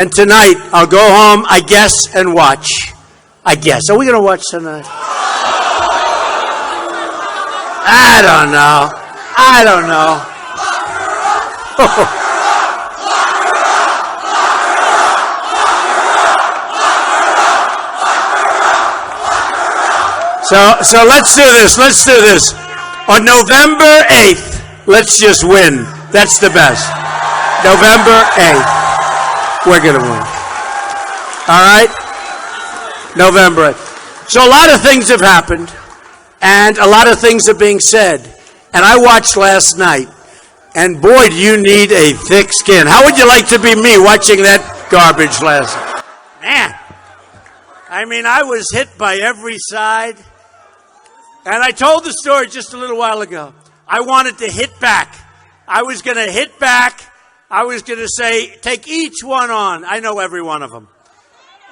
And tonight, I'll go home, I guess, and watch. I guess. Are we going to watch tonight? I don't know. I don't know. So let's do this. Let's do this. On November 8th, let's just win. That's the best. November 8th. We're going to win. All right? November 8th. So a lot of things have happened, and a lot of things are being said. And I watched last night, and boy, do you need a thick skin. How would you like to be me watching that garbage last night? Man, I mean, I was hit by every side. And I told the story just a little while ago. I wanted to hit back. I was going to hit back. I was going to say, take each one on. I know every one of them.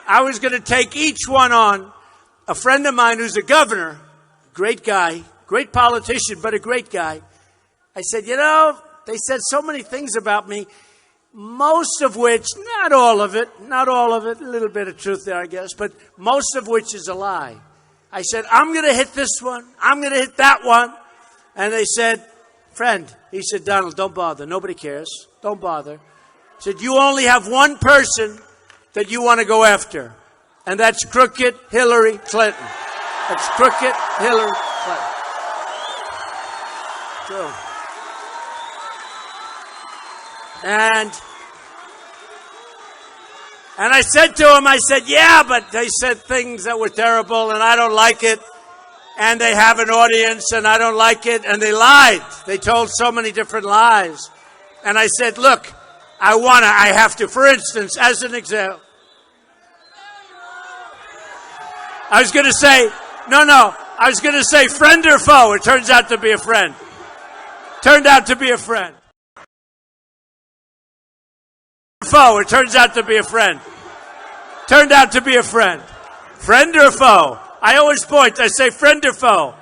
I was going to take each one on. A friend of mine who's a governor, great guy, great politician, but a great guy. I said, you know, they said so many things about me, most of which, not all of it, a little bit of truth there, I guess, but most of which is a lie. I said, I'm going to hit this one. I'm going to hit that one. And they said, friend, he said, Donald, don't bother. Nobody cares. Don't bother. He said, you only have one person that you want to go after. And that's crooked Hillary Clinton. That's crooked Hillary Clinton. True. And I said to him, I said, yeah, but they said things that were terrible and I don't like it. And they have an audience and I don't like it. And they lied. They told so many different lies. And I said, look, I have to, for instance, as an example. I was going to say, I was going to say friend or foe. It turns out to be a friend. Turned out to be a friend. Foe. It turns out to be a friend. Turned out to be a friend. Friend or foe? I always point. I say friend or foe.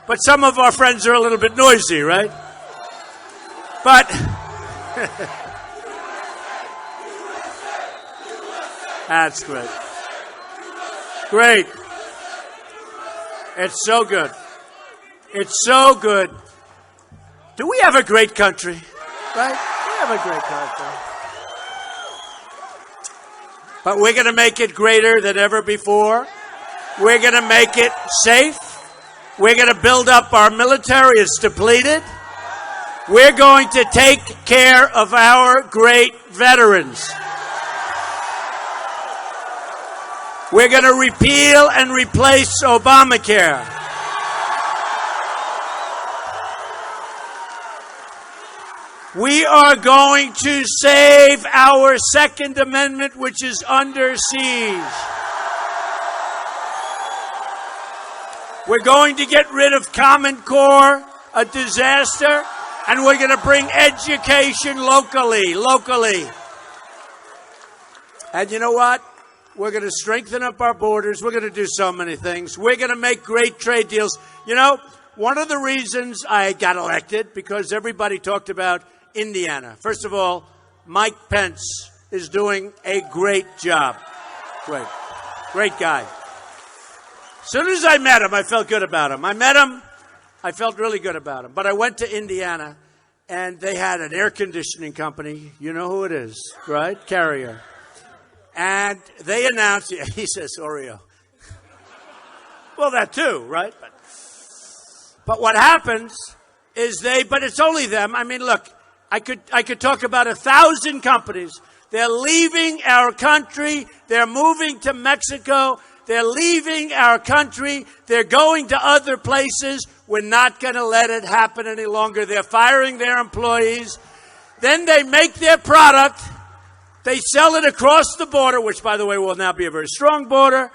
But some of our friends are a little bit noisy, right? But that's great. Great. It's so good. It's so good. Do we have a great country? Right? We have a great country. But we're going to make it greater than ever before. We're going to make it safe. We're going to build up our military. It's depleted. We're going to take care of our great veterans. We're going to repeal and replace Obamacare. We are going to save our Second Amendment, which is under siege. We're going to get rid of Common Core, a disaster, and we're going to bring education locally. And you know what? We're going to strengthen up our borders. We're going to do so many things. We're going to make great trade deals. You know, one of the reasons I got elected, because everybody talked about Indiana. First of all, Mike Pence is doing a great job. Great guy. As soon as I met him, I felt good about him. I felt really good about him. But I went to Indiana, and they had an air conditioning company. You know who it is, right? Carrier. And they announced, he says Oreo. Well, that too, right? But what happens is but it's only them. I mean, look, I could talk about 1,000 companies. They're leaving our country. They're moving to Mexico. They're leaving our country. They're going to other places. We're not going to let it happen any longer. They're firing their employees. Then they make their product. They sell it across the border, which, by the way, will now be a very strong border.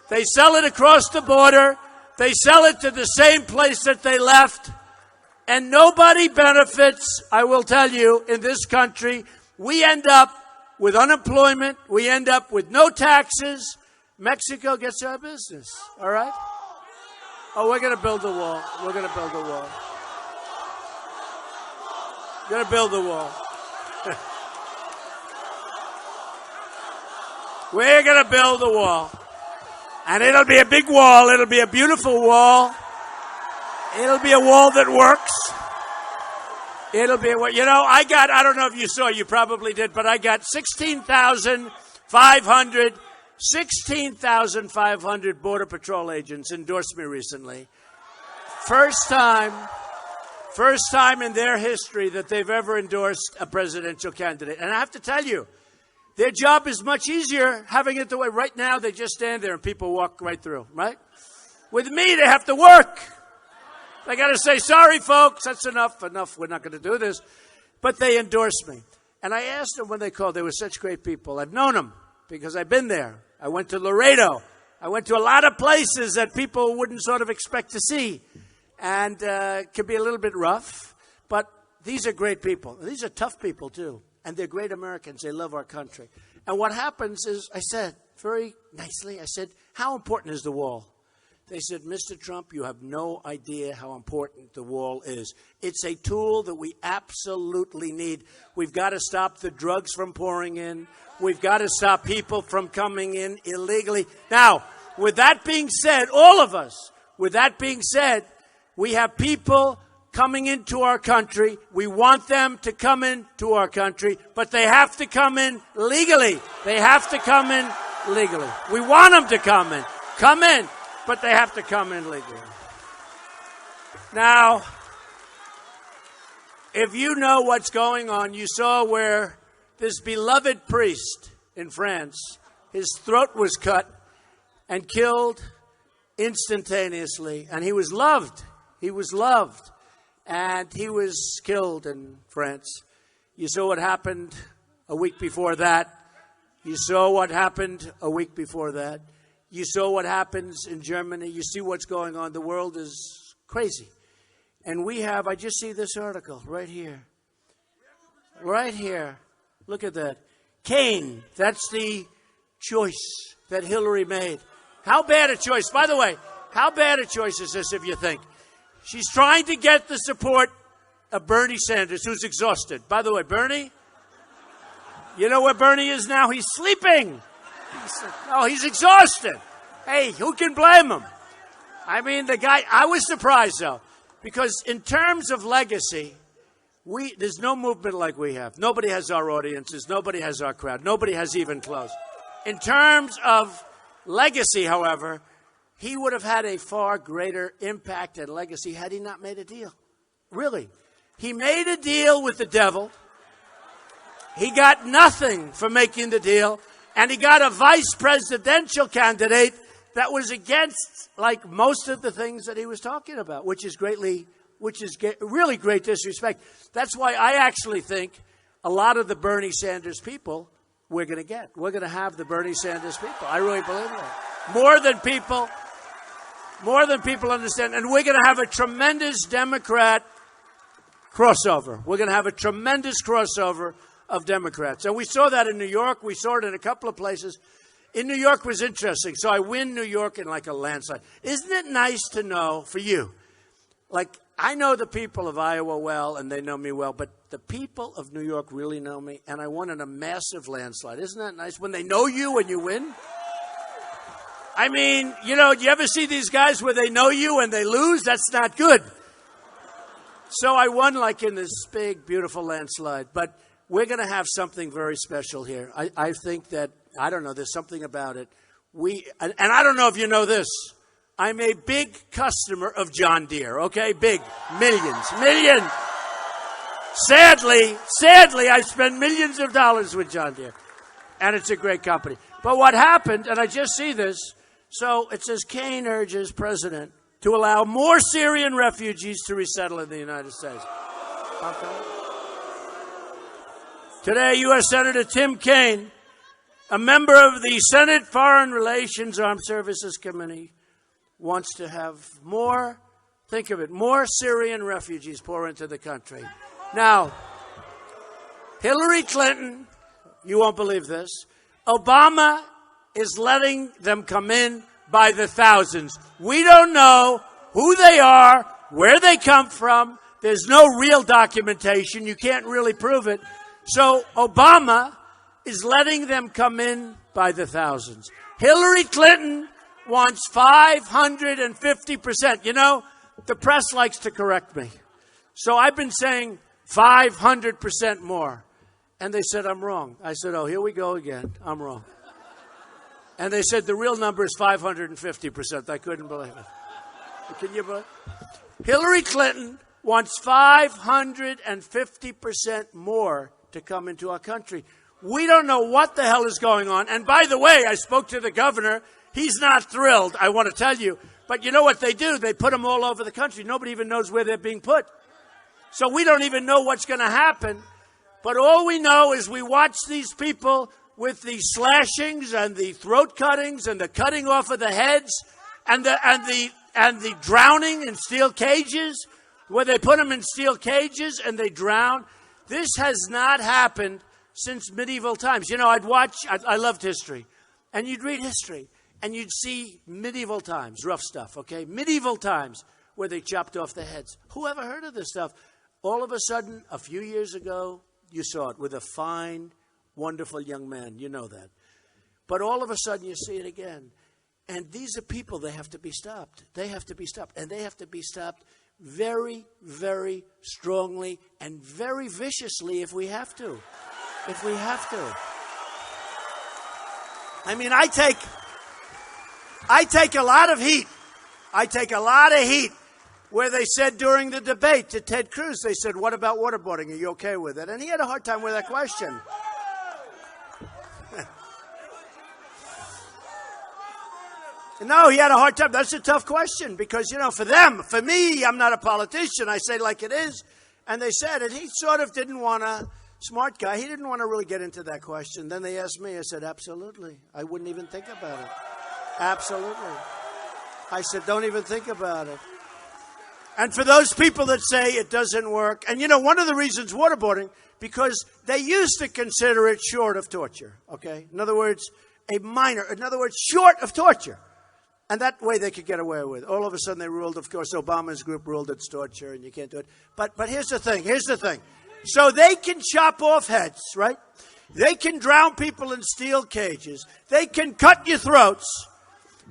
They sell it across the border. They sell it to the same place that they left. And nobody benefits, I will tell you, in this country. We end up with unemployment. We end up with no taxes. Mexico gets our business, all right? Oh, we're going to build a wall. We're going to build a wall. We're going to build a wall. We're going to build a wall. And it'll be a big wall. It'll be a beautiful wall. It'll be a wall that works. It'll be, I don't know if you saw, you probably did, but I got 16,500 Border Patrol agents endorsed me recently. First time in their history that they've ever endorsed a presidential candidate. And I have to tell you, their job is much easier having it the way. Right now, they just stand there and people walk right through, right? With me, they have to work. They got to say, sorry, folks, that's enough. We're not going to do this. But they endorsed me. And I asked them when they called. They were such great people. I've known them because I've been there. I went to Laredo. I went to a lot of places that people wouldn't sort of expect to see. And it can be a little bit rough. But these are great people. These are tough people, too. And they're great Americans. They love our country. And what happens is, I said very nicely, I said, how important is the wall? They said, Mr. Trump, you have no idea how important the wall is. It's a tool that we absolutely need. We've got to stop the drugs from pouring in. We've got to stop people from coming in illegally. Now, with that being said, all of us, with that being said, we have people coming into our country. We want them to come into our country, but they have to come in legally. They have to come in legally. We want them to come in, but they have to come in legally. Now, if you know what's going on, you saw where this beloved priest in France, his throat was cut and killed instantaneously, and he was loved. He was loved. And he was killed in France. You saw what happened a week before that. You saw what happened a week before that. You saw what happens in Germany. You see what's going on. The world is crazy. And I just see this article right here. Right here. Look at that. Cain, that's the choice that Hillary made. How bad a choice. By the way, how bad a choice is this if you think? She's trying to get the support of Bernie Sanders, who's exhausted. By the way, you know where Bernie is now? He's sleeping. He's exhausted. Hey, who can blame him? I mean, the guy, I was surprised, though, because in terms of legacy, there's no movement like we have. Nobody has our audiences. Nobody has our crowd. Nobody has even close. In terms of legacy, however, he would have had a far greater impact and legacy had he not made a deal. Really. He made a deal with the devil. He got nothing for making the deal. And he got a vice presidential candidate that was against, like, most of the things that he was talking about, which is really great disrespect. That's why I actually think a lot of the Bernie Sanders people we're going to get. We're going to have the Bernie Sanders people. I really believe that. More than people understand. And we're going to have a tremendous Democrat crossover. We're going to have a tremendous crossover of Democrats. And we saw that in New York. We saw it in a couple of places. In New York was interesting. So I win New York in like a landslide. Isn't it nice to know for you? Like, I know the people of Iowa well, and they know me well, but the people of New York really know me, and I won in a massive landslide. Isn't that nice when they know you when you win? I mean, do you ever see these guys where they know you and they lose? That's not good. So I won like in this big, beautiful landslide. But we're going to have something very special here. I think that, I don't know, there's something about it. And I don't know if you know this. I'm a big customer of John Deere, okay? Big. Millions. Sadly, I spend millions of dollars with John Deere. And it's a great company. But what happened, and I just see this, so it says Cain urges president to allow more Syrian refugees to resettle in the United States. Okay. Today, U.S. Senator Tim Kaine, a member of the Senate Foreign Relations Armed Services Committee, wants to have more, think of it, more Syrian refugees pour into the country. Now, Hillary Clinton, you won't believe this, Obama is letting them come in by the thousands. We don't know who they are, where they come from. There's no real documentation. You can't really prove it. So Obama is letting them come in by the thousands. Hillary Clinton wants 550%. You know, the press likes to correct me. So I've been saying 500% more. And they said, I'm wrong. I said, oh, here we go again. I'm wrong. And they said the real number is 550%. I couldn't believe it. Can you believe it? Hillary Clinton wants 550% more to come into our country. We don't know what the hell is going on. And by the way, I spoke to the governor. He's not thrilled, I want to tell you. But you know what they do? They put them all over the country. Nobody even knows where they're being put. So we don't even know what's going to happen. But all we know is we watch these people with the slashings and the throat cuttings and the cutting off of the heads and the drowning in steel cages, where they put them in steel cages and they drown. This has not happened since medieval times. You know, I loved history. And you'd read history and you'd see medieval times, rough stuff, okay? Medieval times where they chopped off the heads. Who ever heard of this stuff? All of a sudden, a few years ago, you saw it with a fine, wonderful young man. You know that. But all of a sudden, you see it again. And these are people, they have to be stopped. They have to be stopped. And they have to be stopped very, very strongly and very viciously if we have to. If we have to. I mean, I take a lot of heat. I take a lot of heat where they said during the debate to Ted Cruz, they said, what about waterboarding? Are you okay with it? And he had a hard time with that question. No, he had a hard time. That's a tough question because, you know, for them, for me, I'm not a politician. I say like it is. And they said, and he sort of didn't want to, smart guy, he didn't want to really get into that question. Then they asked me, I said, absolutely. I wouldn't even think about it. Absolutely. I said, don't even think about it. And for those people that say it doesn't work, and you know, one of the reasons waterboarding, because they used to consider it short of torture, okay? In other words, short of torture. And that way they could get away with it. All of a sudden they ruled, of course, Obama's group ruled it's torture and you can't do it. But here's the thing. So they can chop off heads, right? They can drown people in steel cages. They can cut your throats.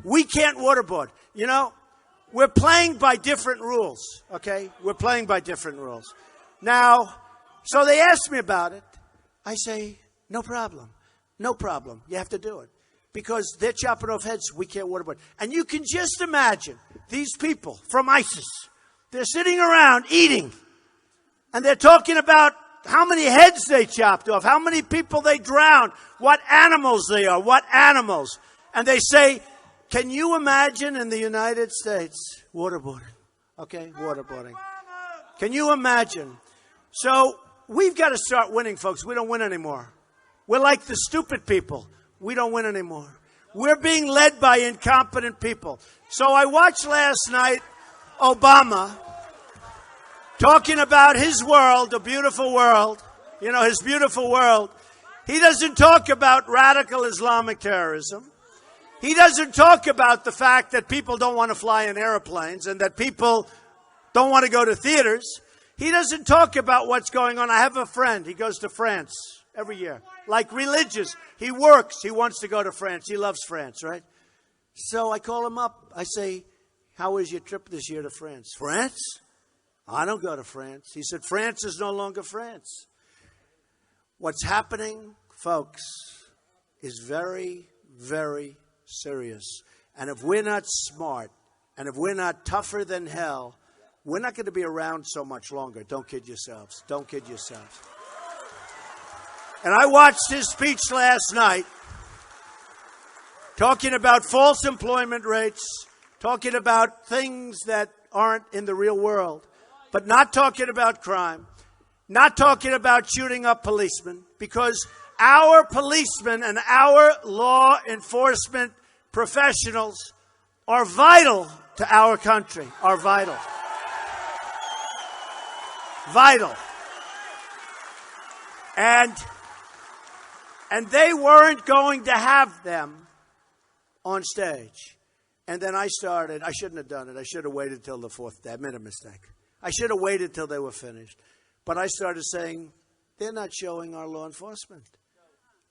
We can't waterboard. You know, we're playing by different rules, okay? We're playing by different rules. Now, so they asked me about it. I say, no problem. No problem. You have to do it. Because they're chopping off heads, we can't waterboard. And you can just imagine these people from ISIS. They're sitting around eating. And they're talking about how many heads they chopped off, how many people they drowned, what animals they are, what animals. And they say, can you imagine in the United States waterboarding? Okay, waterboarding. Can you imagine? So we've got to start winning, folks. We don't win anymore. We're like the stupid people. We don't win anymore. We're being led by incompetent people. So I watched last night Obama talking about his world, a beautiful world, you know, his beautiful world. He doesn't talk about radical Islamic terrorism. He doesn't talk about the fact that people don't want to fly in airplanes and that people don't want to go to theaters. He doesn't talk about what's going on. I have a friend. He goes to France every year. Like religious. He works. He wants to go to France. He loves France, right? So I call him up. I say, how was your trip this year to France? France? I don't go to France. He said, France is no longer France. What's happening, folks, is very, very serious. And if we're not smart, and if we're not tougher than hell, we're not going to be around so much longer. Don't kid yourselves. Don't kid yourselves. And I watched his speech last night talking about false employment rates, talking about things that aren't in the real world, but not talking about crime, not talking about shooting up policemen, because our policemen and our law enforcement professionals are vital to our country, are vital. Vital. And they weren't going to have them on stage. And then I shouldn't have done it. I should have waited till the fourth day. I made a mistake. I should have waited till they were finished. But I started saying, they're not showing our law enforcement.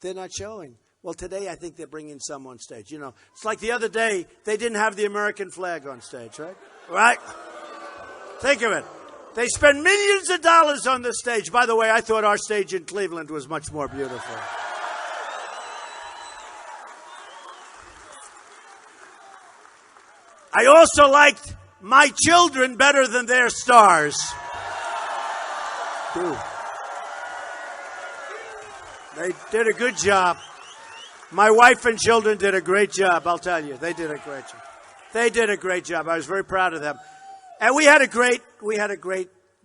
They're not showing. Well, today I think they're bringing some on stage. You know, it's like the other day, they didn't have the American flag on stage, right? Right? Think of it. They spend millions of dollars on the stage. By the way, I thought our stage in Cleveland was much more beautiful. I also liked my children better than their stars. Dude. They did a good job. My wife and children did a great job, I'll tell you. They did a great job. They did a great job. I was very proud of them. And we had a great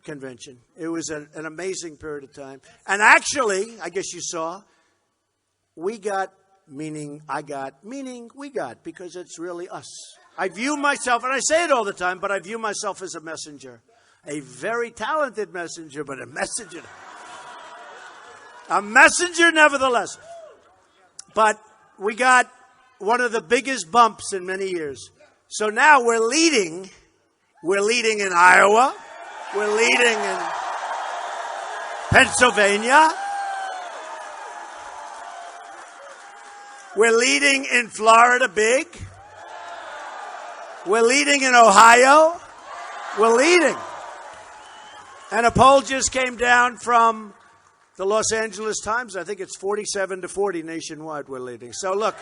convention. It was an amazing period of time. And actually, I guess you saw, we got, meaning I got, meaning we got, because it's really us. I view myself, and I say it all the time, but I view myself as a messenger. A very talented messenger, but a messenger. A messenger nevertheless. But we got one of the biggest bumps in many years. So now we're leading. We're leading in Iowa. We're leading in Pennsylvania. We're leading in Florida big. We're leading in Ohio. We're leading. And a poll just came down from the Los Angeles Times. I think it's 47-40 nationwide we're leading. So look,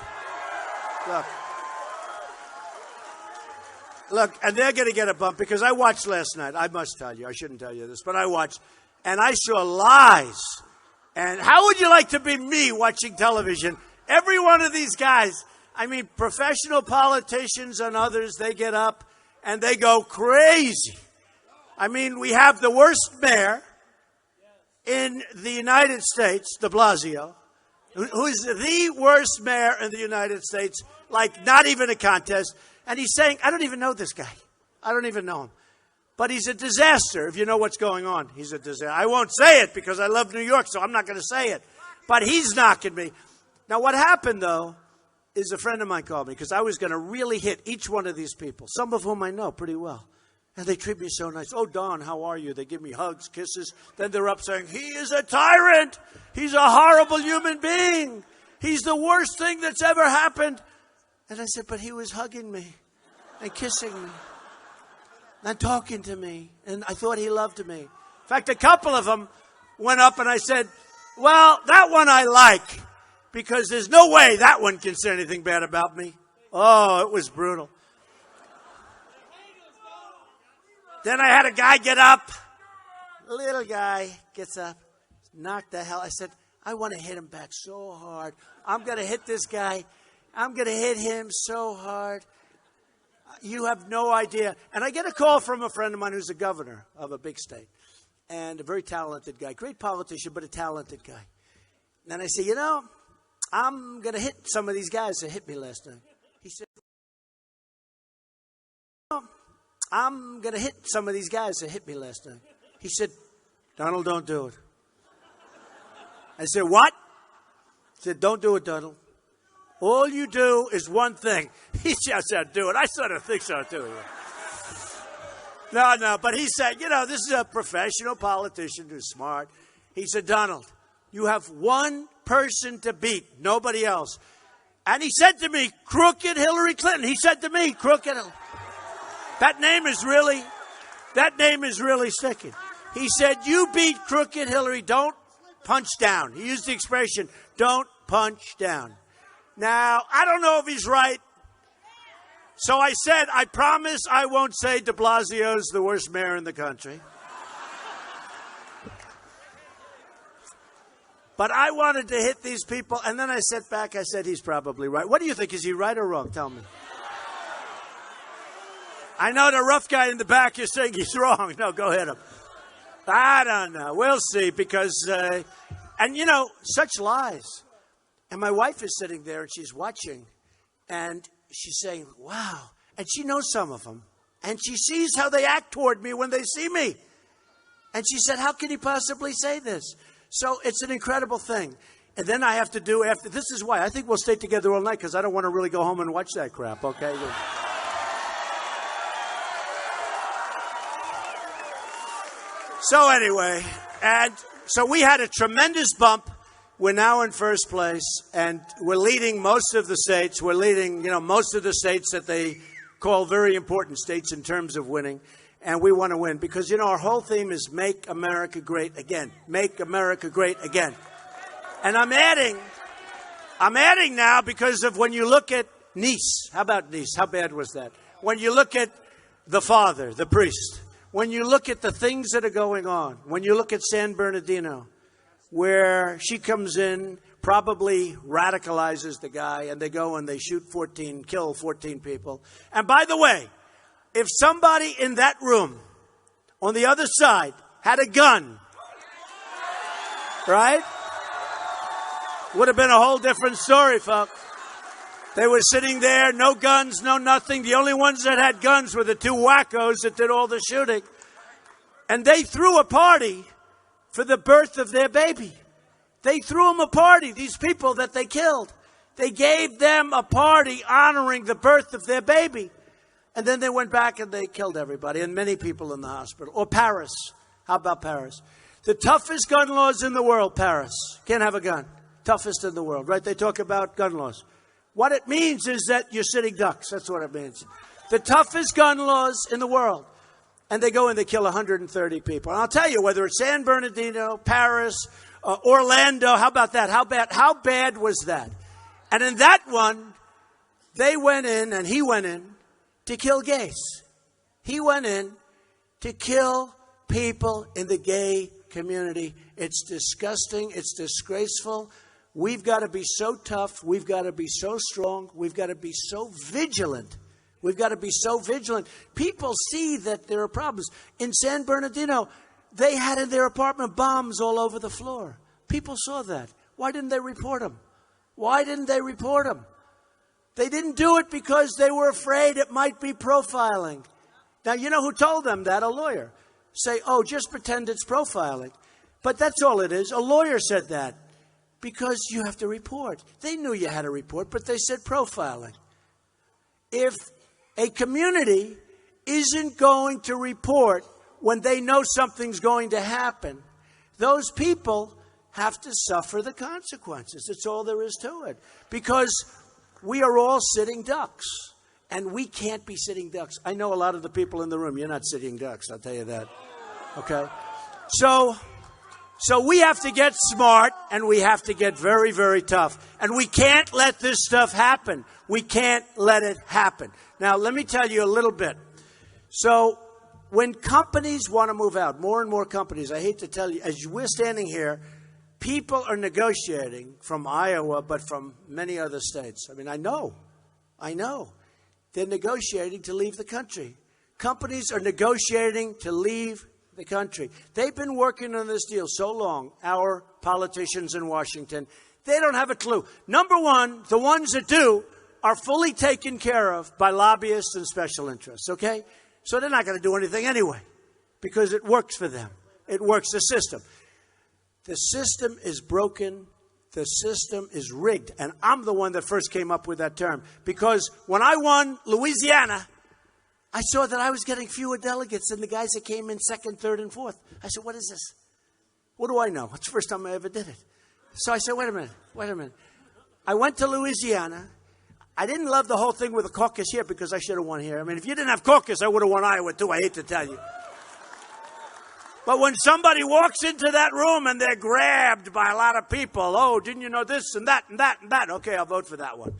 and they're going to get a bump because I watched last night. I must tell you, I shouldn't tell you this, but I watched, and I saw lies. And how would you like to be me watching television? Every one of these guys, I mean, professional politicians and others, they get up and they go crazy. I mean, we have the worst mayor in the United States, de Blasio, who's the worst mayor in the United States, like not even a contest. And he's saying, I don't even know this guy. I don't even know him. But he's a disaster if you know what's going on. He's a disaster. I won't say it because I love New York, so I'm not going to say it. But he's knocking me. Now, what happened, though, is a friend of mine called me because I was going to really hit each one of these people, some of whom I know pretty well. And they treat me so nice. Oh, Don, how are you? They give me hugs, kisses. Then they're up saying, he is a tyrant. He's a horrible human being. He's the worst thing that's ever happened. And I said, but he was hugging me and kissing me and talking to me. And I thought he loved me. In fact, a couple of them went up and I said, well, that one I like because there's no way that one can say anything bad about me. Oh, it was brutal. Then I had a guy get up. A little guy gets up, knocked the hell. I said, I want to hit him back so hard. I'm going to hit this guy. I'm going to hit him so hard. You have no idea. And I get a call from a friend of mine who's a governor of a big state. And a very talented guy. Great politician, but a talented guy. And I say, you know, I'm going to hit some of these guys that hit me last night. He said, I'm going to hit some of these guys that hit me last night. He said, Donald, don't do it. I said, what? He said, don't do it, Donald. All you do is one thing. He just said, do it. I sort of think so, too. No, but he said, you know, this is a professional politician who's smart. He said, Donald, you have one person to beat, nobody else. And he said to me, crooked Hillary Clinton. He said to me, crooked Hillary. That name is really sticking. He said, you beat crooked Hillary, don't punch down. He used the expression, don't punch down. Now, I don't know if he's right. So I said, I promise I won't say de Blasio's the worst mayor in the country. But I wanted to hit these people. And then I sat back, I said, he's probably right. What do you think? Is he right or wrong? Tell me. I know the rough guy in the back is saying he's wrong. No, go hit him. I don't know. We'll see because, and you know, such lies. And my wife is sitting there and she's watching and she's saying, wow. And she knows some of them. And she sees how they act toward me when they see me. And she said, how can he possibly say this? So it's an incredible thing. And then I have to do after, this is why I think we'll stay together all night because I don't want to really go home and watch that crap, okay? So anyway, and so we had a tremendous bump We're now in first place, and we're leading most of the states. We're leading, most of the states that they call very important states in terms of winning. And we want to win because, our whole theme is make America great again. Make America great again. And I'm adding now because of when you look at Nice. How about Nice? How bad was that? When you look at the father, the priest, when you look at the things that are going on, when you look at San Bernardino, where she comes in, probably radicalizes the guy, and they go and they kill 14 people. And by the way, if somebody in that room on the other side had a gun, right? Would have been a whole different story, folks. They were sitting there, no guns, no nothing. The only ones that had guns were the two wackos that did all the shooting. And they threw a party for the birth of their baby. They threw them a party, these people that they killed. They gave them a party honoring the birth of their baby. And then they went back and they killed everybody and many people in the hospital. Or Paris. How about Paris? The toughest gun laws in the world, Paris. Can't have a gun. Toughest in the world, right? They talk about gun laws. What it means is that you're sitting ducks. That's what it means. The toughest gun laws in the world. And they go and they kill 130 people. And I'll tell you, whether it's San Bernardino, Paris, Orlando, how about that? How bad was that? And in that one, they went in and he went in to kill gays. He went in to kill people in the gay community. It's disgusting. It's disgraceful. We've got to be so tough. We've got to be so strong. We've got to be so vigilant. We've got to be so vigilant. People see that there are problems. In San Bernardino, they had in their apartment bombs all over the floor. People saw that. Why didn't they report them? Why didn't they report them? They didn't do it because they were afraid it might be profiling. Now, you know who told them that? A lawyer. Say, oh, just pretend it's profiling. But that's all it is. A lawyer said that because you have to report. They knew you had to report, but they said profiling. If a community isn't going to report when they know something's going to happen, those people have to suffer the consequences. That's all there is to it. Because we are all sitting ducks, and we can't be sitting ducks. I know a lot of the people in the room, you're not sitting ducks, I'll tell you that. Okay? So we have to get smart, and we have to get very, very tough. And we can't let this stuff happen. We can't let it happen. Now, let me tell you a little bit. So when companies want to move out, more and more companies, I hate to tell you, as we're standing here, people are negotiating from Iowa, but from many other states. I mean, I know. They're negotiating to leave the country. Companies are negotiating to leave the country. They've been working on this deal so long, our politicians in Washington, they don't have a clue. Number one, the ones that do are fully taken care of by lobbyists and special interests, okay? So they're not going to do anything anyway because it works for them. It works the system. The system is broken. The system is rigged. And I'm the one that first came up with that term because when I won Louisiana, I saw that I was getting fewer delegates than the guys that came in second, third, and fourth. I said, what is this? What do I know? It's the first time I ever did it. So I said, wait a minute. I went to Louisiana. I didn't love the whole thing with the caucus here because I should have won here. I mean, if you didn't have caucus, I would have won Iowa too. I hate to tell you. But when somebody walks into that room and they're grabbed by a lot of people, oh, didn't you know this and that and that and that? Okay, I'll vote for that one.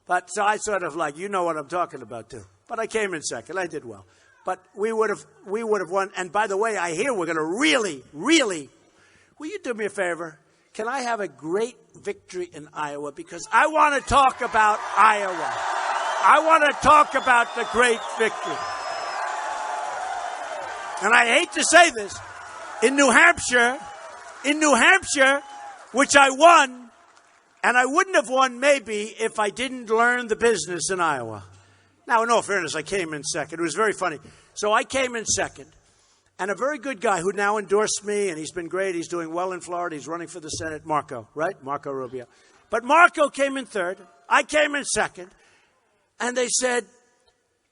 But so I sort of you know what I'm talking about too. But I came in second. I did well. But we would have won. And by the way, I hear we're going to really, will you do me a favor? Can I have a great victory in Iowa? Because I want to talk about Iowa. I want to talk about the great victory. And I hate to say this, in New Hampshire, which I won, and I wouldn't have won maybe if I didn't learn the business in Iowa. Now, in all fairness, I came in second. It was very funny. So I came in second. And a very good guy who now endorsed me, and he's been great. He's doing well in Florida. He's running for the Senate, Marco, right? Marco Rubio. But Marco came in third. I came in second. And they said,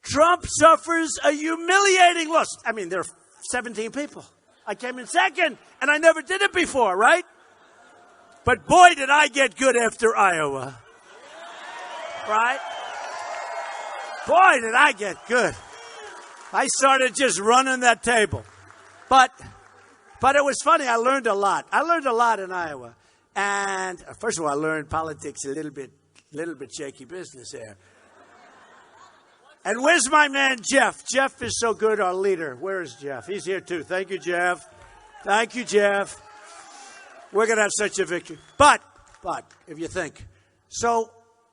Trump suffers a humiliating loss. I mean, there are 17 people. I came in second, and I never did it before, right? But boy, did I get good after Iowa. Right? Boy, did I get good. I started just running that table. But it was funny. I learned a lot. I learned a lot in Iowa. And first of all, I learned politics a little bit shaky business there. And where's my man, Jeff? Jeff is so good, our leader. Where is Jeff? He's here, too. Thank you, Jeff. Thank you, Jeff. We're going to have such a victory. But, if you think. So,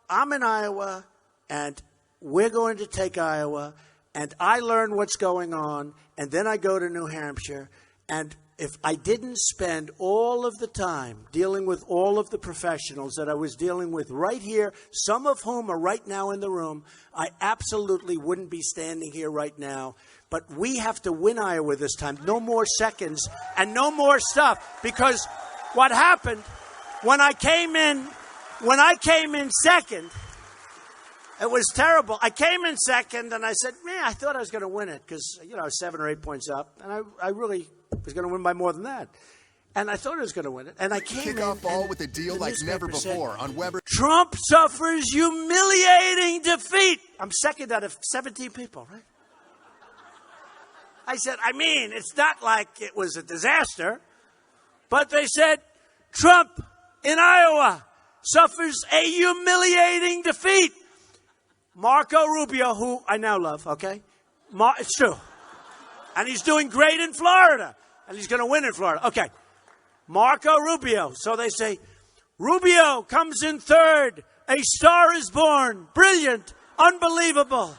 I'm in Iowa, and we're going to take Iowa, and I learn what's going on, and then I go to New Hampshire, and if I didn't spend all of the time dealing with all of the professionals that I was dealing with right here, some of whom are right now in the room, I absolutely wouldn't be standing here right now. But we have to win Iowa this time. No more seconds and no more stuff. Because what happened when I came in second, it was terrible. I came in second and I said, man, I thought I was going to win it because, I was 7 or 8 points up. And I really was going to win by more than that. And I thought I was going to win it. And I came in. Kickoff ball with a deal like never before on Weber. Trump suffers humiliating defeat. I'm second out of 17 people, right? I said, it's not like it was a disaster. But they said, Trump in Iowa suffers a humiliating defeat. Marco Rubio, who I now love, okay? It's true. And he's doing great in Florida. And he's going to win in Florida. Okay. Marco Rubio. So they say, Rubio comes in third. A star is born. Brilliant. Unbelievable.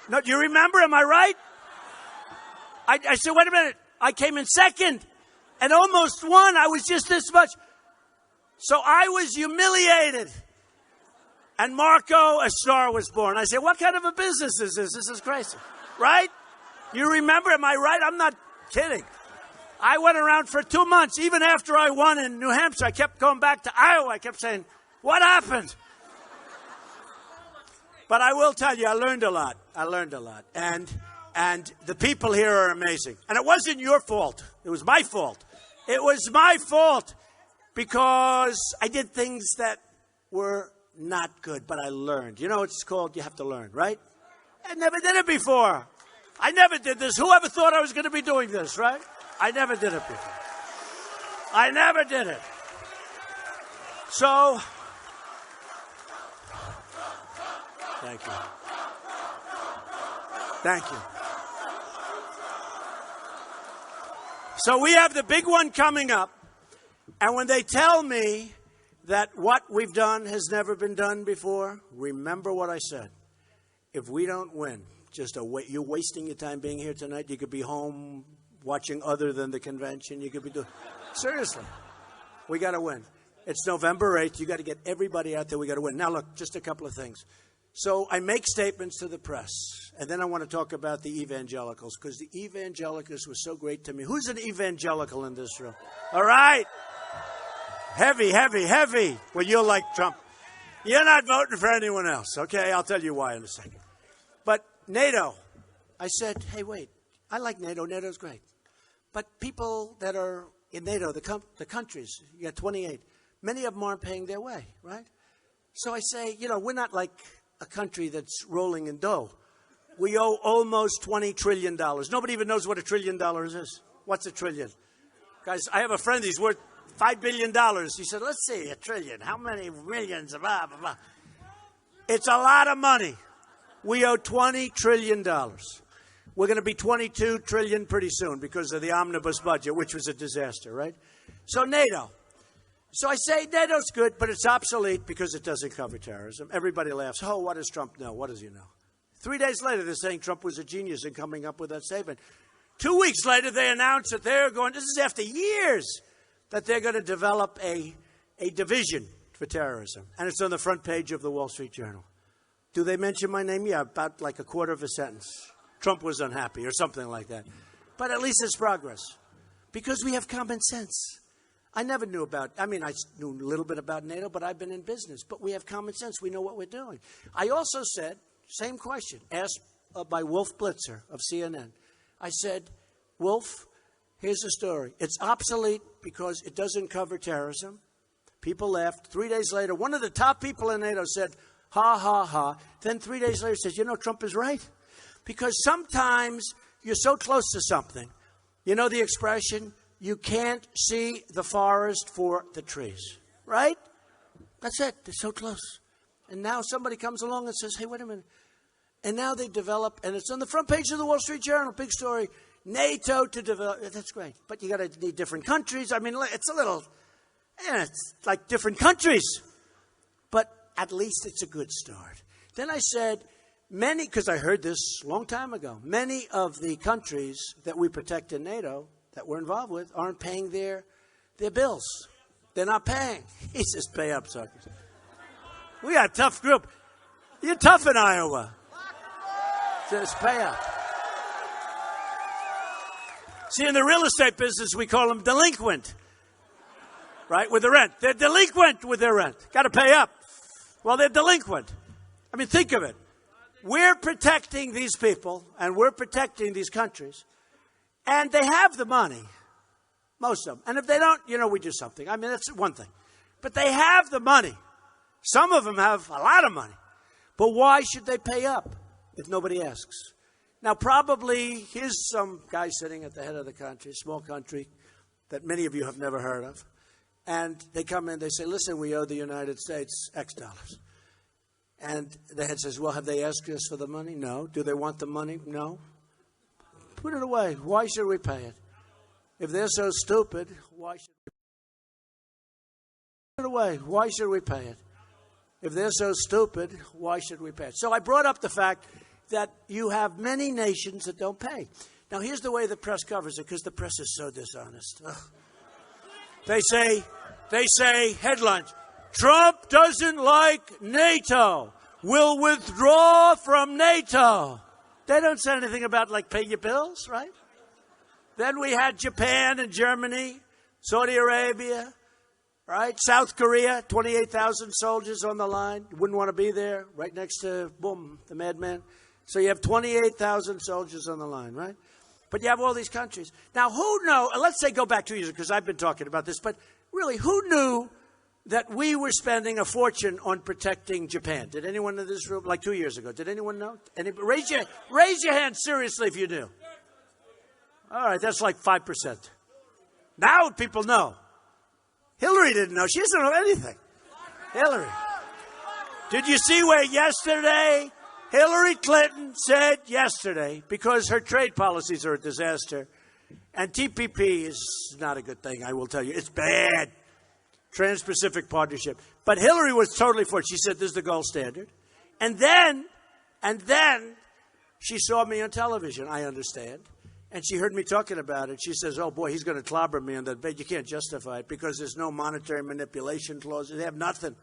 No, do you remember? Am I right? I said, wait a minute. I came in second and almost won. I was just this much. So I was humiliated. And Marco, a star was born. I said, what kind of a business is this? This is crazy. Right? You remember? Am I right? I'm not kidding. I went around for 2 months. Even after I won in New Hampshire, I kept going back to Iowa. I kept saying, what happened? But I will tell you, I learned a lot. And the people here are amazing. And it wasn't your fault. It was my fault. It was my fault because I did things that were not good, but I learned. You know, it's called you have to learn, right? I never did it before. I never did this. Whoever thought I was going to be doing this, right? I never did it before. I never did it. So, thank you. Thank you. So we have the big one coming up. And when they tell me that what we've done has never been done before, remember what I said. If we don't win, you're wasting your time being here tonight. You could be home watching other than the convention. You could be doing... Seriously. We got to win. It's November 8th. You got to get everybody out there. We got to win. Now, look, just a couple of things. So I make statements to the press, and then I want to talk about the evangelicals, because the evangelicals were so great to me. Who's an evangelical in this room? All right. Heavy, heavy, heavy. Well, you'll like Trump. You're not voting for anyone else, okay? I'll tell you why in a second. But NATO, I said, hey, wait, I like NATO. NATO's great. But people that are in NATO, the countries, you got 28, many of them aren't paying their way, right? So I say, we're not like a country that's rolling in dough. We owe almost $20 trillion. Nobody even knows what $1 trillion is. What's $1 trillion? Guys, I have a friend, he's worth $5 billion. He said, let's see, $1 trillion. How many millions? Blah, blah, blah. It's a lot of money. We owe $20 trillion. We're going to be $22 trillion pretty soon because of the omnibus budget, which was a disaster, right? So NATO. So I say NATO's good, but it's obsolete because it doesn't cover terrorism. Everybody laughs. Oh, what does Trump know? What does he know? 3 days later, they're saying Trump was a genius in coming up with that statement. 2 weeks later, they announced that they're going, this is after years, that they're going to develop a division for terrorism. And it's on the front page of the Wall Street Journal. Do they mention my name? Yeah, about like a quarter of a sentence. Trump was unhappy or something like that. But at least it's progress. Because we have common sense. I never knew I knew a little bit about NATO, but I've been in business. But we have common sense. We know what we're doing. I also said, same question, asked by Wolf Blitzer of CNN. I said, Wolf, here's the story. It's obsolete because it doesn't cover terrorism, People laughed. 3 days later, one of the top people in NATO said, ha, ha, ha. Then 3 days later says, Trump is right. Because sometimes you're so close to something. You know the expression, you can't see the forest for the trees, right? That's it. They're so close. And now somebody comes along and says, hey, wait a minute. And now they develop, and it's on the front page of the Wall Street Journal, big story, NATO to develop. That's great. But you got to need different countries. I mean, it's a little, it's like different countries. But at least it's a good start. Then I said, because I heard this a long time ago, many of the countries that we protect in NATO that we're involved with aren't paying their bills. They're not paying. He says, pay up, suckers. We got a tough group. You're tough in Iowa. Says, pay up. See, in the real estate business, we call them delinquent. Right, with the rent. They're delinquent with their rent. Got to pay up. Well, they're delinquent. I mean, think of it. We're protecting these people, and we're protecting these countries, and they have the money, most of them. And if they don't, we do something. I mean, that's one thing. But they have the money. Some of them have a lot of money. But why should they pay up if nobody asks? Now, probably, here's some guy sitting at the head of the country, small country that many of you have never heard of. And they come in, they say, listen, we owe the United States X dollars. And the head says, well, have they asked us for the money? No. Do they want the money? No. Put it away. Why should we pay it? If they're so stupid, why should we put it away? Why should we pay it? If they're so stupid, why should we pay it? So I brought up the fact that you have many nations that don't pay. Now, here's the way the press covers it, because the press is so dishonest. Ugh. They say, headlines, Trump doesn't like NATO, will withdraw from NATO. They don't say anything about, pay your bills, right? Then we had Japan and Germany, Saudi Arabia, right? South Korea, 28,000 soldiers on the line. Wouldn't want to be there, right next to, boom, the madman. So you have 28,000 soldiers on the line, right? But you have all these countries. Now, who knows? Let's say go back 2 years, because I've been talking about this. But really, who knew that we were spending a fortune on protecting Japan? Did anyone in this room, 2 years ago, did anyone know? Raise your hand seriously if you knew. All right, that's 5%. Now people know. Hillary didn't know. She doesn't know anything. Hillary. Did you see where yesterday Hillary Clinton said yesterday, because her trade policies are a disaster, and TPP is not a good thing, I will tell you. It's bad. Trans-Pacific Partnership. But Hillary was totally for it. She said this is the gold standard. And then she saw me on television, I understand. And she heard me talking about it. She says, oh, boy, he's going to clobber me on that bed. You can't justify it because there's no monetary manipulation clauses. They have nothing.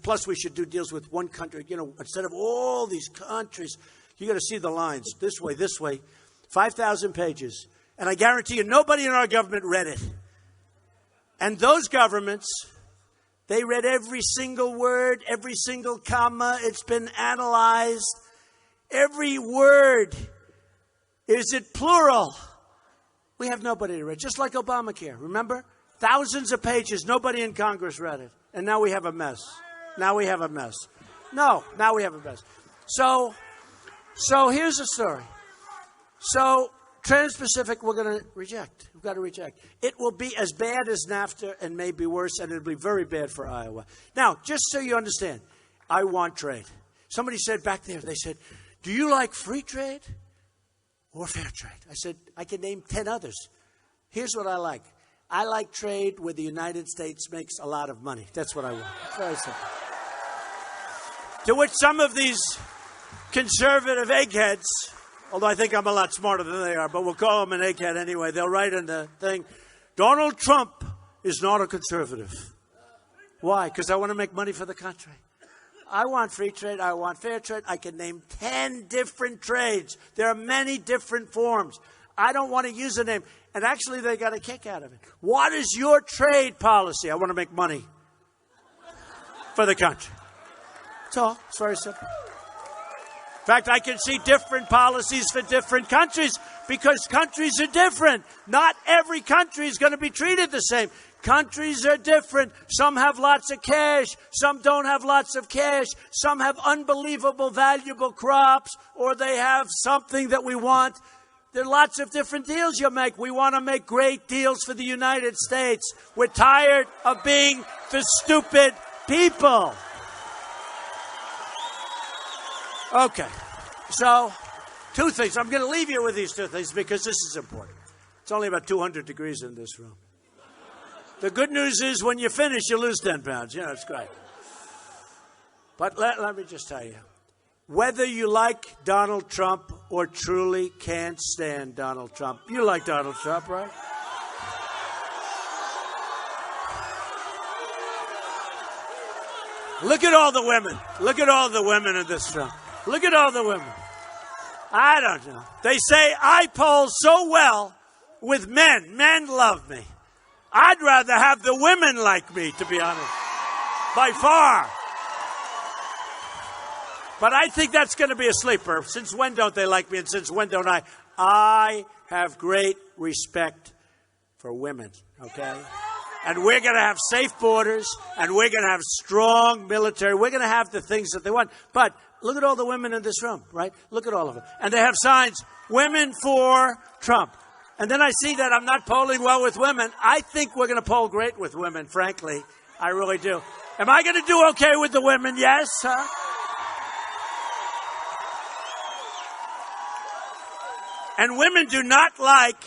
Plus, we should do deals with one country. Instead of all these countries, you got to see the lines. This way. 5,000 pages. And I guarantee you, nobody in our government read it. And those governments, they read every single word, every single comma. It's been analyzed. Every word. Is it plural? We have nobody to read. Just like Obamacare. Remember? Thousands of pages. Nobody in Congress read it. And now we have a mess. Now we have a mess. No, now we have a mess. So here's the story. So Trans-Pacific, we're going to reject. We've got to reject. It will be as bad as NAFTA and maybe worse, and it'll be very bad for Iowa. Now, just so you understand, I want trade. Somebody said back there, they said, do you like free trade or fair trade? I said, I can name 10 others. Here's what I like. I like trade where the United States makes a lot of money. That's what I want. It's very simple. To which some of these conservative eggheads, although I think I'm a lot smarter than they are, but we'll call them an egghead anyway, they'll write in the thing, Donald Trump is not a conservative. Why? Because I want to make money for the country. I want free trade. I want fair trade. I can name 10 different trades. There are many different forms. I don't want to use a name. And actually, they got a kick out of it. What is your trade policy? I want to make money for the country. That's all. It's very simple. In fact, I can see different policies for different countries because countries are different. Not every country is going to be treated the same. Countries are different. Some have lots of cash. Some don't have lots of cash. Some have unbelievable, valuable crops, or they have something that we want. There are lots of different deals you make. We want to make great deals for the United States. We're tired of being the stupid people. Okay. So, two things. I'm going to leave you with these two things because this is important. It's only about 200 degrees in this room. The good news is when you finish, you lose 10 pounds. You know, it's great. But let me just tell you, whether you like Donald Trump or truly can't stand Donald Trump, you like Donald Trump, right? Look at all the women. Look at all the women in this room. Look at all the women. I don't know. They say I poll so well with men. Men love me. I'd rather have the women like me, to be honest, by far. But I think that's going to be a sleeper. Since when don't they like me, and since when don't I? I have great respect for women, okay? And we're going to have safe borders, and we're going to have strong military. We're going to have the things that they want. But look at all the women in this room, right? Look at all of them. And they have signs, women for Trump. And then I see that I'm not polling well with women. I think we're going to poll great with women, frankly. I really do. Am I going to do okay with the women? Yes, huh? And women do not like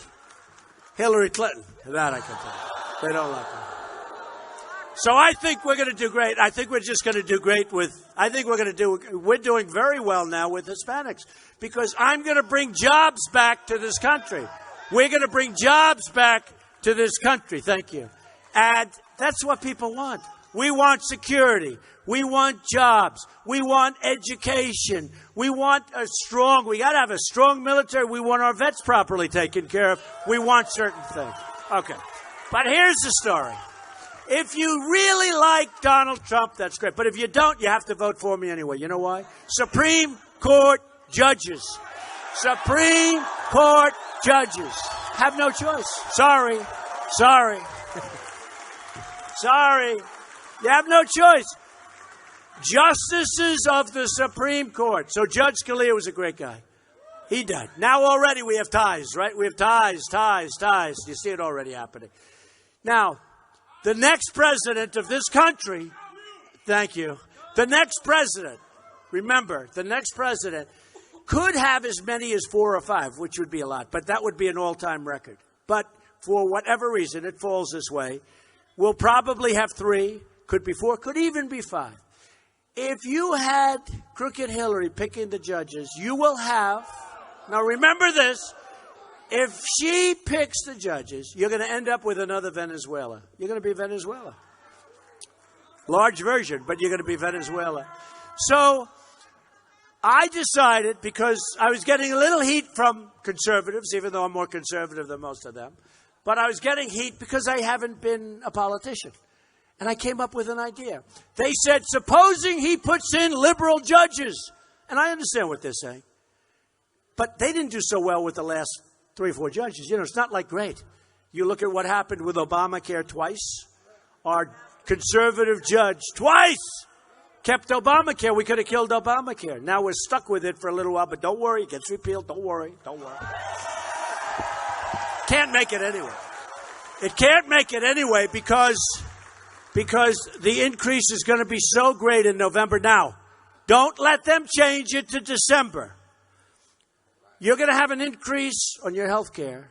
Hillary Clinton. That I can tell you. They don't like her. So I think we're going to do great. I think we're just going to do great with, we're doing very well now with Hispanics because I'm going to bring jobs back to this country. We're going to bring jobs back to this country. Thank you. And that's what people want. We want security. We want jobs. We want education. We want we got to have a strong military. We want our vets properly taken care of. We want certain things. Okay. But here's the story. If you really like Donald Trump, that's great. But if you don't, you have to vote for me anyway. You know why? Supreme Court judges. Supreme Court judges have no choice. Sorry. Sorry. You have no choice. Justices of the Supreme Court. So Judge Scalia was a great guy. He died. Now already we have ties, right? We have ties. You see it already happening. Now, the next president of this country, thank you, the next president, remember, the next president could have as many as 4 or 5, which would be a lot, but that would be an all-time record. But for whatever reason, it falls this way. We'll probably have 3, could be 4, could even be 5. If you had crooked Hillary picking the judges, you will have, now remember this, if she picks the judges, you're going to end up with another Venezuela. You're going to be Venezuela. Large version, but you're going to be Venezuela. So I decided, because I was getting a little heat from conservatives, even though I'm more conservative than most of them, but I was getting heat because I haven't been a politician. And I came up with an idea. They said, supposing he puts in liberal judges. And I understand what they're saying. But they didn't do so well with the last 3 or 4 judges. You know, it's not like great. You look at what happened with Obamacare twice. Our conservative judge twice kept Obamacare. We could have killed Obamacare. Now we're stuck with it for a little while. But don't worry, it gets repealed. Don't worry. Can't make it anyway. It can't make it anyway because the increase is going to be so great in November. Now, don't let them change it to December. You're going to have an increase on your health care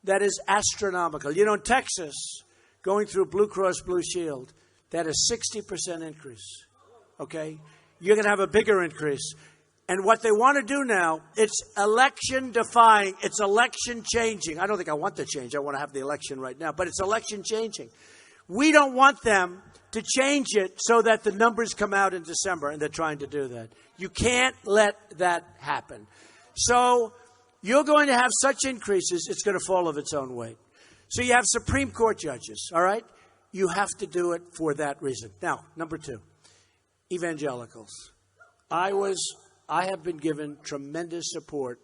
that is astronomical. You know, in Texas, going through Blue Cross Blue Shield, that is 60% increase. Okay? You're going to have a bigger increase. And what they want to do now, it's election defying, it's election changing. I don't think I want the change. I want to have the election right now, but it's election changing. We don't want them to change it so that the numbers come out in December, and they're trying to do that. You can't let that happen. So you're going to have such increases, it's going to fall of its own weight. So you have Supreme Court judges, all right? You have to do it for that reason. Now, number 2, evangelicals. I have been given tremendous support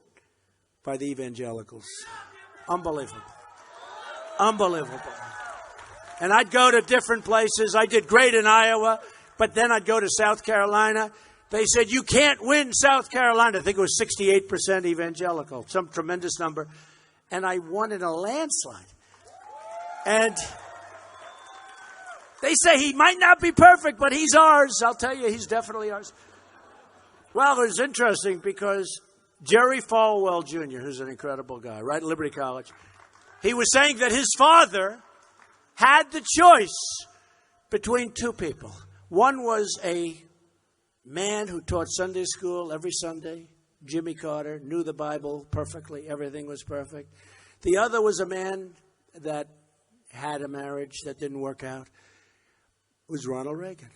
by the evangelicals. Unbelievable. And I'd go to different places. I did great in Iowa, but then I'd go to South Carolina. They said, you can't win South Carolina. I think it was 68% evangelical, some tremendous number. And I won in a landslide. And they say he might not be perfect, but he's ours. I'll tell you, he's definitely ours. Well, it was interesting because Jerry Falwell Jr., who's an incredible guy, right at Liberty College, he was saying that his father had the choice between two people. One was a man who taught Sunday school every Sunday, Jimmy Carter, knew the Bible perfectly, everything was perfect. The other was a man that had a marriage that didn't work out. It was Ronald Reagan.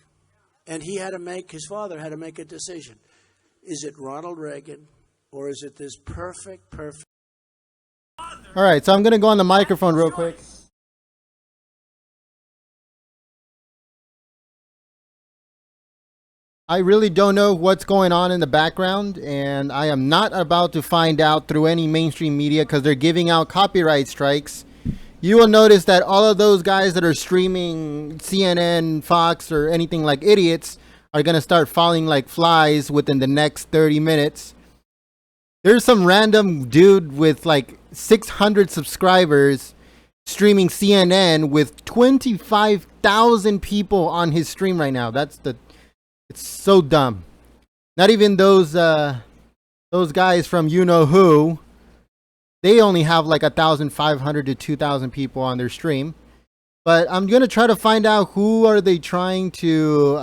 And his father had to make a decision. Is it Ronald Reagan or is it this perfect? All right, so I'm going to go on the microphone real quick. I really don't know what's going on in the background, and I am not about to find out through any mainstream media because they're giving out copyright strikes. You will notice that all of those guys that are streaming CNN, Fox, or anything like idiots are going to start falling like flies within the next 30 minutes. There's some random dude with like 600 subscribers streaming CNN with 25,000 people on his stream right now. It's so dumb. Not even those guys from you know who, they only have like 1,500 to 2,000 people on their stream. But I'm gonna try to find out who are they trying to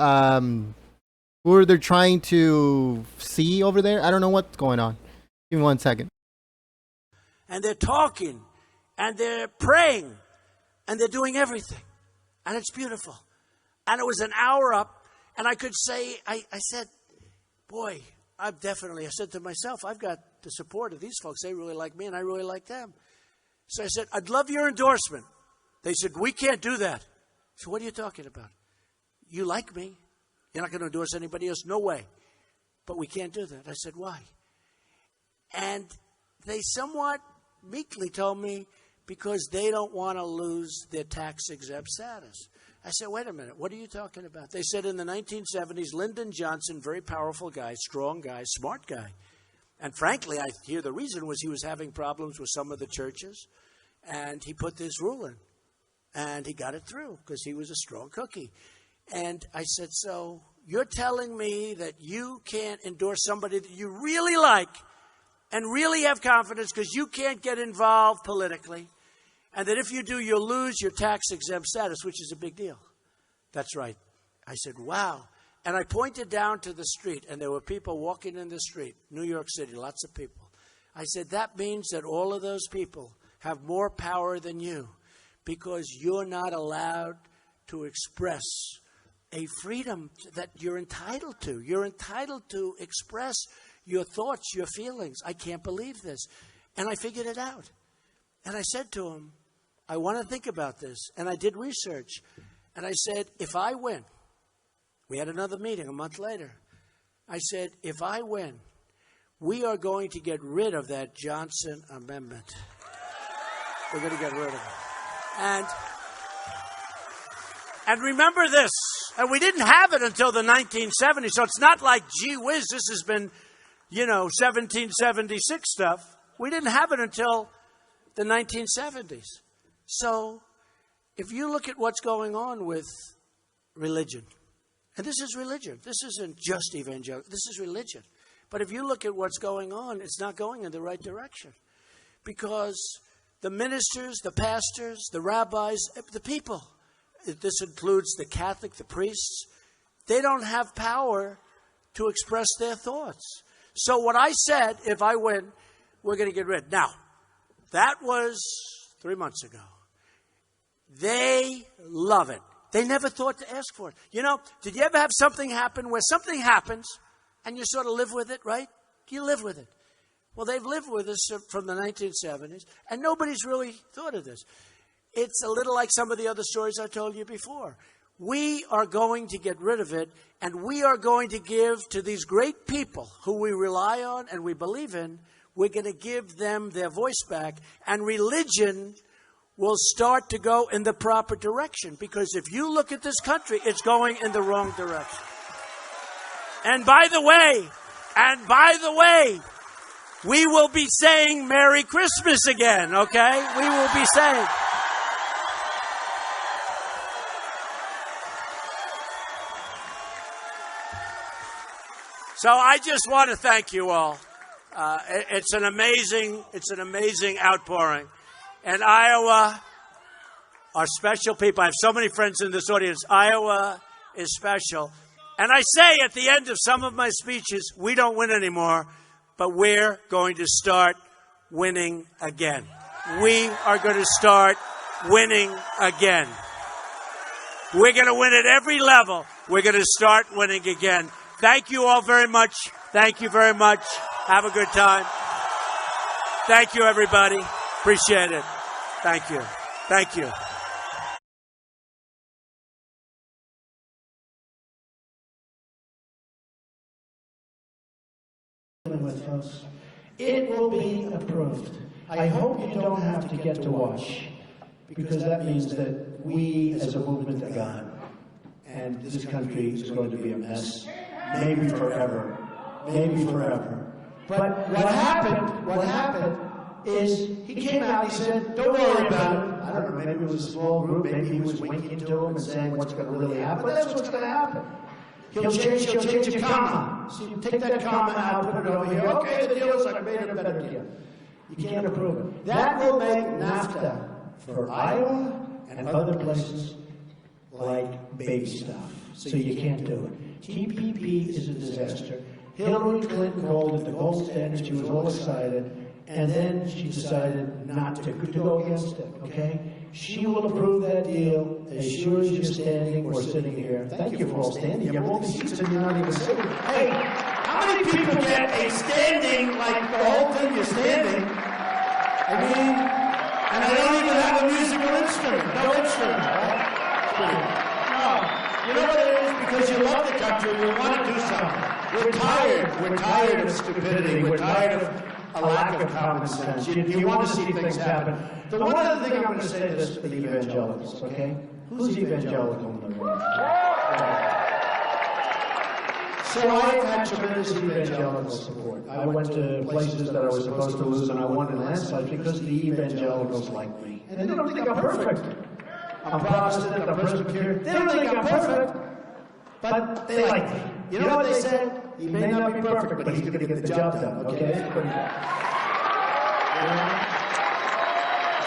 see over there. I don't know what's going on. Give me 1 second. And they're talking, and they're praying, and they're doing everything, and it's beautiful. And it was an hour up. And I could say, I said, boy, I said to myself, I've got the support of these folks. They really like me and I really like them. So I said, I'd love your endorsement. They said, we can't do that. So what are you talking about? You like me. You're not going to endorse anybody else? No way. But we can't do that. I said, why? And they somewhat meekly told me because they don't want to lose their tax-exempt status. I said, wait a minute, what are you talking about? They said in the 1970s, Lyndon Johnson, very powerful guy, strong guy, smart guy. And frankly, I hear the reason was he was having problems with some of the churches. And he put this rule in. And he got it through because he was a strong cookie. And I said, so you're telling me that you can't endorse somebody that you really like and really have confidence because you can't get involved politically. And that if you do, you'll lose your tax-exempt status, which is a big deal. That's right. I said, wow. And I pointed down to the street, and there were people walking in the street, New York City, lots of people. I said, that means that all of those people have more power than you because you're not allowed to express a freedom that you're entitled to. You're entitled to express your thoughts, your feelings. I can't believe this. And I figured it out. And I said to him, I want to think about this. And I did research. And I said, if I win, we had another meeting a month later. I said, if I win, we are going to get rid of that Johnson Amendment. We're going to get rid of it. And remember this, and we didn't have it until the 1970s, so it's not like, gee whiz, this has been, 1776 stuff. We didn't have it until the 1970s. So if you look at what's going on with religion, and this is religion. This isn't just evangelical. This is religion. But if you look at what's going on, it's not going in the right direction. Because the ministers, the pastors, the rabbis, the people, this includes the Catholic, the priests, they don't have power to express their thoughts. So what I said, if I win, we're going to get rid. Now, that was 3 months ago. They love it. They never thought to ask for it. Did you ever have something happen where something happens and you sort of live with it, right? You live with it. Well, they've lived with us from the 1970s, and nobody's really thought of this. It's a little like some of the other stories I told you before. We are going to get rid of it, and we are going to give to these great people who we rely on and we believe in, we're going to give them their voice back, and religion will start to go in the proper direction. Because if you look at this country, it's going in the wrong direction. And by the way, we will be saying Merry Christmas again, okay? We will be saying. So I just want to thank you all. It's an amazing outpouring. And Iowa are special people. I have so many friends in this audience. Iowa is special. And I say at the end of some of my speeches, we don't win anymore, but we're going to start winning again. We are going to start winning again. We're going to win at every level. We're going to start winning again. Thank you all very much. Thank you very much. Have a good time. Thank you, everybody. Appreciate it. Thank you. Thank you. With folks, it will be approved. I hope you don't have to get to watch, because that means that we as a movement are gone, and this country is going to be a mess, maybe forever, maybe forever. But what happened is he came out and he said, don't worry about it. I don't know, maybe it was a small group, maybe he was winking to him and saying what's going to really happen. But that's what's going to happen. He'll change a comma. So you take that comma out, put it over here. Okay, the deal is I made a better deal. You can't approve it. That will make NAFTA for Iowa and other places like baby stuff. So you can't do it. TPP is a disaster. Hillary Clinton called it the gold standard. She was all excited. And then she decided not to go against it, okay? She will approve that deal as sure as you're standing or sitting here. Thank you for all standing. You have all these seats and you're not even sitting. Hey, how many people get a standing, like the whole thing you're standing? I mean, and I don't even have a musical instrument. No instrument, right? No. You know what it is? Because you love the country, you want to do something. We're tired. We're tired of stupidity. We're tired of a lack of common sense. You want to see things happen. The one other thing I'm going to say to this for the evangelicals, okay? Who's evangelical in the room? So I've had tremendous evangelical support. I went to places that I was supposed to lose, and I won in landslides because the evangelicals like me. And they don't think I'm perfect. I'm Protestant, I'm Presbyterian. They don't think I'm perfect, but they like me. You know what they said? He may not be perfect, but he's going to get the job done, okay? It's pretty good.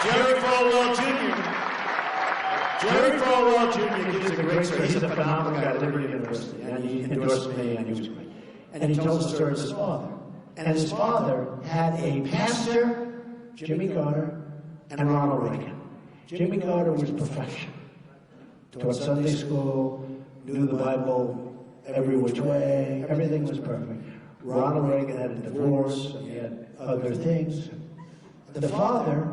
Jerry Falwell Jr. gives a great story. He's a phenomenal guy at Liberty University, and he endorsed me, and he was great. And he told the story of his father. And his father had a pastor, Jimmy Carter, and Ronald Reagan. Jimmy Carter was perfection. Taught Sunday school, knew the Bible every which way, everything was perfect. Ronald Reagan had a divorce, and he had other things. The father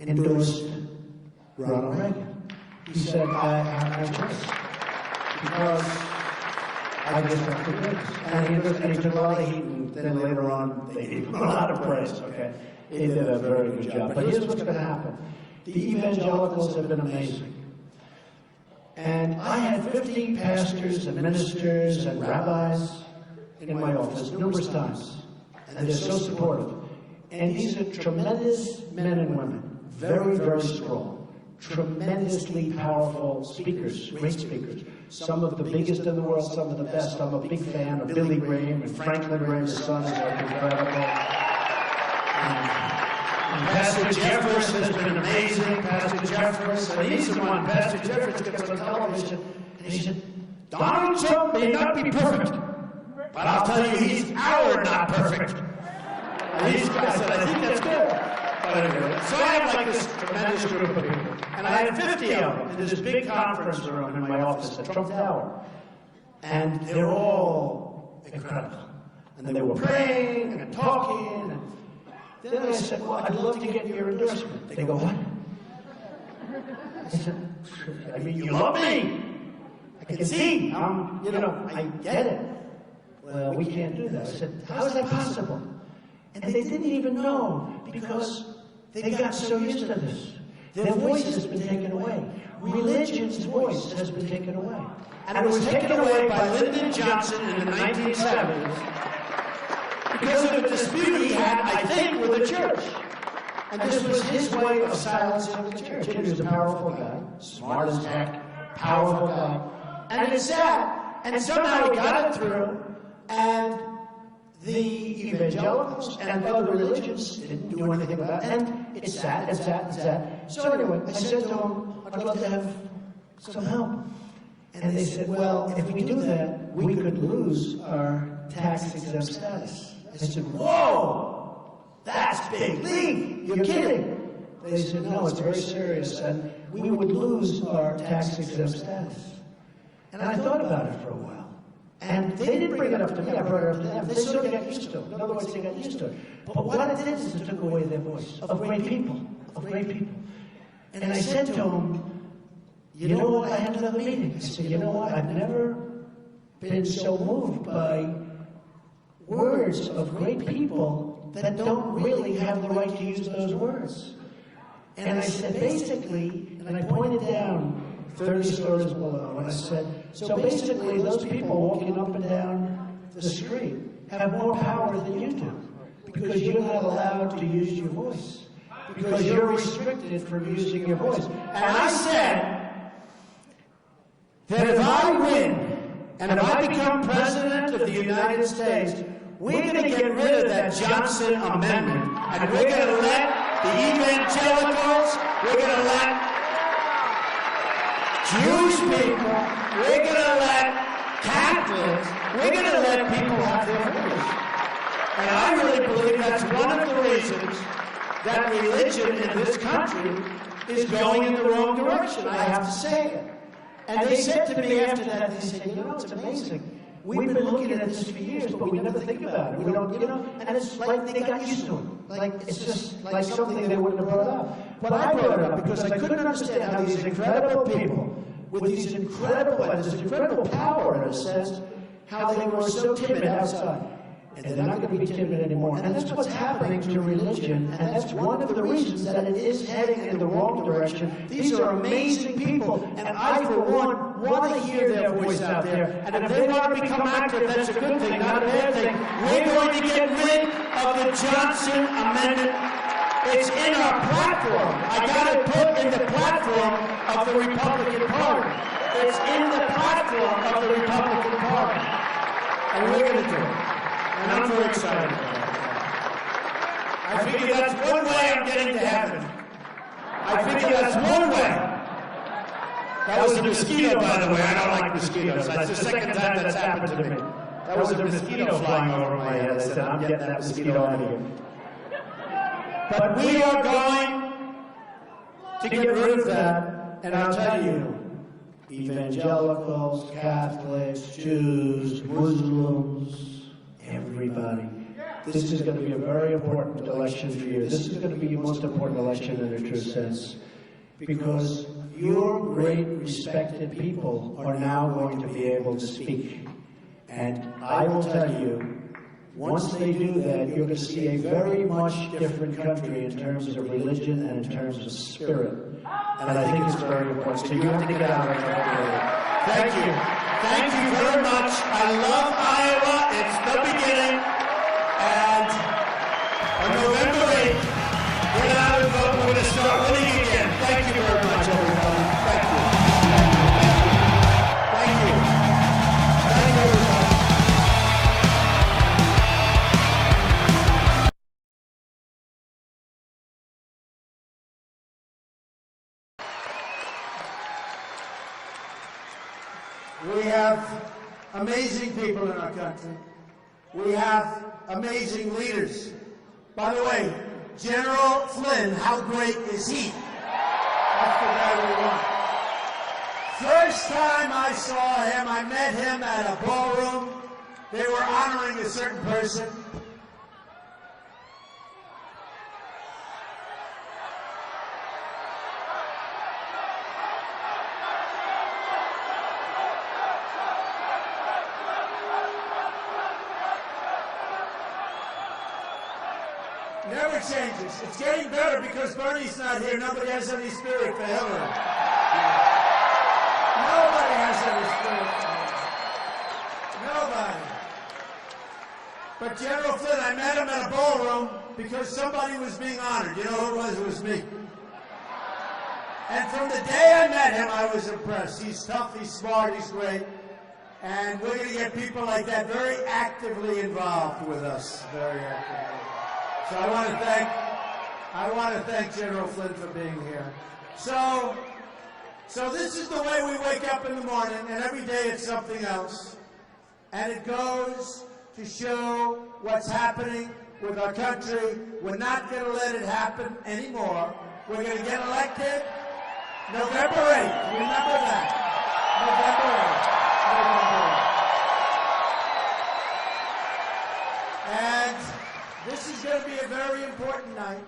endorsed Ronald Reagan. He said, I have no choice, because I just have to do this. And he took a lot of heat, and then later on, they gave him a lot of praise, okay? He did a very good job. But here's what's going to happen. The evangelicals have been amazing. And I had 50 pastors and ministers and rabbis in my office numerous times. And they're so supportive. And these are tremendous men and women, very, very strong, tremendously powerful speakers, great speakers. Some of the biggest in the world, some of the best. I'm a big fan of Billy Graham and Franklin Graham's son is incredible. And Pastor Jeffers has been amazing. Pastor Jeffers, and he's the one. Pastor Jeffers gets on television, and he said, Donald Trump may not be perfect, but I'll tell you, he's our not perfect. And these guys said, I think that's good. But anyway, so I have like this tremendous group of people. And I had 50 of them in this big conference room in my office at Trump Tower. And they're all incredible. And they were praying and talking. And then I said, well, I'd love to get your endorsement. They go, what? I said, I mean, you love me. I can see. I get it. Well, we can't do that. I said, how is that possible? And they didn't even know, because they got so used to this. their voice has been taken away. Religion's voice has been taken away. And it was taken away by Lyndon Johnson in the 1970s because of a dispute he had, I think, with the church. And this was his way of silencing the church. He was a powerful guy, smart as heck, powerful guy. And it's sad. And somehow he got it through, and the evangelicals and other religions didn't do anything about it. And it's sad, it's sad, it's sad. So anyway, I said to him, I'd love to have some help. And they said, well, if we do that, we could lose our tax-exempt status. I said, whoa, that's big league. You're kidding. They said, no, it's very serious, and we would lose our tax-exempt status. And I thought about it for a while. And they didn't bring it up to me, I brought it up to them. They sort of got used to it. In other words, they got used to it. But what it did is it took away their voice of great people, of great people. And I said to them, you know what, I had another meeting. I said, you know what, I've never been so moved by words of great people that don't really have the right to use those words. And I said, basically, and I pointed down 30 stories below, and I said, so basically those people walking up and down the street have more power than you do, because you're not allowed to use your voice, because you're restricted from using your voice. And I said that if I win, and if I become president of the United States, we're going to get rid of that Johnson Amendment, and we're going to let the evangelicals, we're going to let Jewish people, we're going to let Catholics, we're going to let people have their voice. And I really believe that's one of the reasons that religion in this country is going in the wrong direction. I have to say it. And they said to me after that, they said, you know, it's amazing. We've been looking at this for years, but we never think about it. We don't, you know, and it's like they got used to it. Like, it's just like something they wouldn't have brought up. But I brought it up because I couldn't understand how these incredible people, with these this incredible power in a sense, how they were so timid outside. And they're not going to be timid anymore. And that's what's happening to religion, and that's one of the reasons that it is heading in the wrong direction. These are amazing people, and I, for one, want to hear their voice out there. And if they want to become active, that's a good thing, not a bad thing. We're going to get rid of the Johnson Amendment. It's in our platform. I got it put in the platform of the Republican Party. It's in the platform of the Republican Party. And we're going to do it. And I'm very excited about that. I figure that's one way I'm getting to heaven. I figure that's one way. That was a mosquito, by the way. I don't like mosquitoes. That's the second time that's happened to me. That was a mosquito flying over my head. I said, I'm getting that mosquito out of here. But we are going to get rid of that. And I'll tell you, evangelicals, Catholics, Jews, Muslims, everybody. This is going to be a very important election for you. This is going to be your most important election in a true sense. Because your great respected people are now going to be able to speak. And I will tell you, once they do that, you're going to see a very much different country in terms of religion and in terms of spirit. And I think it's very important. So you have to get out and talk. Thank you. Thank you very much. I love Iowa. It's the beginning. And on November 8th, get out and vote. We're going to start winning again. Thank you very much, everybody. Thank you. Thank you. Thank you, everybody. We have amazing people in our country. We have amazing leaders. By the way, General Flynn, how great is he? That's the guy we want. First time I saw him, I met him at a ballroom. They were honoring a certain person. Never changes. It's getting better because Bernie's not here. Nobody has any spirit for Hillary. Nobody has any spirit for Hillary. Nobody. But General Flynn, I met him at a ballroom because somebody was being honored. You know who it was? It was me. And from the day I met him, I was impressed. He's tough, he's smart, he's great. And we're going to get people like that very actively involved with us. Very actively. So I want to thank General Flynn for being here. So this is the way we wake up in the morning, and every day it's something else. And it goes to show what's happening with our country. We're not going to let it happen anymore. We're going to get elected November 8th. Remember that. November 8th. And this is going to be a very important night.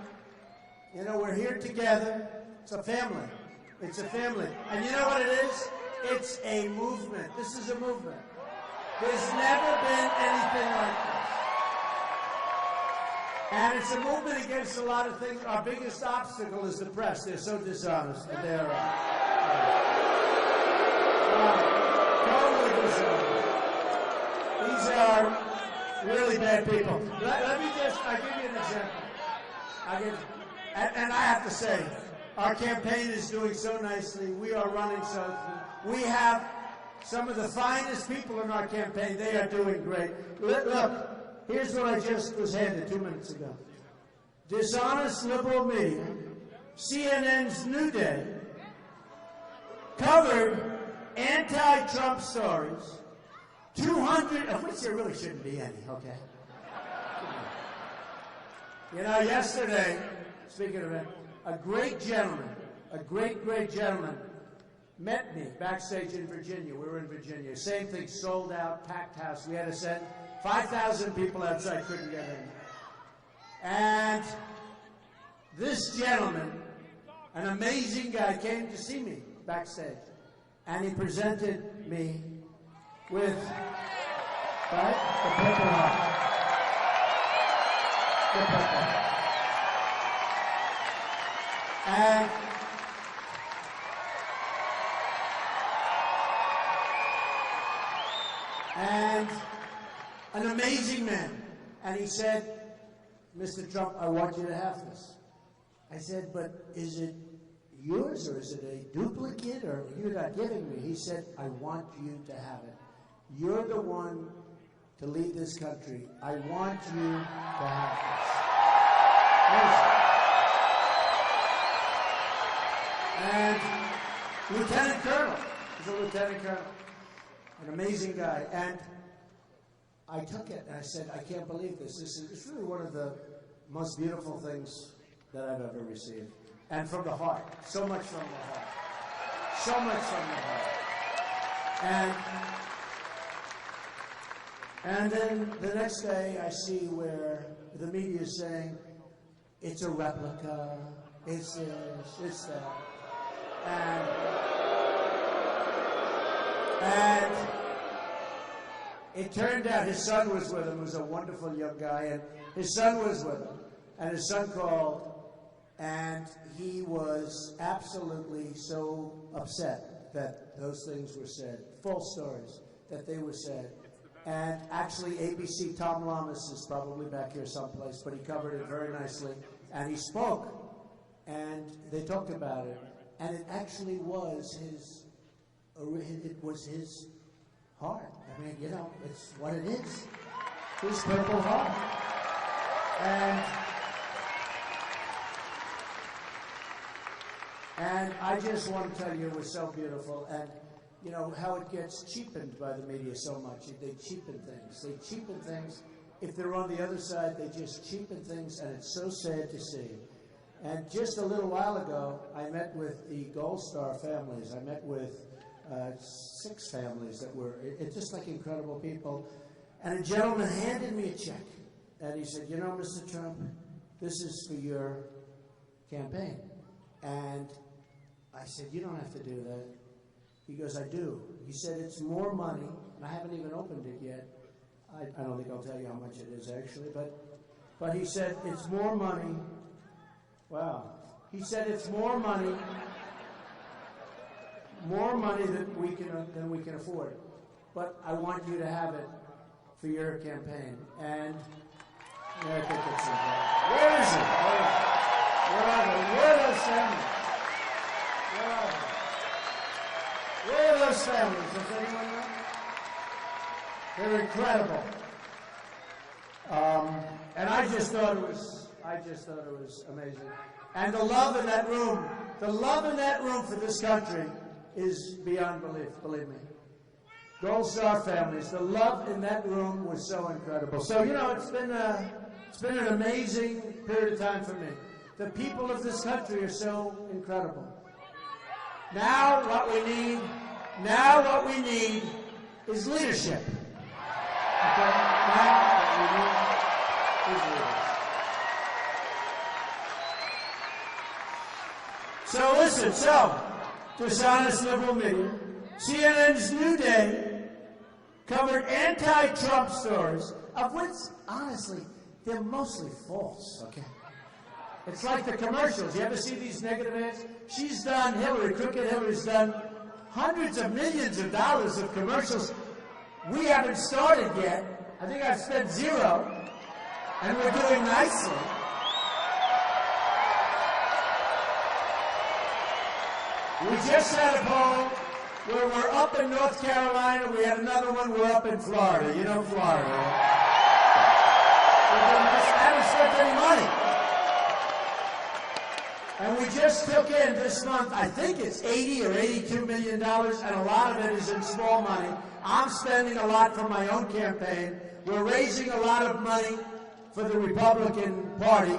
You know, we're here together. It's a family. It's a family. And you know what it is? It's a movement. This is a movement. There's never been anything like this. And it's a movement against a lot of things. Our biggest obstacle is the press. They're so dishonest. They're totally dishonest. These are really bad people. Let me I'll give you an example. And I have to say, our campaign is doing so nicely. We are running so. We have some of the finest people in our campaign. They are doing great. Look, here's what I just was handed 2 minutes ago. Dishonest liberal media, CNN's New Day, covered anti-Trump stories, 200, of which there really shouldn't be any, okay? You know, yesterday, speaking of it, a great gentleman, a great gentleman, met me backstage in Virginia. We were in Virginia. Same thing, sold out, packed house. We had to send 5,000 people outside, couldn't get in. And this gentleman, an amazing guy, came to see me backstage. And he presented me with, right, the Purple Heart. The Purple Heart. And an amazing man. And he said, Mr. Trump, I want you to have this. I said, but is it yours or is it a duplicate or you're not giving me? He said, I want you to have it. You're the one to lead this country. I want you to have this. And Lieutenant Colonel, he's a Lieutenant Colonel, an amazing guy. And I took it and I said, I can't believe this. It's really one of the most beautiful things that I've ever received. And from the heart. So much from the heart. So much from the heart. And then the next day I see where the media is saying, it's a replica, it's this, it's that. And it turned out his son was with him. He was a wonderful young guy, and his son was with him. And his son called, and he was absolutely so upset that those things were said, false stories, that they were said. And actually, ABC, Tom Lamas is probably back here someplace, but he covered it very nicely. And he spoke, and they talked about it. And it actually was his heart. I mean, you know, it's what it is. His Purple Heart. And I just want to tell you, it was so beautiful. And you know, how it gets cheapened by the media so much. They cheapen things. They cheapen things. If they're on the other side, they just cheapen things, and it's so sad to see. And just a little while ago, I met with the Gold Star families. I met with 6 families that were just like incredible people. And a gentleman handed me a check. And he said, you know, Mr. Trump, this is for your campaign. And I said, you don't have to do that. He goes, I do. He said, it's more money, and I haven't even opened it yet. I don't think I'll tell you how much it is, actually, but but he said it's more money. Wow. He said it's more money than we can afford. But I want you to have it for your campaign. And yeah, I think it's important. Where is it? Where are they? Where are those families? Where are they? Where are those families? Does anyone know? They're incredible. And I just thought it was amazing. And the love in that room for this country is beyond belief, believe me. Gold Star families, the love in that room was so incredible. So, you know, it's been an amazing period of time for me. The people of this country are so incredible. Now what we need is leadership. Okay? Now what we need is leadership. So listen, dishonest liberal media, CNN's New Day covered anti-Trump stories, of which, honestly, they're mostly false, okay? It's like the commercials. You ever see these negative ads? She's done, Crooked Hillary's done hundreds of millions of dollars of commercials. We haven't started yet. I think I've spent zero, and we're doing nicely. We just had a poll where we're up in North Carolina. We had another one. We're up in Florida. You know Florida, right? I haven't spent any money. And we just took in this month, I think it's $80 or $82 million, and a lot of it is in small money. I'm spending a lot for my own campaign. We're raising a lot of money for the Republican Party.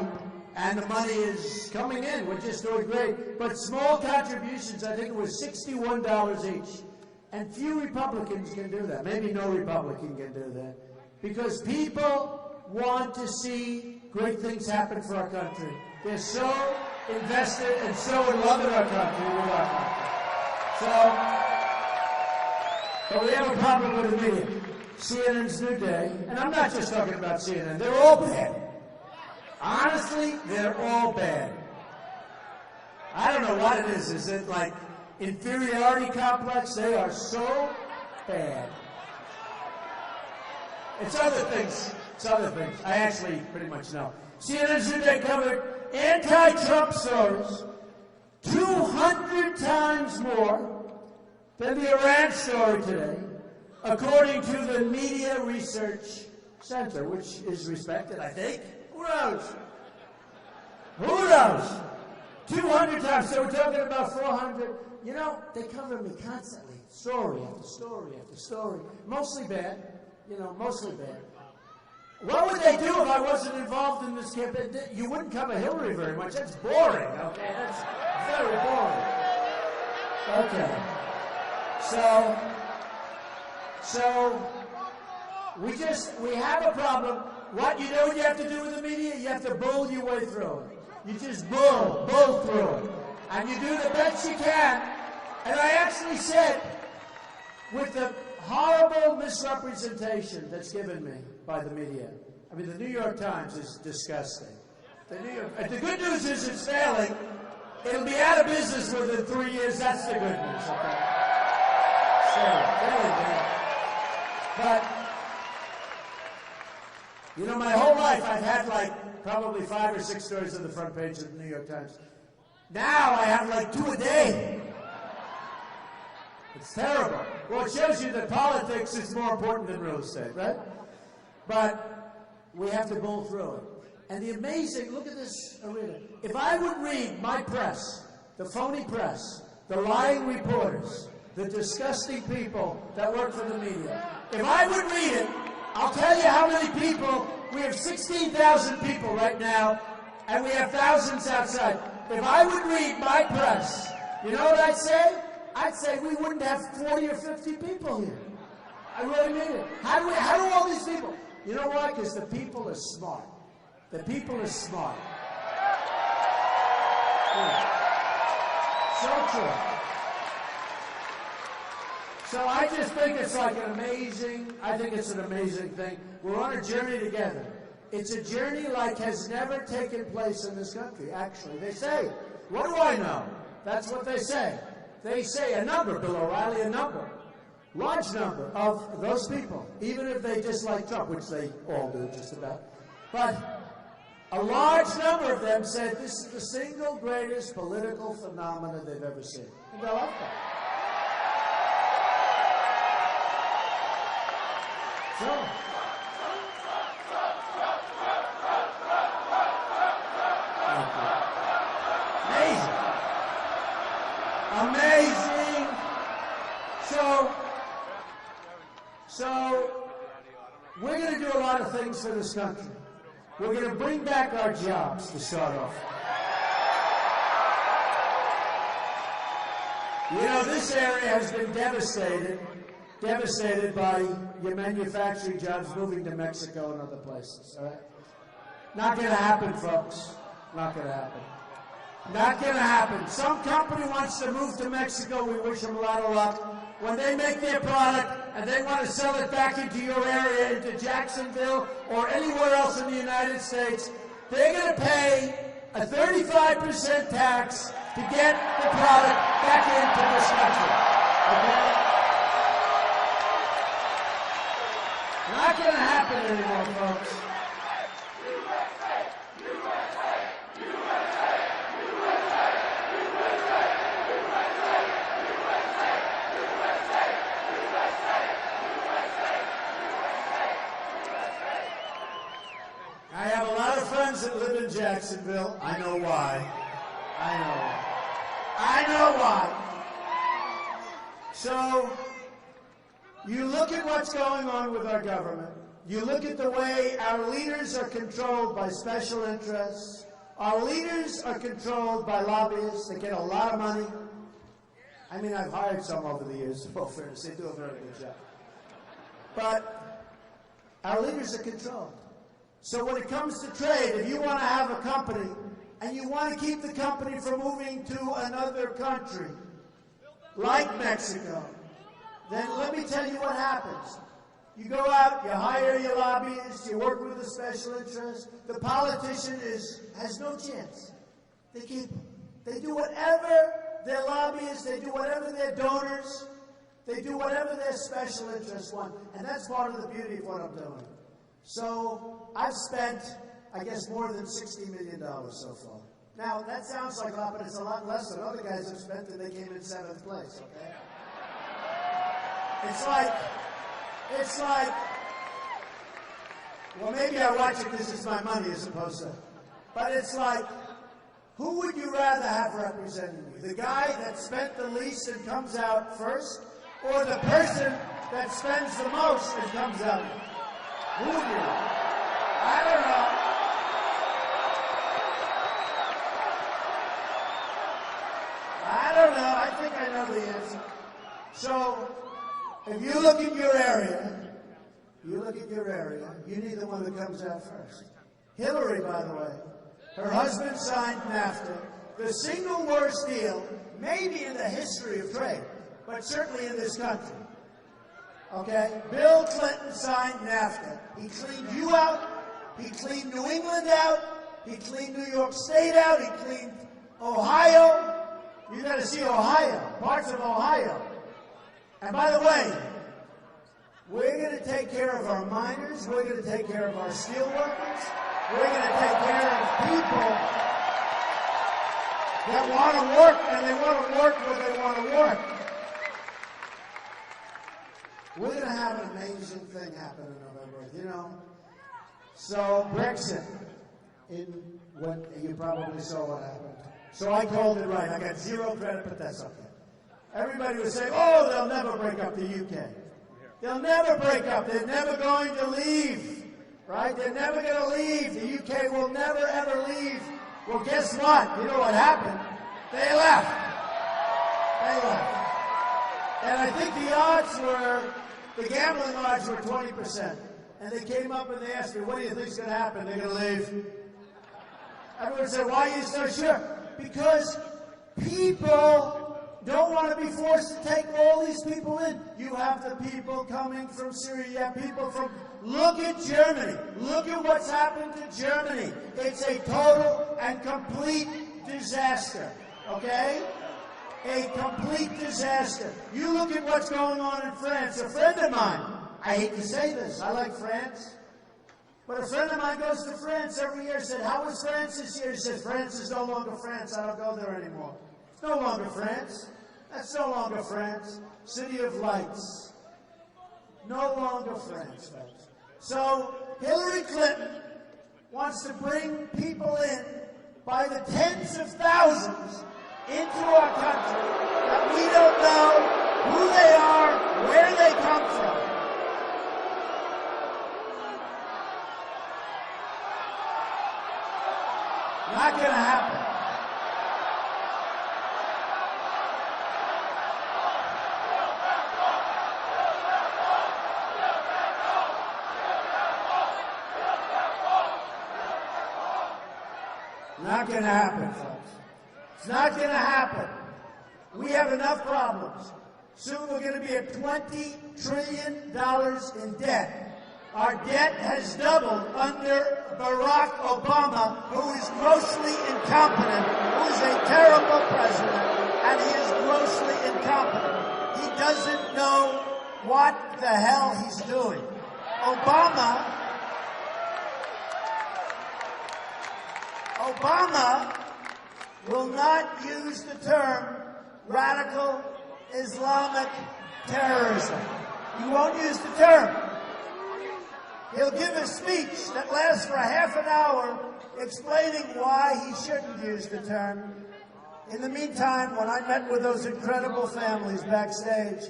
And the money is coming in. We're just doing great. But small contributions, I think it was $61 each. And few Republicans can do that. Maybe no Republican can do that. Because people want to see great things happen for our country. They're so invested and so in love with our country, but we have a problem with the media. CNN's New Day, and I'm not just talking about CNN, they're all bad. Honestly, they're all bad. I don't know what it is. Is it like inferiority complex? They are so bad. It's other things. I actually pretty much know. CNN's New Day covered anti-Trump stories 200 times more than the Iran story today, according to the Media Research Center, which is respected, I think. Who knows? 200 times. So we're talking about 400. You know, they cover me constantly. Story after story after story. Mostly bad. Mostly bad. What would they do if I wasn't involved in this campaign? You wouldn't cover Hillary very much. That's boring, okay? That's very boring. Okay. So we have a problem. What you know what you have to do with the media? You have to bull your way through it. You just bull through it. And you do the best you can. And I actually said, with the horrible misrepresentation that's given me by the media, I mean, the New York Times is disgusting. The good news is it's failing. It'll be out of business within 3 years. That's the good news, okay? Failing, But my whole life I've had like probably 5 or 6 stories on the front page of the New York Times. Now I have like 2 a day. It's terrible. Well, it shows you that politics is more important than real estate, right? But we have to bull through it. And the amazing, look at this arena. If I would read my press, the phony press, the lying reporters, the disgusting people that work for the media, if I would read it, I'll tell you how many people. We have 16,000 people right now, and we have thousands outside. If I would read my press, you know what I'd say? I'd say we wouldn't have 40 or 50 people here. I really mean it. How do all these people? You know why? Because the people are smart. The people are smart. Yeah. So true. So I just think it's like an amazing thing. We're on a journey together. It's a journey like has never taken place in this country, actually. They say, what do I know? That's what they say. They say a number, Bill O'Reilly, a number. Large number of those people, even if they dislike Trump, which they all do just about. But a large number of them said this is the single greatest political phenomenon they've ever seen. And they'll love that. So, amazing. So we're going to do a lot of things for this country. We're going to bring back our jobs to start off. You know, this area has been devastated by your manufacturing jobs moving to Mexico and other places, all right? Not going to happen, folks. Not going to happen. Not going to happen. Some company wants to move to Mexico. We wish them a lot of luck. When they make their product and they want to sell it back into your area, into Jacksonville or anywhere else in the United States, they're going to pay a 35% tax to get the product back into this country. Okay? Not going to happen anymore, folks. I have a lot of friends that live in Jacksonville. I know why. I know why. So, you look at what's going on with our government. You look at the way our leaders are controlled by special interests. Our leaders are controlled by lobbyists. They get a lot of money. I mean, I've hired some over the years, in all fairness. They do a very good job. But our leaders are controlled. So when it comes to trade, if you want to have a company and you want to keep the company from moving to another country, like Mexico, then let me tell you what happens. You go out, you hire your lobbyists, you work with the special interests. The politician has no chance. They do whatever their lobbyists, they do whatever their donors, they do whatever their special interests want. And that's part of the beauty of what I'm doing. So I've spent, I guess, more than $60 million so far. Now, that sounds like a lot, but it's a lot less than other guys have spent, and they came in 7th place, okay? It's like, well, maybe I watch it because it's my money as opposed to, but it's like, who would you rather have representing you? The guy that spent the least and comes out first, or the person that spends the most and comes out? Who would you? I don't know. I think I know the answer. So, if you look at your area, you need the one that comes out first. Hillary, by the way, her husband signed NAFTA, the single worst deal, maybe in the history of trade, but certainly in this country. Okay? Bill Clinton signed NAFTA. He cleaned you out. He cleaned New England out. He cleaned New York State out. He cleaned Ohio. You got to see Ohio, parts of Ohio. And by the way, we're going to take care of our miners. We're going to take care of our steel workers. We're going to take care of people that want to work, and they want to work where they want to work. We're going to have an amazing thing happen in November, you know. So, Brexit, you probably saw what happened. So I called it right. I got 0 credit, but that's okay. Everybody was saying, oh, they'll never break up the UK. They'll never break up. They're never going to leave, right? They're never going to leave. The UK will never, ever leave. Well, guess what? You know what happened? They left. And I think the odds were, the gambling odds were 20%. And they came up and they asked me, what do you think is going to happen? They're going to leave. Everyone said, why are you so sure? Because people don't want to be forced to take all these people in. You have the people coming from Syria, you have people from Look at Germany. Look at what's happened to Germany. It's a total and complete disaster, okay? A complete disaster. You look at what's going on in France. A friend of mine, I hate to say this, I like France, but a friend of mine goes to France every year, said, how was France this year? He said, France is no longer France. I don't go there anymore. It's no longer France. That's no longer France. City of Lights. No longer France, folks. So Hillary Clinton wants to bring people in by the tens of thousands into our country that we don't know who they are, where they come from. Not going to happen. Not going to happen, folks. It's not going to happen. We have enough problems. Soon we're going to be at $20 trillion in debt. Our debt has doubled under Barack Obama, who is grossly incompetent, who is a terrible president, and he is grossly incompetent. He doesn't know what the hell he's doing. Obama will not use the term radical Islamic terrorism. He won't use the term. He'll give a speech that lasts for a half an hour explaining why he shouldn't use the term. In the meantime, when I met with those incredible families backstage,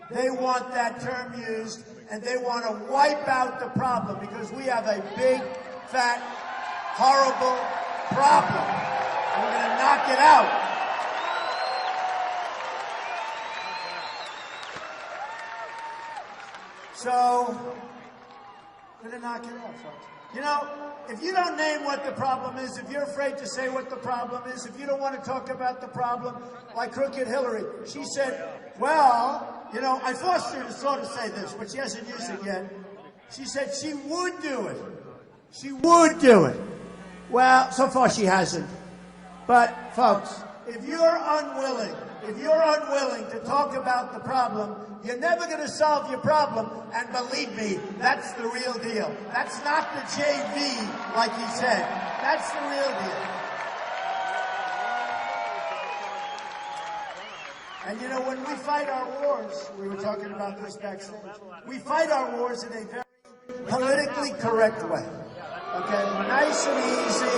they want that term used, and they want to wipe out the problem, because we have a big, fat, horrible problem. We're going to knock it out. So, we're going to knock it out, folks. You know, if you don't name what the problem is, if you're afraid to say what the problem is, if you don't want to talk about the problem, like Crooked Hillary, she said, well, you know, I forced her to sort of say this, but she hasn't used it yet. She said she would do it. She would do it. Well, so far she hasn't. But, folks, if you're unwilling to talk about the problem, you're never going to solve your problem. And believe me, that's the real deal. That's not the JV, like he said. That's the real deal. And, you know, when we fight our wars, we were talking about this backstage, we fight our wars in a very politically correct way. Okay, nice and easy.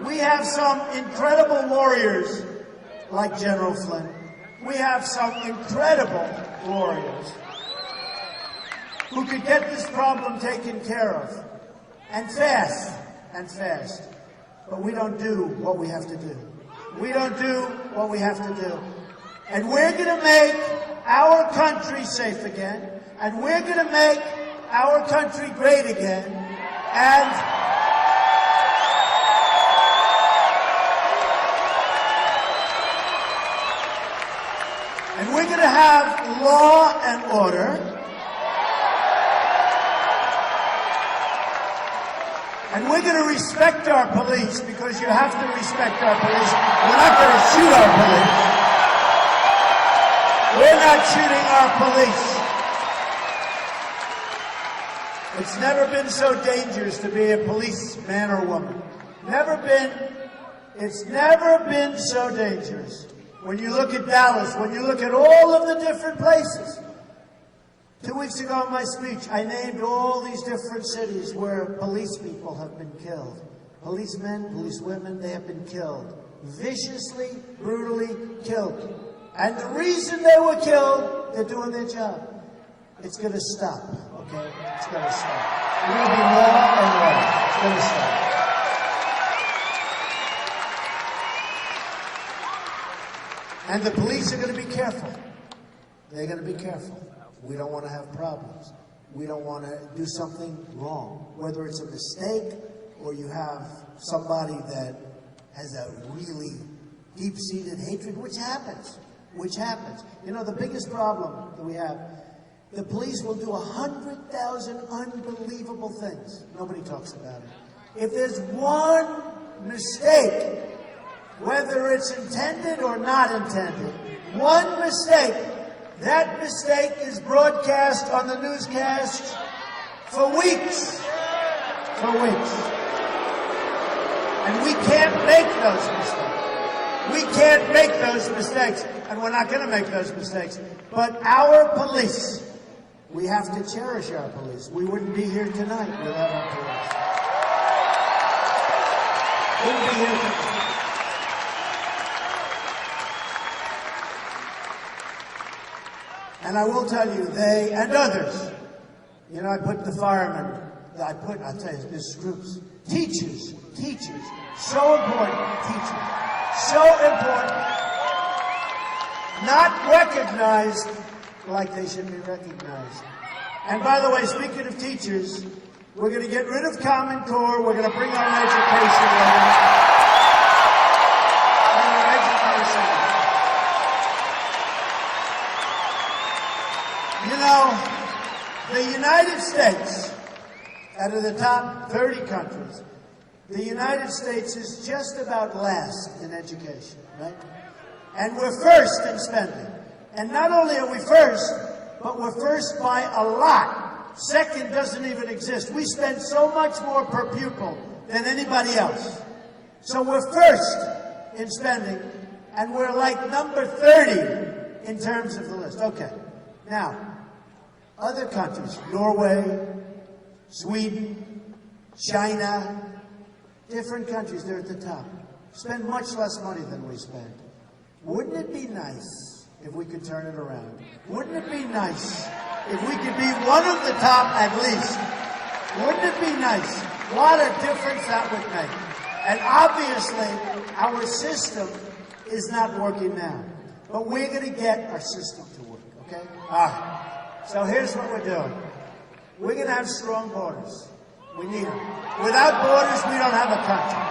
We have some incredible warriors like General Flynn. We have some incredible warriors who could get this problem taken care of, and fast, But we don't do what we have to do. We don't do what we have to do. And we're going to make our country safe again, and we're going to make our country great again, and we're going to have law and order, and we're going to respect our police, because you have to respect our police. We're not going to shoot our police. We're not shooting our police. It's never been so dangerous to be a policeman or woman. It's never been so dangerous. When you look at Dallas, when you look at all of the different places. 2 weeks ago in my speech, I named all these different cities where police people have been killed. Policemen, policewomen, they have been killed. Viciously, brutally killed. And the reason they were killed, they're doing their job. It's going to stop, okay? It's going to stop. We're going to be law and order. It's going to stop. And the police are going to be careful. They're going to be careful. We don't want to have problems. We don't want to do something wrong. Whether it's a mistake or you have somebody that has a really deep-seated hatred, which happens. You know, the biggest problem that we have The police will do 100,000 unbelievable things. Nobody talks about it. If there's one mistake, whether it's intended or not intended, one mistake, that mistake is broadcast on the newscasts for weeks. For weeks. And we can't make those mistakes. We can't make those mistakes, and we're not going to make those mistakes. But our police, we have to cherish our police. We wouldn't be here tonight without our police. Wouldn't be here tonight. And I will tell you, they and others, you know, I put the firemen, I'll tell you, there's groups, teachers, so important, teachers, so important, not recognized like they should be recognized. And by the way, speaking of teachers, we're going to get rid of Common Core, we're going to bring our education in. You know, the United States, out of the top 30 countries, the United States is just about last in education, right? And we're first in spending. And not only are we first, but we're first by a lot. Second doesn't even exist. We spend so much more per pupil than anybody else. So we're first in spending, and we're like number 30 in terms of the list. Okay. Now, other countries, Norway, Sweden, China, different countries, they're at the top. Spend much less money than we spend. Wouldn't it be nice if we could turn it around? Wouldn't it be nice if we could be one of the top at least? Wouldn't it be nice? What a difference that would make. And obviously, our system is not working now. But we're going to get our system to work, okay? All right. So here's what we're doing. We're going to have strong borders. We need them. Without borders, we don't have a country.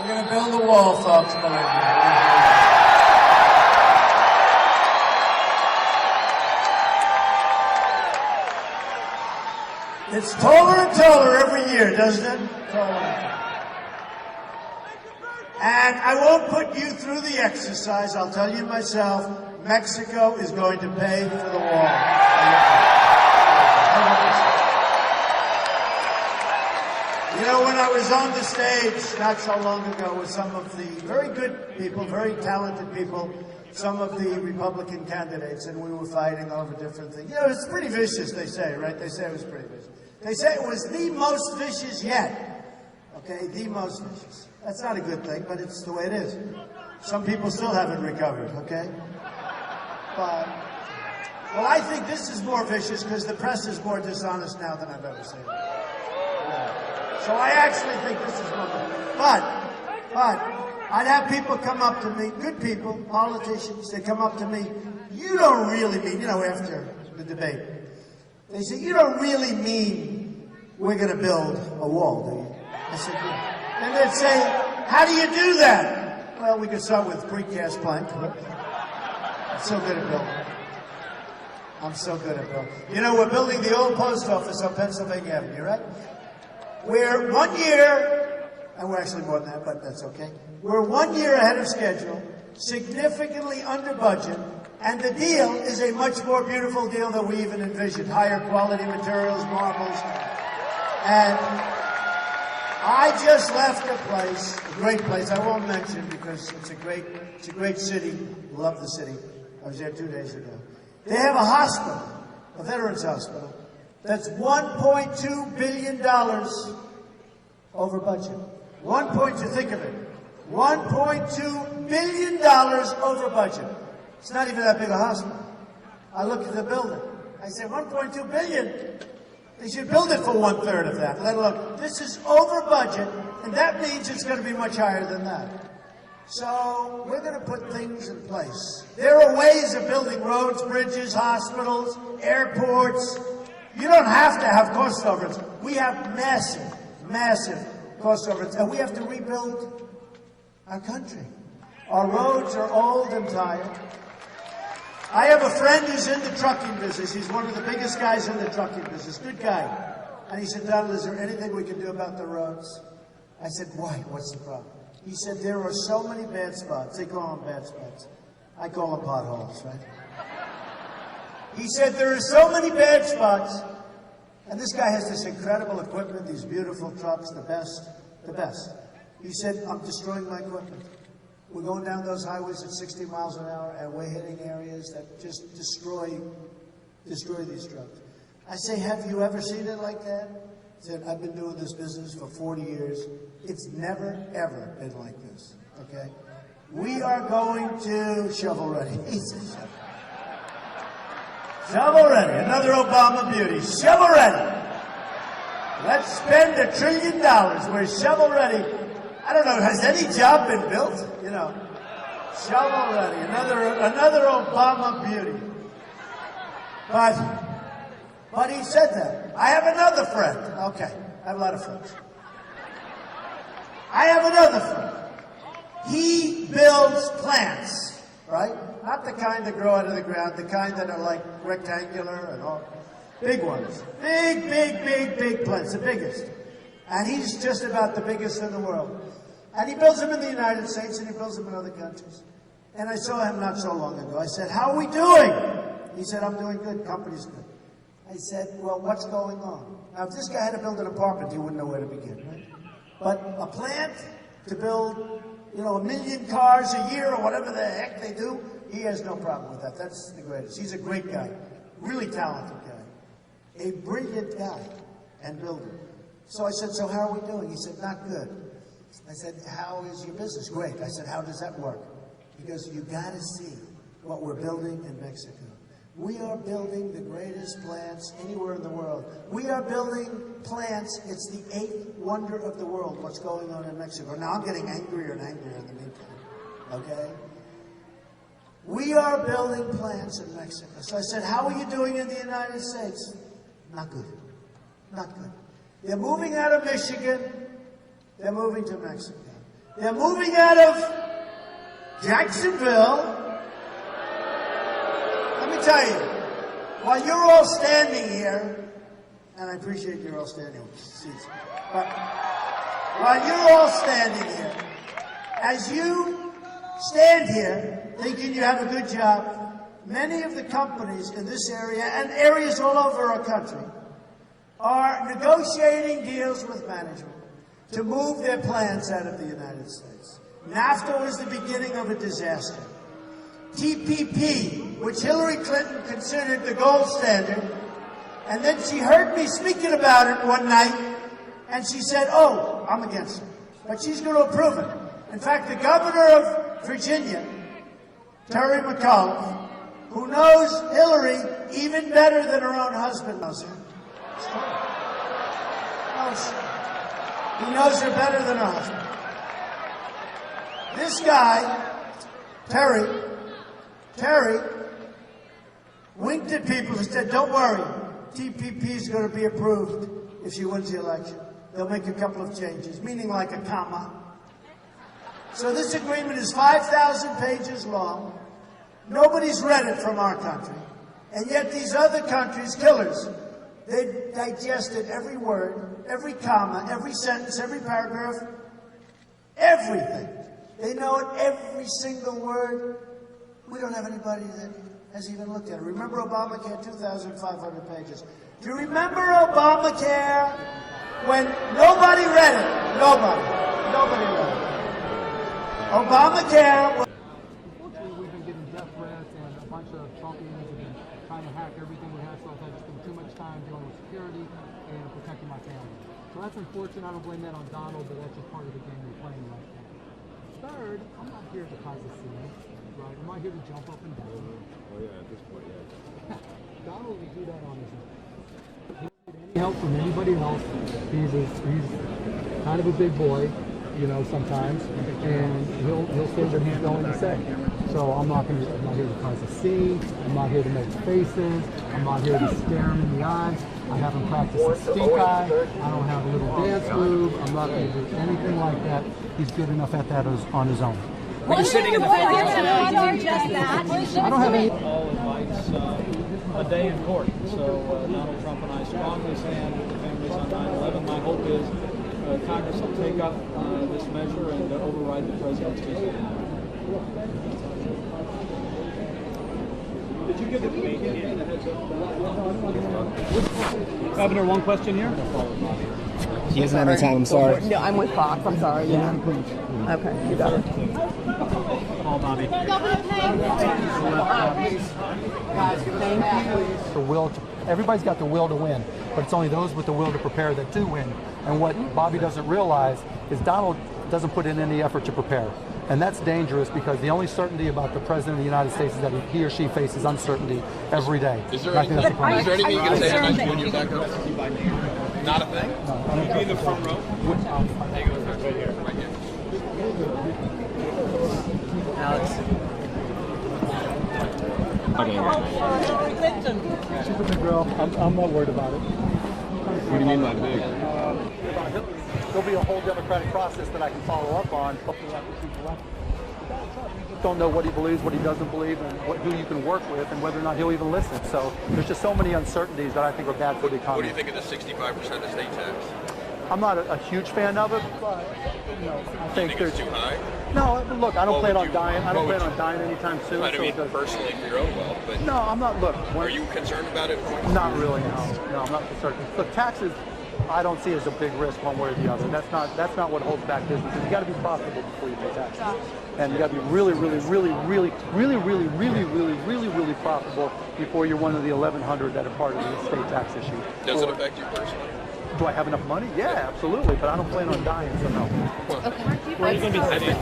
We're going to build a wall, folks, believe me. It's taller and taller every year, doesn't it? Taller and taller. And I won't put you through the exercise. I'll tell you myself, Mexico is going to pay for the wall. You know, when I was on the stage not so long ago with some of the very good people, very talented people, some of the Republican candidates, and we were fighting over different things. You know, it's pretty vicious, they say, right? They say it was pretty vicious. They say it was the most vicious yet. Okay, the most vicious. That's not a good thing, but it's the way it is. Some people still haven't recovered, okay? But, well, I think this is more vicious because the press is more dishonest now than I've ever seen. So I actually think this is more vicious. But, I'd have people come up to me, good people, politicians, they come up to me, you don't really mean, you know, after the debate, they say, you don't really mean we're going to build a wall, do you? I said, yeah. And they'd say, how do you do that? Well, we could start with precast plank. I'm so good at building. I'm so good at building. You know, we're building the old post office on Pennsylvania Avenue, right? We're 1 year, and we're actually more than that, but that's okay. We're 1 year ahead of schedule, significantly under budget, and the deal is a much more beautiful deal than we even envisioned. Higher quality materials, marbles, and I just left a place, a great place, I won't mention because it's a great city. Love the city. I was there 2 days ago. They have a hospital, a veterans hospital, that's $1.2 billion over budget. Think of it. $1.2 billion over budget. It's not even that big a hospital. I looked at the building. I said, 1.2 billion. They should build it for 1/3 of that, let alone. This is over budget, and that means it's going to be much higher than that. So we're going to put things in place. There are ways of building roads, bridges, hospitals, airports. You don't have to have cost overruns. We have massive, massive cost overruns, and we have to rebuild our country. Our roads are old and tired. I have a friend who's in the trucking business. He's one of the biggest guys in the trucking business. Good guy. And he said, Donald, is there anything we can do about the roads? I said, why? What's the problem? He said, there are so many bad spots. They call them bad spots. I call them potholes, right? He said, there are so many bad spots. And this guy has this incredible equipment, these beautiful trucks, the best, the best. He said, I'm destroying my equipment. We're going down those highways at 60 miles an hour, and we're hitting areas that just destroy these trucks. I say, have you ever seen it like that? He said, I've been doing this business for 40 years. It's never, ever been like this, okay? We are going to shovel ready. He said, shovel ready. Another Obama beauty. Shovel ready. Let's spend $1 trillion. We're shovel ready. I don't know, has any job been built? You know, shovel ready. Another Obama beauty. But he said that. I have another friend. Okay, I have a lot of friends. I have another friend. He builds plants, right? Not the kind that grow out of the ground, the kind that are like rectangular and all. Big ones. Big plants, the biggest. And he's just about the biggest in the world. And he builds them in the United States, and he builds them in other countries. And I saw him not so long ago. I said, how are we doing? He said, I'm doing good. Company's good. I said, well, what's going on? Now, if this guy had to build an apartment, he wouldn't know where to begin, right? But a plant to build, 1 million cars a year or whatever the heck they do, he has no problem with that. That's the greatest. He's a great guy. Really talented guy. A brilliant guy and builder. So I said, so how are we doing? He said, not good. I said, how is your business? Great. I said, how does that work? He goes, you got to see what we're building in Mexico. We are building the greatest plants anywhere in the world. We are building plants. It's the 8th wonder of the world, what's going on in Mexico. Now I'm getting angrier and angrier in the meantime. Okay? We are building plants in Mexico. So I said, how are you doing in the United States? Not good. Not good. They're moving out of Michigan. They're moving to Mexico. They're moving out of Jacksonville. Let me tell you, while you're all standing here, and I appreciate you're all standing with seats, but while you're all standing here, as you stand here thinking you have a good job, many of the companies in this area and areas all over our country are negotiating deals with management to move their plants out of the United States. NAFTA was the beginning of a disaster. TPP, which Hillary Clinton considered the gold standard, and then she heard me speaking about it one night, and she said, oh, I'm against it. But she's going to approve it. In fact, the governor of Virginia, Terry McAuliffe, who knows Hillary even better than her own husband knows her. He knows her better than her husband. This guy, Terry, winked at people and said, don't worry, TPP is going to be approved if she wins the election. They'll make a couple of changes, meaning like a comma. So this agreement is 5,000 pages long. Nobody's read it from our country. And yet these other countries, killers, they digested every word, every comma, every sentence, every paragraph, everything. They know it, every single word. We don't have anybody that has even looked at it. Remember Obamacare, 2,500 pages. Do you remember Obamacare when nobody read it? Nobody read it. Obamacare. Unfortunately, we've been getting death threats and a bunch of Trumpians have been trying to hack everything we have, so I've had to spend too much time dealing with security and protecting my family. So that's unfortunate. I don't blame that on Donald, but that's just part of the game we're playing right now. Third, I'm not here to cause a scene. right? I'm not here to jump up and down. Oh yeah, at this point, yeah. Donald would do that on his own. He don't need any help from anybody else. He's kind of a big boy, you know, sometimes, and he'll say what he's going to say. So I'm not here to cause a scene. I'm not here to make faces. I'm not here to stare him in the eyes. I haven't practiced a stink eye. I don't have a little dance move. I'm not going to do anything like that. He's good enough at that on his own. Are you sitting in the front? I don't have any. All invites a day in court. So Donald Trump and I strongly stand with the families on 9/11. My hope is Congress will take up this measure and override the president's veto. Did you give the Canadian a heads up? Governor, one question here. He doesn't have any time, I'm sorry. No, I'm with Fox. I'm sorry. Yeah. Okay, you got it. Call Bobby. The will to, everybody's got the will to win, but it's only those with the will to prepare that do win. And what Bobby doesn't realize is Donald doesn't put in any effort to prepare. And that's dangerous because the only certainty about the President of the United States is that he or she faces uncertainty every day. Is there anything you can say about when you're back up? Not a thing? No. Be in the front row? Right here. Right here. Alex. Okay. She's a big girl. I'm not worried about it. What do you mean by big? There'll be a whole democratic process that I can follow up on. Don't know what he believes, what he doesn't believe, and who you can work with, and whether or not he'll even listen. So there's just so many uncertainties that I think are bad for the economy. What do you think of the 65% estate tax? I'm not a huge fan of it, but you know, I think it's too high? No, look, I don't plan on dying. I don't plan on dying anytime soon. I don't mean personally for your own wealth, but no, I'm not. Look, are you concerned about it? Not really. No, I'm not concerned. Look, taxes, I don't see as a big risk one way or the other. That's not what holds back businesses. You got to be profitable before you pay taxes, and you got to be really profitable before you're one of the 1,100 that are part of the estate tax issue. Does it affect you personally? Do I have enough money? Yeah, absolutely, but I don't plan on dying, so no. Where are you going to be sitting?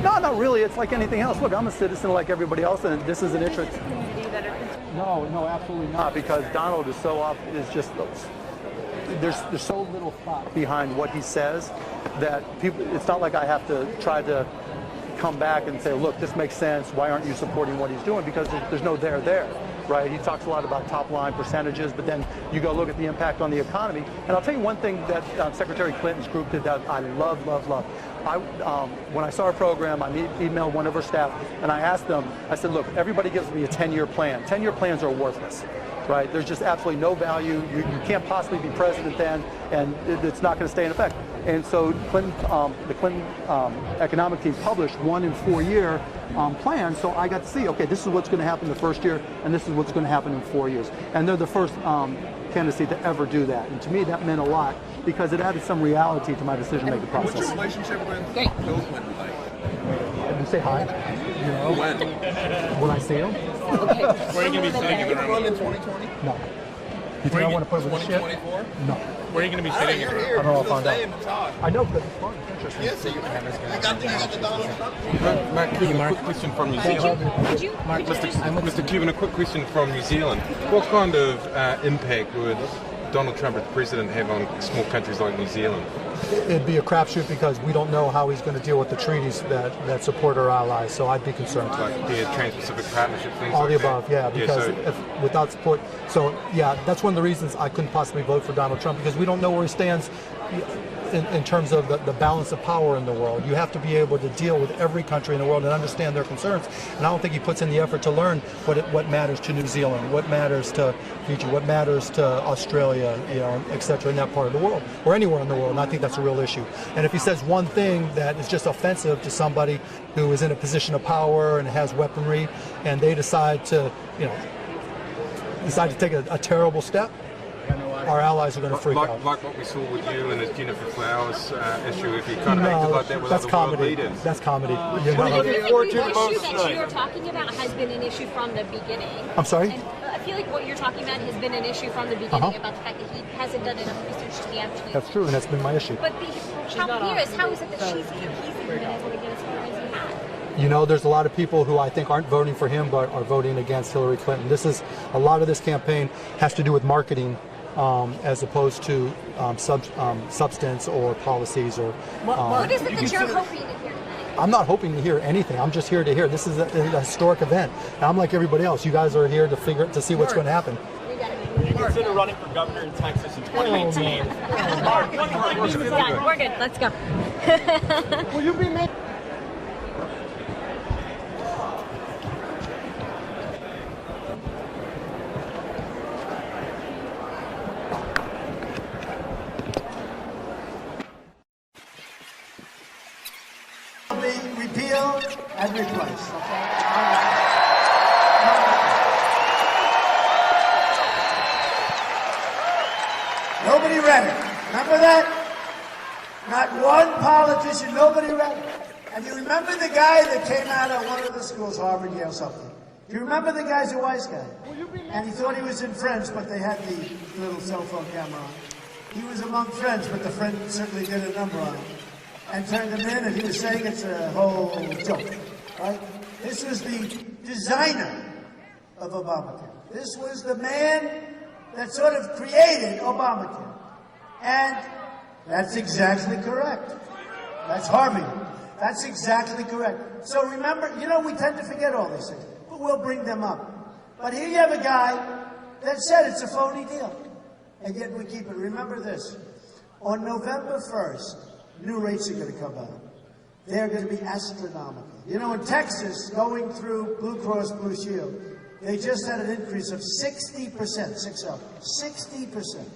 No, not really. It's like anything else. Look, I'm a citizen like everybody else, and this is an interest. No, absolutely not, because Donald is there's so little thought behind what he says that it's not like I have to try to come back and say, look, this makes sense. Why aren't you supporting what he's doing? Because there's no there. Right? He talks a lot about top line percentages, but then you go look at the impact on the economy. And I'll tell you one thing that Secretary Clinton's group did that I love. When I saw her program, I emailed one of her staff, and I asked them, I said, look, everybody gives me a 10-year plan. 10-year plans are worthless. Right? There's just absolutely no value. You can't possibly be president then, and it's not going to stay in effect. And so the Clinton economic team published 1 and 4 year plan. So I got to see, okay, this is what's going to happen the first year, and this is what's going to happen in 4 years. And they're the first candidacy to ever do that. And to me, that meant a lot because it added some reality to my decision-making process. What's your relationship with Bill Clinton like? You say hi. You know, when I see him. Okay. Where are you going to be sitting? You going to run in 2020? No. You think I want to put it with shit? 2024? No. Where are you going to be sitting? I don't know if I'll find out. I know, but it's fun. It's interesting. Yes, you got the Donald Trump. Mark, a quick question from New Zealand. Mr. Cuban, a quick question from New Zealand. What kind of impact would Donald Trump as president have on small countries like New Zealand? It'd be a crapshoot because we don't know how he's going to deal with the treaties that support our allies. So I'd be concerned. Like the Trans-Pacific Partnership, things all like the that. above, yeah. Because if without support, so yeah, that's one of the reasons I couldn't possibly vote for Donald Trump because we don't know where he stands in terms of the balance of power in the world. You have to be able to deal with every country in the world and understand their concerns. And I don't think he puts in the effort to learn what matters to New Zealand, what matters to Fiji, what matters to Australia, et cetera, in that part of the world, or anywhere in the world. And I think that's a real issue. And if he says one thing that is just offensive to somebody who is in a position of power and has weaponry, and they decide to take a terrible step, our allies are going to freak out. Like what we saw with you and the Jennifer Flowers issue, if you kind of acted like that with other world leaders. That's comedy. The issue that you're talking about has been an issue from the beginning. I'm sorry? And I feel like what you're talking about has been an issue from the beginning about the fact that he hasn't done enough research to be actually. That's true, and that's been my issue. But how is it that he's hasn't been able to get as far as he has. You know, there's a lot of people who I think aren't voting for him but are voting against Hillary Clinton. A lot of this campaign has to do with marketing as opposed to substance or policies or. What is it that you're hoping to hear tonight? I'm not hoping to hear anything. I'm just here to hear. This is a historic event. And I'm like everybody else. You guys are here to see what's going to happen. You consider running for governor in Texas in 2018. We're good. Let's go. Will you be making? Be repealed and replaced. Nobody read it. Remember that? Not one politician, nobody read it. And you remember the guy that came out of one of the schools, Harvard, Yale, something. Do you remember the guy's a wise guy? And he thought he was in French, but they had the little cell phone camera on. He was among friends, but the friend certainly did a number on him. And turned him in, and he was saying it's a whole joke, right? This was the designer of Obamacare. This was the man that sort of created Obamacare. And that's exactly correct. That's Harvey. That's exactly correct. So remember, you know, we tend to forget all these things, but we'll bring them up. But here you have a guy that said it's a phony deal, and yet we keep it. Remember this. On November 1st, new rates are going to come out. They're going to be astronomical. You know, in Texas, going through Blue Cross Blue Shield, they just had an increase of 60%, 60%.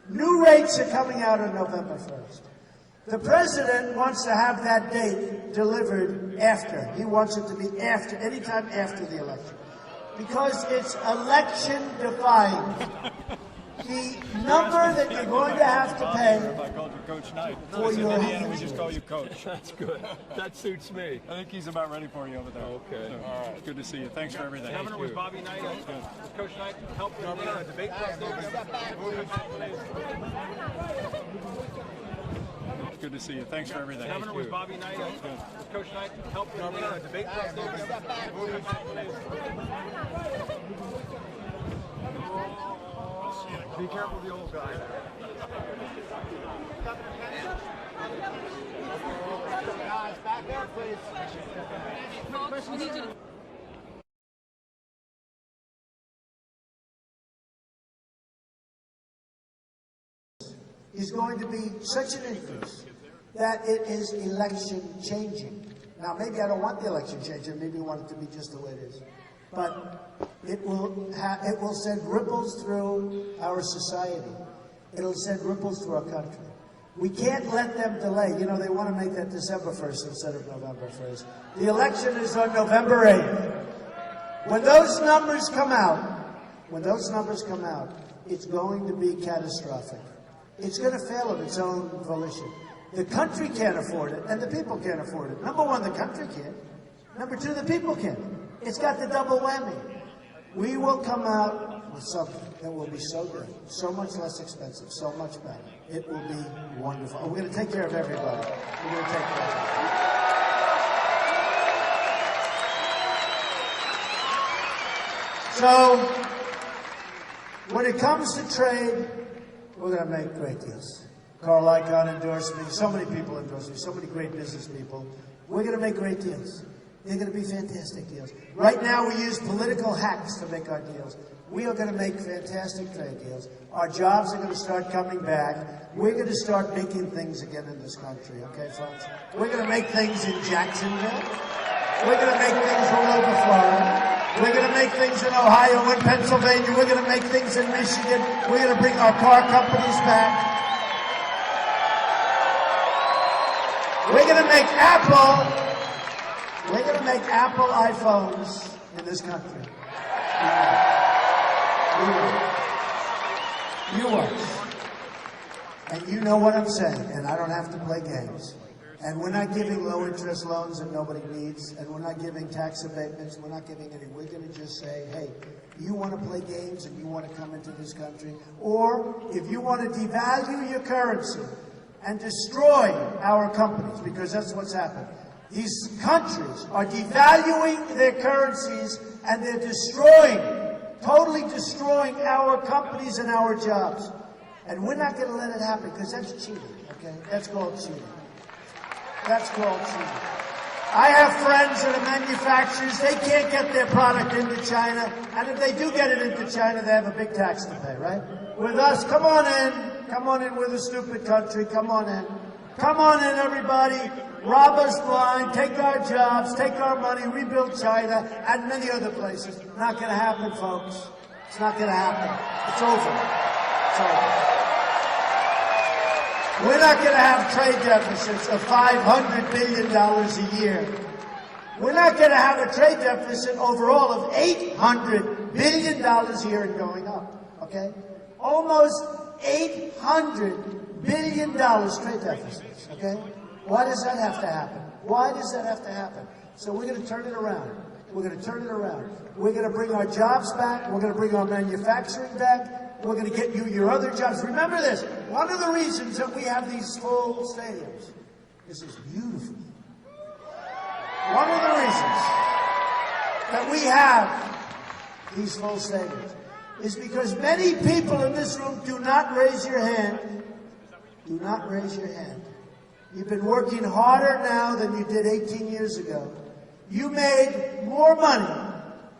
New rates are coming out on November 1st. The president wants to have that date delivered after. He wants it to be after, anytime after the election. Because it's election defying. The number that you're going to have to pay If I called you Coach Knight. for your Indiana, we just call you Coach. That's good. That suits me. I think he's about ready for you over there. Okay. So, all right. Good to see you. Thanks for everything. Governor, was Bobby Knight, was Coach Knight helped in the debate Good to see you. Thanks for everything. Governor, was Bobby Knight, was Coach Knight helped in the debate Be careful of the old guy. Guys, back there, please. Is going to be such an increase that it is election changing. Now, maybe I don't want the election changing. Maybe I want it to be just the way it is. But it will send ripples through our society. It'll send ripples through our country. We can't let them delay. You know, they want to make that December 1st instead of November 1st. The election is on November 8th. When those numbers come out, it's going to be catastrophic. It's going to fail of its own volition. The country can't afford it, and the people can't afford it. Number one, the country can't. Number two, the people can't. It's got the double whammy. We will come out with something that will be so good, so much less expensive, so much better. It will be wonderful. We're going to take care of everybody. We're going to take care of everybody. So, when it comes to trade, we're going to make great deals. Carl Icahn endorsed me. So many people endorsed me. So many great business people. We're going to make great deals. They're going to be fantastic deals. Right now, we use political hacks to make our deals. We are going to make fantastic trade deals. Our jobs are going to start coming back. We're going to start making things again in this country, okay, folks? We're going to make things in Jacksonville. We're going to make things all over Florida. We're going to make things in Ohio and Pennsylvania. We're going to make things in Michigan. We're going to bring our car companies back. We're going to make Apple iPhones in this country. You watch. And you know what I'm saying, and I don't have to play games. And we're not giving low-interest loans that nobody needs, and we're not giving tax abatements, we're not giving any. We're going to just say, hey, you want to play games and you want to come into this country, or if you want to devalue your currency and destroy our companies, because that's what's happened. These countries are devaluing their currencies, and they're totally destroying our companies and our jobs. And we're not going to let it happen, because that's cheating, okay? That's called cheating. That's called cheating. I have friends that are manufacturers. They can't get their product into China, and if they do get it into China, they have a big tax to pay, right? With us, come on in. Come on in. We're the stupid country. Come on in. Come on in, everybody. Rob us blind. Take our jobs. Take our money. Rebuild China and many other places. Not going to happen, folks. It's not going to happen. It's over. It's over. We're not going to have trade deficits of $500 billion a year. We're not going to have a trade deficit overall of $800 billion a year and going up, okay? Almost $800 billion trade deficits, okay? Why does that have to happen? Why does that have to happen? So we're going to turn it around. We're going to turn it around. We're going to bring our jobs back. We're going to bring our manufacturing back. We're going to get you your other jobs. Remember this. One of the reasons that we have these full stadiums, this is beautiful. One of the reasons that we have these full stadiums is because many people in this room do not raise your hand. Do not raise your hand. You've been working harder now than you did 18 years ago. You made more money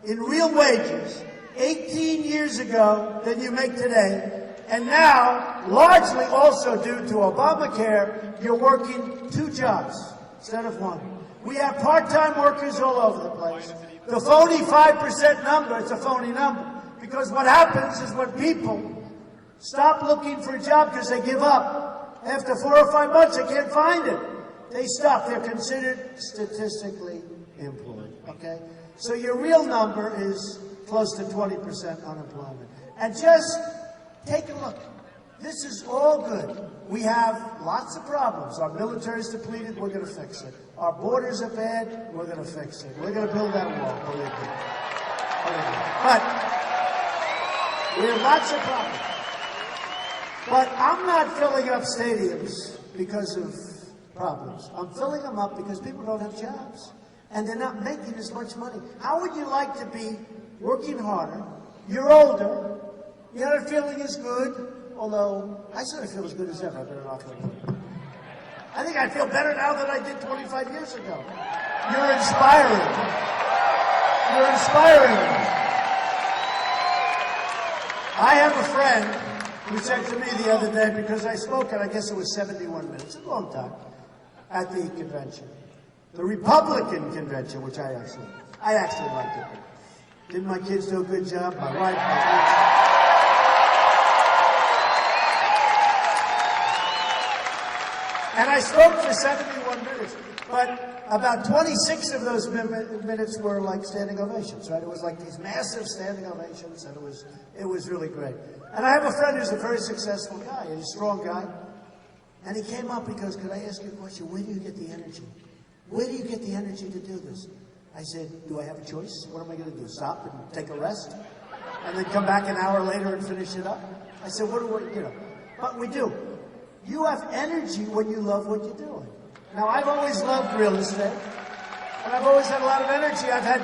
in real wages 18 years ago than you make today. And now, largely also due to Obamacare, you're working 2 jobs instead of 1. We have part-time workers all over the place. The phony 5% number, it's a phony number. Because what happens is when people stop looking for a job because they give up, after 4 or 5 months they can't find it. They stop. They're considered statistically employed, okay? So your real number is close to 20% unemployment. And just take a look. This is all good. We have lots of problems. Our military is depleted. We're going to fix it. Our borders are bad. We're going to fix it. We're going to build that wall. Believe me. But we have lots of problems. But I'm not filling up stadiums because of problems. I'm filling them up because people don't have jobs. And they're not making as much money. How would you like to be working harder? You're older. You're not feeling as good. Although, I sort of feel as good as ever. I've been an awful lot. I think I feel better now than I did 25 years ago. You're inspiring. You're inspiring me. I have a friend who said to me the other day, because I spoke, and I guess it was 71 minutes, a long time, at the convention. The Republican convention, which I actually liked it. Didn't my kids do a good job? My wife, my kids. And I spoke for 71 minutes, but about 26 of those minutes were like standing ovations, right? It was like these massive standing ovations, and it was really great. And I have a friend who's a very successful guy, he's a strong guy, and he came up, he goes, could I ask you a question? Where do you get the energy? Where do you get the energy to do this? I said, do I have a choice? What am I going to do? Stop and take a rest? And then come back an hour later and finish it up? I said, what do we, But we do. You have energy when you love what you're doing. Now, I've always loved real estate, and I've always had a lot of energy. I've had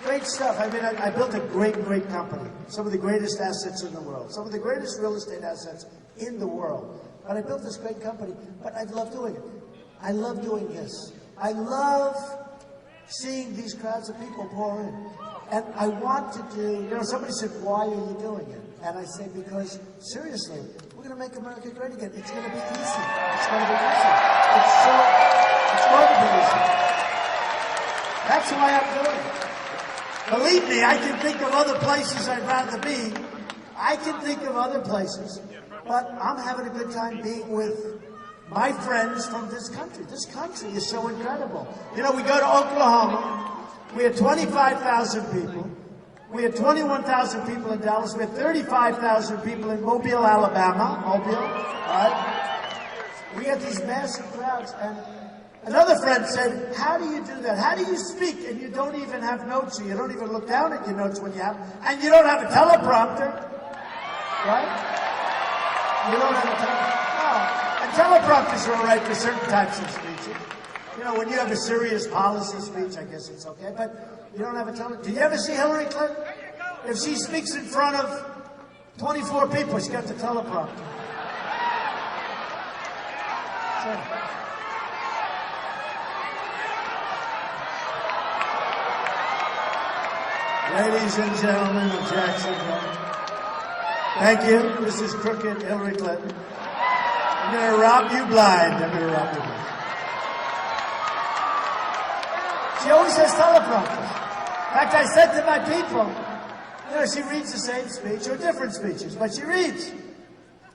great stuff. I mean, I built a great, great company. Some of the greatest assets in the world. Some of the greatest real estate assets in the world. But I built this great company, but I love doing it. I love doing this. I love seeing these crowds of people pour in. And I want to do, somebody said, why are you doing it? And I say, because, seriously, we're going to make America great again. It's going to be easy. It's going to be easy. It's going to be easy. That's why I'm doing it. Believe me, I can think of other places I'd rather be. I can think of other places. But I'm having a good time being with my friends from this country. This country is so incredible. We go to Oklahoma. We had 25,000 people. We had 21,000 people in Dallas. We had 35,000 people in Mobile, Alabama. Right? We had these massive crowds. And another friend said, how do you do that? How do you speak and you don't even have notes, or you don't even look down at your notes when you have, and you don't have a teleprompter? Right? You don't have a teleprompter. No. And teleprompters are all right for certain types of speeches. You know, when you have a serious policy speech, I guess it's okay. But you don't have a teleprompter. Did you ever see Hillary Clinton? If she speaks in front of 24 people, she's got the teleprompter. Ladies and gentlemen of Jacksonville, thank you. This is crooked Hillary Clinton. I'm going to rob you blind. I'm going to rob you blind. She always has teleprompters. In fact, I said to my people, you know, she reads the same speech or different speeches, but she reads.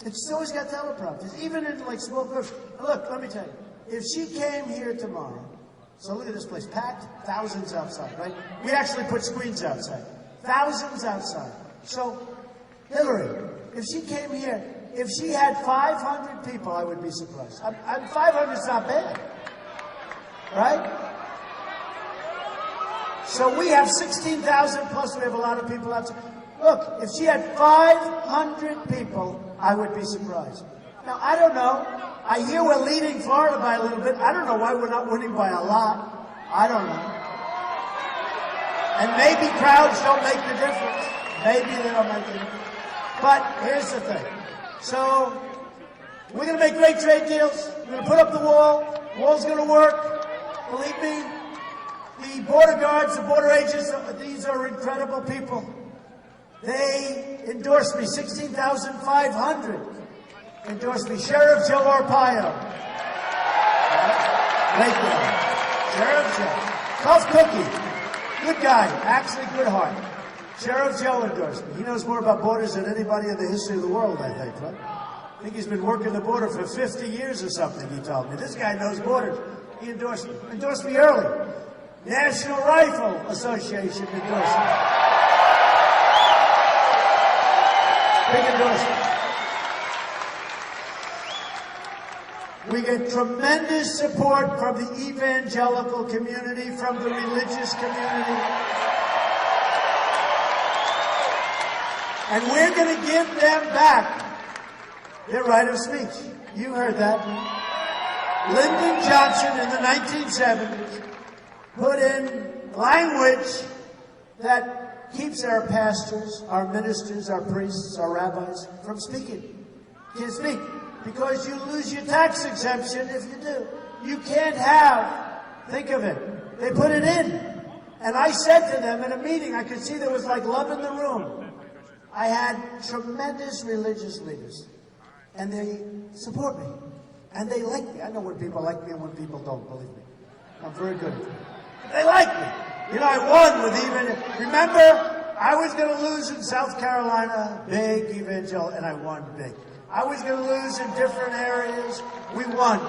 And she's always got teleprompters, even in like small groups. Look, let me tell you, if she came here tomorrow, so look at this place, packed, thousands outside, right? We actually put screens outside, thousands outside. So, Hillary, if she came here, if she had 500 people, I would be surprised. 500 is not bad, right? So we have 16,000 plus, we have a lot of people outside. Look, if she had 500 people, I would be surprised. Now, I don't know. I hear we're leading Florida by a little bit. I don't know why we're not winning by a lot. I don't know. And maybe crowds don't make the difference. Maybe they don't make the difference. But here's the thing. So, we're going to make great trade deals. We're going to put up the wall. The wall's going to work. Believe me. The border guards, the border agents, these are incredible people. They endorsed me, 16,500 endorsed me. Sheriff Joe Arpaio. Great guy. Sheriff Joe. Tough cookie. Good guy. Actually, good heart. Sheriff Joe endorsed me. He knows more about borders than anybody in the history of the world, I think, right? I think he's been working the border for 50 years or something, he told me. This guy knows borders. He endorsed me. Endorsed me early. National Rifle Association endorsed me. Big endorsement. We get tremendous support from the evangelical community, from the religious community. And we're going to give them back their right of speech. You heard that. Lyndon Johnson in the 1970s put in language that keeps our pastors, our ministers, our priests, our rabbis from speaking. Can't speak because you lose your tax exemption if you do. You can't have, think of it, they put it in. And I said to them in a meeting, I could see there was like love in the room. I had tremendous religious leaders, and they support me, and they like me. I know when people like me and when people don't, believe me. I'm very good at it. They like me. You know, I won with remember, I was going to lose in South Carolina, big evangelical, and I won big. I was going to lose in different areas. We won.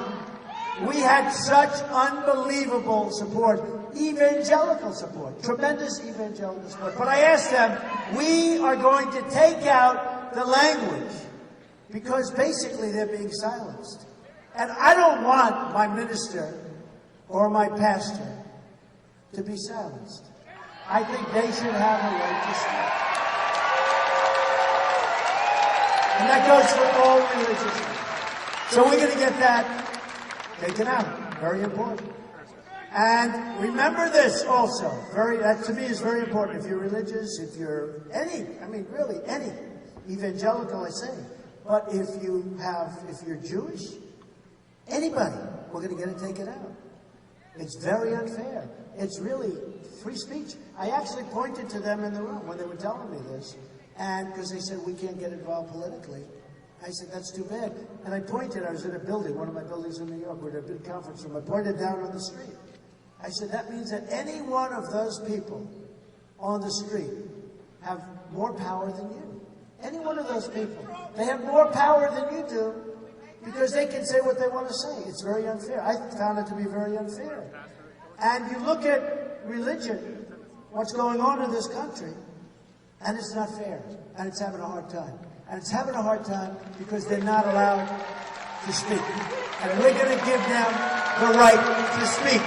We had such unbelievable support, evangelical support, tremendous evangelical support. But I asked them, we are going to take out the language because basically they're being silenced. And I don't want my minister or my pastor to be silenced. I think they should have a right to speak. And that goes for all religions. So we're going to get that taken out. Very important. And remember this also. That to me is very important. If you're religious, if you're really any evangelical, I say. But if you're Jewish, anybody, we're going to get it taken out. It's very unfair. It's really free speech. I actually pointed to them in the room when they were telling me this, and because they said we can't get involved politically. I said, that's too bad. And I was in a building, one of my buildings in New York, where there's a big conference room. I pointed down on the street. I said, that means that any one of those people on the street have more power than you. Any one of those people. They have more power than you do because they can say what they want to say. It's very unfair. I found it to be very unfair. And you look at religion, what's going on in this country, and it's not fair. And it's having a hard time. And it's having a hard time because they're not allowed to speak. And we're going to give them the right to speak.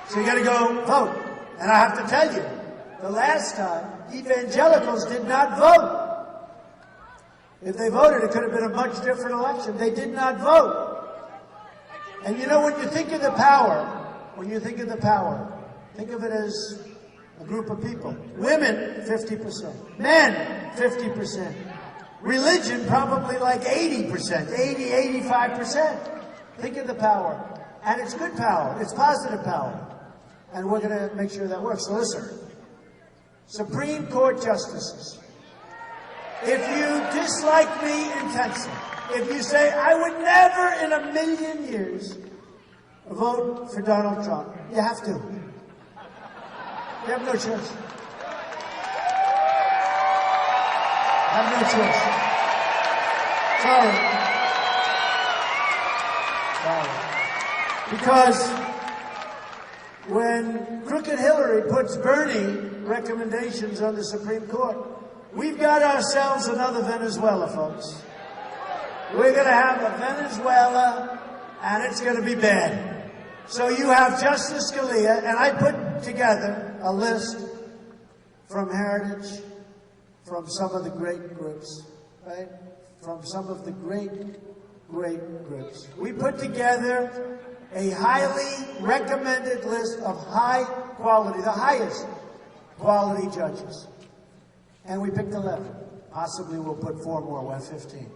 So you got to go vote. And I have to tell you, the last time, evangelicals did not vote. If they voted, it could have been a much different election. They did not vote. And you know, when you think of the power, think of it as a group of people. Women, 50%. Men, 50%. Religion, probably like 80%, 80, 85%. Think of the power. And it's good power. It's positive power. And we're going to make sure that works. So listen. Supreme Court justices. If you dislike me intensely, if you say, I would never in a million years vote for Donald Trump, you have to. You have no choice. Have no choice. Sorry. Because when Crooked Hillary puts Bernie recommendations on the Supreme Court, we've got ourselves another Venezuela, folks. We're going to have a Venezuela, and it's going to be bad. So you have Justice Scalia, and I put together a list from Heritage, from some of the great groups, right? From some of the great groups. We put together a highly recommended list of high quality, the highest quality judges. And we picked 11. Possibly we'll put 4 more, we'll have 15.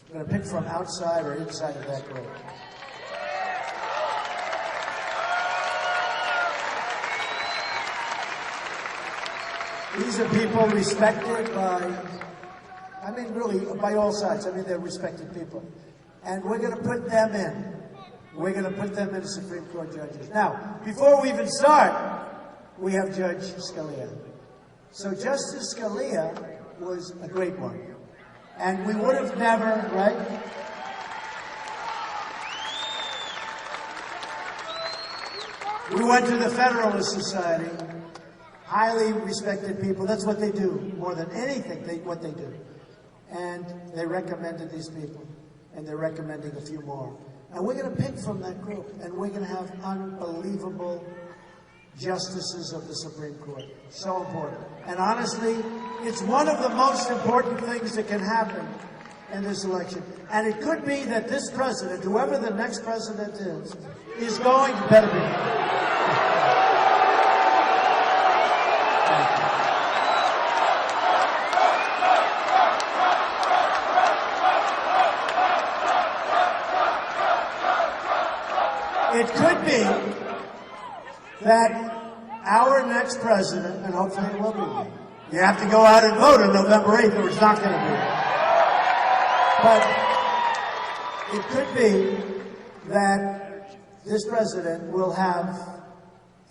We're going to pick from outside or inside of that group. These are people respected by all sides. They're respected people. And we're going to put them in. We're going to put them in Supreme Court judges. Now, before we even start, we have Judge Scalia. So Justice Scalia was a great one. And we would have never, right? We went to the Federalist Society. Highly respected people. That's what they do. More than anything, what they do. And they recommended these people. And they're recommending a few more. And we're going to pick from that group. And we're going to have unbelievable justices of the Supreme Court. So important. And honestly, it's one of the most important things that can happen in this election. And it could be that this president, whoever the next president is going to better be. It could be that our next president, and hopefully it will be me. You have to go out and vote on November 8th, or it's not going to be. But it could be that this president will have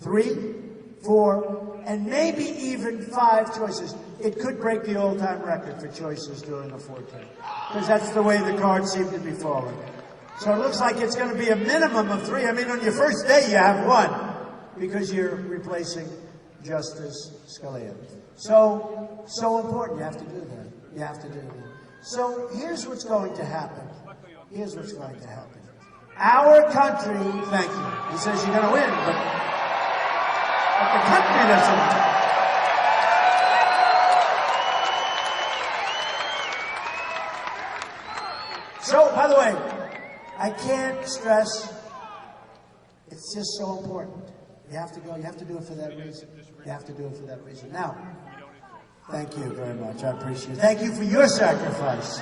3, 4, and maybe even 5 choices. It could break the all-time record for choices during the 4 term, because that's the way the cards seem to be falling. So it looks like it's going to be a minimum of 3. On your first day you have 1, because you're replacing Justice Scalia. So important. You have to do that. You have to do that. So here's what's going to happen. Here's what's going to happen. Our country, thank you. He says you're going to win, but the country doesn't win. So, by the way, I can't stress, it's just so important. You have to go, you have to do it for that reason. You have to do it for that reason. Now, thank you very much. I appreciate it. Thank you for your sacrifice.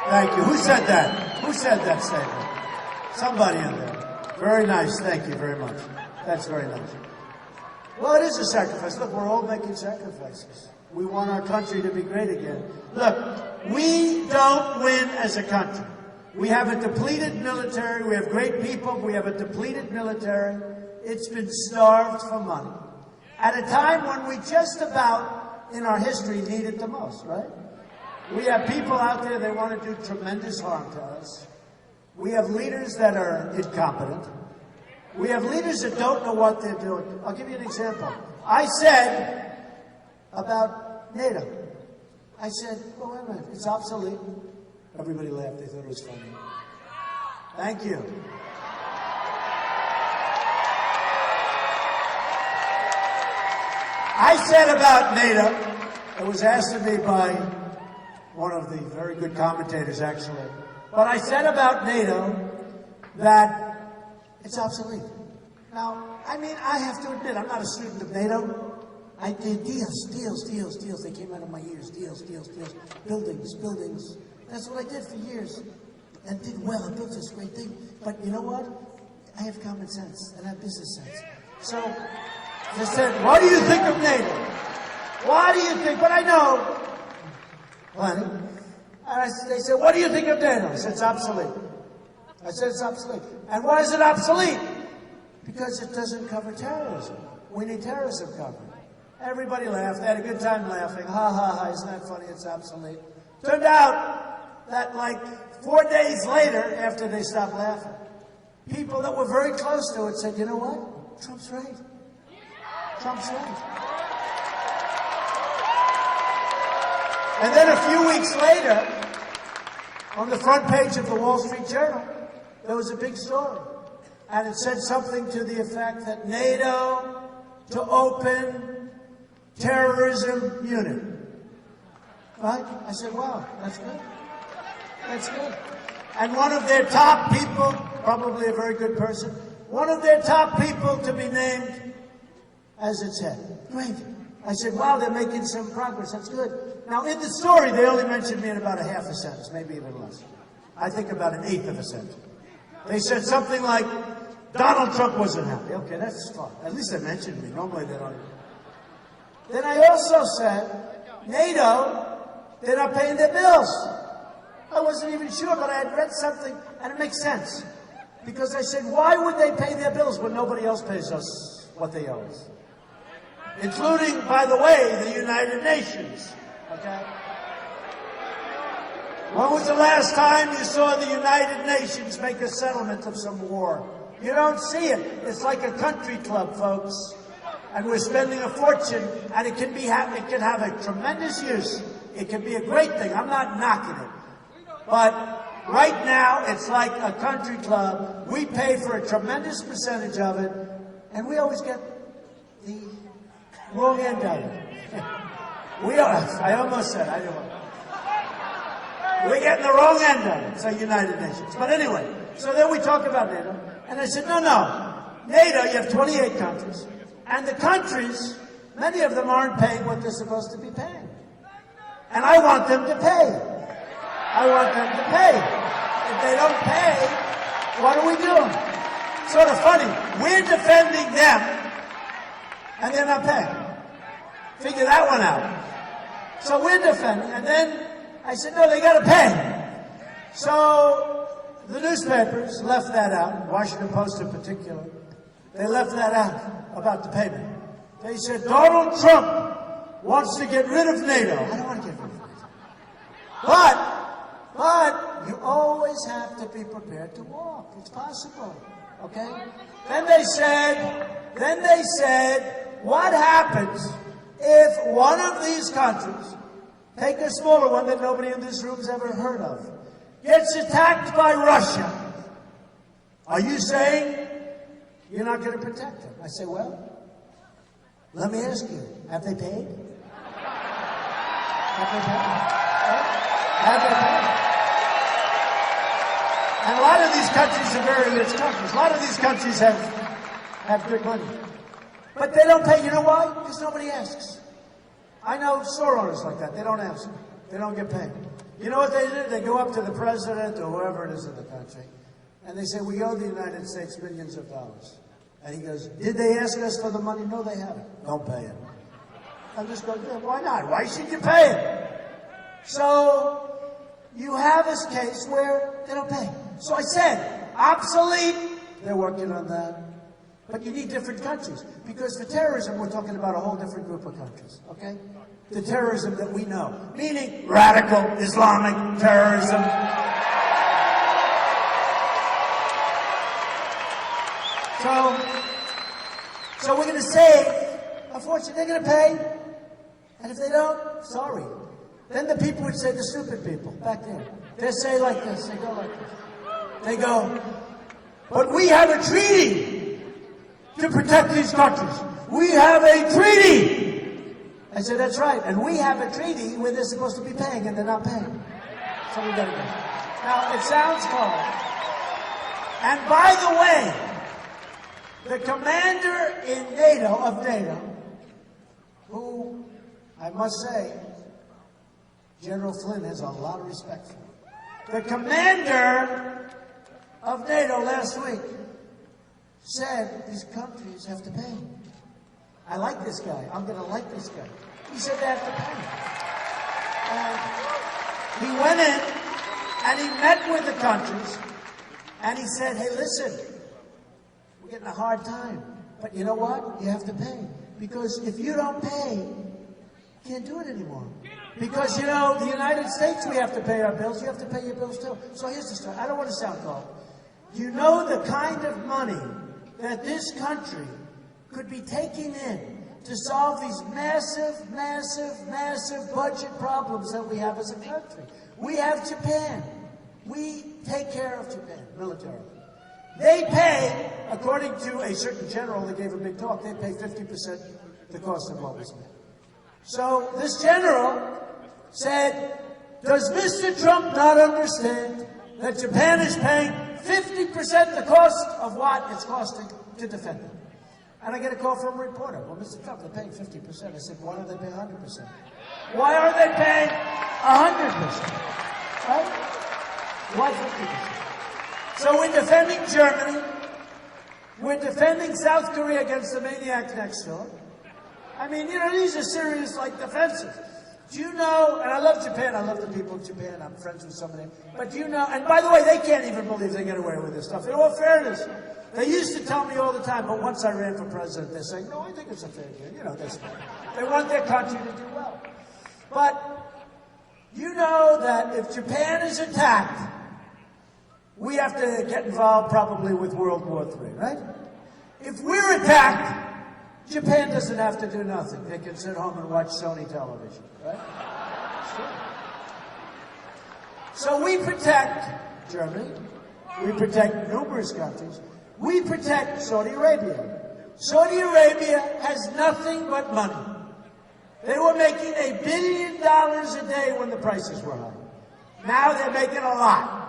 Thank you. Who said that? Who said that statement? Somebody in there. Very nice. Thank you very much. That's very nice. Well, it is a sacrifice. Look, we're all making sacrifices. We want our country to be great again. Look, we don't win as a country. We have a depleted military. We have great people. We have a depleted military. It's been starved for money. At a time when we just about, in our history, need it the most, right? We have people out there that want to do tremendous harm to us. We have leaders that are incompetent. We have leaders that don't know what they're doing. I'll give you an example. I said about NATO, I said, well, wait a minute, it's obsolete. Everybody laughed. They thought it was funny. Thank you. I said about NATO, it was asked of me by one of the very good commentators, actually, but I said about NATO that it's obsolete. Now, I mean, I have to admit, I'm not a student of NATO. I did deals. They came out of my ears. Deals. Buildings. That's what I did for years. And did well. I built this great thing. But you know what? I have common sense and I have business sense. So they said, what do you think of NATO? What do you think? But I know plenty. And they said, what do you think of NATO? I said, it's obsolete. I said, it's obsolete. And why is it obsolete? Because it doesn't cover terrorism. We need terrorism covered. Everybody laughed. They had a good time laughing. Ha, ha, ha. Isn't that funny? It's obsolete. Turned out that like 4 days later, after they stopped laughing, people that were very close to it said, you know what? Trump's right. Trump's right. And then a few weeks later, on the front page of the Wall Street Journal, there was a big story. And it said something to the effect that NATO to open terrorism unit. Right? I said, wow, that's good. That's good. And one of their top people, probably a very good person, one of their top people to be named as its head. Great. I said, wow, they're making some progress. That's good. Now, in the story, they only mentioned me in about a half a sentence, maybe even less. I think about an eighth of a sentence. They said something like, Donald Trump wasn't happy. Okay, that's fine. At least they mentioned me. Normally they don't. Then I also said, NATO, they're not paying their bills. I wasn't even sure, but I had read something, and it makes sense. Because I said, why would they pay their bills when nobody else pays us what they owe us? Including, by the way, the United Nations. Okay? When was the last time you saw the United Nations make a settlement of some war? You don't see it. It's like a country club, folks. And we're spending a fortune, and it can have a tremendous use. It can be a great thing. I'm not knocking it. But right now, it's like a country club. We pay for a tremendous percentage of it, and we always get the wrong end of it. I almost said, I didn't want to. We're getting the wrong end of it. It's a United Nations. But anyway, so then we talk about NATO. And I said, no. NATO, you have 28 countries. And the countries, many of them aren't paying what they're supposed to be paying. And I want them to pay. If they don't pay, what are we doing? Sort of funny. We're defending them, and they're not paying. Figure that one out. So we're defending, and then I said, no, they got to pay. So the newspapers left that out, Washington Post in particular. They left that out about the payment. They said, Donald Trump wants to get rid of NATO. I don't want to get rid of NATO. But you always have to be prepared to walk. It's possible. Okay? Then they said, what happens if one of these countries, take a smaller one that nobody in this room's ever heard of, gets attacked by Russia? Are you saying you're not going to protect them? I say, well, let me ask you, have they paid? Have they paid? And a lot of these countries are very rich countries. A lot of these countries have good money. But they don't pay. You know why? Because nobody asks. I know store owners like that. They don't ask. They don't get paid. You know what they do? They go up to the president or whoever it is in the country, and they say, we owe the United States billions of dollars. And he goes, did they ask us for the money? No, they haven't. Don't pay it. I'm just going, yeah, why not? Why should you pay it? So you have this case where they don't pay. So I said, obsolete. They're working on that. But you need different countries. Because for terrorism, we're talking about a whole different group of countries. Okay? The terrorism that we know. Meaning radical Islamic terrorism. So we're going to say, unfortunately, they're going to pay. And if they don't, sorry. Then the people would say, the stupid people back there. They say like this. They go like this. They go, but we have a treaty to protect these countries. We have a treaty. I said, that's right. And we have a treaty where they're supposed to be paying and they're not paying. So we gotta go. Now, it sounds cold. And by the way, the commander in NATO, who I must say, General Flynn has a lot of respect for. The commander of NATO last week said these countries have to pay. I like this guy. I'm going to like this guy. He said they have to pay. And he went in and he met with the countries and he said, hey, listen, we're getting a hard time. But you know what? You have to pay. Because if you don't pay, you can't do it anymore. Because, you know, the United States, we have to pay our bills. You have to pay your bills too. So here's the story. I don't want to sound cold. You know the kind of money that this country could be taking in to solve these massive, massive, massive budget problems that we have as a country. We have Japan. We take care of Japan militarily. They pay, according to a certain general that gave a big talk, they pay 50% the cost of what we spend. So this general said, does Mr. Trump not understand that Japan is paying 50% the cost of what it's costing to defend them? And I get a call from a reporter. Well, Mr. Trump, they're paying 50%. I said, why don't they pay 100%? Why are they paying 100%? Right? Why 50%? So we're defending Germany. We're defending South Korea against the maniac next door. I mean, you know, these are serious, like, defenses. Do you know, and I love Japan, I love the people of Japan, I'm friends with some of them, but do you know, and by the way, they can't even believe they get away with this stuff. In all fairness, they used to tell me all the time, but once I ran for president, they're saying, no, I think it's a fair deal. You know, they want their country to do well. But you know that if Japan is attacked, we have to get involved probably with World War III, right? If we're attacked, Japan doesn't have to do nothing. They can sit home and watch Sony television, right? Sure. So we protect Germany. We protect numerous countries. We protect Saudi Arabia. Saudi Arabia has nothing but money. They were making $1 billion a day when the prices were high. Now they're making a lot.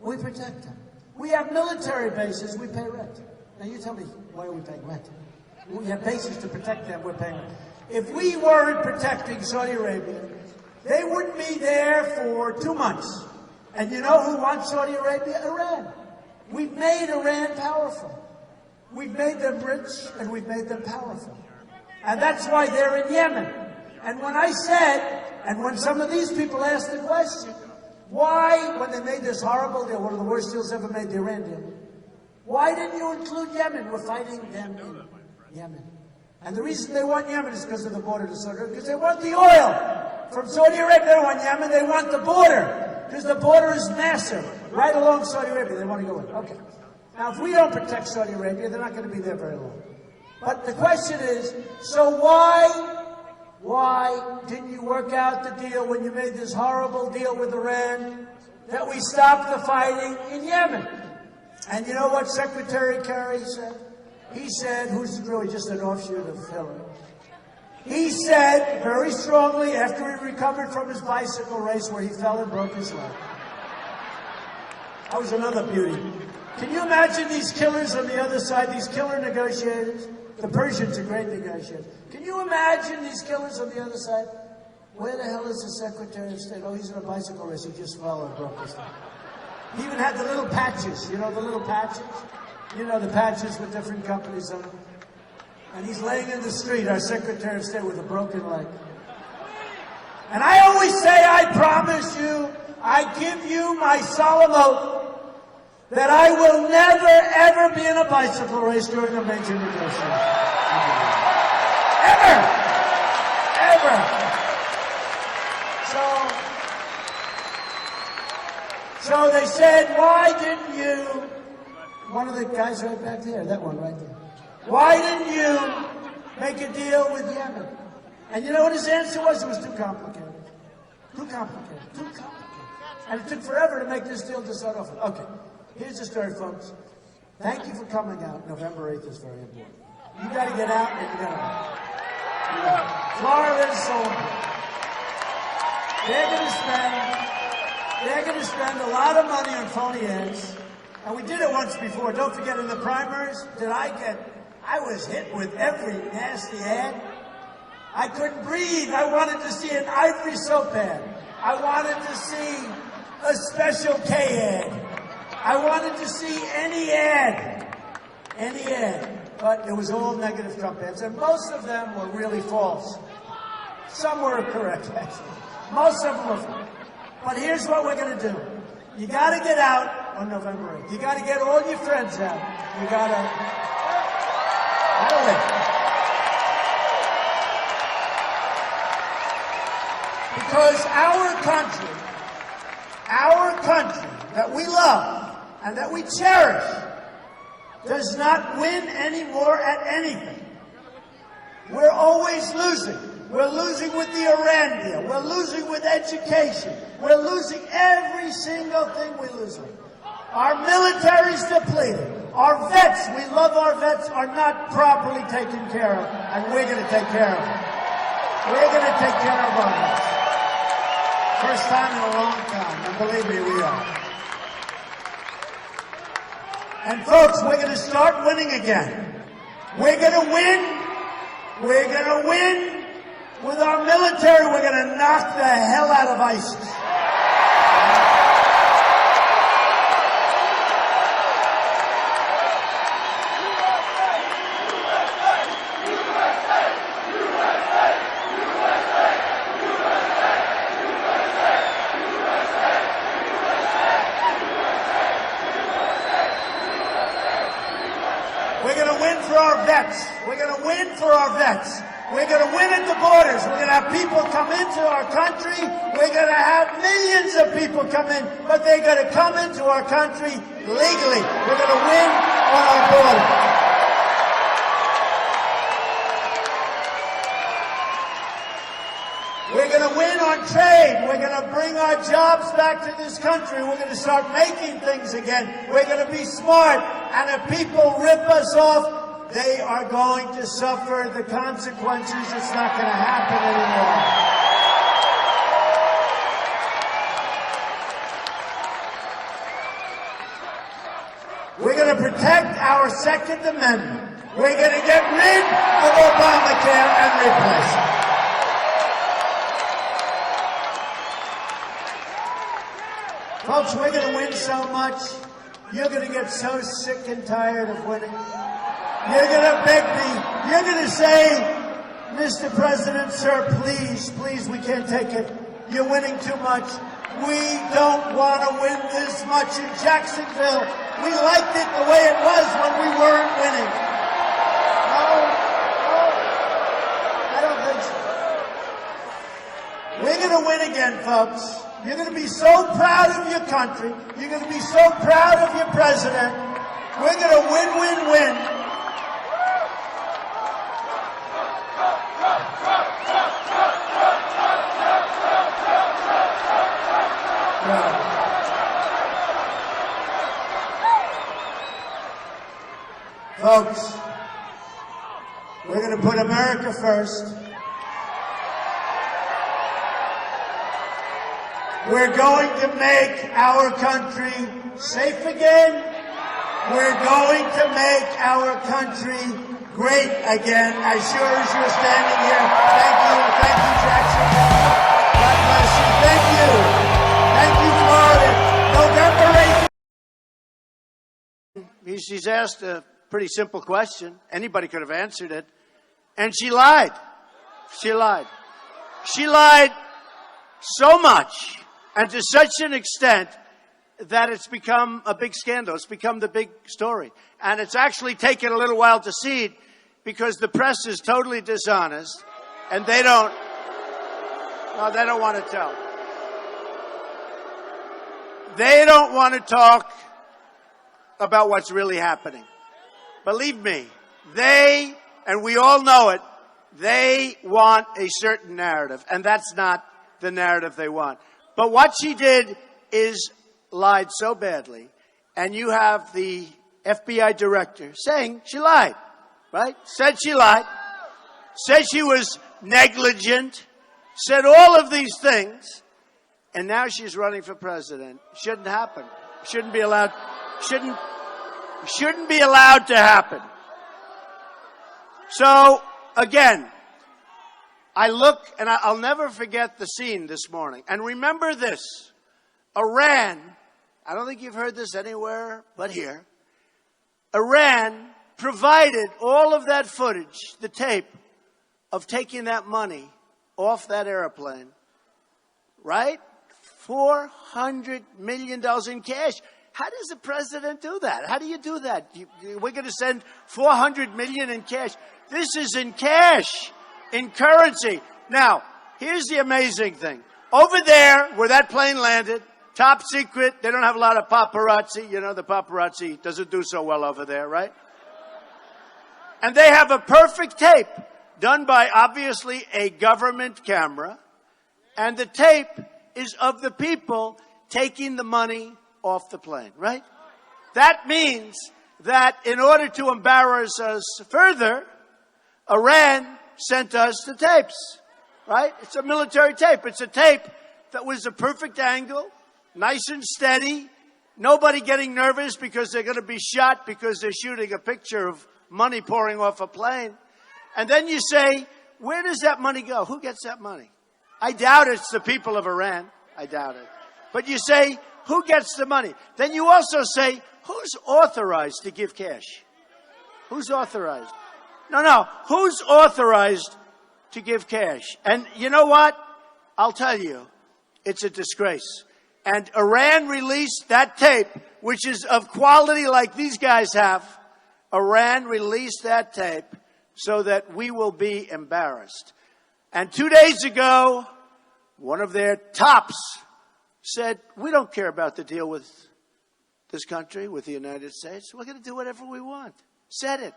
We protect them. We have military bases. We pay rent. Now you tell me, why are we paying rent? We have bases to protect them, we're paying rent. If we weren't protecting Saudi Arabia, they wouldn't be there for 2 months. And you know who wants Saudi Arabia? Iran. We've made Iran powerful. We've made them rich and we've made them powerful. And that's why they're in Yemen. And when I said, and when some of these people asked the question, why, when they made this horrible deal, one of the worst deals ever made, the Iran deal, why didn't you include Yemen? We're fighting them in Yemen. And the reason they want Yemen is because of the border to Saudi Arabia, because they want the oil from Saudi Arabia. They don't want Yemen, they want the border, because the border is massive. Right along Saudi Arabia, they want to go in. Okay. Now, if we don't protect Saudi Arabia, they're not going to be there very long. But the question is, so why didn't you work out the deal when you made this horrible deal with Iran that we stopped the fighting in Yemen? And you know what Secretary Kerry said? He said, who's really just an offshoot of Hillary. He said very strongly after he recovered from his bicycle race where he fell and broke his leg. That was another beauty. Can you imagine these killers on the other side, these killer negotiators? The Persians are great negotiators. Can you imagine these killers on the other side? Where the hell is the Secretary of State? Oh, he's in a bicycle race. He just fell and broke his leg. He even had the little patches. You know the little patches? You know the patches with different companies on them. And he's laying in the street, our Secretary of State, with a broken leg. And I always say, I promise you, I give you my solemn oath that I will never, ever be in a bicycle race during a major negotiation. Ever! Ever! So they said, why didn't you, one of the guys right back there, that one right there, why didn't you make a deal with Yemen? And you know what his answer was? It was too complicated. Too complicated. Too complicated. And it took forever to make this deal to start off with. Okay, here's the story, folks. Thank you for coming out. November 8th is very important. You got to get out and you got to vote. Florida's sold. They're going to spend a lot of money on phony ads. And we did it once before. Don't forget, in the primaries, I was hit with every nasty ad. I couldn't breathe. I wanted to see an Ivory soap ad. I wanted to see a Special K ad. I wanted to see any ad. But it was all negative Trump ads, and most of them were really false. Some were correct, actually. Most of them were false. But here's what we're going to do. You got to get out on November 8th. You got to get all your friends out. You got to... Because our country that we love and that we cherish does not win anymore at anything. We're always losing. We're losing with the Iran deal. We're losing with education. We're losing every single thing we're losing. Our military's depleted. Our vets, we love our vets, are not properly taken care of, and we're going to take care of them. We're going to take care of our vets. First time in a long time, and believe me, we are. And folks, we're going to start winning again. We're going to win. We're going to win. With our military, we're going to knock the hell out of ISIS. We're going to win for our vets. We're going to win for our vets. We're going to win at the borders. We're going to have people come into our country. We're going to have millions of people come in, but they're going to come into our country legally. We're going to win on our border. We're going to win on trade. We're going to bring our jobs back to this country. We're going to start making things again. We're going to be smart. And if people rip us off, they are going to suffer the consequences. It's not going to happen anymore. We're going to protect our Second Amendment. We're going to get rid of Obamacare and replace it. Folks, we're going to win so much. You're going to get so sick and tired of winning. You're going to beg me. You're going to say, Mr. President, sir, please, please, we can't take it. You're winning too much. We don't want to win this much in Jacksonville. We liked it the way it was when we weren't winning. No, I don't think so. We're going to win again, folks. You're going to be so proud of your country. You're going to be so proud of your president. We're going to win, win, win. Folks, we're going to put America first. We're going to make our country safe again. We're going to make our country great again, as sure as you're standing here. Thank you, Jackson. God bless you. Thank you, Florida. November 8th. She's asked a pretty simple question. Anybody could have answered it. And she lied. She lied. She lied so much and to such an extent that it's become a big scandal. It's become the big story. And it's actually taken a little while to see it because the press is totally dishonest and they don't want to tell. They don't want to talk about what's really happening. Believe me, they, and we all know it, they want a certain narrative, and that's not the narrative they want. But what she did is lied so badly, and you have the FBI director saying she lied, right? Said she lied. said she was negligent, said all of these things, and now she's running for president. Shouldn't happen. Shouldn't be allowed. Shouldn't be allowed to happen. So again, I look and I'll never forget the scene this morning. And remember this: Iran. I don't think you've heard this anywhere but here. Iran provided all of that footage, the tape, of taking that money off that airplane, right? $400 million in cash. How does the president do that? How do you do that? We're going to send $400 million in cash. This is in cash, in currency. Now, here's the amazing thing. Over there, where that plane landed, top secret, they don't have a lot of paparazzi. You know, the paparazzi doesn't do so well over there, right? And they have a perfect tape done by, obviously, a government camera. And the tape is of the people taking the money off the plane, right? That means that in order to embarrass us further, Iran sent us the tapes, right? It's a military tape. It's a tape that was a perfect angle, nice and steady, nobody getting nervous because they're going to be shot because they're shooting a picture of money pouring off a plane. And then you say, where does that money go? Who gets that money? I doubt it's the people of Iran. I doubt it. But you say, who gets the money? Then you also say, who's authorized to give cash? Who's authorized? No. Who's authorized to give cash? And you know what? I'll tell you, it's a disgrace. And Iran released that tape, which is of quality like these guys have. Iran released that tape so that we will be embarrassed. And 2 days ago, one of their tops said, we don't care about the deal with this country, with the United States. We're going to do whatever we want. Said it.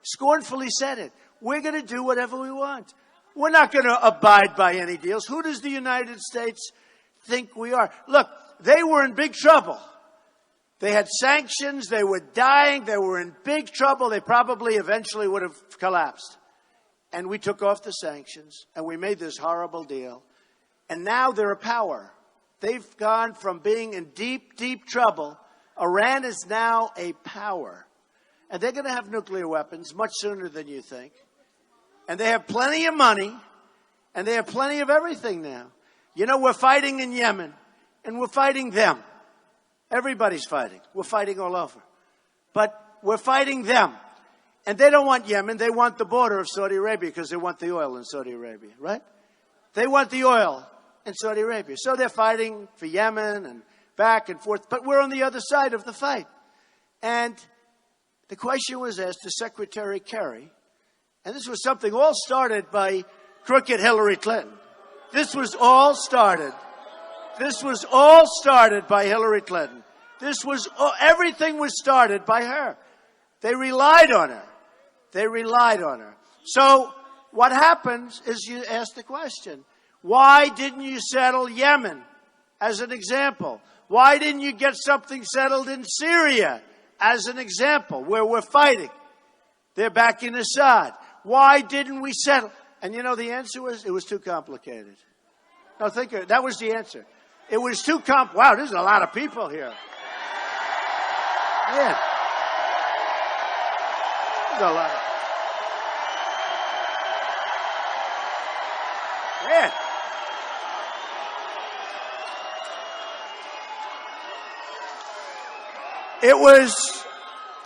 Scornfully said it. We're going to do whatever we want. We're not going to abide by any deals. Who does the United States think we are? Look, they were in big trouble. They had sanctions. They were dying. They were in big trouble. They probably eventually would have collapsed. And we took off the sanctions, and we made this horrible deal. And now they're a power. They've gone from being in deep, deep trouble. Iran is now a power. And they're going to have nuclear weapons much sooner than you think. And they have plenty of money, and they have plenty of everything now. You know, we're fighting in Yemen, and we're fighting them. Everybody's fighting. We're fighting all over. But we're fighting them. And they don't want Yemen. They want the border of Saudi Arabia because they want the oil in Saudi Arabia, right? They want the oil in Saudi Arabia. So they're fighting for Yemen and back and forth. But we're on the other side of the fight. And the question was asked to Secretary Kerry. And this was something all started by crooked Hillary Clinton. This was all started by Hillary Clinton. Everything was started by her. They relied on her. So what happens is you ask the question, why didn't you settle Yemen as an example? Why didn't you get something settled in Syria as an example where we're fighting? They're backing Assad. Why didn't we settle? And you know, the answer was, it was too complicated. No, think of it. That was the answer. It was too wow, there's a lot of people here. Man. There's a lot. Man.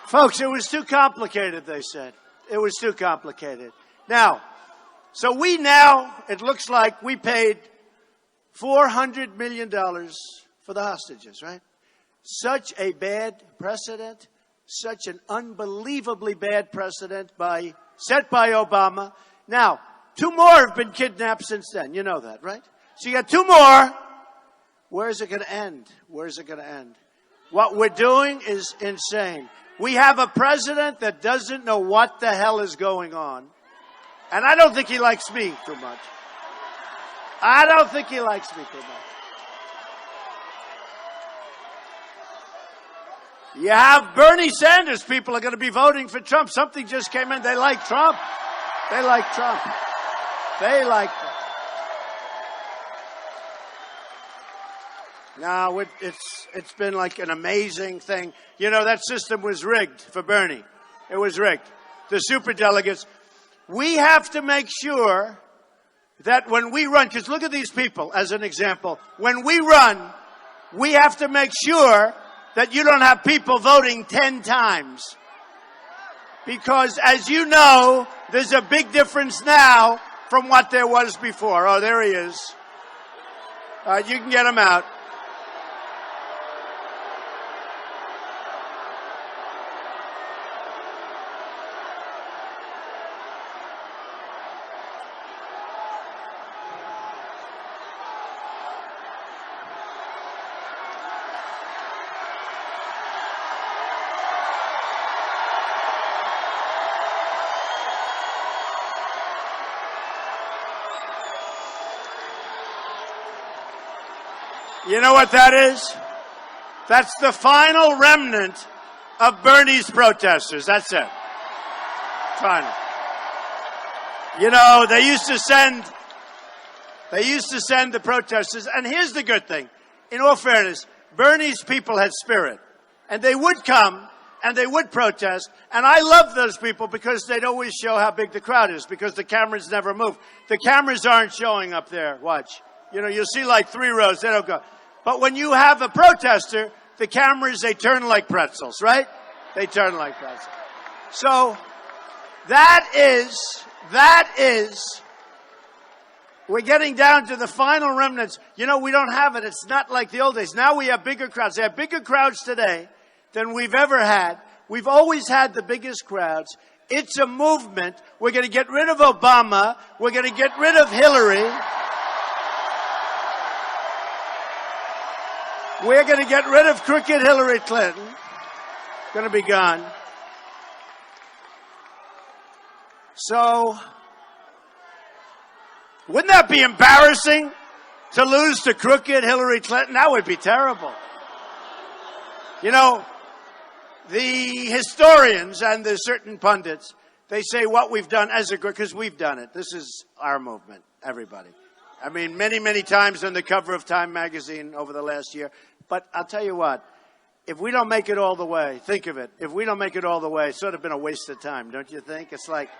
Folks, it was too complicated, they said. It was too complicated. Now, so it looks like we paid $400 million for the hostages, right? Such a bad precedent, such an unbelievably bad precedent set by Obama. Now, 2 more have been kidnapped since then. You know that, right? So you got 2 more. Where is it going to end? Where is it going to end? What we're doing is insane. We have a president that doesn't know what the hell is going on. And I don't think he likes me too much. You have Bernie Sanders. People are going to be voting for Trump. Something just came in. They like Trump. They like Trump. They like Trump. No, it's been like an amazing thing. You know, that system was rigged for Bernie. It was rigged. The superdelegates. We have to make sure that when we run, because look at these people as an example. When we run, we have to make sure that you don't have people voting 10 times. Because as you know, there's a big difference now from what there was before. Oh, there he is. All right, you can get him out. You know what that is? That's the final remnant of Bernie's protesters. That's it. Final. You know, they used to send the protesters, and here's the good thing. In all fairness, Bernie's people had spirit, and they would come and they would protest, and I love those people because they'd always show how big the crowd is, because the cameras never move. The cameras aren't showing up there. Watch. You know, you'll see like 3 rows. They don't go. But when you have a protester, the cameras, they turn like pretzels, right? They turn like pretzels. So that is, we're getting down to the final remnants. You know, we don't have it. It's not like the old days. Now we have bigger crowds. They have bigger crowds today than we've ever had. We've always had the biggest crowds. It's a movement. We're going to get rid of Obama. We're going to get rid of Hillary. We're going to get rid of crooked Hillary Clinton. Going to be gone. So, wouldn't that be embarrassing to lose to crooked Hillary Clinton? That would be terrible. You know, the historians and the certain pundits, they say what we've done as a group, because we've done it. This is our movement, everybody. I mean, many, many times on the cover of Time magazine over the last year. But I'll tell you what, if we don't make it all the way, think of it. If we don't make it all the way, it's sort of been a waste of time, don't you think? It's like,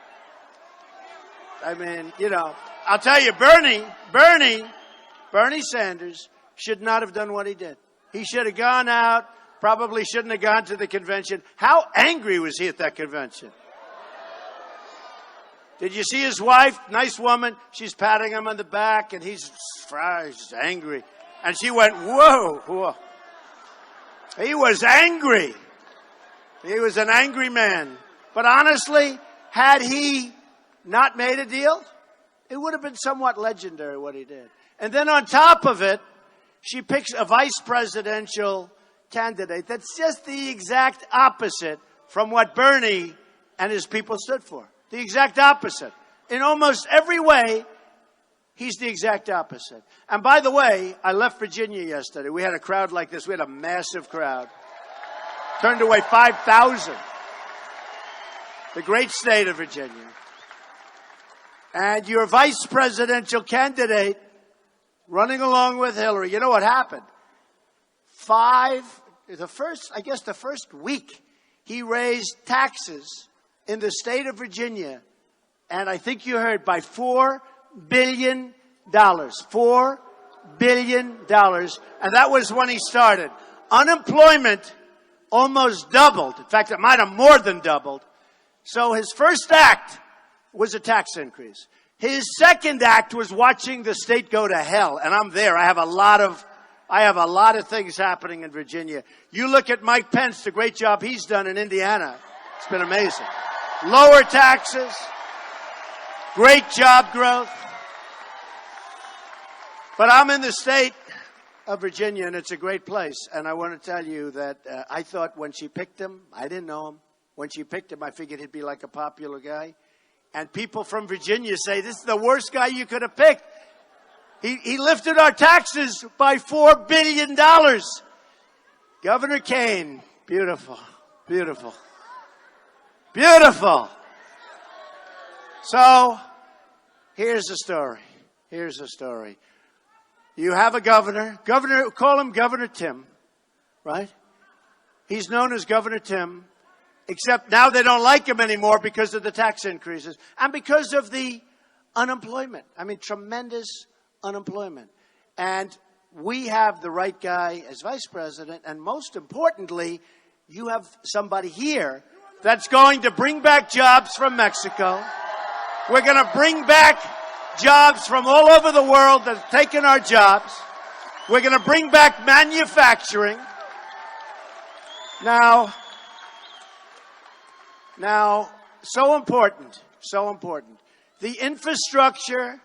I mean, you know, I'll tell you, Bernie Sanders should not have done what he did. He should have gone out, probably shouldn't have gone to the convention. How angry was he at that convention? Did you see his wife? Nice woman. She's patting him on the back, and he's angry. And she went, whoa, whoa. He was angry. He was an angry man. But honestly, had he not made a deal, it would have been somewhat legendary what he did. And then on top of it, she picks a vice presidential candidate that's just the exact opposite from what Bernie and his people stood for. The exact opposite. In almost every way, he's the exact opposite. And by the way, I left Virginia yesterday. We had a crowd like this. We had a massive crowd. Turned away 5,000. The great state of Virginia. And your vice presidential candidate running along with Hillary. You know what happened? The first week, he raised taxes in the state of Virginia, and I think you heard, by $4 billion. $4 billion. And that was when he started. Unemployment almost doubled. In fact, it might have more than doubled. So his first act was a tax increase. His second act was watching the state go to hell. And I'm there. I have a lot of things happening in Virginia. You look at Mike Pence, the great job he's done in Indiana. It's been amazing. Lower taxes, great job growth. But I'm in the state of Virginia, and it's a great place. And I want to tell you that I thought when she picked him, I didn't know him. When she picked him, I figured he'd be like a popular guy. And people from Virginia say, this is the worst guy you could have picked. He lifted our taxes by $4 billion. Governor Kane, beautiful, beautiful. Beautiful. So, here's the story. Here's the story. You have a governor, call him Governor Tim, right? He's known as Governor Tim, except now they don't like him anymore because of the tax increases and because of the unemployment. I mean, tremendous unemployment. And we have the right guy as vice president, and most importantly, you have somebody here that's going to bring back jobs from Mexico. We're going to bring back jobs from all over the world that have taken our jobs. We're going to bring back manufacturing. Now, so important. The infrastructure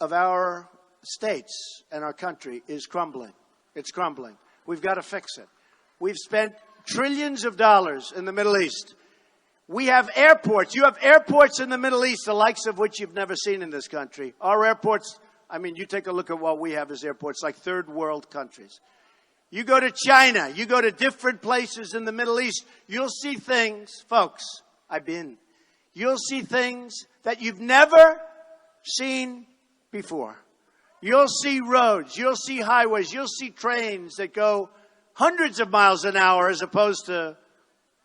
of our states and our country is crumbling. It's crumbling. We've got to fix it. We've spent trillions of dollars in the Middle East. We have airports. You have airports in the Middle East, the likes of which you've never seen in this country. Our airports, I mean, you take a look at what we have as airports, like third world countries. You go to China, you go to different places in the Middle East, you'll see things, folks, I've been. You'll see things that you've never seen before. You'll see roads, you'll see highways, you'll see trains that go hundreds of miles an hour as opposed to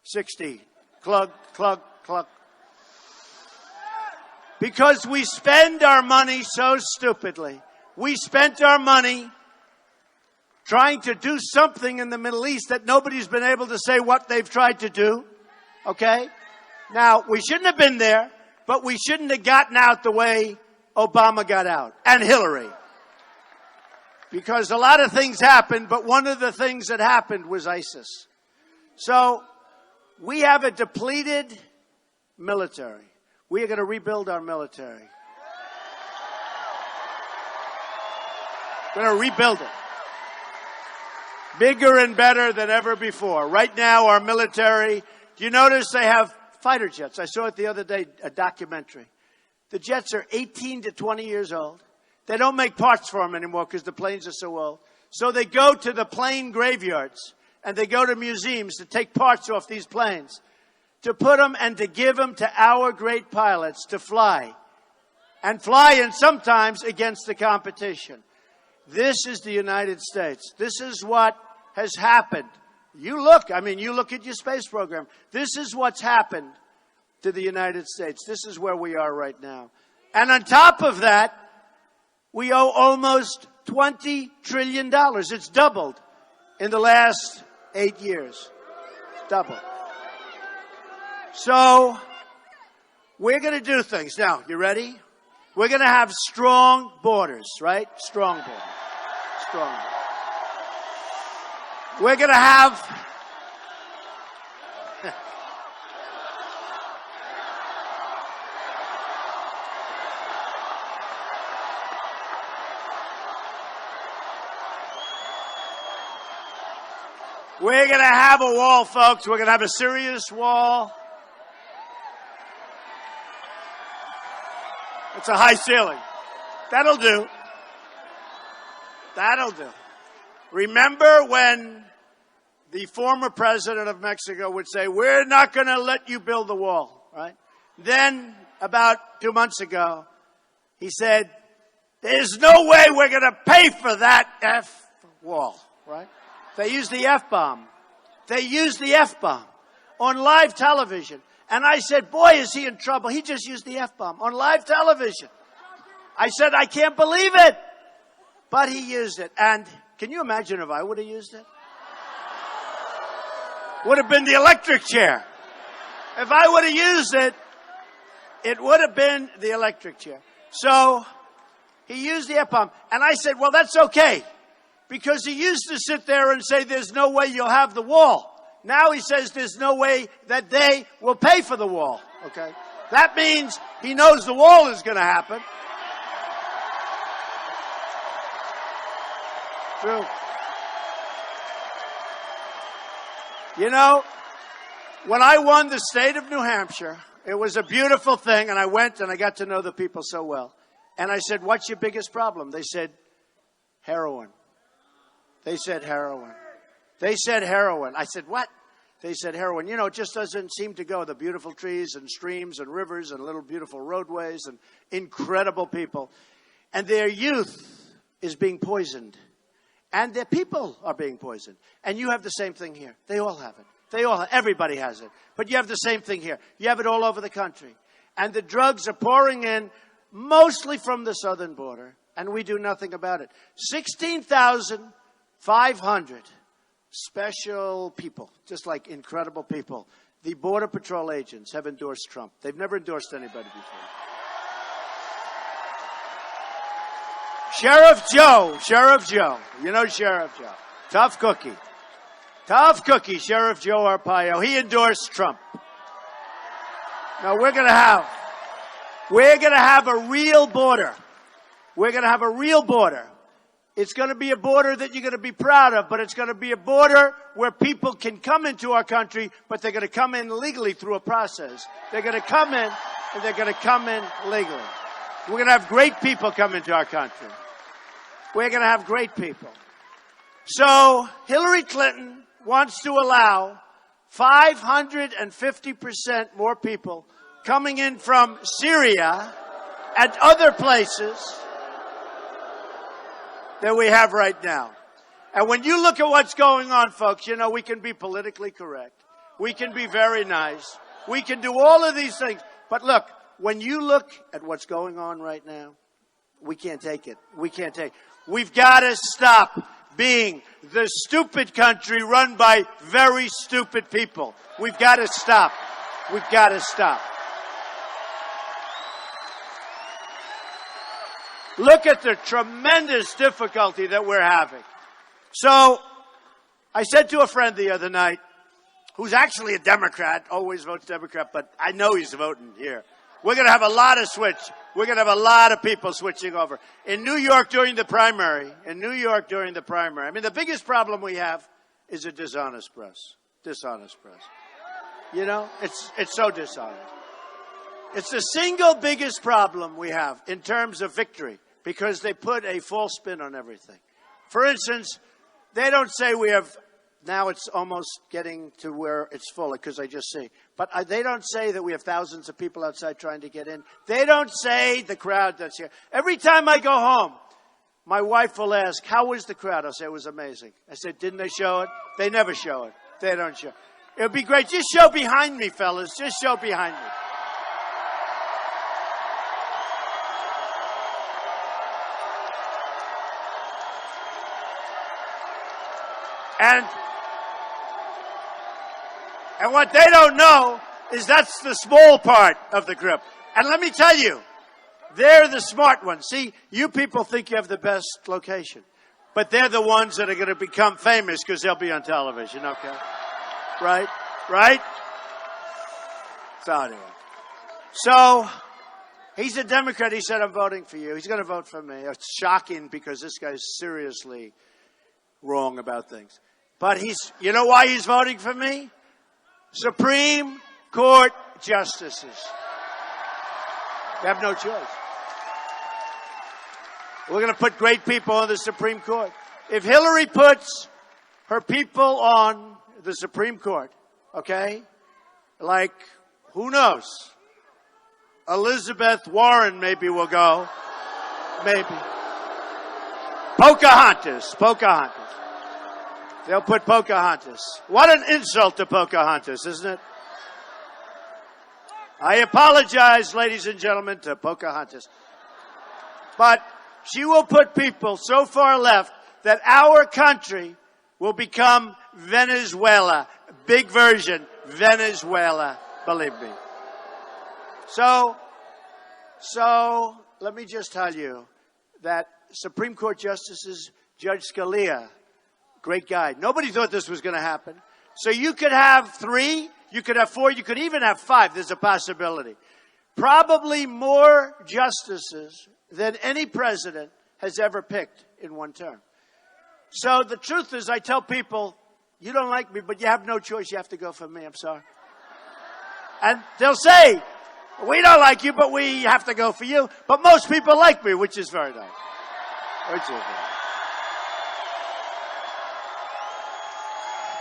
60. Cluck, cluck, cluck. Because we spend our money so stupidly. We spent our money trying to do something in the Middle East that nobody's been able to say what they've tried to do. Okay? Now, we shouldn't have been there, but we shouldn't have gotten out the way Obama got out. And Hillary. Because a lot of things happened, but one of the things that happened was ISIS. So, we have a depleted military. We are going to rebuild our military. We're going to rebuild it. Bigger and better than ever before. Right now, our military, do you notice they have fighter jets? I saw it the other day, a documentary. The jets are 18 to 20 years old. They don't make parts for them anymore because the planes are so old. So they go to the plane graveyards and they go to museums to take parts off these planes, to put them and to give them to our great pilots to fly. And fly and sometimes against the competition. This is the United States. This is what has happened. You look at your space program. This is what's happened to the United States. This is where we are right now. And on top of that, we owe almost $20 trillion. It's doubled in the last 8 years. Doubled. So, we're going to do things. Now, you ready? We're going to have strong borders, right? Strong borders. Strong. We're going to have... We're going to have a wall, folks. We're going to have a serious wall. It's a high ceiling. That'll do. That'll do. Remember when the former president of Mexico would say, we're not going to let you build the wall, right? Then, about 2 months ago, he said, there's no way we're going to pay for that F wall, right? They used the F-bomb. They used the F-bomb on live television. And I said, boy, is he in trouble. He just used the F-bomb on live television. I said, I can't believe it. But he used it. And can you imagine if I would have used it? Would have been the electric chair. If I would have used it, it would have been the electric chair. So he used the F-bomb. And I said, well, that's okay. Because he used to sit there and say, there's no way you'll have the wall. Now he says there's no way that they will pay for the wall. Okay? That means he knows the wall is going to happen. True. You know, when I won the state of New Hampshire, it was a beautiful thing, and I went and I got to know the people so well. And I said, what's your biggest problem? They said, heroin. They said heroin. They said heroin. I said, what? They said heroin. You know, it just doesn't seem to go. The beautiful trees and streams and rivers and little beautiful roadways and incredible people. And their youth is being poisoned. And their people are being poisoned. And you have the same thing here. They all have it. Everybody has it. But you have the same thing here. You have it all over the country. And the drugs are pouring in mostly from the southern border. And we do nothing about it. 16,500 special people, just like incredible people. The Border Patrol agents have endorsed Trump. They've never endorsed anybody before. Sheriff Joe. You know Sheriff Joe. Tough cookie, Sheriff Joe Arpaio. He endorsed Trump. Now we're going to have a real border. We're going to have a real border. It's going to be a border that you're going to be proud of, but it's going to be a border where people can come into our country, but they're going to come in legally through a process. They're going to come in, and they're going to come in legally. We're going to have great people come into our country. We're going to have great people. So Hillary Clinton wants to allow 550% more people coming in from Syria and other places than we have right now. And when you look at what's going on, folks, you know, we can be politically correct. We can be very nice. We can do all of these things. But look, when you look at what's going on right now, we can't take it. We've got to stop being the stupid country run by very stupid people. We've got to stop. Look at the tremendous difficulty that we're having. So, I said to a friend the other night, who's actually a Democrat, always votes Democrat, but I know he's voting here. We're going to have a lot of switch. We're going to have a lot of people switching over. In New York during the primary, I mean, the biggest problem we have is a dishonest press. You know, it's so dishonest. It's the single biggest problem we have in terms of victory, because they put a false spin on everything. For instance, they don't say we have, now it's almost getting to where it's full, because I just see. But they don't say that we have thousands of people outside trying to get in. They don't say the crowd that's here. Every time I go home, my wife will ask, how was the crowd? I'll say, it was amazing. I said, didn't they show it? They never show it. They don't show it. It would be great. Just show behind me, fellas. Just show behind me. And what they don't know is that's the small part of the group. And let me tell you, they're the smart ones. See, you people think you have the best location, but they're the ones that are going to become famous because they'll be on television, okay? Right? So anyway. So, he's a Democrat. He said, I'm voting for you. He's going to vote for me. It's shocking because this guy's seriously wrong about things. But you know why he's voting for me? Supreme Court justices. They have no choice. We're going to put great people on the Supreme Court. If Hillary puts her people on the Supreme Court, okay, like, who knows? Elizabeth Warren maybe will go. Maybe. Pocahontas. They'll put Pocahontas. What an insult to Pocahontas, isn't it? I apologize, ladies and gentlemen, to Pocahontas. But she will put people so far left that our country will become Venezuela. Big version, Venezuela, believe me. So let me just tell you that Supreme Court Justices, Judge Scalia, great guy. Nobody thought this was going to happen. So you could have 3, you could have 4, you could even have 5. There's a possibility. Probably more justices than any president has ever picked in one term. So the truth is, I tell people, you don't like me, but you have no choice. You have to go for me. I'm sorry. And they'll say, we don't like you, but we have to go for you. But most people like me, which is very nice.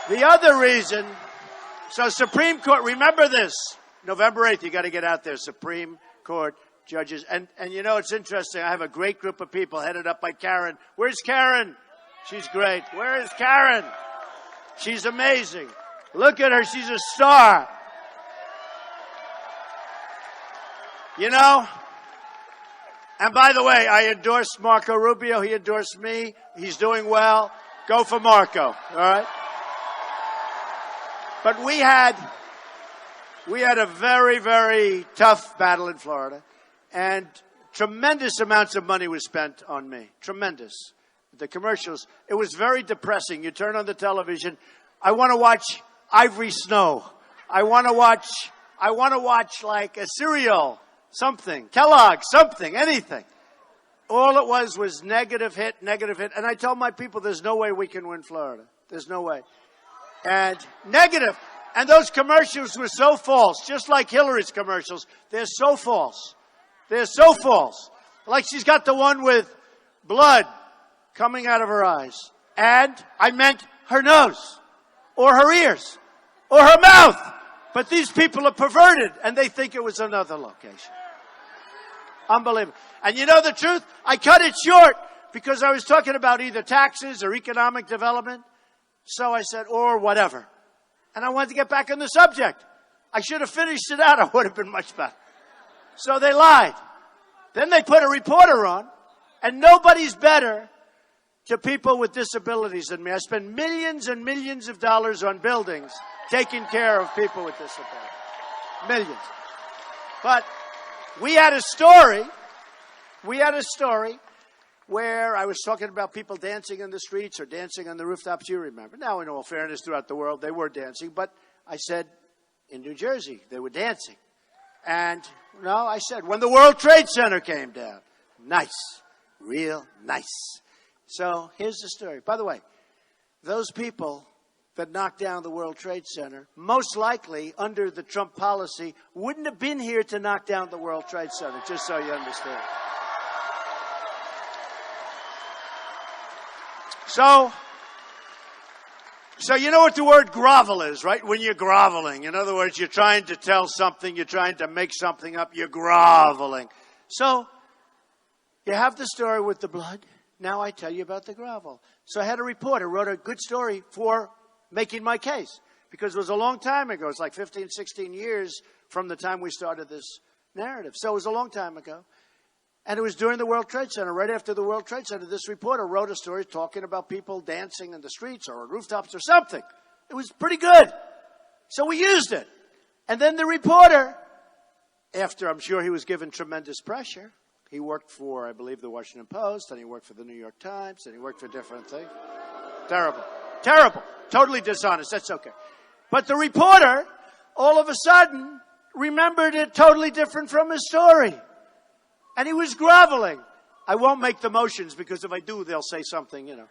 The other reason So Supreme Court, remember this, November 8th, you got to get out there, Supreme Court judges. And you know, it's interesting. I have a great group of people headed up by Karen. Where's Karen? She's great. Where is Karen? She's amazing. Look at her. She's a star. You know, and by the way, I endorsed Marco Rubio. He endorsed me. He's doing well. Go for Marco. All right. But we had a very, very tough battle in Florida, and tremendous amounts of money was spent on me. Tremendous. The commercials. It was very depressing. You turn on the television. I want to watch Ivory Snow. I want to watch like a cereal, something, Kellogg, something, anything. All it was negative hit. And I told my people, there's no way we can win Florida. There's no way. And negative. And those commercials were so false, just like Hillary's commercials. They're so false. They're so false. Like she's got the one with blood coming out of her eyes. And I meant her nose, or her ears, or her mouth. But these people are perverted, and they think it was another location. Unbelievable. And you know the truth? I cut it short because I was talking about either taxes or economic development. So I said, or whatever. And I wanted to get back on the subject. I should have finished it out. It would have been much better. So they lied. Then they put a reporter on, and nobody's better to people with disabilities than me. I spend millions and millions of dollars on buildings taking care of people with disabilities. Millions. But we had a story where I was talking about people dancing in the streets or dancing on the rooftops, you remember. Now, in all fairness, throughout the world, they were dancing. But I said, in New Jersey, they were dancing. And, no, I said, when the World Trade Center came down. Nice. Real nice. So, here's the story. By the way, those people that knocked down the World Trade Center, most likely, under the Trump policy, wouldn't have been here to knock down the World Trade Center, just so you understand. So you know what the word grovel is, right? When you're groveling. In other words, you're trying to tell something, you're trying to make something up, you're groveling. So you have the story with the blood. Now I tell you about the grovel. So I had a reporter wrote a good story for making my case. Because it was a long time ago. It's like 15, 16 years from the time we started this narrative. So it was a long time ago. And it was during the World Trade Center. Right after the World Trade Center, this reporter wrote a story talking about people dancing in the streets or on rooftops or something. It was pretty good. So we used it. And then the reporter, after I'm sure he was given tremendous pressure, he worked for, I believe, the Washington Post, and he worked for the New York Times, and he worked for different things. Terrible. Terrible. Totally dishonest. That's okay. But the reporter, all of a sudden, remembered it totally different from his story. And he was groveling. I won't make the motions because if I do, they'll say something, you know.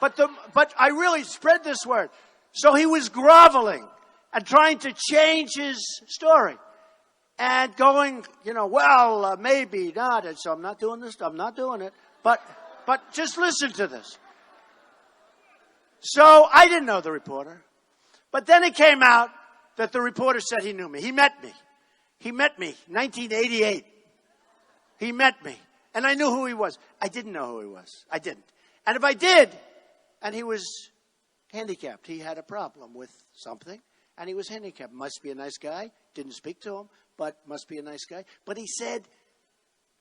But I really spread this word. So he was groveling and trying to change his story. And going, you know, well, maybe not. And so I'm not doing this. I'm not doing it. But just listen to this. So I didn't know the reporter. But then it came out that the reporter said he knew me. He met me. He met me, 1988. He met me. And I knew who he was. I didn't know who he was. I didn't. And if I did, and he was handicapped, he had a problem with something, and he was handicapped. Must be a nice guy. Didn't speak to him, but must be a nice guy. But he said,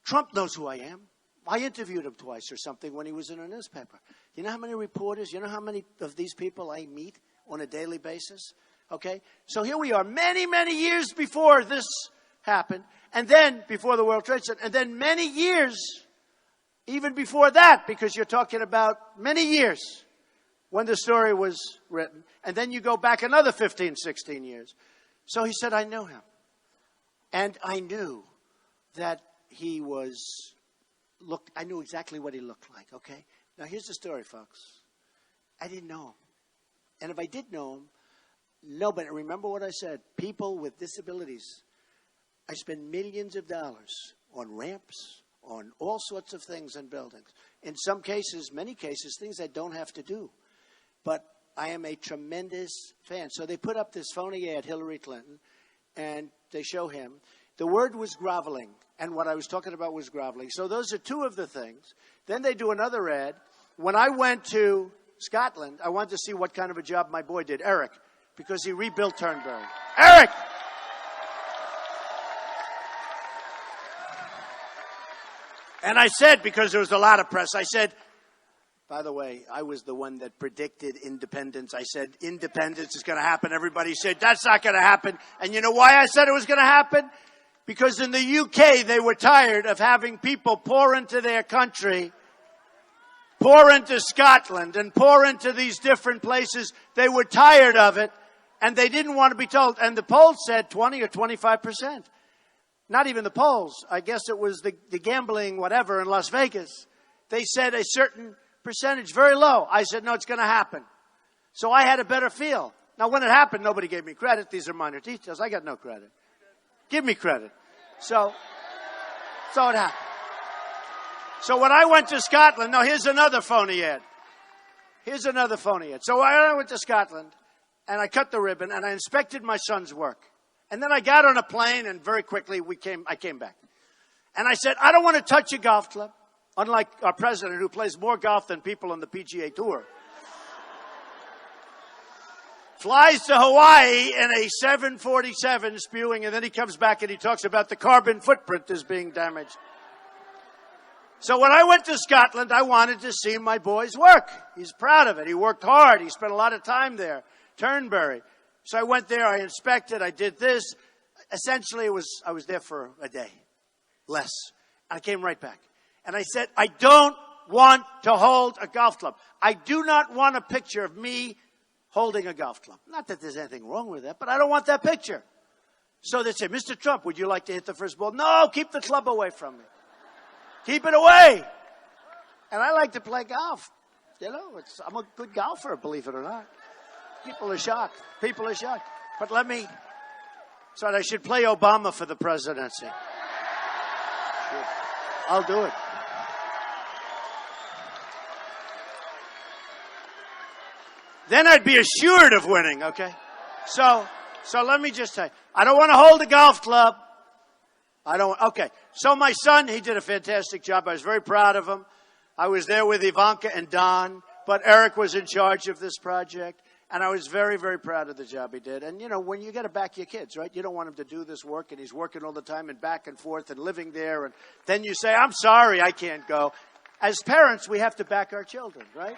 Trump knows who I am. I interviewed him twice or something when he was in a newspaper. You know how many reporters, you know how many of these people I meet on a daily basis? Okay? So here we are, many, many years before this happened, and then before the World Trade Center, and then many years even before that, because you're talking about many years when the story was written, and then you go back another 15, 16 years. So he said, I know him. And I knew that he was, I knew exactly what he looked like, okay? Now here's the story, folks. I didn't know him. And if I did know him, nobody, remember what I said, people with disabilities. I spend millions of dollars on ramps, on all sorts of things in buildings. In some cases, many cases, things I don't have to do. But I am a tremendous fan. So they put up this phony ad, Hillary Clinton, and they show him. The word was groveling, and what I was talking about was groveling. So those are two of the things. Then they do another ad. When I went to Scotland, I wanted to see what kind of a job my boy did, Eric, because he rebuilt Turnberry. Eric! And I said, because there was a lot of press, I said, by the way, I was the one that predicted independence. I said, independence is going to happen. Everybody said, that's not going to happen. And you know why I said it was going to happen? Because in the UK, they were tired of having people pour into their country, pour into Scotland, and pour into these different places. They were tired of it, and they didn't want to be told. And the polls said 20 or 25%. Not even the polls. I guess it was the gambling whatever in Las Vegas. They said a certain percentage, very low. I said, no, it's going to happen. So I had a better feel. Now, when it happened, nobody gave me credit. These are minor details. I got no credit. Give me credit. So it happened. So when I went to Scotland, now here's another phony ad. Here's another phony ad. So I went to Scotland, and I cut the ribbon, and I inspected my son's work. And then I got on a plane, and very quickly I came back. And I said, I don't want to touch a golf club, unlike our president who plays more golf than people on the PGA Tour. Flies to Hawaii in a 747 spewing, and then he comes back and he talks about the carbon footprint is being damaged. So when I went to Scotland, I wanted to see my boy's work. He's proud of it. He worked hard. He spent a lot of time there. Turnberry. So I went there, I inspected, I did this. Essentially, I was there for a day, less. And I came right back. And I said, I don't want to hold a golf club. I do not want a picture of me holding a golf club. Not that there's anything wrong with that, but I don't want that picture. So they say, Mr. Trump, would you like to hit the first ball? No, keep the club away from me. Keep it away. And I like to play golf. You know, I'm a good golfer, believe it or not. People are shocked. People are shocked. But so I should play Obama for the presidency. I'll do it. Then I'd be assured of winning, okay? So let me just say, I don't want to hold a golf club. Okay. So my son, he did a fantastic job. I was very proud of him. I was there with Ivanka and Don, but Eric was in charge of this project. And I was very, very proud of the job he did. And, you know, when you got to back your kids, right? You don't want him to do this work, and he's working all the time and back and forth and living there. And then you say, I'm sorry, I can't go. As parents, we have to back our children, right?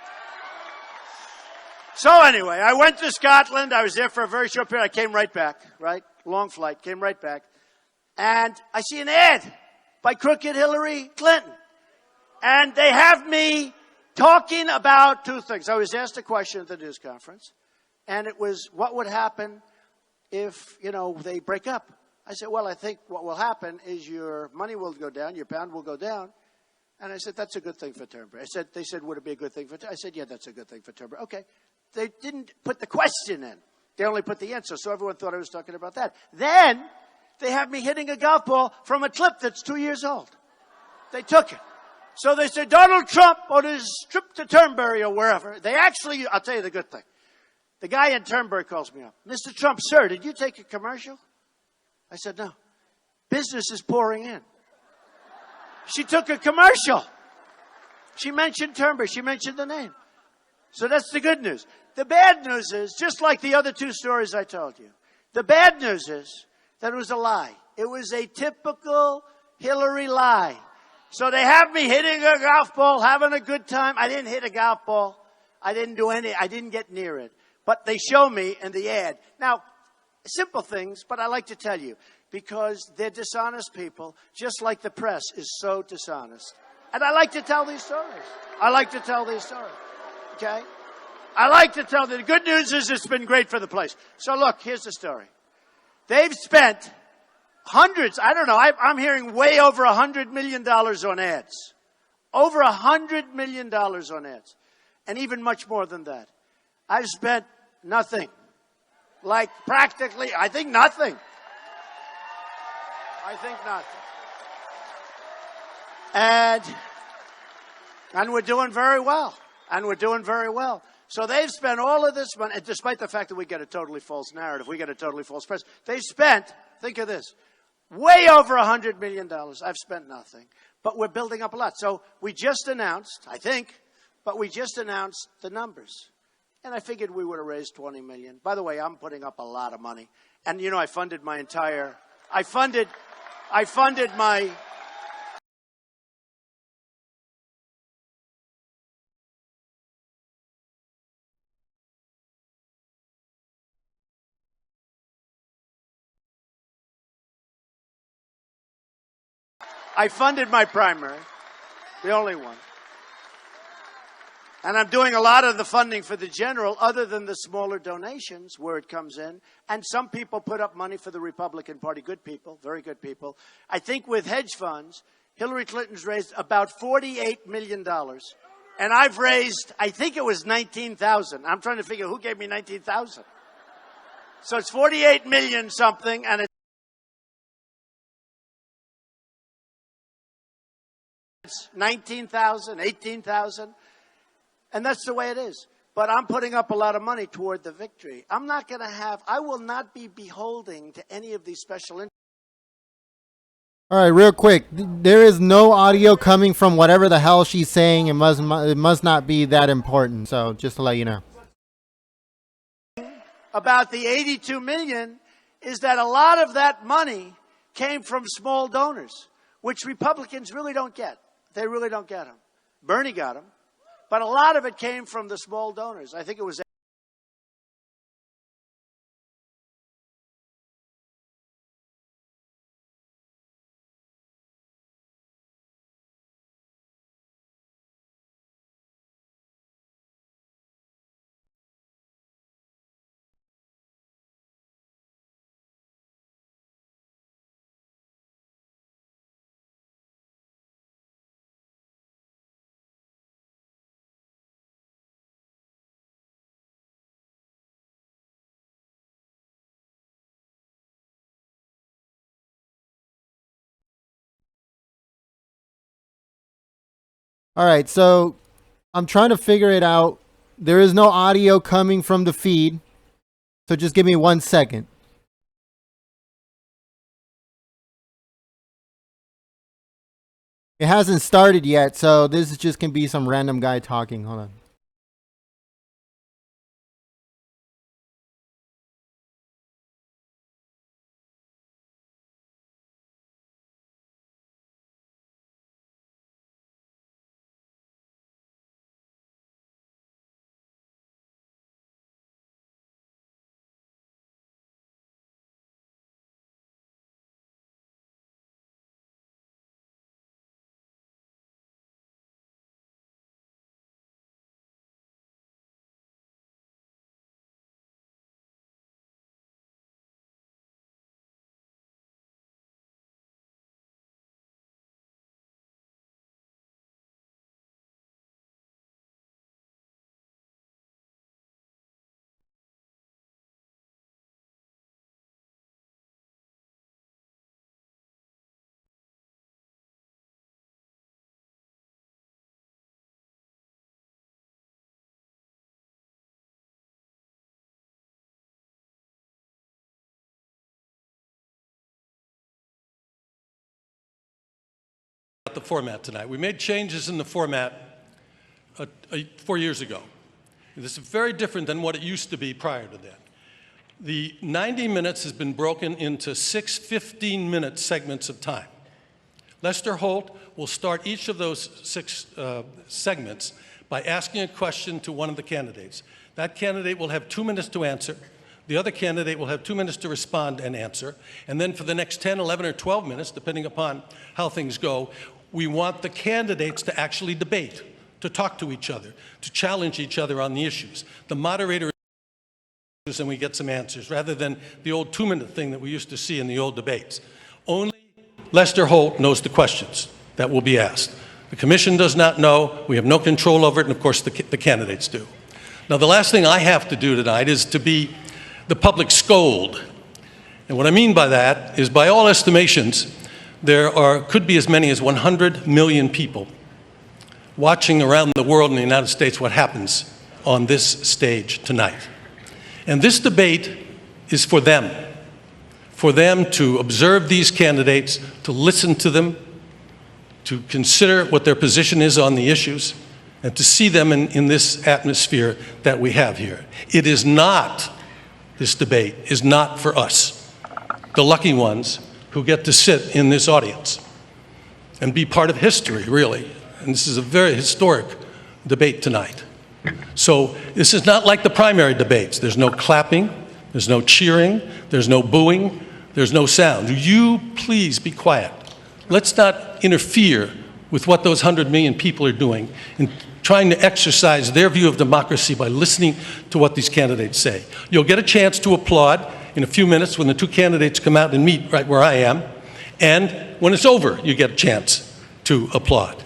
So anyway, I went to Scotland. I was there for a very short period. I came right back, right? Long flight, came right back. And I see an ad by crooked Hillary Clinton. And they have me talking about two things. I was asked a question at the news conference. And it was, what would happen if, you know, they break up? I said, well, I think what will happen is your money will go down, your pound will go down. And I said, that's a good thing for Turnberry. They said, would it be a good thing for Turnberry? I said, yeah, that's a good thing for Turnberry. Okay. They didn't put the question in. They only put the answer. So everyone thought I was talking about that. Then they have me hitting a golf ball from a clip that's 2 years old. They took it. So they said, Donald Trump on his trip to Turnberry or wherever. They actually, I'll tell you the good thing. The guy in Turnberry calls me up. Mr. Trump, sir, did you take a commercial? I said, no. Business is pouring in. She took a commercial. She mentioned Turnberry. She mentioned the name. So that's the good news. The bad news is, just like the other two stories I told you, the bad news is that it was a lie. It was a typical Hillary lie. So they have me hitting a golf ball, having a good time. I didn't hit a golf ball. I didn't get near it. But they show me in the ad. Now, simple things, but I like to tell you, because they're dishonest people, just like the press is so dishonest. And I like to tell these stories. Okay? I like to tell them. The good news is it's been great for the place. So look, here's the story. They've spent hundreds, I don't know, I'm hearing way over $100 million on ads. Over $100 million on ads. And even much more than that. I've spent nothing. Like practically, I think nothing. And we're doing very well. So they've spent all of this money, and despite the fact that we get a totally false narrative, we get a totally false press. They've spent, think of this, way over $100 million. I've spent nothing. But we're building up a lot. So we just announced, I think, but we just announced the numbers. And I figured we would have raised 20 million. By the way, I'm putting up a lot of money. And, you know, I funded my primary, the only one. And I'm doing a lot of the funding for the general, other than the smaller donations where it comes in. And some people put up money for the Republican Party. Good people, very good people. I think with hedge funds, Hillary Clinton's raised about $48 million. And I've raised, I think it was 19,000. I'm trying to figure who gave me 19,000. So it's 48 million something, and it's 19,000, 18,000. And that's the way it is. But I'm putting up a lot of money toward the victory. I will not be beholding to any of these special interests. All right, real quick. There is no audio coming from whatever the hell she's saying. It must not be that important. So just to let you know. About the 82 million is that a lot of that money came from small donors, which Republicans really don't get. They really don't get them. Bernie got them. But a lot of it came from the small donors. I think it was. All right, so I'm trying to figure it out. There is no audio coming from the feed. So just give me 1 second. It hasn't started yet, so this is just going to be some random guy talking. Hold on. The format tonight. We made changes in the format 4 years ago. This is very different than what it used to be prior to that. The 90 minutes has been broken into 6 15-minute segments of time. Lester Holt will start each of those 6 segments by asking a question to one of the candidates. That candidate will have 2 minutes to answer. The other candidate will have 2 minutes to respond and answer. And then for the next 10, 11, or 12 minutes, depending upon how things go, we want the candidates to actually debate, to talk to each other, to challenge each other on the issues. The moderator is and we get some answers, rather than the old 2-minute thing that we used to see in the old debates. Only Lester Holt knows the questions that will be asked. The commission does not know. We have no control over it, and of course the candidates do. Now, the last thing I have to do tonight is to be the public scold. And what I mean by that is, by all estimations, could be as many as 100 million people watching around the world in the United States what happens on this stage tonight. And this debate is for them to observe these candidates, to listen to them, to consider what their position is on the issues, and to see them in this atmosphere that we have here. It is not, this debate is not for us, the lucky ones who get to sit in this audience and be part of history, really. And this is a very historic debate tonight. So this is not like the primary debates. There's no clapping, there's no cheering, there's no booing, there's no sound. You please be quiet. Let's not interfere with what those 100 million people are doing in trying to exercise their view of democracy by listening to what these candidates say. You'll get a chance to applaud in a few minutes when the two candidates come out and meet right where I am. And when it's over, you get a chance to applaud.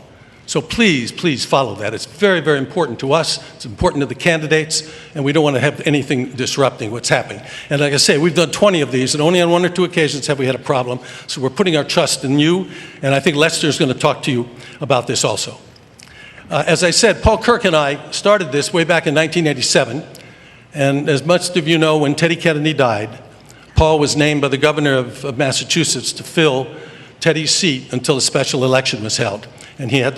So please, please follow that. It's very, very important to us. It's important to the candidates, and we don't want to have anything disrupting what's happening. And like I say, we've done 20 of these, and only on 1 or 2 occasions have we had a problem. So we're putting our trust in you, and I think Lester's going to talk to you about this also. As I said, Paul Kirk and I started this way back in 1987, and as most of you know, when Teddy Kennedy died, Paul was named by the governor of Massachusetts to fill Teddy's seat until a special election was held, and he had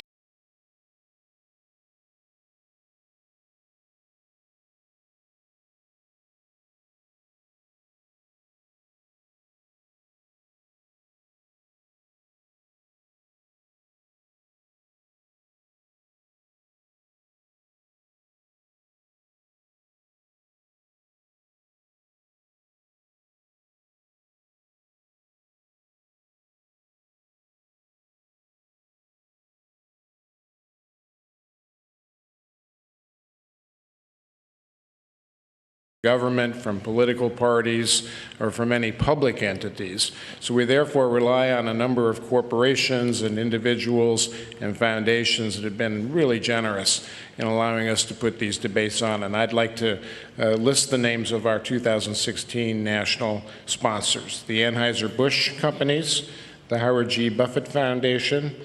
government, from political parties, or from any public entities. So we therefore rely on a number of corporations and individuals and foundations that have been really generous in allowing us to put these debates on. And I'd like to list the names of our 2016 national sponsors: the Anheuser-Busch Companies, the Howard G. Buffett Foundation,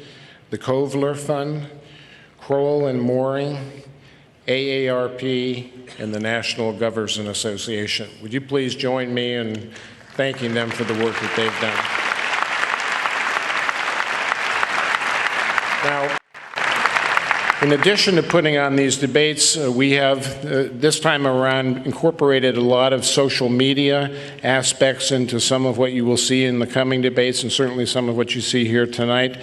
the Kovler Fund, Crowell and Mooring, AARP, and the National Governors Association. Would you please join me in thanking them for the work that they've done? Now, in addition to putting on these debates, we have this time around incorporated a lot of social media aspects into some of what you will see in the coming debates, and certainly some of what you see here tonight.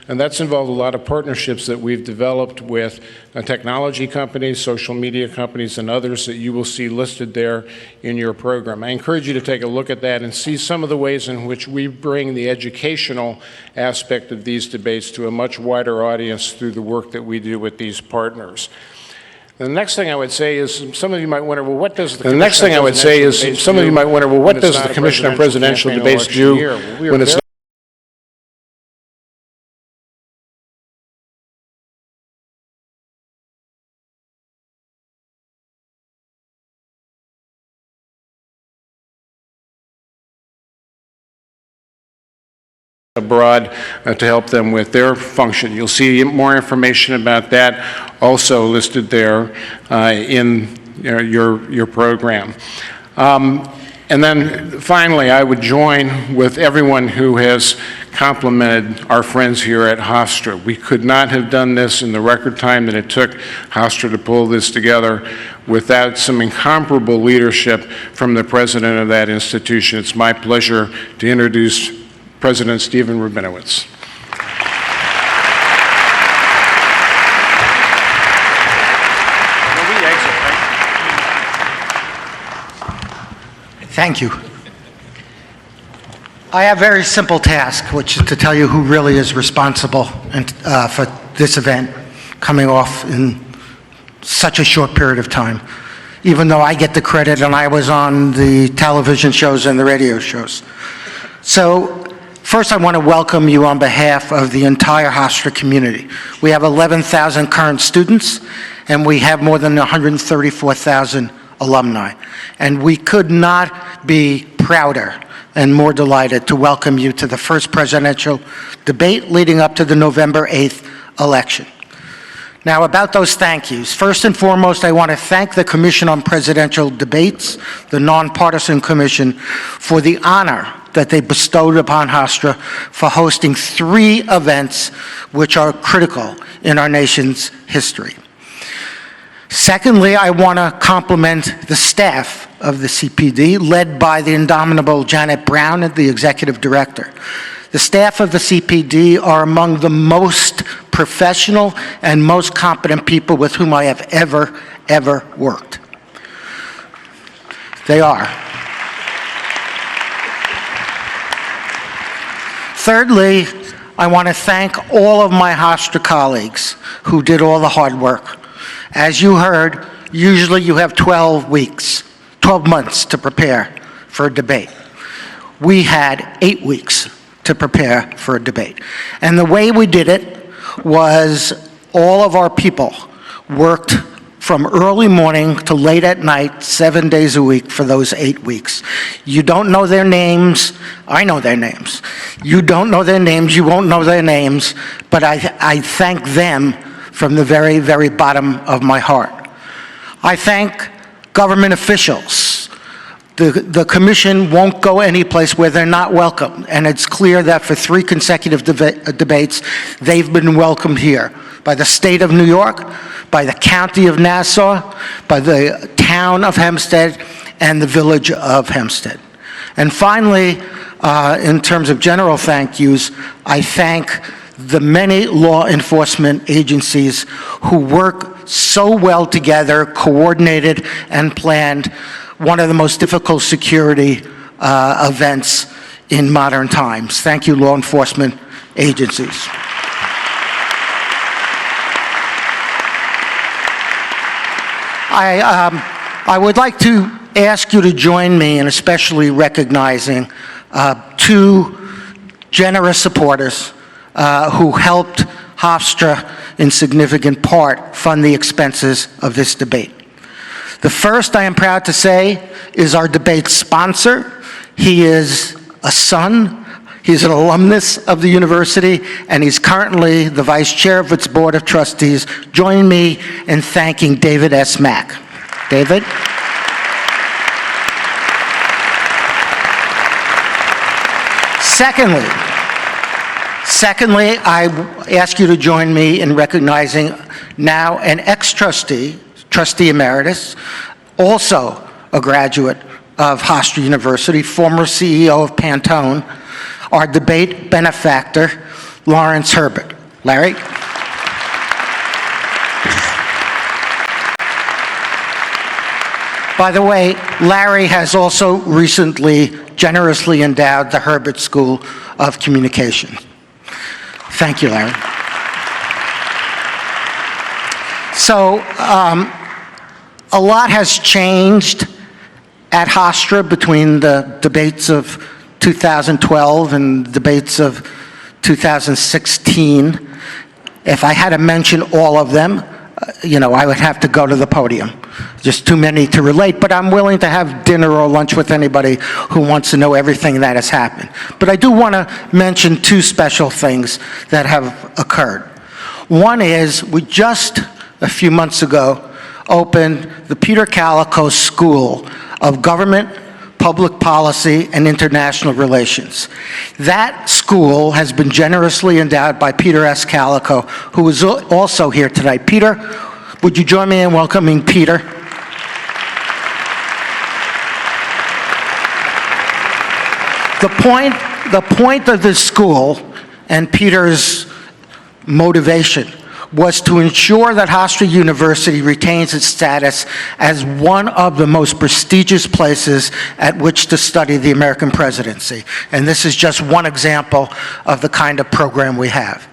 And that's involved a lot of partnerships that we've developed with technology companies, social media companies, and others that you will see listed there in your program. I encourage you to take a look at that and see some of the ways in which we bring the educational aspect of these debates to a much wider audience through the work that we do with these partners. The next thing I would say is, some of you might wonder, well, what does the Commission on Presidential Debates do when it's not? Abroad to help them with their function. You'll see more information about that also listed there in your program. And then finally, I would join with everyone who has complimented our friends here at Hofstra. We could not have done this in the record time that it took Hofstra to pull this together without some incomparable leadership from the president of that institution. It's my pleasure to introduce President Stephen Rabinowitz. Thank you. I have a very simple task, which is to tell you who really is responsible for this event coming off in such a short period of time, even though I get the credit and I was on the television shows and the radio shows. So, first, I want to welcome you on behalf of the entire Hofstra community. We have 11,000 current students, and we have more than 134,000 alumni. And we could not be prouder and more delighted to welcome you to the first presidential debate leading up to the November 8th election. Now, about those thank yous. First and foremost, I want to thank the Commission on Presidential Debates, the nonpartisan commission, for the honor that they bestowed upon Hofstra for hosting 3 events which are critical in our nation's history. Secondly, I want to compliment the staff of the CPD, led by the indomitable Janet Brown, the executive director. The staff of the CPD are among the most professional and most competent people with whom I have ever worked. They are. Thirdly, I want to thank all of my Hofstra colleagues who did all the hard work. As you heard, usually you have 12 months to prepare for a debate. We had 8 weeks to prepare for a debate. And the way we did it was all of our people worked from early morning to late at night, 7 days a week for those 8 weeks. You don't know their names. I know their names. You don't know their names. You won't know their names. But I thank them from the very, very bottom of my heart. I thank government officials. The commission won't go any place where they're not welcome, and it's clear that for 3 consecutive debates, they've been welcomed here by the state of New York, by the county of Nassau, by the town of Hempstead, and the village of Hempstead. And finally, in terms of general thank yous, I thank the many law enforcement agencies who work so well together, coordinated, and planned one of the most difficult security events in modern times. Thank you, law enforcement agencies. I would like to ask you to join me in especially recognizing 2 generous supporters who helped Hofstra in significant part fund the expenses of this debate. The first, I am proud to say, is our debate sponsor. He is a son. He's an alumnus of the university, and he's currently the vice chair of its board of trustees. Join me in thanking David S. Mack. David? Secondly, I ask you to join me in recognizing now an ex-trustee, Trustee Emeritus, also a graduate of Hofstra University, former CEO of Pantone, our debate benefactor, Lawrence Herbert. Larry? By the way, Larry has also recently generously endowed the Herbert School of Communication. Thank you, Larry. So, a lot has changed at Hofstra between the debates of 2012 and the debates of 2016. If I had to mention all of them, I would have to go to the podium. Just too many to relate, but I'm willing to have dinner or lunch with anybody who wants to know everything that has happened. But I do want to mention 2 special things that have occurred. One is, we just a few months ago opened the Peter Calico School of Government, Public Policy, and International Relations. That school has been generously endowed by Peter S. Calico, who is also here tonight. Peter, would you join me in welcoming Peter? The point of this school and Peter's motivation was to ensure that Hofstra University retains its status as one of the most prestigious places at which to study the American presidency. And this is just one example of the kind of program we have.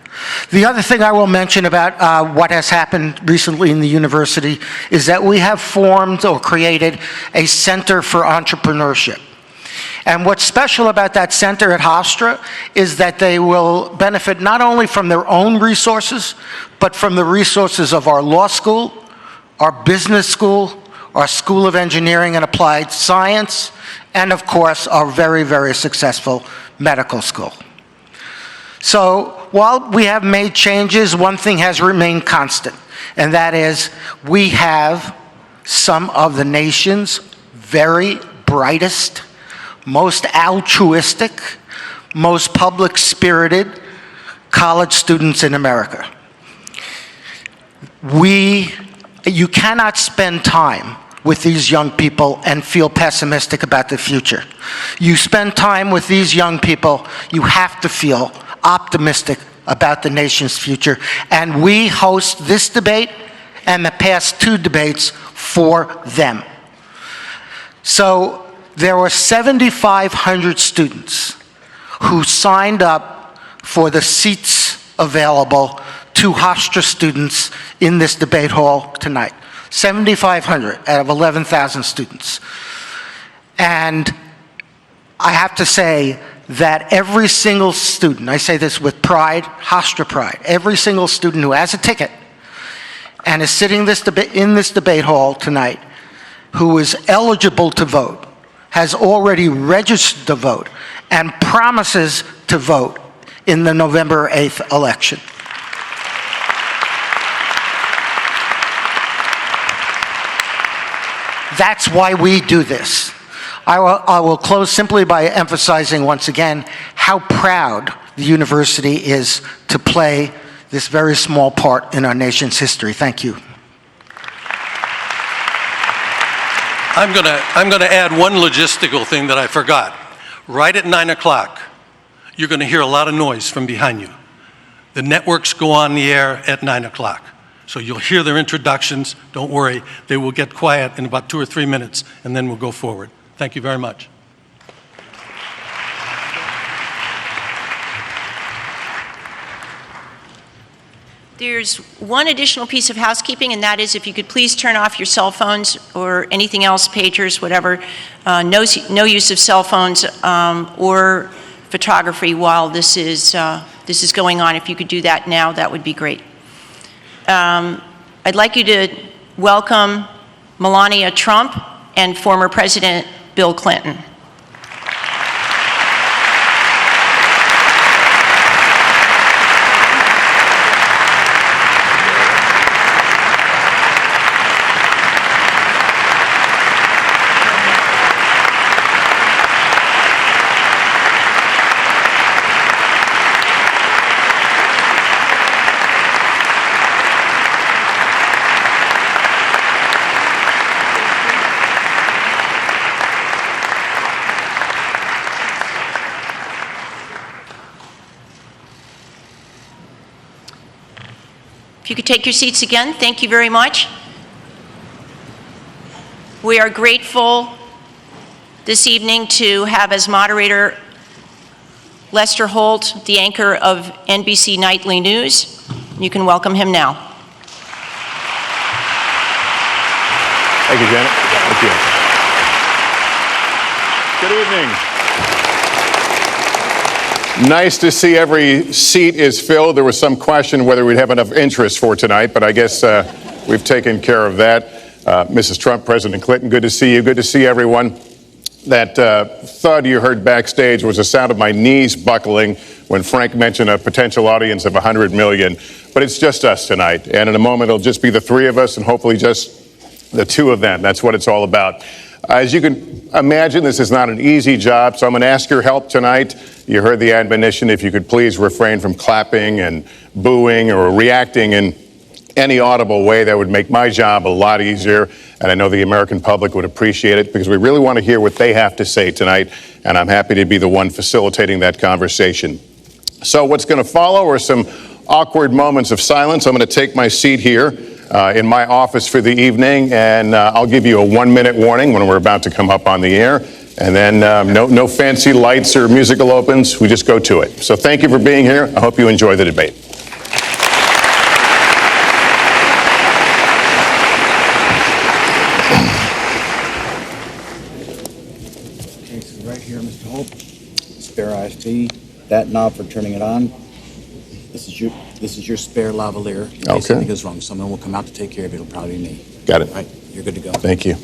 The other thing I will mention about what has happened recently in the university is that we have formed or created a Center for Entrepreneurship. And what's special about that center at Hofstra is that they will benefit not only from their own resources, but from the resources of our law school, our business school, our School of Engineering and Applied Science, and of course, our very, very successful medical school. So while we have made changes, one thing has remained constant. and that is we have some of the nation's very brightest, most altruistic, most public-spirited college students in America. You cannot spend time with these young people and feel pessimistic about the future. You spend time with these young people, you have to feel optimistic about the nation's future. And we host this debate and the past 2 debates for them. So there were 7,500 students who signed up for the seats available to Hofstra students in this debate hall tonight. 7,500 out of 11,000 students. And I have to say that every single student, I say this with pride, Hofstra pride, every single student who has a ticket and is sitting in this debate hall tonight, who is eligible to vote, has already registered to vote, and promises to vote in the November 8th election. That's why we do this. I will close simply by emphasizing once again how proud the university is to play this very small part in our nation's history. Thank you. I'm going to add one logistical thing that I forgot. Right at 9 o'clock, you're going to hear a lot of noise from behind you. The networks go on the air at 9 o'clock. So you'll hear their introductions. Don't worry, they will get quiet in about 2 or 3 minutes, and then we'll go forward. Thank you very much. There's one additional piece of housekeeping, and that is if you could please turn off your cell phones or anything else, pagers, whatever. No use of cell phones or photography while this is going on. If you could do that now, that would be great. I'd like you to welcome Melania Trump and former President Bill Clinton. If you could take your seats again, thank you very much. We are grateful this evening to have as moderator Lester Holt, the anchor of NBC Nightly News. You can welcome him now. Thank you, Janet. Thank you. Good evening. Nice to see every seat is filled. There was some question whether we'd have enough interest for tonight, but I guess we've taken care of that. Mrs. Trump, President Clinton, good to see you. Good to see everyone. That thud you heard backstage was the sound of my knees buckling when Frank mentioned a potential audience of 100 million. But it's just us tonight. And in a moment, it'll just be the 3 of us and hopefully just the 2 of them. That's what it's all about. As you can imagine, this is not an easy job, so I'm going to ask your help tonight. You heard the admonition, if you could please refrain from clapping and booing or reacting in any audible way. That would make my job a lot easier, and I know the American public would appreciate it because we really want to hear what they have to say tonight, and I'm happy to be the one facilitating that conversation. So what's going to follow are some awkward moments of silence. I'm going to take my seat here in my office for the evening, and I'll give you a 1-minute warning when we're about to come up on the air. And then no fancy lights or musical opens. We just go to it. So thank you for being here. I hope you enjoy the debate. Okay, so right here, Mr. Holt, spare IFP, that knob for turning it on. This is your spare lavalier. In case something goes wrong, someone will come out to take care of it. It'll probably be me. Got it. All right, you're good to go. Thank you.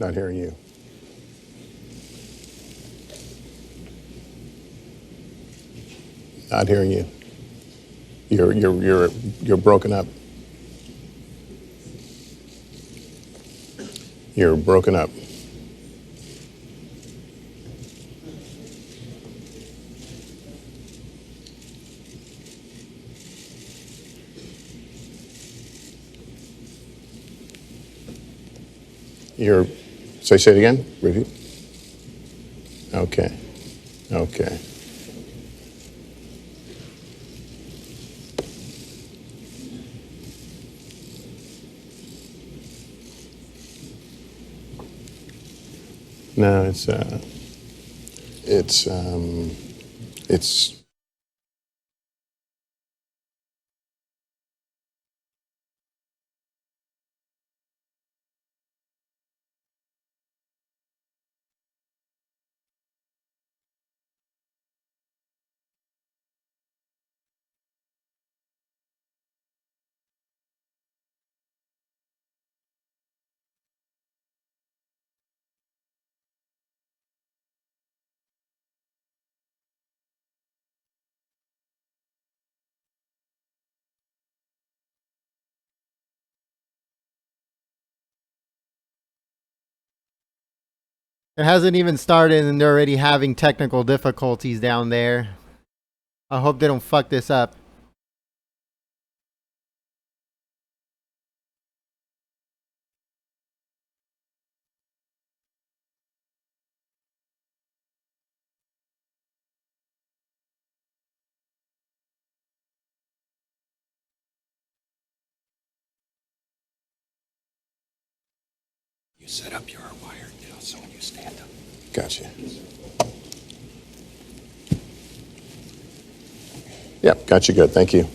Not hearing you. Not hearing you. You're broken up. You're broken up. Say it again. Repeat. Okay. Okay. No, it's It hasn't even started and they're already having technical difficulties down there. I hope they don't fuck this up. You set up your wired now, so when you stand up. Gotcha. Yep, got you good. Thank you.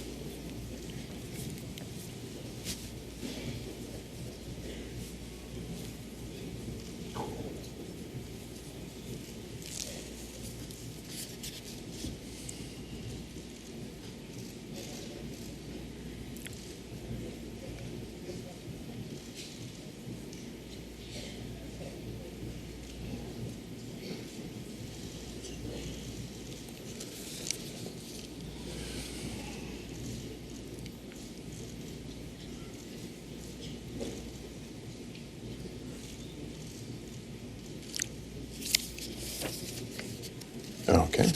Okay.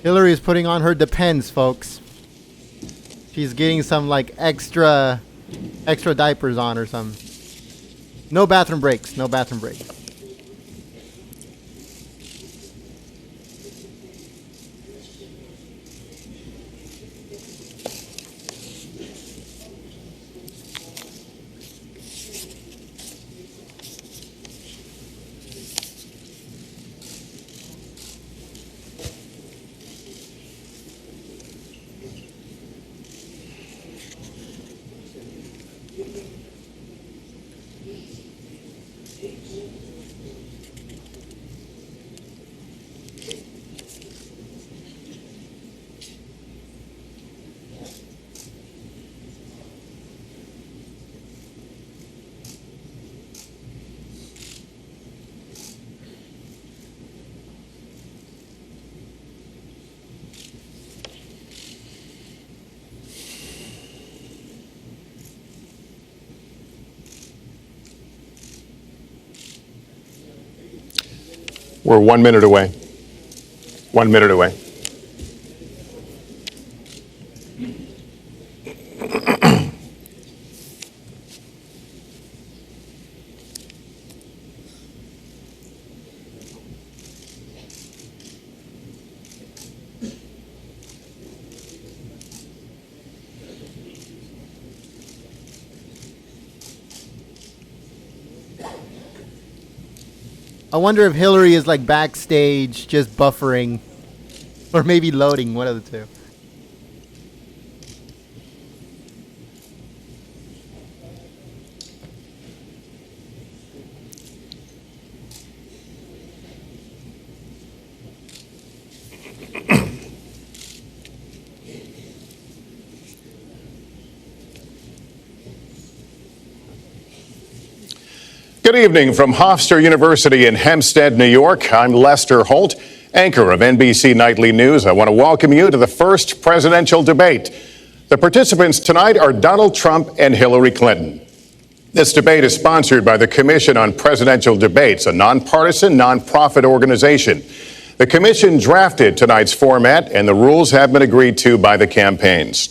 Hillary is putting on her Depends, folks. She's getting some like extra diapers on or something. No bathroom breaks. No bathroom breaks. We're 1 minute away. 1 minute away. I wonder if Hillary is like backstage just buffering or maybe loading, one of the two. Good evening from Hofstra University in Hempstead, New York. I'm Lester Holt, anchor of NBC Nightly News. I want to welcome you to the first presidential debate. The participants tonight are Donald Trump and Hillary Clinton. This debate is sponsored by the Commission on Presidential Debates, a nonpartisan, nonprofit organization. The commission drafted tonight's format, and the rules have been agreed to by the campaigns.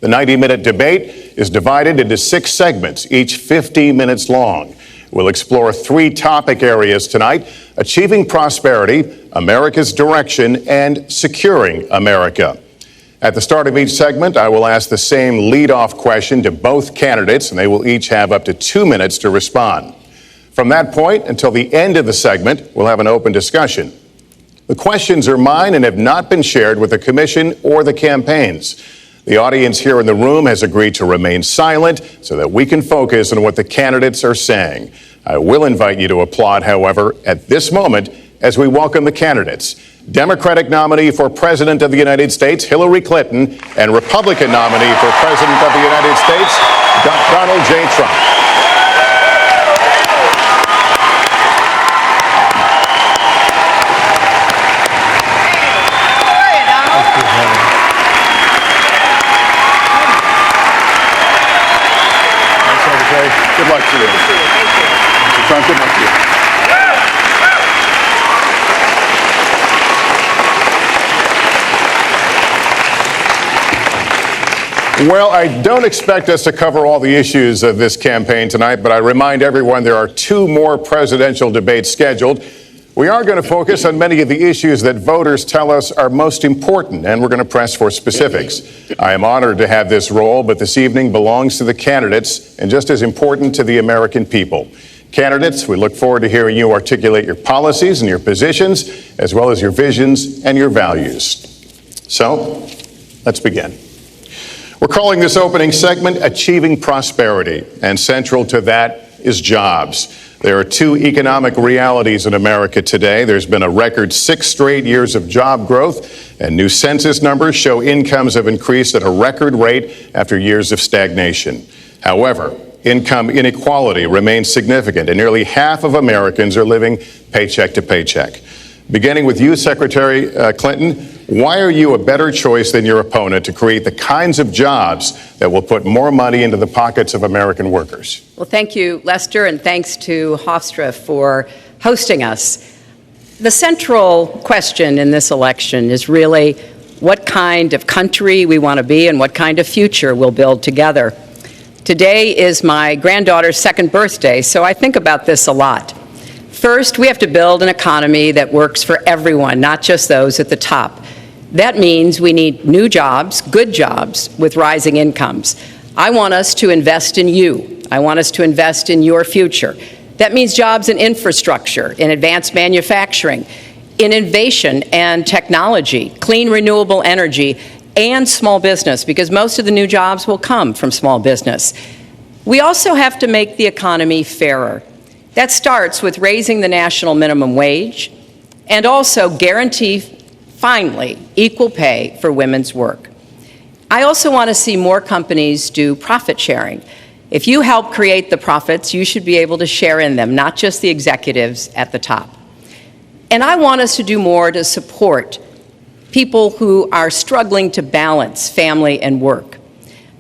The 90-minute debate is divided into 6 segments, each 50 minutes long. We'll explore 3 topic areas tonight: achieving prosperity, America's direction, and securing America. At the start of each segment, I will ask the same lead-off question to both candidates, and they will each have up to 2 minutes to respond. From that point until the end of the segment, we'll have an open discussion. The questions are mine and have not been shared with the commission or the campaigns. The audience here in the room has agreed to remain silent so that we can focus on what the candidates are saying. I will invite you to applaud, however, at this moment as we welcome the candidates. Democratic nominee for President of the United States, Hillary Clinton, and Republican nominee for President of the United States, Donald J. Trump. Good luck to you. Mr. Trump, good luck to you. Well, I don't expect us to cover all the issues of this campaign tonight, but I remind everyone there are 2 more presidential debates scheduled. We are going to focus on many of the issues that voters tell us are most important, and we're going to press for specifics. I am honored to have this role, but this evening belongs to the candidates and just as important to the American people. Candidates, we look forward to hearing you articulate your policies and your positions, as well as your visions and your values. So, let's begin. We're calling this opening segment Achieving Prosperity, and central to that is jobs. There are 2 economic realities in America today. There's been a record 6 straight years of job growth, and new census numbers show incomes have increased at a record rate after years of stagnation. However, income inequality remains significant, and nearly half of Americans are living paycheck to paycheck. Beginning with you, Secretary Clinton, why are you a better choice than your opponent to create the kinds of jobs that will put more money into the pockets of American workers? Well, thank you, Lester, and thanks to Hofstra for hosting us. The central question in this election is really what kind of country we want to be and what kind of future we'll build together. Today is my granddaughter's 2nd birthday, so I think about this a lot. First, we have to build an economy that works for everyone, not just those at the top. That means we need new jobs, good jobs, with rising incomes. I want us to invest in you. I want us to invest in your future. That means jobs in infrastructure, in advanced manufacturing, in innovation and technology, clean renewable energy, and small business, because most of the new jobs will come from small business. We also have to make the economy fairer. That starts with raising the national minimum wage and also guarantee, finally, equal pay for women's work. I also want to see more companies do profit sharing. If you help create the profits, you should be able to share in them, not just the executives at the top. And I want us to do more to support people who are struggling to balance family and work.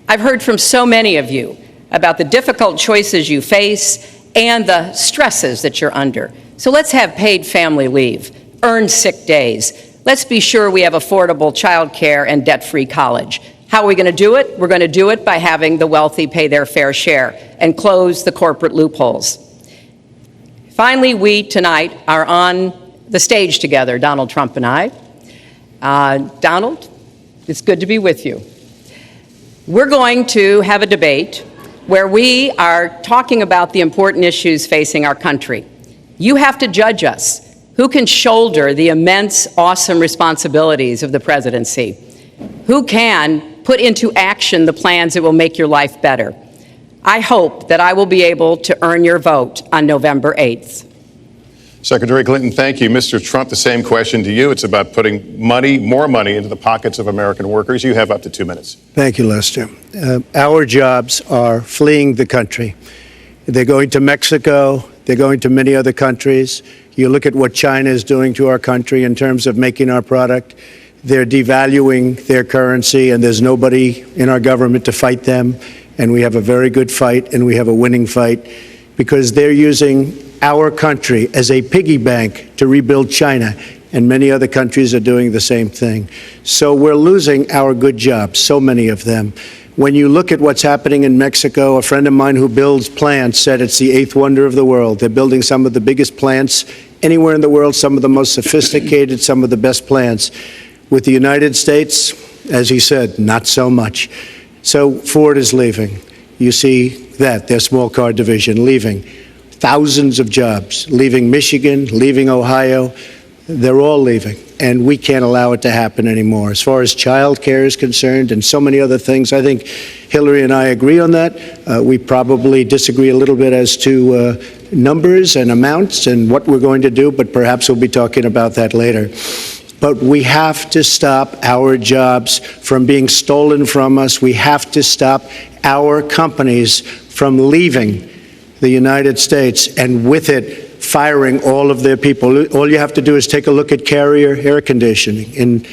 I've heard from so many of you about the difficult choices you face and the stresses that you're under. So let's have paid family leave, earned sick days. Let's be sure we have affordable child care and debt-free college. How are we going to do it? We're going to do it by having the wealthy pay their fair share and close the corporate loopholes. Finally, we tonight are on the stage together, Donald Trump and I. Donald, it's good to be with you. We're going to have a debate where we are talking about the important issues facing our country. You have to judge us. Who can shoulder the immense, awesome responsibilities of the presidency? Who can put into action the plans that will make your life better? I hope that I will be able to earn your vote on November 8th. Secretary Clinton, thank you. Mr. Trump, the same question to you. It's about putting more money into the pockets of American workers. You have up to 2 minutes. Thank you, Lester. Our jobs are fleeing the country. They're going to Mexico. They're going to many other countries. You look at what China is doing to our country in terms of making our product. They're devaluing their currency, and there's nobody in our government to fight them. And we have a very good fight, and we have a winning fight, because they're using our country as a piggy bank to rebuild China, and many other countries are doing the same thing. So we're losing our good jobs, so many of them. When you look at what's happening in Mexico, a friend of mine who builds plants said it's the 8th wonder of the world. They're building some of the biggest plants anywhere in the world, some of the most sophisticated, some of the best plants. With the United States, as he said, not so much. So Ford is leaving. You see that, their small car division leaving. Thousands of jobs, leaving Michigan, leaving Ohio. They're all leaving, and we can't allow it to happen anymore. As far as child care is concerned and so many other things, I think Hillary and I agree on that. We probably disagree a little bit as to numbers and amounts and what we're going to do, but perhaps we'll be talking about that later. But we have to stop our jobs from being stolen from us. We have to stop our companies from leaving the United States, and with it, firing all of their people. All you have to do is take a look at Carrier Air Conditioning in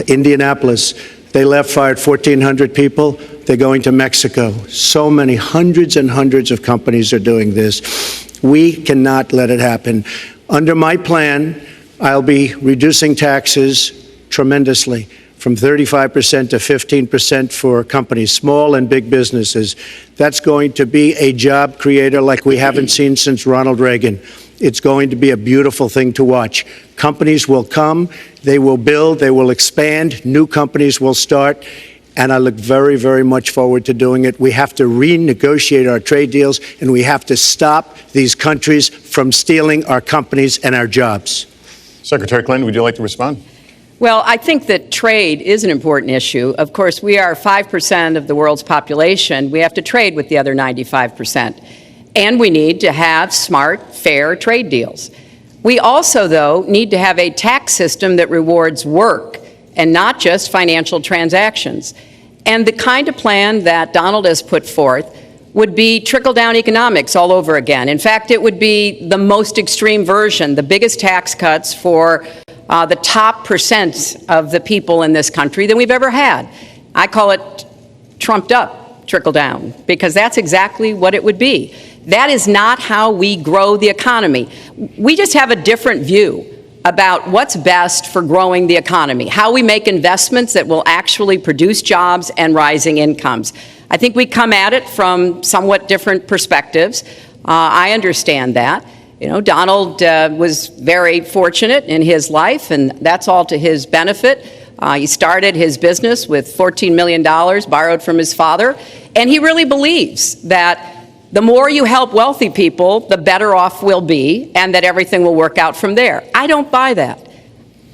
Indianapolis. They fired 1,400 people. They're going to Mexico. So many, hundreds and hundreds of companies are doing this. We cannot let it happen. Under my plan, I'll be reducing taxes tremendously, from 35% to 15% for companies, small and big businesses. That's going to be a job creator like we haven't seen since Ronald Reagan. It's going to be a beautiful thing to watch. Companies will come, they will build, they will expand, new companies will start, and I look very, very much forward to doing it. We have to renegotiate our trade deals, and we have to stop these countries from stealing our companies and our jobs. Secretary Clinton, would you like to respond? Well, I think that trade is an important issue. Of course, we are 5% of the world's population. We have to trade with the other 95%. And we need to have smart, fair trade deals. We also, though, need to have a tax system that rewards work and not just financial transactions. And the kind of plan that Donald has put forth would be trickle-down economics all over again. In fact, it would be the most extreme version, the biggest tax cuts for the top percent of the people in this country than we've ever had. I call it trumped up trickle-down, because that's exactly what it would be. That is not how we grow the economy. We just have a different view about what's best for growing the economy, how we make investments that will actually produce jobs and rising incomes. I think we come at it from somewhat different perspectives. I understand that. You know, Donald was very fortunate in his life, and that's all to his benefit. He started his business with $14 million borrowed from his father, and he really believes that the more you help wealthy people, the better off we'll be, and that everything will work out from there. I don't buy that.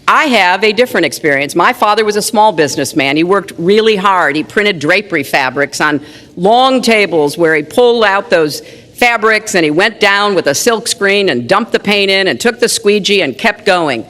I have a different experience. My father was a small businessman. He worked really hard. He printed drapery fabrics on long tables where he pulled out those fabrics and he went down with a silk screen and dumped the paint in and took the squeegee and kept going.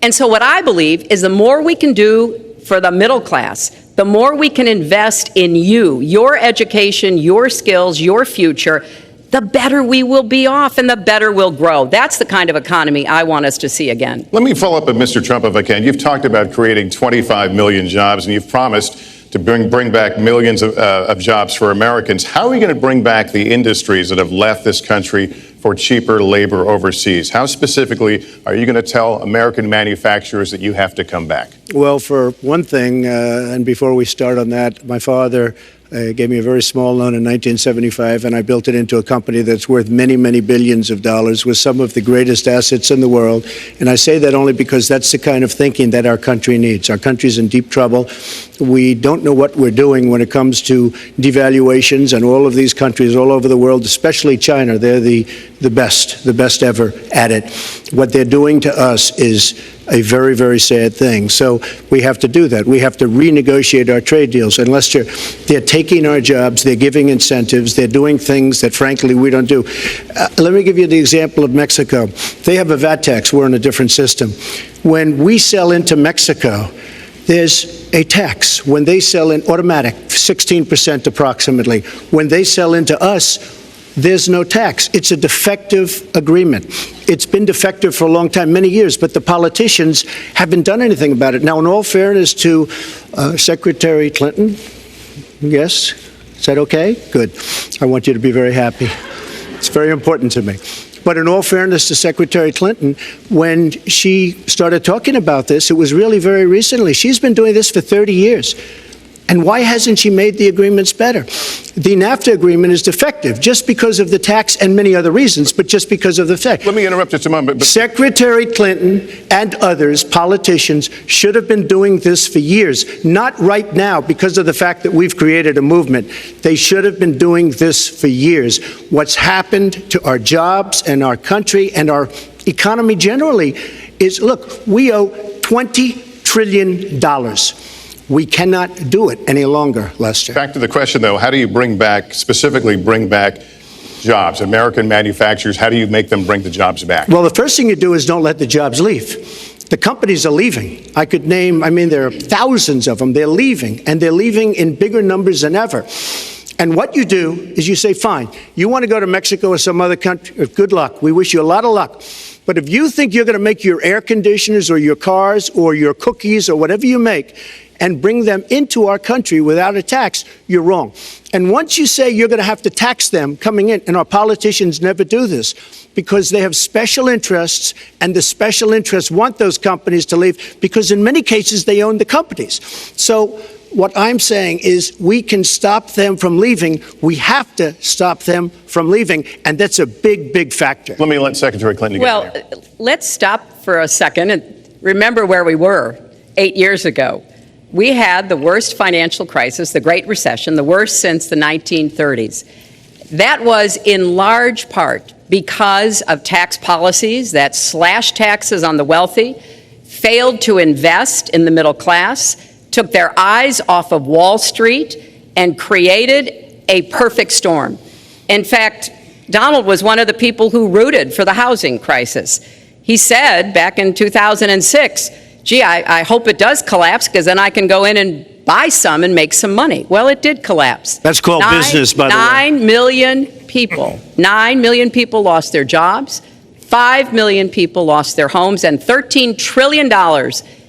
And so what I believe is the more we can do for the middle class, the more we can invest in you, your education, your skills, your future, the better we will be off and the better we'll grow. That's the kind of economy I want us to see again. Let me follow up with Mr. Trump if I can. You've talked about creating 25 million jobs, and you've promised to bring back millions of jobs for Americans. How are you going to bring back the industries that have left this country for cheaper labor overseas? How specifically are you going to tell American manufacturers that you have to come back? Well, for one thing, and before we start on that, my father gave me a very small loan in 1975, and I built it into a company that's worth many, many billions of dollars with some of the greatest assets in the world. And I say that only because that's the kind of thinking that our country needs. Our country's in deep trouble. We don't know what we're doing when it comes to devaluations, and all of these countries all over the world, especially China, they're the best ever at it. What they're doing to us is a very, very sad thing. So we have to do that. We have to renegotiate our trade deals. Unless they're taking our jobs, they're giving incentives, they're doing things that, frankly, we don't do. Let me give you the example of Mexico. They have a VAT tax. We're in a different system. When we sell into Mexico, there's a tax. When they sell in automatic, 16% approximately. When they sell into us, there's no tax. It's a defective agreement. It's been defective for a long time, many years, but the politicians haven't done anything about it. Now, in all fairness to Secretary Clinton, yes, is that okay? Good. I want you to be very happy. It's very important to me. But in all fairness to Secretary Clinton, when she started talking about this, it was really very recently. She's been doing this for 30 years. And why hasn't she made the agreements better? The NAFTA agreement is defective just because of the tax and many other reasons, but just because of the fact. Let me interrupt just a moment. Secretary Clinton and others, politicians, should have been doing this for years, not right now because of the fact that we've created a movement. They should have been doing this for years. What's happened to our jobs and our country and our economy generally is, look, we owe $20 trillion. We cannot do it any longer, Lester. Back to the question, though, how do you specifically bring back jobs? American manufacturers, how do you make them bring the jobs back? Well, the first thing you do is don't let the jobs leave. The companies are leaving. I could name, there are thousands of them. They're leaving, and they're leaving in bigger numbers than ever. And what you do is you say, fine, you want to go to Mexico or some other country, good luck. We wish you a lot of luck. But if you think you're going to make your air conditioners or your cars or your cookies or whatever you make and bring them into our country without a tax, you're wrong. And once you say you're going to have to tax them coming in, and our politicians never do this because they have special interests, and the special interests want those companies to leave because in many cases they own the companies. So what I'm saying is we can stop them from leaving. We have to stop them from leaving, and that's a big, big factor. Let me let Secretary Clinton get in there. Let's stop for a second and remember where we were 8 years ago. We had the worst financial crisis, the Great Recession, the worst since the 1930s. That was in large part because of tax policies that slashed taxes on the wealthy, failed to invest in the middle class, took their eyes off of Wall Street, and created a perfect storm. In fact, Donald was one of the people who rooted for the housing crisis. He said back in 2006, gee, I hope it does collapse because then I can go in and buy some and make some money. Well, it did collapse. That's called business, by the way. 9 million people. 9 million people lost their jobs. 5 million people lost their homes, and $13 trillion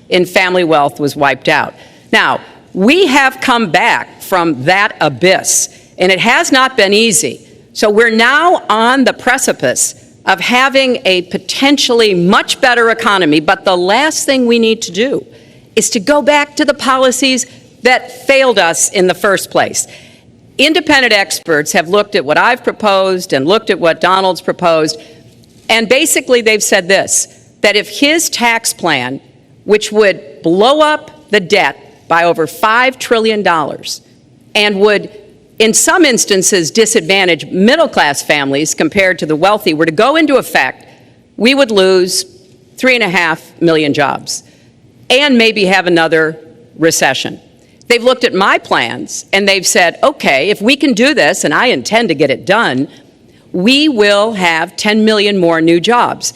in family wealth was wiped out. Now, we have come back from that abyss, and it has not been easy. So we're now on the precipice of having a potentially much better economy, but the last thing we need to do is to go back to the policies that failed us in the first place. Independent experts have looked at what I've proposed and looked at what Donald's proposed, and basically they've said this, that if his tax plan, which would blow up the debt by over $5 trillion and would in some instances disadvantage middle-class families compared to the wealthy, were to go into effect, we would lose 3.5 million jobs and maybe have another recession. They've looked at my plans and they've said, okay, if we can do this, and I intend to get it done, we will have 10 million more new jobs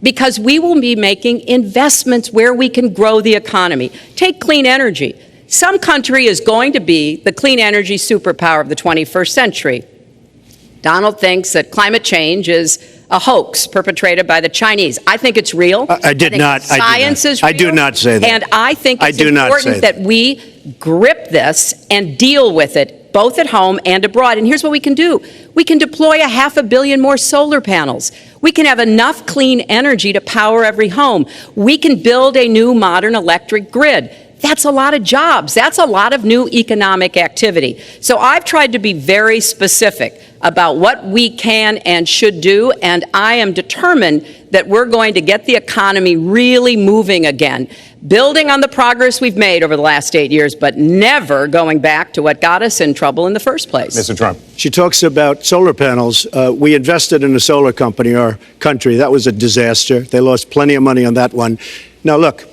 because we will be making investments where we can grow the economy. Take clean energy. Some country is going to be the clean energy superpower of the 21st century. Donald thinks that climate change is a hoax perpetrated by the Chinese. I think it's real. I did not. Science is real. I do not say that. And I think it's important that we grip this and deal with it, both at home and abroad. And here's what we can do. We can deploy 500 million more solar panels. We can have enough clean energy to power every home. We can build a new modern electric grid. That's a lot of jobs. That's a lot of new economic activity. So I've tried to be very specific about what we can and should do, and I am determined that we're going to get the economy really moving again, building on the progress we've made over the last 8 years, but never going back to what got us in trouble in the first place. Mr. Trump. She talks about solar panels. We invested in a solar company, our country. That was a disaster. They lost plenty of money on that one. Now, look,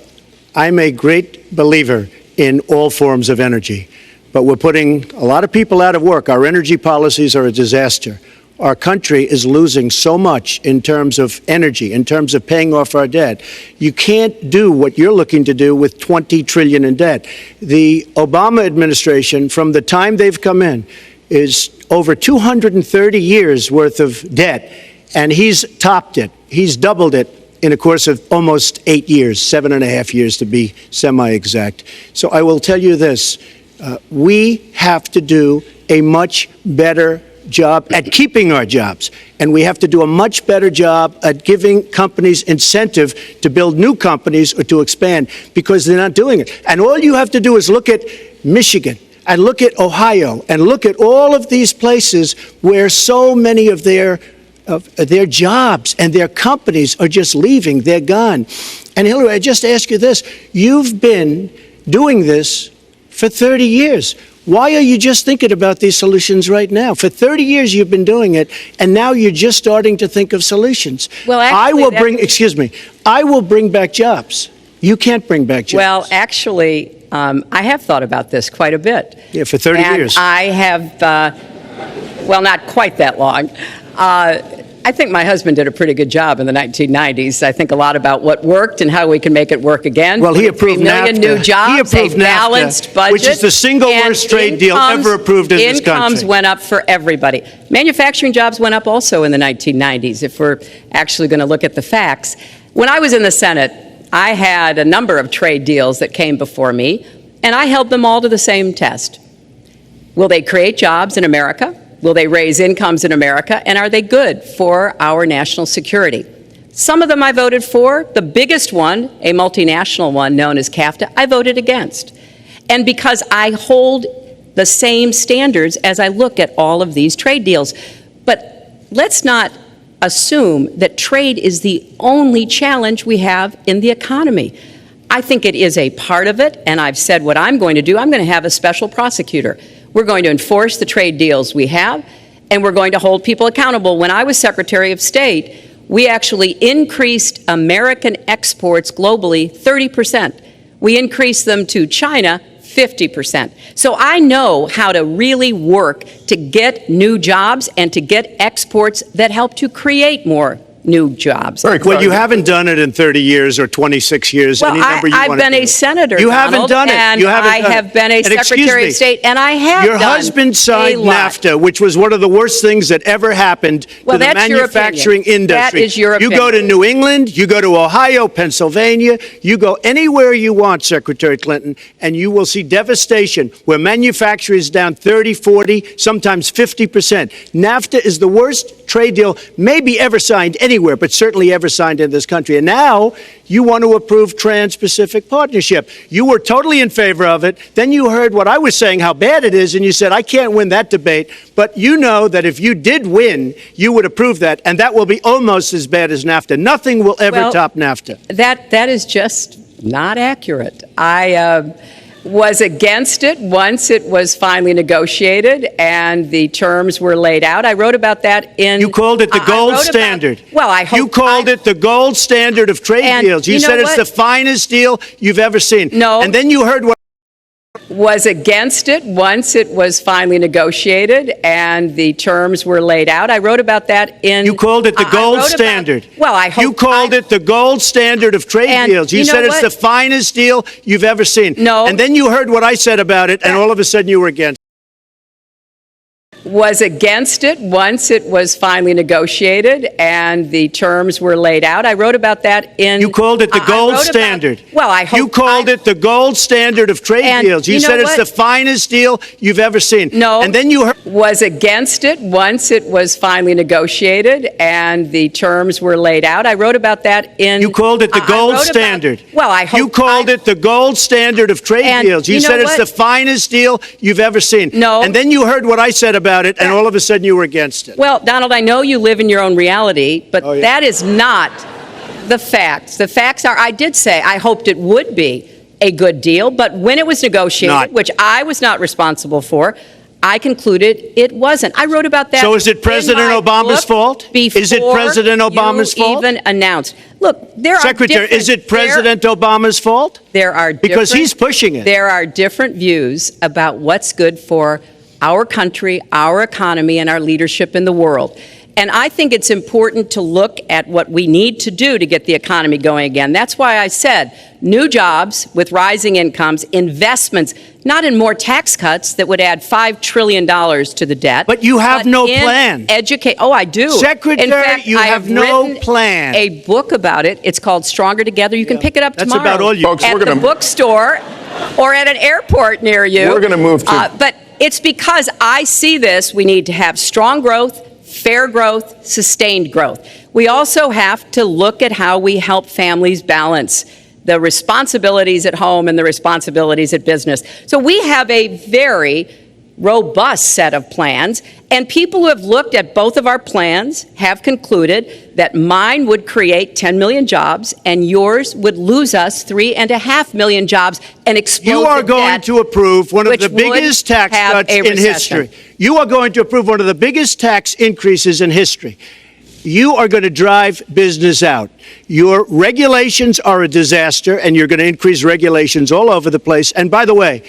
I'm a great believer in all forms of energy, but we're putting a lot of people out of work. Our energy policies are a disaster. Our country is losing so much in terms of energy, in terms of paying off our debt. You can't do what you're looking to do with $20 trillion in debt. The Obama administration, from the time they've come in, is over 230 years worth of debt, and he's topped it. He's doubled it in a course of almost 8 years, 7.5 years to be semi-exact. So I will tell you this, we have to do a much better job at keeping our jobs, and we have to do a much better job at giving companies incentive to build new companies or to expand, because they're not doing it. And all you have to do is look at Michigan and look at Ohio and look at all of these places where so many of their jobs and their companies are just leaving. They're gone. And Hillary, I just ask you this. You've been doing this for 30 years. Why are you just thinking about these solutions right now? For 30 years you've been doing it, and now you're just starting to think of solutions. Well, actually, I will bring back jobs. You can't bring back jobs. Well, actually, I have thought about this quite a bit. Yeah, for 30 years. I have, well, not quite that long. I think my husband did a pretty good job in the 1990s. I think a lot about what worked and how we can make it work again. Well, he approved 3 million NAFTA. new jobs, He approved a balanced NAFTA, budget, which is the single and worst trade deal ever approved in this country. Incomes went up for everybody. Manufacturing jobs went up also in the 1990s, if we're actually going to look at the facts. When I was in the Senate, I had a number of trade deals that came before me, and I held them all to the same test. Will they create jobs in America? Will they raise incomes in America? And are they good for our national security? Some of them I voted for. The biggest one, a multinational one known as CAFTA, I voted against. And because I hold the same standards as I look at all of these trade deals. But let's not assume that trade is the only challenge we have in the economy. I think it is a part of it, and I've said what I'm going to do. I'm going to have a special prosecutor. We're going to enforce the trade deals we have, and we're going to hold people accountable. When I was Secretary of State, we actually increased American exports globally 30%. We increased them to China 50%. So I know how to really work to get new jobs and to get exports that help to create more new jobs. Well, you haven't done it in 30 years or 26 years. Well, any number you I've want been to a senator, You Donald, haven't done it. And You haven't I done have it. been a And excuse Secretary me, of State, and I have Your done husband signed a lot. NAFTA, which was one of the worst things that ever happened Well, to the that's your manufacturing opinion. industry. That is your You go to opinion. New England, you go to Ohio, Pennsylvania, you go anywhere you want, Secretary Clinton, and you will see devastation where manufacturing is down 30, 40, sometimes 50%. NAFTA is the worst trade deal maybe ever signed anywhere, but certainly ever signed in this country. And now you want to approve Trans-Pacific Partnership. You were totally in favor of it. Then you heard what I was saying, how bad it is, and you said, I can't win that debate. But you know that if you did win, you would approve that, and that will be almost as bad as NAFTA. Nothing will ever top NAFTA. That is just not accurate. I was against it once it was finally negotiated and the terms were laid out. I wrote about that in... You called it the gold standard. You called it the gold standard of trade deals. You said it's the finest deal you've ever seen. No. And then you heard what... Was against it once it was finally negotiated and the terms were laid out. I wrote about that in... You called it the gold standard. You called it the gold standard of trade deals. You said it's the finest deal you've ever seen. No. And then you heard what I said about it, and all of a sudden you were against it. was against it once it was finally negotiated and the terms were laid out. I wrote about that in... You called it the gold standard. You called it the gold standard of trade deals. You said it's the finest deal you've ever seen. No. And then you heard... was against it once it was finally negotiated and the terms were laid out. I wrote about that in... You called it the gold standard. You called it the gold standard of trade deals. You said it's the finest deal you've ever seen. No. And then you heard what I said about it, and all of a sudden you were against it. Well, Donald, I know you live in your own reality, but that is not the facts. The facts are, I did say I hoped it would be a good deal, but when it was negotiated, which I was not responsible for, I concluded it wasn't. I wrote about that. So is it President Obama's fault? Is it President Obama's fault? Even announced. Look, there are Secretary, is it President Obama's fault? There are because he's pushing it. There are different views about what's good for our country, our economy, and our leadership in the world. And I think it's important to look at what we need to do to get the economy going again. That's why I said new jobs with rising incomes, investments, not in more tax cuts that would add $5 trillion to the debt. But you have no plan. Oh, I do. Secretary, in fact, you have no plan. A book about it. It's called Stronger Together. You can pick it up tomorrow. That's about all you... Folks, at the bookstore or at an airport near you. We're going to move to... But it's because I see this. We need to have strong growth, fair growth, sustained growth. We also have to look at how we help families balance the responsibilities at home and the responsibilities at business. So we have a very robust set of plans, and people who have looked at both of our plans have concluded that mine would create 10 million jobs and yours would lose us 3.5 million jobs and explode You are the going debt, to approve one of the which biggest would tax have cuts a in recession. history. You are going to approve one of the biggest tax increases in history. You are going to drive business out. Your regulations are a disaster, and you're going to increase regulations all over the place. And by the way,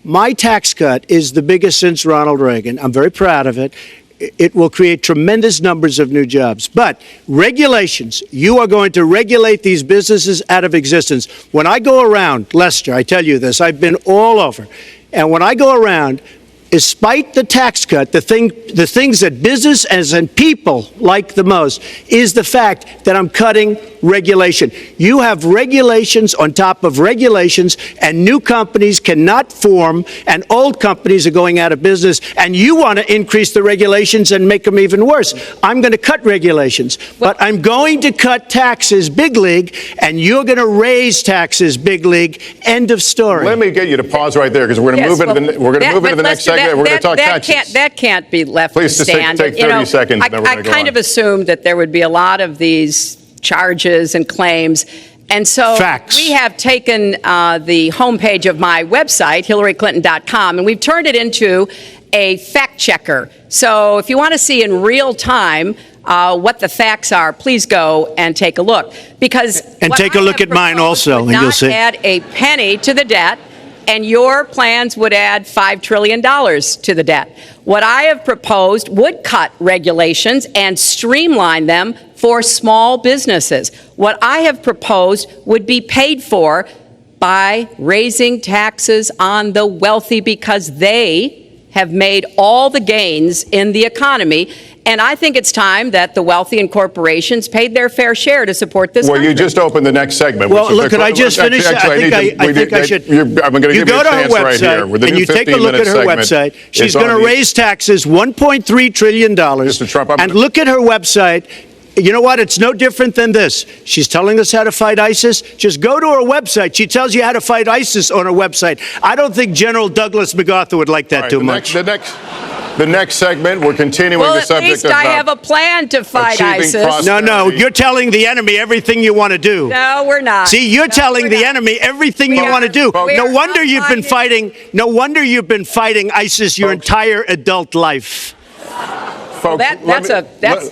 my tax cut is the biggest since Ronald Reagan. I'm very proud of it. It will create tremendous numbers of new jobs. But regulations, you are going to regulate these businesses out of existence. When I go around, Lester, I tell you this, I've been all over. And when I go around, despite the tax cut, the things that business and people like the most is the fact that I'm cutting regulation. You have regulations on top of regulations, and new companies cannot form, and old companies are going out of business, and you want to increase the regulations and make them even worse. I'm going to cut regulations, but I'm going to cut taxes big league, and you're going to raise taxes big league. End of story. Let me get you to pause right there, because we're going to move into the next segment. We're going to talk taxes. That can't be left Please to stand. Take 30 seconds. And then we're I going to go kind on. of assumed that there would be a lot of these charges and claims. And so we have taken the homepage of my website, HillaryClinton.com, and we've turned it into a fact checker. So if you want to see in real time what the facts are, please go and take a look. And take a look at mine also, and you'll see. Not add a penny to the debt, and your plans would add $5 trillion to the debt. What I have proposed would cut regulations and streamline them for small businesses. What I have proposed would be paid for by raising taxes on the wealthy, because they have made all the gains in the economy. And I think it's time that the wealthy and corporations paid their fair share to support this country. Well, you just opened the next segment. Well, look, could I just finish? I think I should. I'm going to give you a chance right here. Website, and you take a look at her website. She's going to raise taxes $1.3 trillion. Mr. Trump, and look at her website. You know what? It's no different than this. She's telling us how to fight ISIS. Just go to her website. She tells you how to fight ISIS on her website. I don't think General Douglas MacArthur would like that too much. The next segment, we're continuing the subject of... Well, at least I have a plan to fight ISIS. No, you're telling the enemy everything you want to do. No, we're not. See, you're telling the enemy everything you want to do. No wonder you've been fighting. No wonder you've been fighting ISIS your entire adult life. Folks,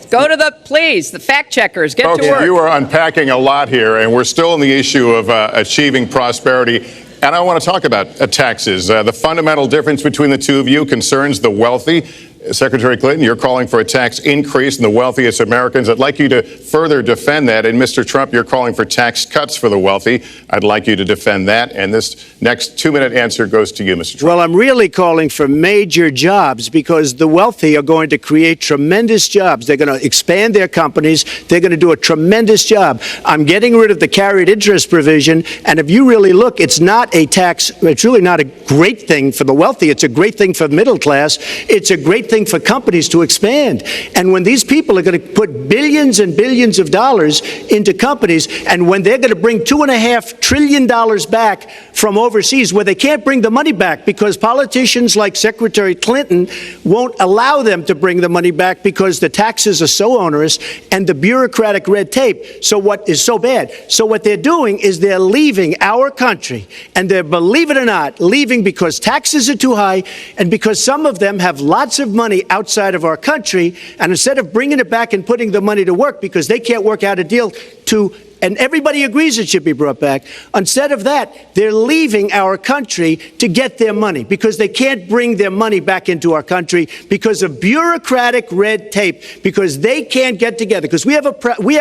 go to the fact checkers. Get to work. You are unpacking a lot here, and we're still on the issue of achieving prosperity. And I want to talk about taxes. The fundamental difference between the two of you concerns the wealthy. Secretary Clinton, you're calling for a tax increase in the wealthiest Americans. I'd like you to further defend that. And Mr. Trump, you're calling for tax cuts for the wealthy. I'd like you to defend that. And this next 2-minute answer goes to you, Mr. Trump. Well, I'm really calling for major jobs because the wealthy are going to create tremendous jobs. They're going to expand their companies. They're going to do a tremendous job. I'm getting rid of the carried interest provision. And if you really look, it's not a tax. It's really not a great thing for the wealthy. It's a great thing for the middle class. It's a great thing for companies to expand. And when these people are going to put billions and billions of dollars into companies, and when they're going to bring $2.5 trillion back from overseas, where they can't bring the money back because politicians like Secretary Clinton won't allow them to bring the money back because the taxes are so onerous and the bureaucratic red tape. So what is so bad? So what they're doing is they're leaving our country, and they're, believe it or not, leaving because taxes are too high and because some of them have lots of money outside of our country, and instead of bringing it back and putting the money to work because they can't work out a deal to, and everybody agrees it should be brought back, instead of that, they're leaving our country to get their money because they can't bring their money back into our country because of bureaucratic red tape, because they can't get together, because we have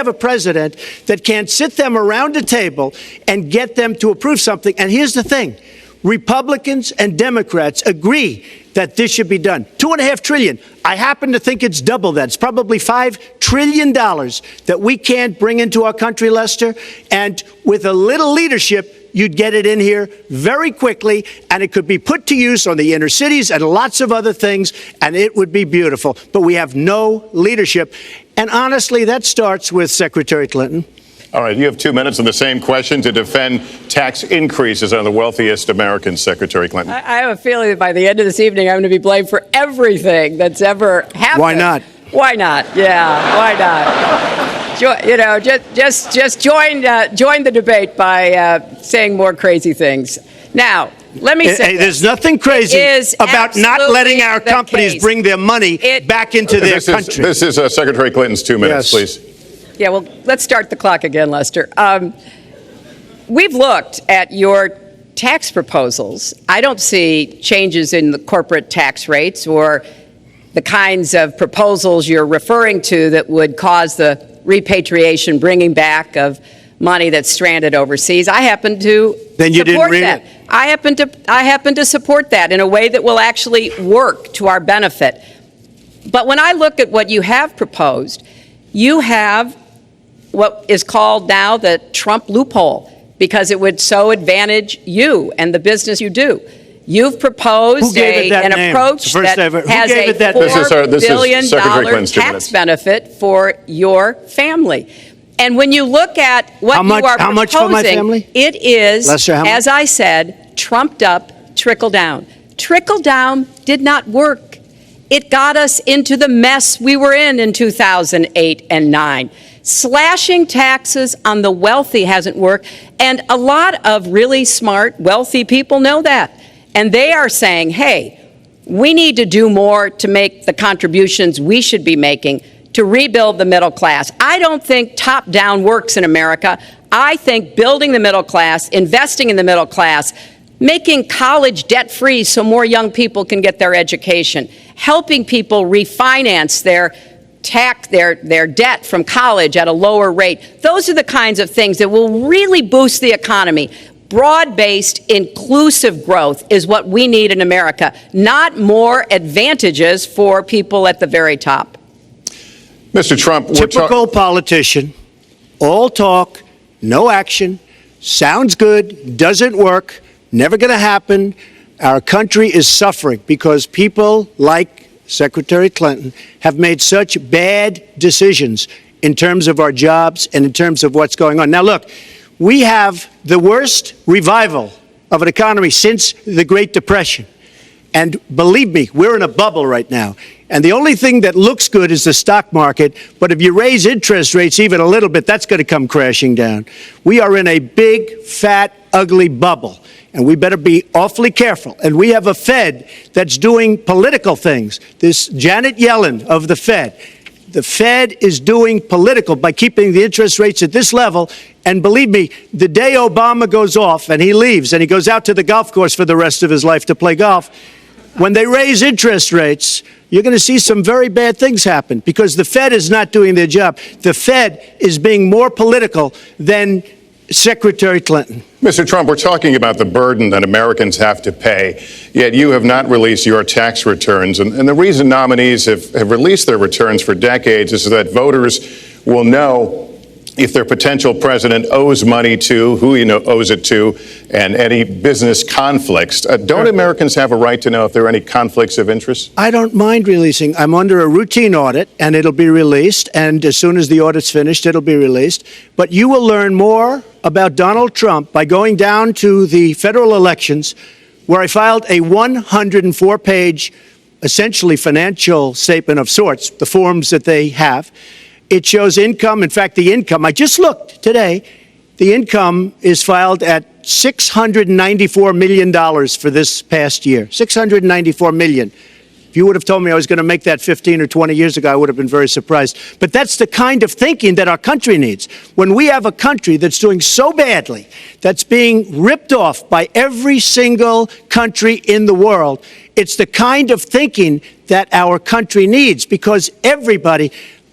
a president that can't sit them around a table and get them to approve something. And here's the thing. Republicans and Democrats agree that this should be done. $2.5 trillion. I happen to think it's double that. It's probably $5 trillion that we can't bring into our country, Lester. And with a little leadership, you'd get it in here very quickly, and it could be put to use on the inner cities and lots of other things, and it would be beautiful. But we have no leadership. And honestly, that starts with Secretary Clinton. All right, you have 2 minutes on the same question to defend tax increases on the wealthiest Americans, Secretary Clinton. I have a feeling that by the end of this evening, I'm going to be blamed for everything that's ever happened. Why not? Why not? Yeah, why not? Just join the debate by saying more crazy things. Now, let me say there's nothing crazy about not letting our companies bring their money back into their country. This is Secretary Clinton's 2 minutes, please. Yeah, well, let's start the clock again, Lester. We've looked at your tax proposals. I don't see changes in the corporate tax rates or the kinds of proposals you're referring to that would cause the repatriation, bringing back of money that's stranded overseas. I happen to support that. I happen to support that in a way that will actually work to our benefit. But when I look at what you have proposed, you have what is called now the Trump loophole, because it would so advantage you and the business you do. You've proposed an approach that has a $4 billion tax benefit for your family. And when you look at what you are proposing, for my family? It is, Lester, as I said, trumped up trickle down. Trickle down did not work. It got us into the mess we were in 2008 and 9. Slashing taxes on the wealthy hasn't worked, and a lot of really smart, wealthy people know that. And they are saying, hey, we need to do more to make the contributions we should be making to rebuild the middle class. I don't think top-down works in America. I think building the middle class, investing in the middle class, making college debt-free so more young people can get their education, helping people refinance their debt from college at a lower rate. Those are the kinds of things that will really boost the economy. Broad-based, inclusive growth is what we need in America, not more advantages for people at the very top. Mr. Trump, typical politician, all talk, no action, sounds good, doesn't work, never going to happen. Our country is suffering because people like Secretary Clinton have made such bad decisions in terms of our jobs and in terms of what's going on. Now, look, we have the worst revival of an economy since the Great Depression. And believe me, we're in a bubble right now. And the only thing that looks good is the stock market. But if you raise interest rates even a little bit, that's going to come crashing down. We are in a big, fat, ugly bubble. And we better be awfully careful. And we have a Fed that's doing political things. This Janet Yellen of the Fed. The Fed is doing political by keeping the interest rates at this level. And believe me, the day Obama goes off and he leaves and he goes out to the golf course for the rest of his life to play golf, when they raise interest rates, you're going to see some very bad things happen because the Fed is not doing their job. The Fed is being more political than Secretary Clinton. Mr. Trump, we're talking about the burden that Americans have to pay, yet you have not released your tax returns. And the reason nominees have released their returns for decades is that voters will know if their potential president owes money to, who he owes it to, and any business conflicts. Don't Americans have a right to know if there are any conflicts of interest? I don't mind releasing. I'm under a routine audit, and it'll be released. And as soon as the audit's finished, it'll be released. But you will learn more about Donald Trump by going down to the federal elections, where I filed a 104-page, essentially financial statement of sorts, the forms that they have. It shows income. In fact, the income, I just looked today, the income is filed at $694 million for this past year. $694 million. If you would have told me I was going to make that 15 or 20 years ago, I would have been very surprised. But that's the kind of thinking that our country needs. When we have a country that's doing so badly, that's being ripped off by every single country in the world, it's the kind of thinking that our country needs, because everybody,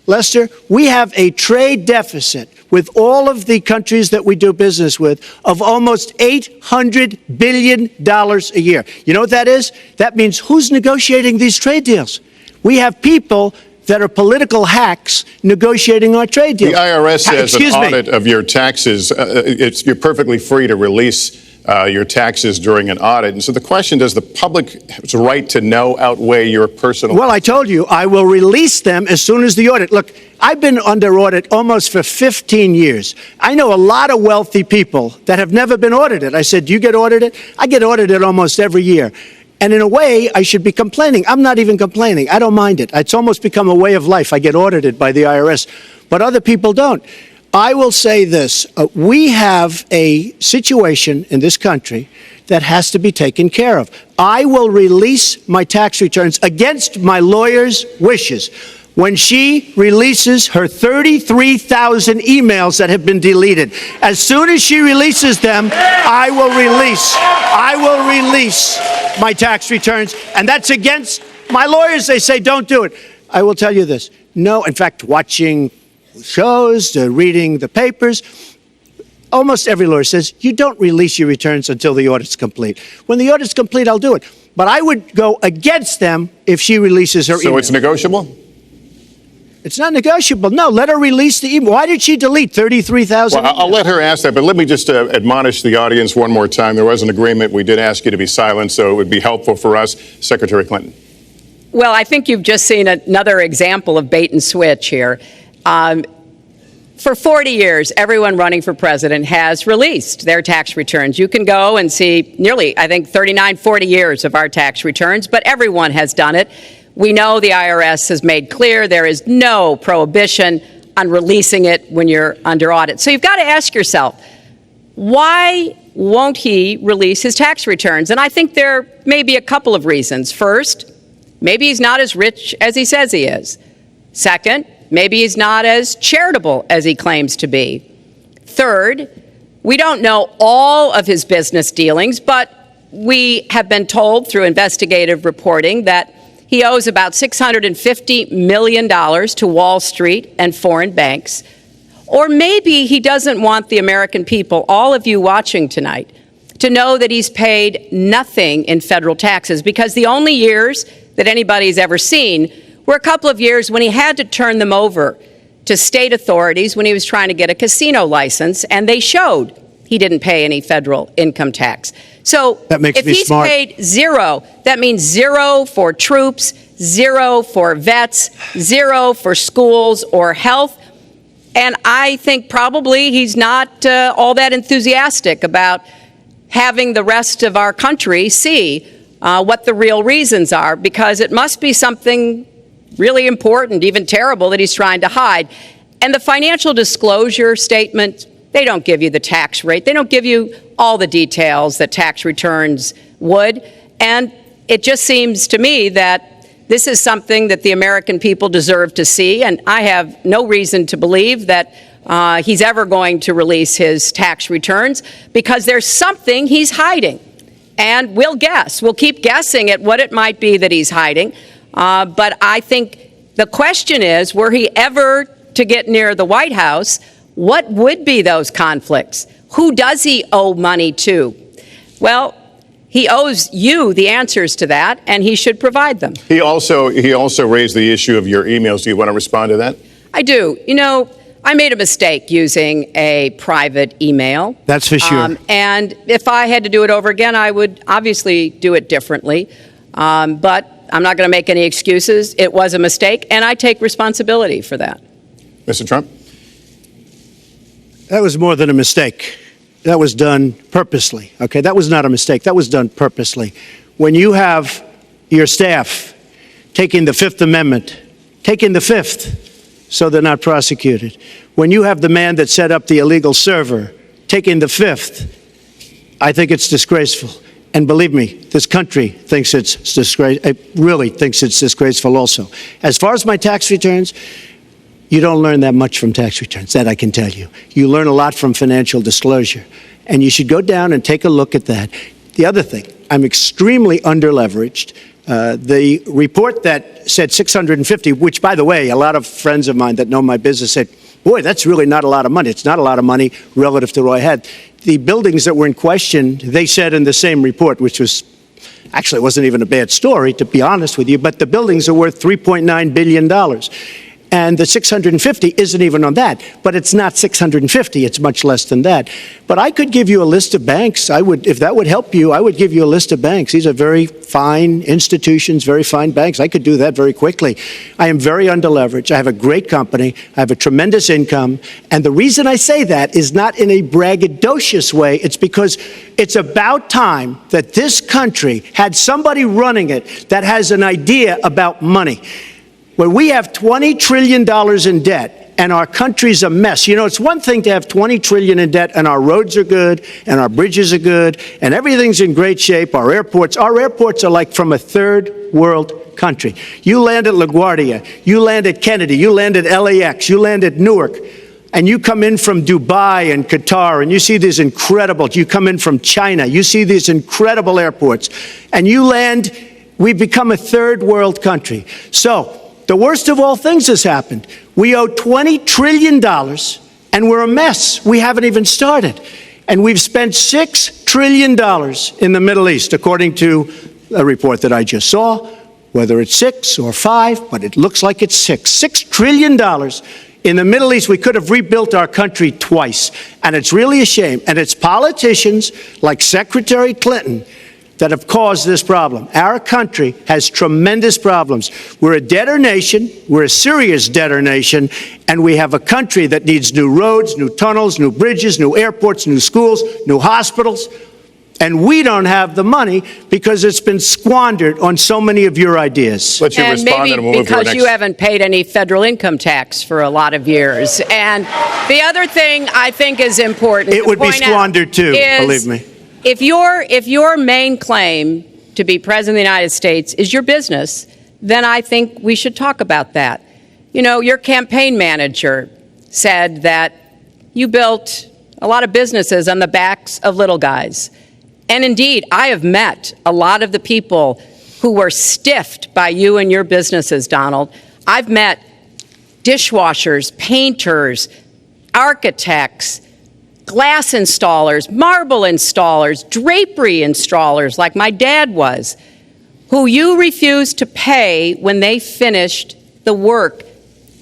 Lester, we have a trade deficit with all of the countries that we do business with of almost $800 billion a year. You know what that is? That means who's negotiating these trade deals? We have people that are political hacks negotiating our trade deals. The IRS says an audit of your taxes, you're perfectly free to release your taxes during an audit. And so the question, does the public's right to know outweigh your personal? Well, I told you, I will release them as soon as the audit. Look, I've been under audit almost for 15 years. I know a lot of wealthy people that have never been audited. I said, do you get audited? I get audited almost every year. And in a way, I should be complaining. I'm not even complaining. I don't mind it. It's almost become a way of life. I get audited by the IRS, but other people don't. I will say this. We have a situation in this country that has to be taken care of. I will release my tax returns against my lawyer's wishes when she releases her 33,000 emails that have been deleted. As soon as she releases them, I will release my tax returns. And that's against my lawyers. They say, don't do it. I will tell you this. No, in fact, watching shows, reading the papers, almost every lawyer says, you don't release your returns until the audit's complete. When the audit's complete, I'll do it. But I would go against them if she releases her email. So it's negotiable? It's not negotiable. No, let her release the email. Why did she delete 33,000? Well, I'll let her ask that, but let me just admonish the audience one more time. There was an agreement. We did ask you to be silent, so it would be helpful for us. Secretary Clinton. Well, I think you've just seen another example of bait and switch here. For 40 years, everyone running for president has released their tax returns. You can go and see nearly, I think, 39, 40 years of our tax returns, but everyone has done it. We know the IRS has made clear there is no prohibition on releasing it when you're under audit. So you've got to ask yourself, why won't he release his tax returns? And I think there may be a couple of reasons. First, maybe he's not as rich as he says he is. Second, maybe he's not as charitable as he claims to be. Third, we don't know all of his business dealings, but we have been told through investigative reporting that he owes about $650 million to Wall Street and foreign banks. Or maybe he doesn't want the American people, all of you watching tonight, to know that he's paid nothing in federal taxes, because the only years that anybody's ever seen were a couple of years when he had to turn them over to state authorities when he was trying to get a casino license, and they showed he didn't pay any federal income tax. So if he's paid zero, that means zero for troops, zero for vets, zero for schools or health. And I think probably he's not all that enthusiastic about having the rest of our country see what the real reasons are, because it must be something really important, even terrible, that he's trying to hide. And the financial disclosure statement, they don't give you the tax rate. They don't give you all the details that tax returns would. And it just seems to me that this is something that the American people deserve to see. And I have no reason to believe that he's ever going to release his tax returns, because there's something he's hiding. And we'll guess. We'll keep guessing at what it might be that he's hiding. But I think the question is, were he ever to get near the White House, what would be those conflicts? Who does he owe money to? Well, he owes you the answers to that, and he should provide them. He also raised the issue of your emails. Do you want to respond to that? I do. You know, I made a mistake using a private email. That's for sure. And if I had to do it over again, I would obviously do it differently. But I'm not going to make any excuses. It was a mistake, and I take responsibility for that. Mr. Trump? That was more than a mistake. That was done purposely. Okay, that was not a mistake. That was done purposely. When you have your staff taking the Fifth Amendment, taking the Fifth, so they're not prosecuted. When you have the man that set up the illegal server taking the Fifth, I think it's disgraceful. And believe me, this country thinks it's disgraceful. It really thinks it's disgraceful also. As far as my tax returns, you don't learn that much from tax returns, that I can tell you. You learn a lot from financial disclosure. And you should go down and take a look at that. The other thing, I'm extremely underleveraged. The report that said 650, which, by the way, a lot of friends of mine that know my business said, boy, that's really not a lot of money. It's not a lot of money relative to what I had. The buildings that were in question, they said in the same report, which was, actually, it wasn't even a bad story, to be honest with you, but the buildings are worth $3.9 billion. And the 650 isn't even on that. But it's not 650. It's much less than that. But I could give you a list of banks. I would, if that would help you, I would give you a list of banks. These are very fine institutions, very fine banks. I could do that very quickly. I am very underleveraged. I have a great company. I have a tremendous income. And the reason I say that is not in a braggadocious way. It's because it's about time that this country had somebody running it that has an idea about money. When we have $20 trillion in debt and our country's a mess. You know, it's one thing to have $20 trillion in debt and our roads are good and our bridges are good and everything's in great shape. Our airports are like from a third world country. You land at LaGuardia, you land at Kennedy, you land at LAX, you land at Newark, and you come in from Dubai and Qatar and you see these incredible, you come in from China, you see these incredible airports, and you land, we've become a third world country. So, the worst of all things has happened. We owe $20 trillion, and we're a mess. We haven't even started. And we've spent $6 trillion in the Middle East, according to a report that I just saw, whether it's 6 or 5, but it looks like it's 6. $6 trillion in the Middle East. We could have rebuilt our country twice, and it's really a shame. And it's politicians like Secretary Clinton that have caused this problem. Our country has tremendous problems. We're a debtor nation, we're a serious debtor nation, and we have a country that needs new roads, new tunnels, new bridges, new airports, new schools, new hospitals, and we don't have the money because it's been squandered on so many of your ideas. Let you respond, and we'll move to our because next. you haven't paid any federal income tax for a lot of years. And the other thing I think is important It would be squandered too, believe me. If your main claim to be president of the United States is your business, then I think we should talk about that. You know, your campaign manager said that you built a lot of businesses on the backs of little guys. And indeed, I have met a lot of the people who were stiffed by you and your businesses, Donald. I've met dishwashers, painters, architects, glass installers, marble installers, drapery installers, like my dad was, who you refused to pay when they finished the work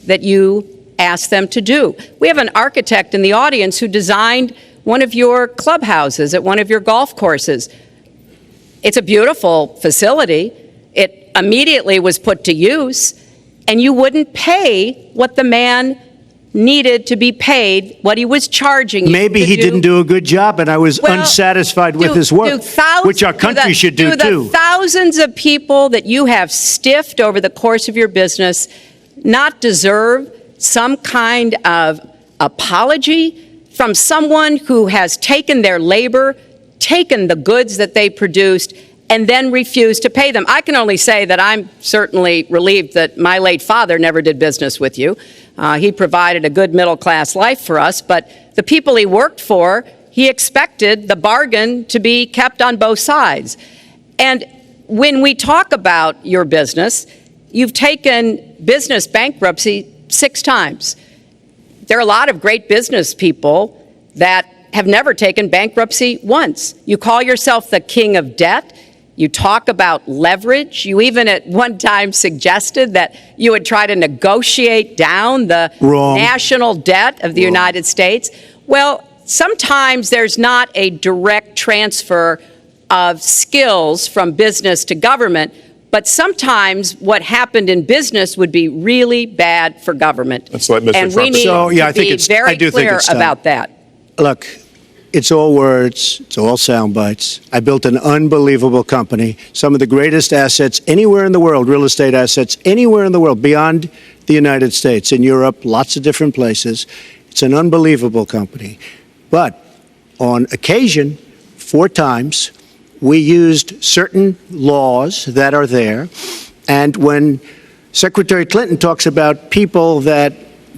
that you asked them to do. We have an architect in the audience who designed one of your clubhouses at one of your golf courses. It's a beautiful facility. It immediately was put to use, and you wouldn't pay what the man needed to be paid, what he was charging you. Maybe he didn't do a good job, and I was unsatisfied with his work, which our country should do too. The thousands of people that you have stiffed over the course of your business not deserve some kind of apology from someone who has taken their labor, taken the goods that they produced, and then refused to pay them? I can only say that I'm certainly relieved that my late father never did business with you. He provided a good middle-class life for us, but the people he worked for he expected the bargain to be kept on both sides. And when we talk about your business, you've taken business bankruptcy 6 times. There are a lot of great business people that have never taken bankruptcy once. You call yourself the king of debt. You talk about leverage. You even at one time suggested that you would try to negotiate down the national debt of the United States. Well, sometimes there's not a direct transfer of skills from business to government, but sometimes what happened in business would be really bad for government. Let's let Mr. And Trump we need to be very clear about that. Look, it's all words, it's all sound bites. I built an unbelievable company, some of the greatest assets anywhere in the world, real estate assets anywhere in the world, beyond the United States, in Europe, lots of different places. It's an unbelievable company. But on occasion, 4 times, we used certain laws that are there. And when Secretary Clinton talks about people that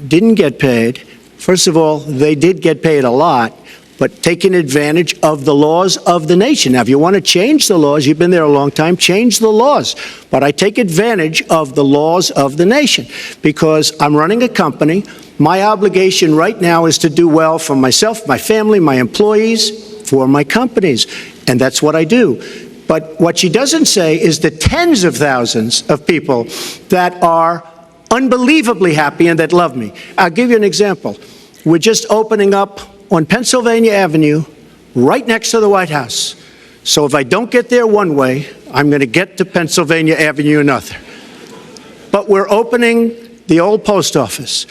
didn't get paid, first of all, they did get paid a lot, but taking advantage of the laws of the nation. Now, if you want to change the laws, you've been there a long time, change the laws. But I take advantage of the laws of the nation because I'm running a company. My obligation right now is to do well for myself, my family, my employees, for my companies. And that's what I do. But what she doesn't say is the tens of thousands of people that are unbelievably happy and that love me. I'll give you an example. We're just opening up on Pennsylvania Avenue, right next to the White House. So if I don't get there one way, I'm going to get to Pennsylvania Avenue another. But we're opening the old post office.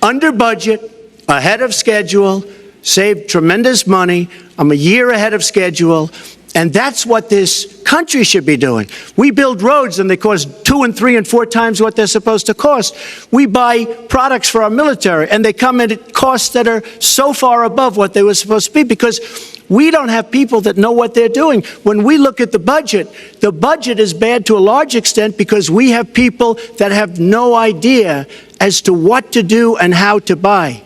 Under budget, ahead of schedule, saved tremendous money. I'm a year ahead of schedule. And that's what this country should be doing. We build roads and they cost 2 and 3 and 4 times what they're supposed to cost. We buy products for our military and they come in at costs that are so far above what they were supposed to be because we don't have people that know what they're doing. When we look at the budget is bad to a large extent because we have people that have no idea as to what to do and how to buy.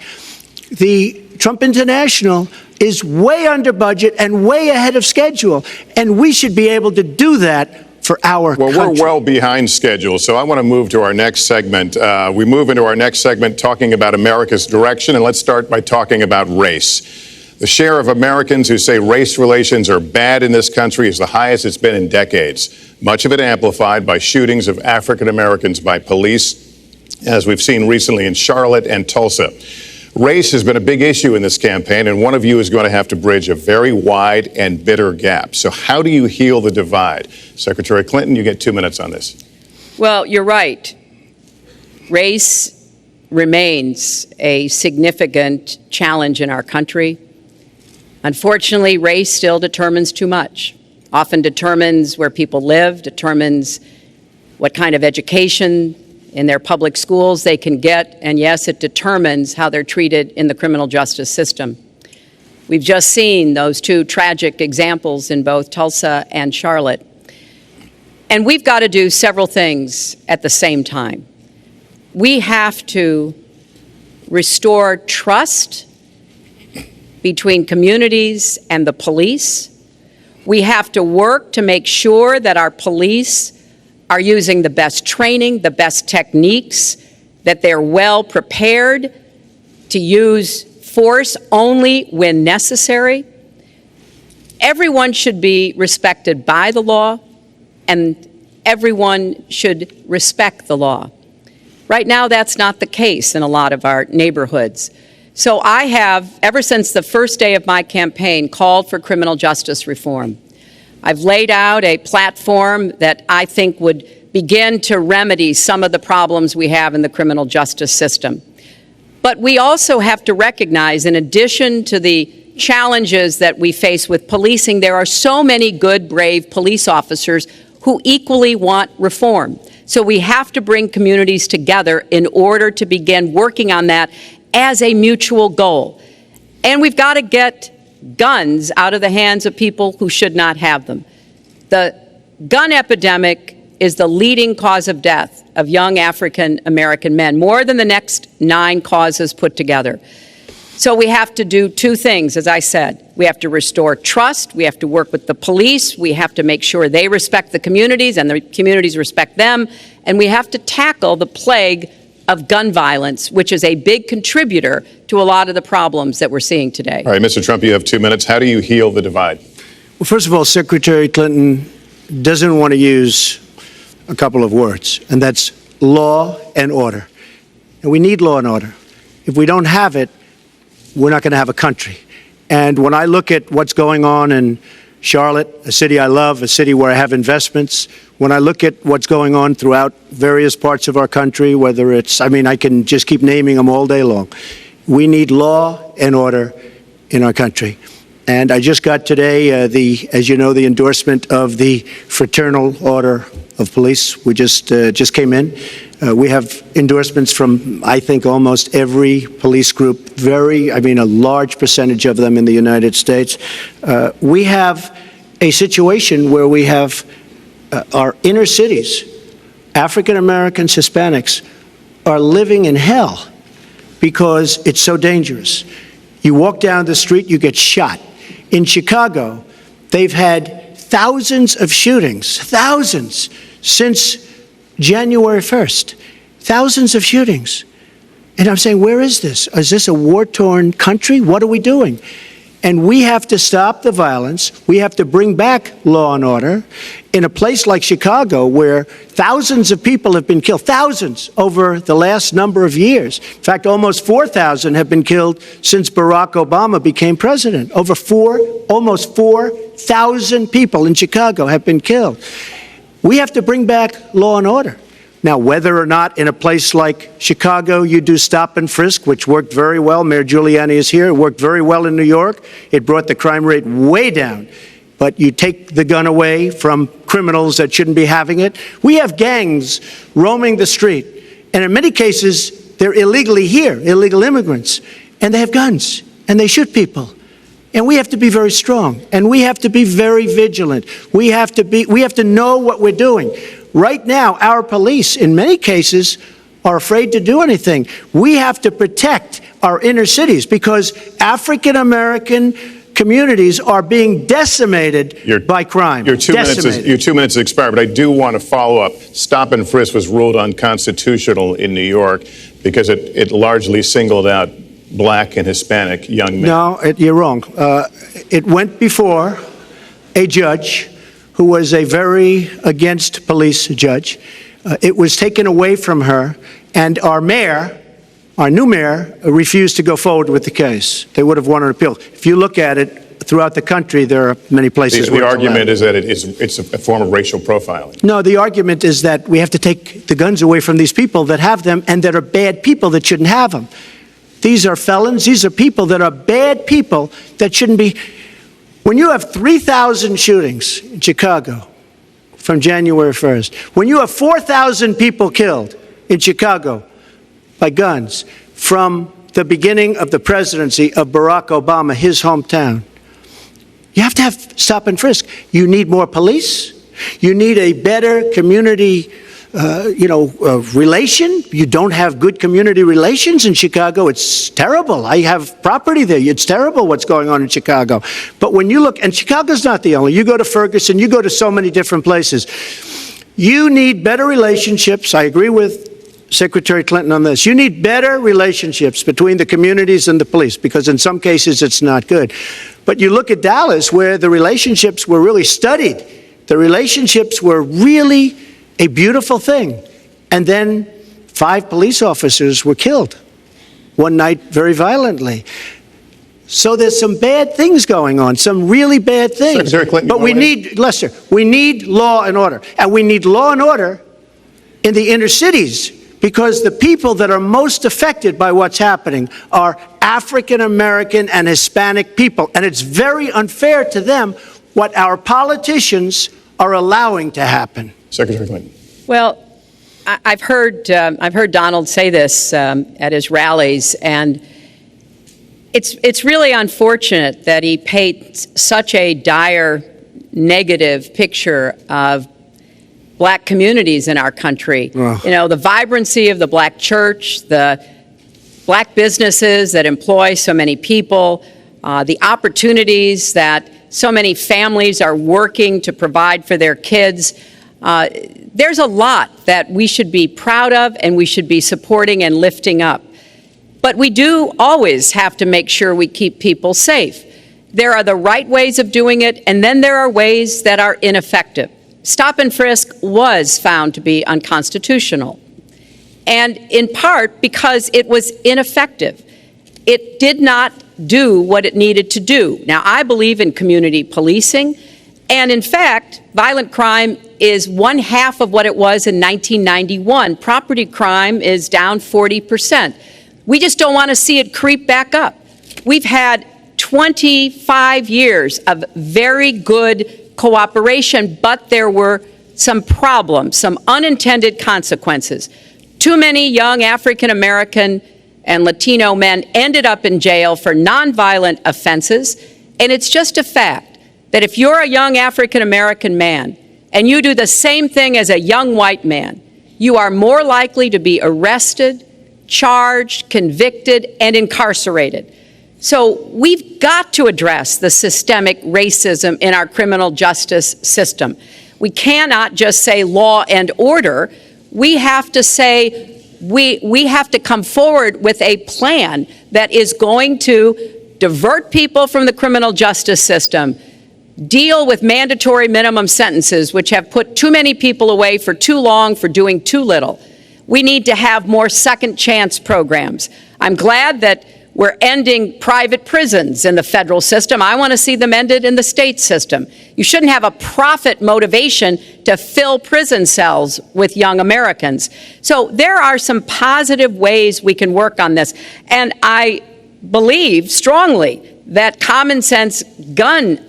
The Trump International is way under budget and way ahead of schedule, and we should be able to do that for our country. Well, we're well behind schedule, so I want to move to our next segment. We move into our next segment talking about America's direction, and let's start by talking about race. The share of Americans who say race relations are bad in this country is the highest it's been in decades, much of it amplified by shootings of African Americans by police, as we've seen recently in Charlotte and Tulsa. Race has been a big issue in this campaign, and one of you is going to have to bridge a very wide and bitter gap. So how do you heal the divide? Secretary Clinton, you get 2 minutes on this. Well, you're right. Race remains a significant challenge in our country. Unfortunately, race still determines too much. Often determines where people live, determines what kind of education in their public schools they can get, and yes, it determines how they're treated in the criminal justice system. We've just seen those 2 tragic examples in both Tulsa and Charlotte. And we've got to do several things at the same time. We have to restore trust between communities and the police. We have to work to make sure that our police are using the best training, the best techniques, that they're well prepared to use force only when necessary. Everyone should be respected by the law, and everyone should respect the law. Right now, that's not the case in a lot of our neighborhoods. So I have, ever since the first day of my campaign, called for criminal justice reform. I've laid out a platform that I think would begin to remedy some of the problems we have in the criminal justice system. But we also have to recognize, in addition to the challenges that we face with policing, there are so many good, brave police officers who equally want reform. So we have to bring communities together in order to begin working on that as a mutual goal. And we've got to get guns out of the hands of people who should not have them. The gun epidemic is the leading cause of death of young African American men, more than the next 9 causes put together. So we have to do two things, as I said. We have to restore trust. We have to work with the police. We have to make sure they respect the communities and the communities respect them. And we have to tackle the plague of gun violence, which is a big contributor to a lot of the problems that we're seeing today. All right, Mr. Trump, you have 2 minutes. How do you heal the divide? Well, first of all, Secretary Clinton doesn't want to use a couple of words, and that's law and order. And we need law and order. If we don't have it, we're not going to have a country. And when I look at what's going on in Charlotte, a city I love, a city where I have investments, when I look at what's going on throughout various parts of our country, whether it's, I can just keep naming them all day long. We need law and order in our country. And I just got today, as you know, the endorsement of the Fraternal Order of Police. We just came in. We have endorsements from, I think, almost every police group, a large percentage of them in the United States. We have a situation where we have our inner cities, African Americans, Hispanics, are living in hell because it's so dangerous. You walk down the street, you get shot. In Chicago, they've had thousands of shootings, thousands, since January 1st. Thousands of shootings. And I'm saying, where is this? Is this a war-torn country? What are we doing? And we have to stop the violence. We have to bring back law and order in a place like Chicago where thousands of people have been killed, thousands over the last number of years. In fact, almost 4,000 have been killed since Barack Obama became president. Almost 4,000 people in Chicago have been killed. We have to bring back law and order. Now, whether or not in a place like Chicago you do stop and frisk, which worked very well, Mayor Giuliani is here, it worked very well in New York, it brought the crime rate way down. But you take the gun away from criminals that shouldn't be having it. We have gangs roaming the street, and in many cases, they're illegally here, illegal immigrants, and they have guns, and they shoot people. And we have to be very strong, and we have to be very vigilant. We have to know what we're doing. Right now, our police, in many cases, are afraid to do anything. We have to protect our inner cities because African American communities are being decimated by crime. Your 2 minutes expired, but I do want to follow up. Stop and frisk was ruled unconstitutional in New York because it largely singled out Black and Hispanic young men. No, you're wrong. It went before a judge who was a very against police judge. It was taken away from her, and our new mayor, refused to go forward with the case. They would have won an appeal. If you look at it throughout the country, there are many places where the argument is that it's a form of racial profiling. No, the argument is that we have to take the guns away from these people that have them and that are bad people that shouldn't have them. These are felons. These are people that are bad people that shouldn't be. When you have 3,000 shootings in Chicago from January 1st, when you have 4,000 people killed in Chicago by guns from the beginning of the presidency of Barack Obama, his hometown, you have to have stop and frisk. You need more police. You need a better community relation. You don't have good community relations in Chicago. It's terrible. I have property there. It's terrible what's going on in Chicago. But when you look, and Chicago's not the only, you go to Ferguson, you go to so many different places. You need better relationships. I agree with Secretary Clinton on this. You need better relationships between the communities and the police because in some cases it's not good. But you look at Dallas where the relationships were really studied. The relationships were really a beautiful thing. And then 5 police officers were killed one night very violently. So there's some bad things going on, some really bad things. Secretary Clinton, but we need, Lester, we need law and order. And we need law and order in the inner cities because the people that are most affected by what's happening are African American and Hispanic people. And it's very unfair to them what our politicians are allowing to happen. Secretary Clinton. Well, I've heard Donald say this at his rallies, and it's really unfortunate that he paints such a dire, negative picture of Black communities in our country. Oh. You know, the vibrancy of the Black church, the black businesses that employ so many people, the opportunities that so many families are working to provide for their kids. There's a lot that we should be proud of and we should be supporting and lifting up. But we do always have to make sure we keep people safe. There are the right ways of doing it, and then there are ways that are ineffective. Stop and frisk was found to be unconstitutional, and in part because it was ineffective. It did not do what it needed to do. Now, I believe in community policing, and in fact, violent crime is 1/2 of what it was in 1991. Property crime is down 40%. We just don't want to see it creep back up. We've had 25 years of very good cooperation, but there were some problems, some unintended consequences. Too many young African American and Latino men ended up in jail for nonviolent offenses, and it's just a fact that if you're a young African American man and you do the same thing as a young white man, you are more likely to be arrested, charged, convicted, and incarcerated. So we've got to address the systemic racism in our criminal justice system. We cannot just say law and order. We have to say we have to come forward with a plan that is going to divert people from the criminal justice system, deal with mandatory minimum sentences, which have put too many people away for too long for doing too little. We need to have more second chance programs. I'm glad that we're ending private prisons in the federal system. I want to see them ended in the state system. You shouldn't have a profit motivation to fill prison cells with young Americans. So there are some positive ways we can work on this. And I believe strongly that common sense gun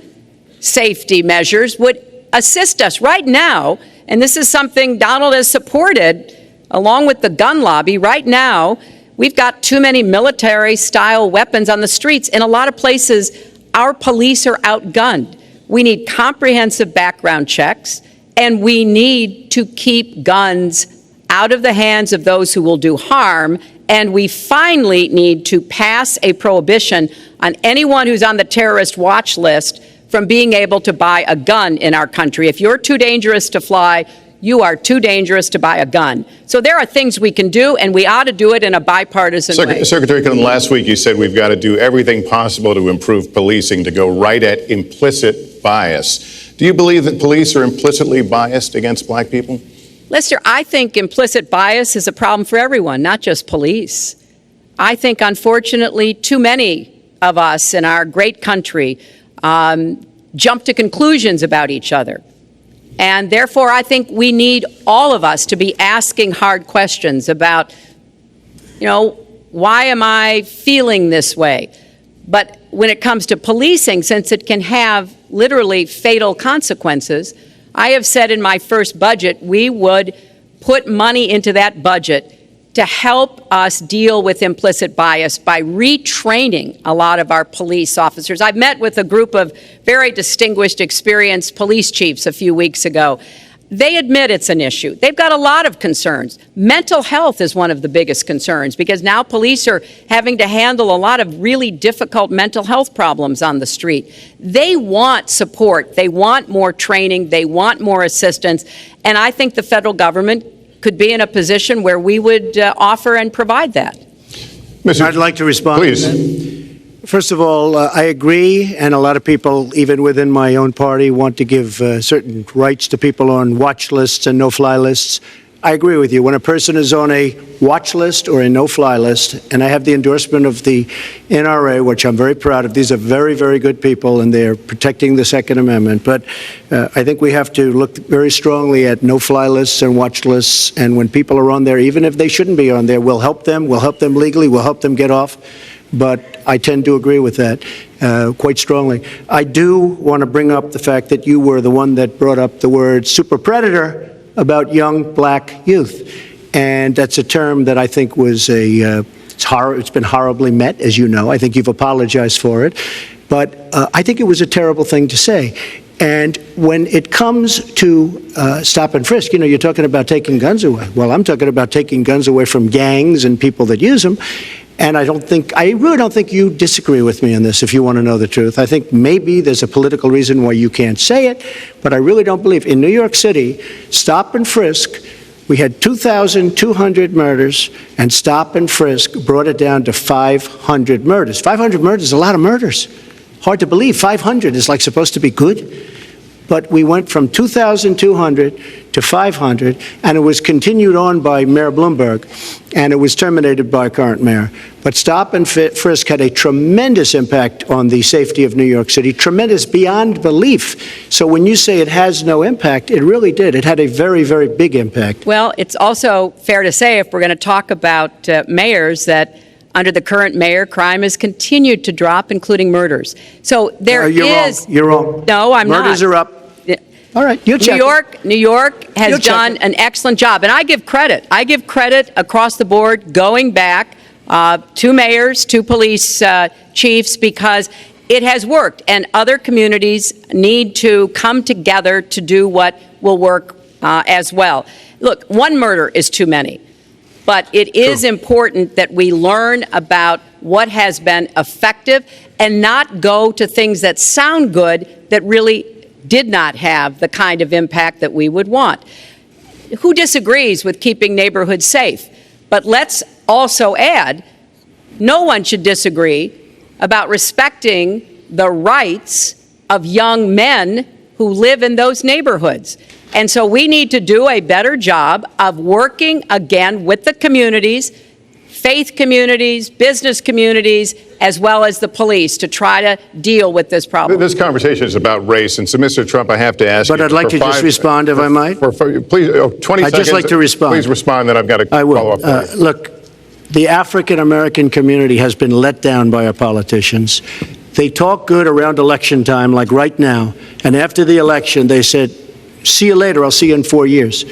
safety measures would assist us right now. And this is something Donald has supported along with the gun lobby. Right now, we've got too many military-style weapons on the streets. In a lot of places, our police are outgunned. We need comprehensive background checks, and we need to keep guns out of the hands of those who will do harm, and we finally need to pass a prohibition on anyone who's on the terrorist watch list from being able to buy a gun in our country. If you're too dangerous to fly, you are too dangerous to buy a gun. So there are things we can do, and we ought to do it in a bipartisan way. Secretary Clinton, last week you said we've got to do everything possible to improve policing, to go right at implicit bias. Do you believe that police are implicitly biased against black people? Lester, I think implicit bias is a problem for everyone, not just police. I think, unfortunately, too many of us in our great country jump to conclusions about each other. And therefore, I think we need all of us to be asking hard questions about, why am I feeling this way? But when it comes to policing, since it can have literally fatal consequences, I have said in my first budget we would put money into that budget to help us deal with implicit bias by retraining a lot of our police officers. I've met with a group of very distinguished, experienced police chiefs a few weeks ago. They admit it's an issue. They've got a lot of concerns. Mental health is one of the biggest concerns because now police are having to handle a lot of really difficult mental health problems on the street. They want support. They want more training. They want more assistance. And I think the federal government could be in a position where we would offer and provide that. I'd like to respond. Please. First of all, I agree, and a lot of people, even within my own party, want to give certain rights to people on watch lists and no-fly lists. I agree with you. When a person is on a watch list or a no-fly list, and I have the endorsement of the NRA, which I'm very proud of. These are very, very good people, and they're protecting the Second Amendment. But I think we have to look very strongly at no-fly lists and watch lists. And when people are on there, even if they shouldn't be on there, we'll help them. We'll help them legally. We'll help them get off. But I tend to agree with that quite strongly. I do want to bring up the fact that you were the one that brought up the word super predator about young black youth. And that's a term that I think was it's been horribly met, as you know. I think you've apologized for it. But I think it was a terrible thing to say. And when it comes to stop and frisk, you're talking about taking guns away. Well, I'm talking about taking guns away from gangs and people that use them. And I really don't think you disagree with me on this, if you want to know the truth. I think maybe there's a political reason why you can't say it, but I really don't believe. In New York City, stop and frisk, we had 2,200 murders, and stop and frisk brought it down to 500 murders. 500 murders is a lot of murders. Hard to believe. 500 is like supposed to be good. But we went from 2,200 to 500, and it was continued on by Mayor Bloomberg, and it was terminated by current mayor. But stop and frisk had a tremendous impact on the safety of New York City, tremendous beyond belief. So when you say it has no impact, it really did. It had a very, very big impact. Well, it's also fair to say, if we're going to talk about mayors, that under the current mayor, crime has continued to drop, including murders. So there you're is... wrong. You're wrong. No, I'm not. Murders are up. All right, you check. New York has done an excellent job, and I give credit. I give credit across the board, going back to mayors, to police chiefs, because it has worked, and other communities need to come together to do what will work as well. Look, one murder is too many, but it is important that we learn about what has been effective and not go to things that sound good that really did not have the kind of impact that we would want. Who disagrees with keeping neighborhoods safe? But let's also add, no one should disagree about respecting the rights of young men who live in those neighborhoods. And so we need to do a better job of working again with the communities, faith communities, business communities, as well as the police, to try to deal with this problem. This conversation is about race, and so, Mr. Trump, I have to ask you. But I'd like to just respond, if I might. Please, 20 seconds. I'd just like to respond. Please respond, then I've got to follow up. Look, the African-American community has been let down by our politicians. They talk good around election time, like right now, and after the election, they said, see you later, I'll see you in 4 years.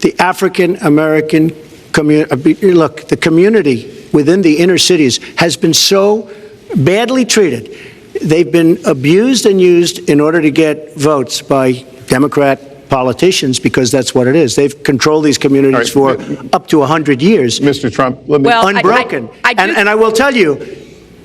The African-American community, look, the community within the inner cities has been so badly treated. They've been abused and used in order to get votes by Democrat politicians, because that's what it is. They've controlled these communities for up to 100 years. Mr. Trump, unbroken. And I will tell you,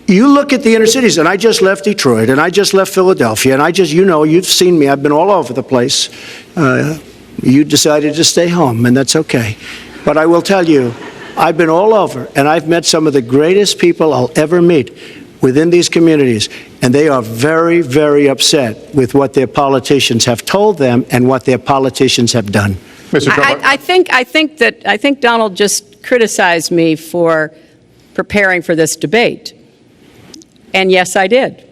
you look at the inner cities, and I just left Detroit, and I just left Philadelphia, and you've seen me, I've been all over the place. You decided to stay home, and that's okay. But I will tell you, I've been all over, and I've met some of the greatest people I'll ever meet within these communities, and they are very, very upset with what their politicians have told them and what their politicians have done. Mr. Trump, I think Donald just criticized me for preparing for this debate. And yes, I did.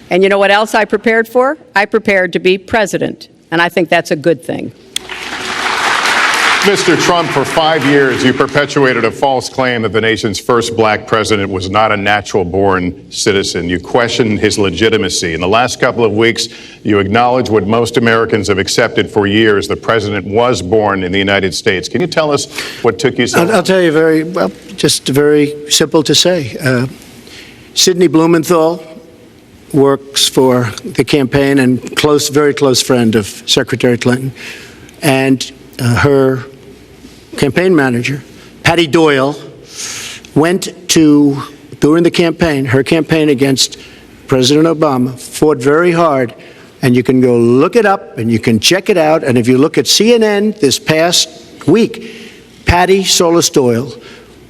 And you know what else I prepared for? I prepared to be president, and I think that's a good thing. Mr. Trump, for 5 years, you perpetuated a false claim that the nation's first black president was not a natural-born citizen. You questioned his legitimacy. In the last couple of weeks, you acknowledged what most Americans have accepted for years: the president was born in the United States. Can you tell us what took you so long? I'll tell you just very simple to say. Sidney Blumenthal works for the campaign and very close friend of Secretary Clinton. And her campaign manager, Patty Doyle, went to, during the campaign, her campaign against President Obama, fought very hard, and you can go look it up and you can check it out. And if you look at CNN this past week, Patty Solis Doyle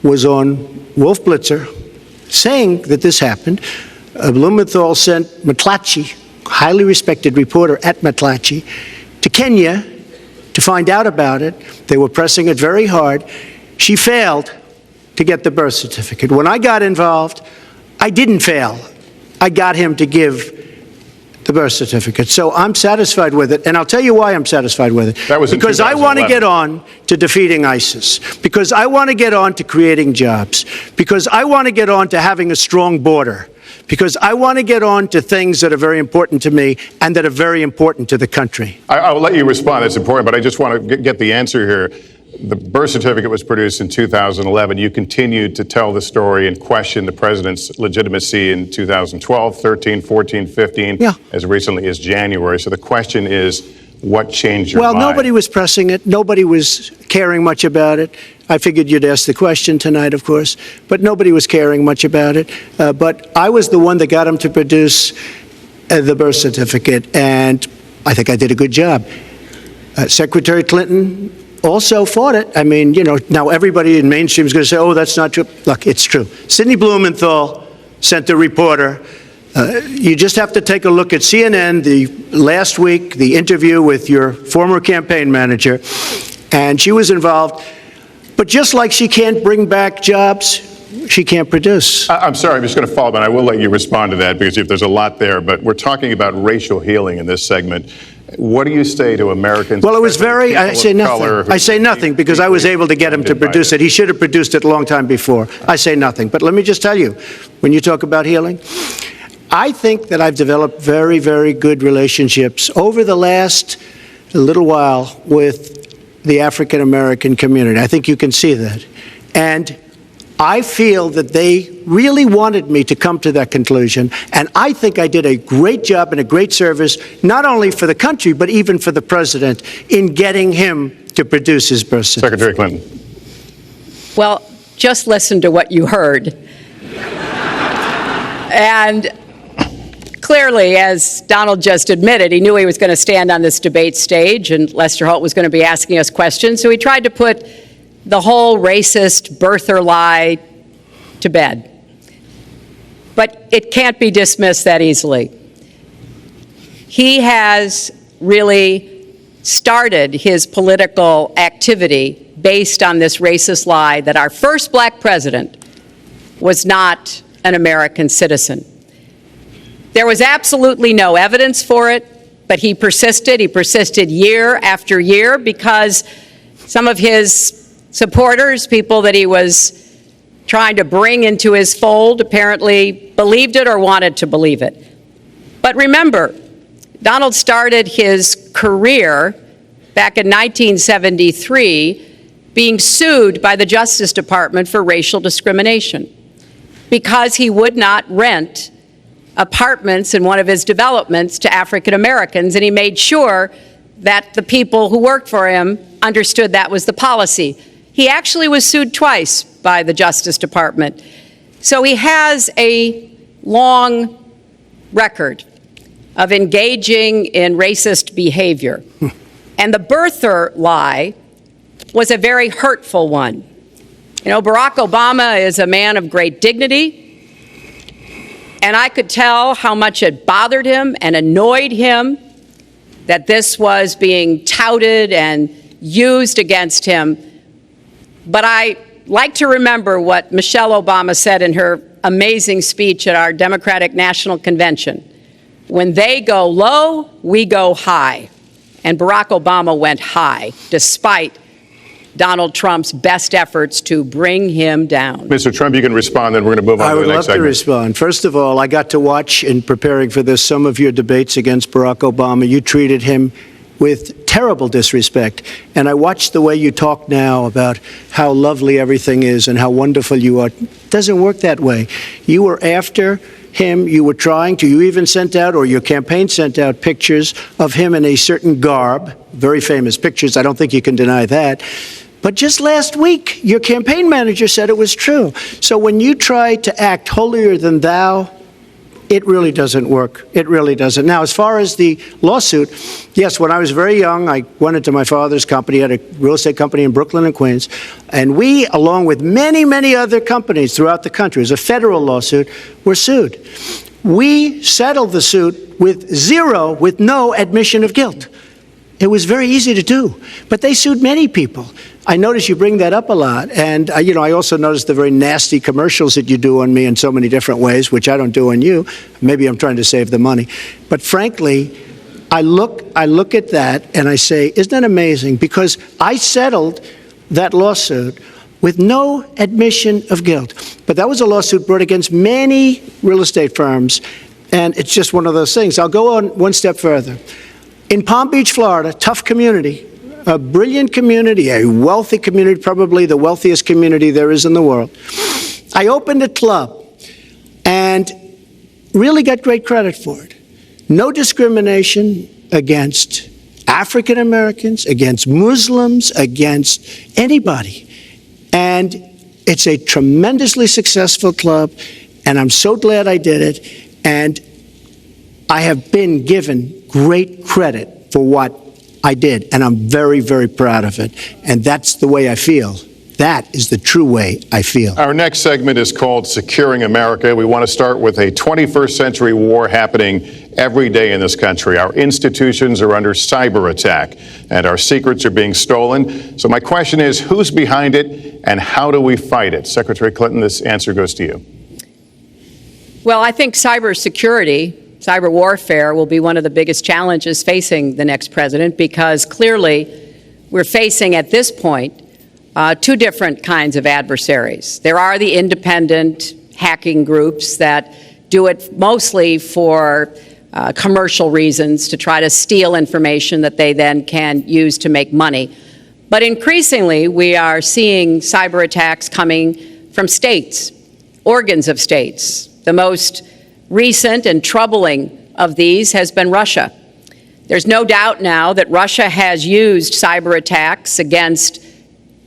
was on Wolf Blitzer saying that this happened. Blumenthal sent McClatchy, highly respected reporter at McClatchy, to Kenya to find out about it. They were pressing it very hard. She failed to get the birth certificate. When I got involved, I didn't fail. I got him to give the birth certificate. So I'm satisfied with it, and I'll tell you why I'm satisfied with it. That was in because I want to 2011. get on to defeating ISIS, because I want to get on to creating jobs, because I want to get on to having a strong border, because I want to get on to things that are very important to me and that are very important to the country. I'll let you respond. That's important, but I just want to get the answer here. The birth certificate was produced in 2011. You continued to tell the story and question the president's legitimacy in 2012, 13, 14, 15, as recently as January. So the question is, what changed your mind? Well, nobody was pressing it. Nobody was caring much about it. I figured you'd ask the question tonight, of course, but nobody was caring much about it. But I was the one that got him to produce the birth certificate, and I think I did a good job. Secretary Clinton also fought it. I mean, you know, now everybody in mainstream is going to say, oh, that's not true. Look, it's true. Sidney Blumenthal sent a reporter. You just have to take a look at CNN last week, the interview with your former campaign manager, and she was involved. But just like she can't bring back jobs, she can't produce. I'm sorry, I'm just going to follow up, and I will let you respond to that because there's a lot there. But we're talking about racial healing in this segment. What do you say to Americans? Well, it was very, I say nothing. I say nothing because I was able to get him to produce it. He should have produced it a long time before. I say nothing. But let me just tell you, when you talk about healing, I think that I've developed very, very good relationships over the last little while with the African American community. I think you can see that. And I feel that they really wanted me to come to that conclusion, and I think I did a great job and a great service, not only for the country, but even for the president, in getting him to produce his birth certificate. Secretary Clinton. Well, just listen to what you heard. And clearly, as Donald just admitted, he knew he was going to stand on this debate stage and Lester Holt was going to be asking us questions, so he tried to put the whole racist birther lie to bed. But it can't be dismissed that easily. He has really started his political activity based on this racist lie that our first black president was not an American citizen. There was absolutely no evidence for it, but he persisted. He persisted year after year because some of his supporters, people that he was trying to bring into his fold, apparently believed it or wanted to believe it. But remember, Donald started his career back in 1973 being sued by the Justice Department for racial discrimination because he would not rent apartments in one of his developments to African Americans, and he made sure that the people who worked for him understood that was the policy. He actually was sued twice by the Justice Department. So he has a long record of engaging in racist behavior. And the birther lie was a very hurtful one. You know, Barack Obama is a man of great dignity, and I could tell how much it bothered him and annoyed him that this was being touted and used against him. But I like to remember what Michelle Obama said in her amazing speech at our Democratic National Convention. When they go low, we go high. And Barack Obama went high, despite Donald Trump's best efforts to bring him down. Mr. Trump, you can respond, then we're going to move on to the next segment. I would love to respond. First of all, I got to watch, in preparing for this, some of your debates against Barack Obama. You treated him with terrible disrespect. And I watched the way you talk now about how lovely everything is and how wonderful you are. It doesn't work that way. You were after him. You were trying to. You even sent out, or your campaign sent out, pictures of him in a certain garb, very famous pictures. I don't think you can deny that. But just last week, your campaign manager said it was true. So when you try to act holier than thou, it really doesn't work. It really doesn't. Now, as far as the lawsuit, yes, when I was very young, I went into my father's company, had a real estate company in Brooklyn and Queens, and we, along with many, many other companies throughout the country, it was a federal lawsuit, were sued. We settled the suit with no admission of guilt. It was very easy to do, but they sued many people. I notice you bring that up a lot, and I also notice the very nasty commercials that you do on me in so many different ways, which I don't do on you. Maybe I'm trying to save the money, but frankly, I look at that and I say, isn't that amazing? Because I settled that lawsuit with no admission of guilt, but that was a lawsuit brought against many real estate firms, and it's just one of those things. I'll go on one step further. In Palm Beach, Florida, tough community, a brilliant community, a wealthy community, probably the wealthiest community there is in the world. I opened a club and really got great credit for it. No discrimination against African Americans, against Muslims, against anybody. And it's a tremendously successful club, and I'm so glad I did it. And I have been given great credit for what I did, and I'm very, very proud of it. And that's the way I feel. That is the true way I feel. Our next segment is called Securing America. We want to start with a 21st century war happening every day in this country. Our institutions are under cyber attack, and our secrets are being stolen. So my question is, who's behind it, and how do we fight it? Secretary Clinton, this answer goes to you. Well, I think cybersecurity, cyber warfare, will be one of the biggest challenges facing the next president, because clearly we're facing at this point two different kinds of adversaries. There are the independent hacking groups that do it mostly for commercial reasons, to try to steal information that they then can use to make money. But increasingly, we are seeing cyber attacks coming from states, organs of states. The most recent and troubling of these has been Russia. There's no doubt now that Russia has used cyber attacks against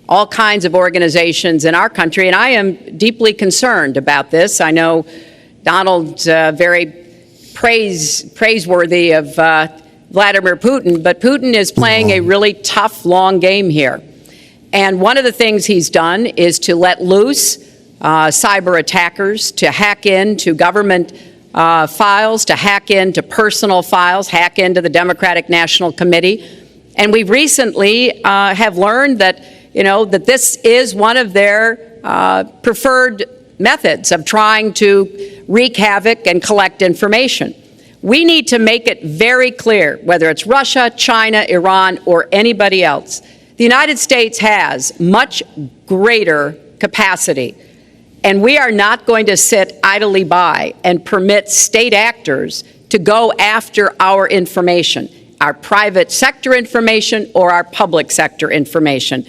all kinds of organizations in our country, and I am deeply concerned about this. I know Donald's very praiseworthy of Vladimir Putin, but Putin is playing a really tough, long game here. And one of the things he's done is to let loose cyber attackers to hack into government files, to hack into personal files, hack into the Democratic National Committee. And we recently have learned that that this is one of their preferred methods of trying to wreak havoc and collect information. We need to make it very clear, whether it's Russia, China, Iran, or anybody else, the United States has much greater capacity, and we are not going to sit idly by and permit state actors to go after our information, our private sector information or our public sector information.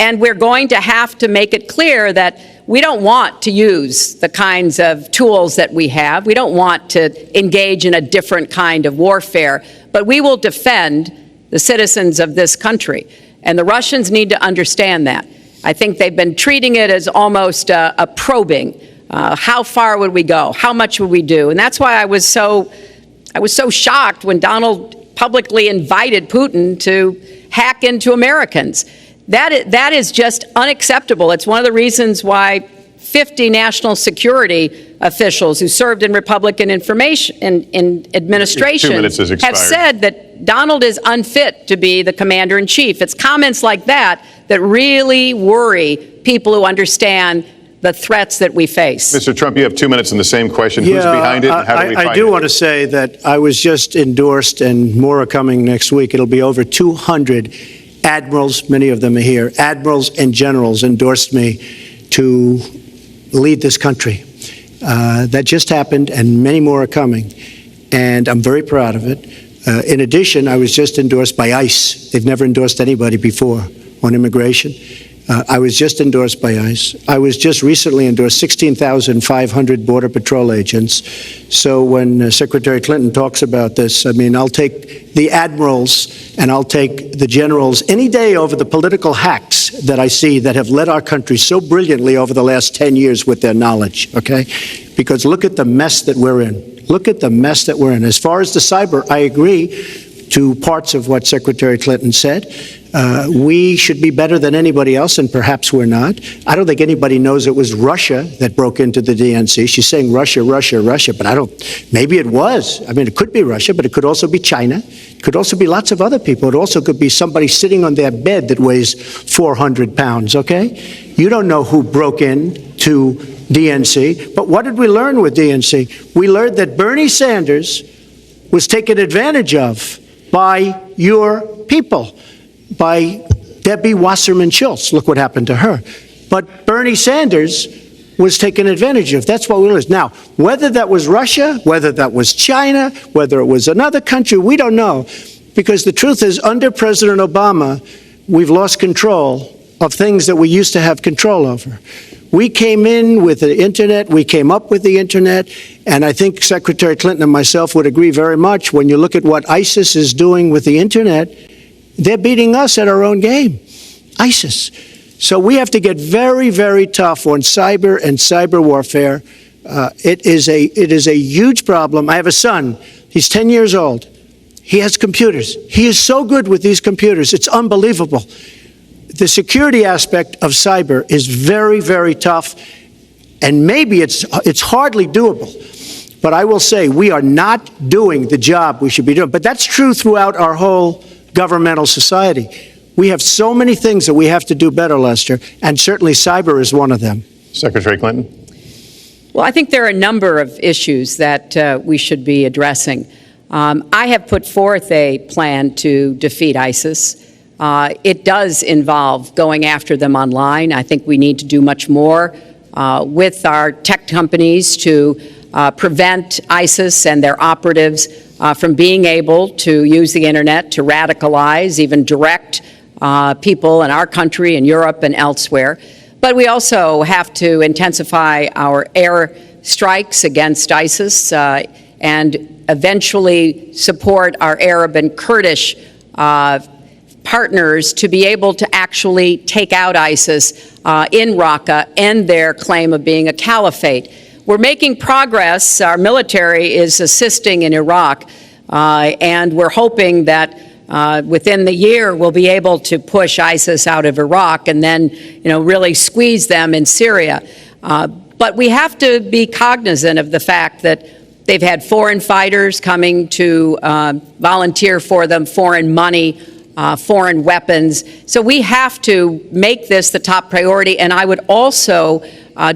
And we're going to have to make it clear that we don't want to use the kinds of tools that we have. We don't want to engage in a different kind of warfare, but we will defend the citizens of this country. And the Russians need to understand that. I think they've been treating it as almost a probing. How far would we go? How much would we do? And that's why I was so shocked when Donald publicly invited Putin to hack into Americans. That is just unacceptable. It's one of the reasons why 50 national security officials who served in Republican administration have said that Donald is unfit to be the commander-in-chief. It's comments like that that really worry people who understand the threats that we face. Mr. Trump, you have 2 minutes on the same question. Who's behind it, and how do we fight it? I do want to say that I was just endorsed, and more are coming next week. It'll be over 200 admirals, many of them are here, admirals and generals endorsed me to lead this country. That just happened, and many more are coming, and I'm very proud of it. In addition, I was just endorsed by ICE. They've never endorsed anybody before on immigration. I was just endorsed by ICE. I was just recently endorsed 16,500 Border Patrol agents. So when Secretary Clinton talks about this, I mean, I'll take the admirals and I'll take the generals any day over the political hacks that I see that have led our country so brilliantly over the last 10 years with their knowledge, okay? Because look at the mess that we're in. Look at the mess that we're in. As far as the cyber, I agree to parts of what Secretary Clinton said. We should be better than anybody else, and perhaps we're not. I don't think anybody knows it was Russia that broke into the DNC. She's saying Russia, Russia, Russia, but maybe it was. I mean, it could be Russia, but it could also be China. It could also be lots of other people. It also could be somebody sitting on their bed that weighs 400 pounds, okay? You don't know who broke in to DNC, but what did we learn with DNC? We learned that Bernie Sanders was taken advantage of by your people, by Debbie Wasserman Schultz. Look what happened to her. But Bernie Sanders was taken advantage of. That's what we learned. Now, whether that was Russia, whether that was China, whether it was another country, we don't know. Because the truth is, under President Obama, we've lost control of things that we used to have control over. We came in with the internet, we came up with the internet, and I think Secretary Clinton and myself would agree very much. When you look at what ISIS is doing with the internet, they're beating us at our own game. ISIS. So we have to get very, very tough on cyber and cyber warfare. It is a huge problem. I have a son. He's 10 years old. He has computers. He is so good with these computers. It's unbelievable. The security aspect of cyber is very, very tough, and maybe it's hardly doable. But I will say we are not doing the job we should be doing. But that's true throughout our whole governmental society. We have so many things that we have to do better, Lester, and certainly cyber is one of them. Secretary Clinton. Well, I think there are a number of issues that we should be addressing. I have put forth a plan to defeat ISIS. It does involve going after them online. I think we need to do much more with our tech companies to prevent ISIS and their operatives from being able to use the internet to radicalize, even direct people in our country and Europe and elsewhere. But we also have to intensify our air strikes against ISIS and eventually support our Arab and Kurdish partners to be able to actually take out ISIS in Raqqa, end their claim of being a caliphate. We're making progress. Our military is assisting in Iraq, and we're hoping that within the year we'll be able to push ISIS out of Iraq and then, really squeeze them in Syria. But we have to be cognizant of the fact that they've had foreign fighters coming to volunteer for them, foreign money, foreign weapons. So we have to make this the top priority, and I would also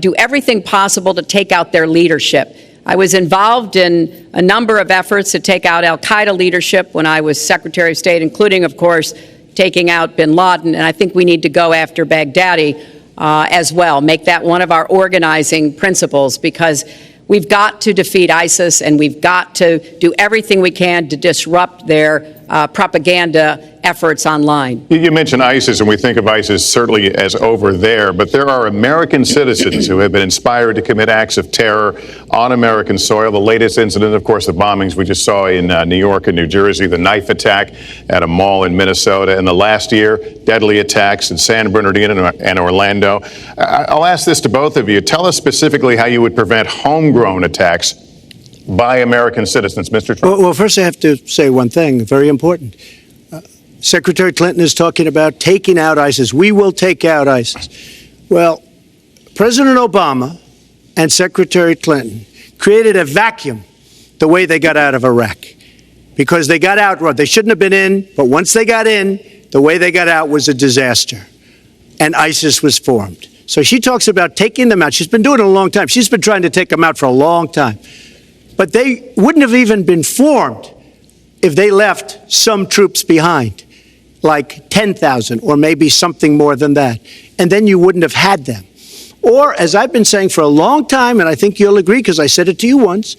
do everything possible to take out their leadership. I was involved in a number of efforts to take out al-Qaeda leadership when I was Secretary of State, including, of course, taking out bin Laden, and I think we need to go after Baghdadi as well, make that one of our organizing principles, because we've got to defeat ISIS, and we've got to do everything we can to disrupt their propaganda efforts online. You mentioned ISIS, and we think of ISIS certainly as over there, but there are American citizens who have been inspired to commit acts of terror on American soil. The latest incident, of course, the bombings we just saw in New York and New Jersey, the knife attack at a mall in Minnesota, and the last year, deadly attacks in San Bernardino and Orlando. I'll ask this to both of you. Tell us specifically how you would prevent homegrown attacks by American citizens, Mr. Trump. Well, first I have to say one thing, very important. Secretary Clinton is talking about taking out ISIS. We will take out ISIS. Well, President Obama and Secretary Clinton created a vacuum the way they got out of Iraq, because they got out right. They shouldn't have been in, but once they got in, the way they got out was a disaster, and ISIS was formed. So she talks about taking them out. She's been doing it a long time. She's been trying to take them out for a long time. But they wouldn't have even been formed if they left some troops behind, like 10,000 or maybe something more than that. And then you wouldn't have had them. Or, as I've been saying for a long time, and I think you'll agree because I said it to you once,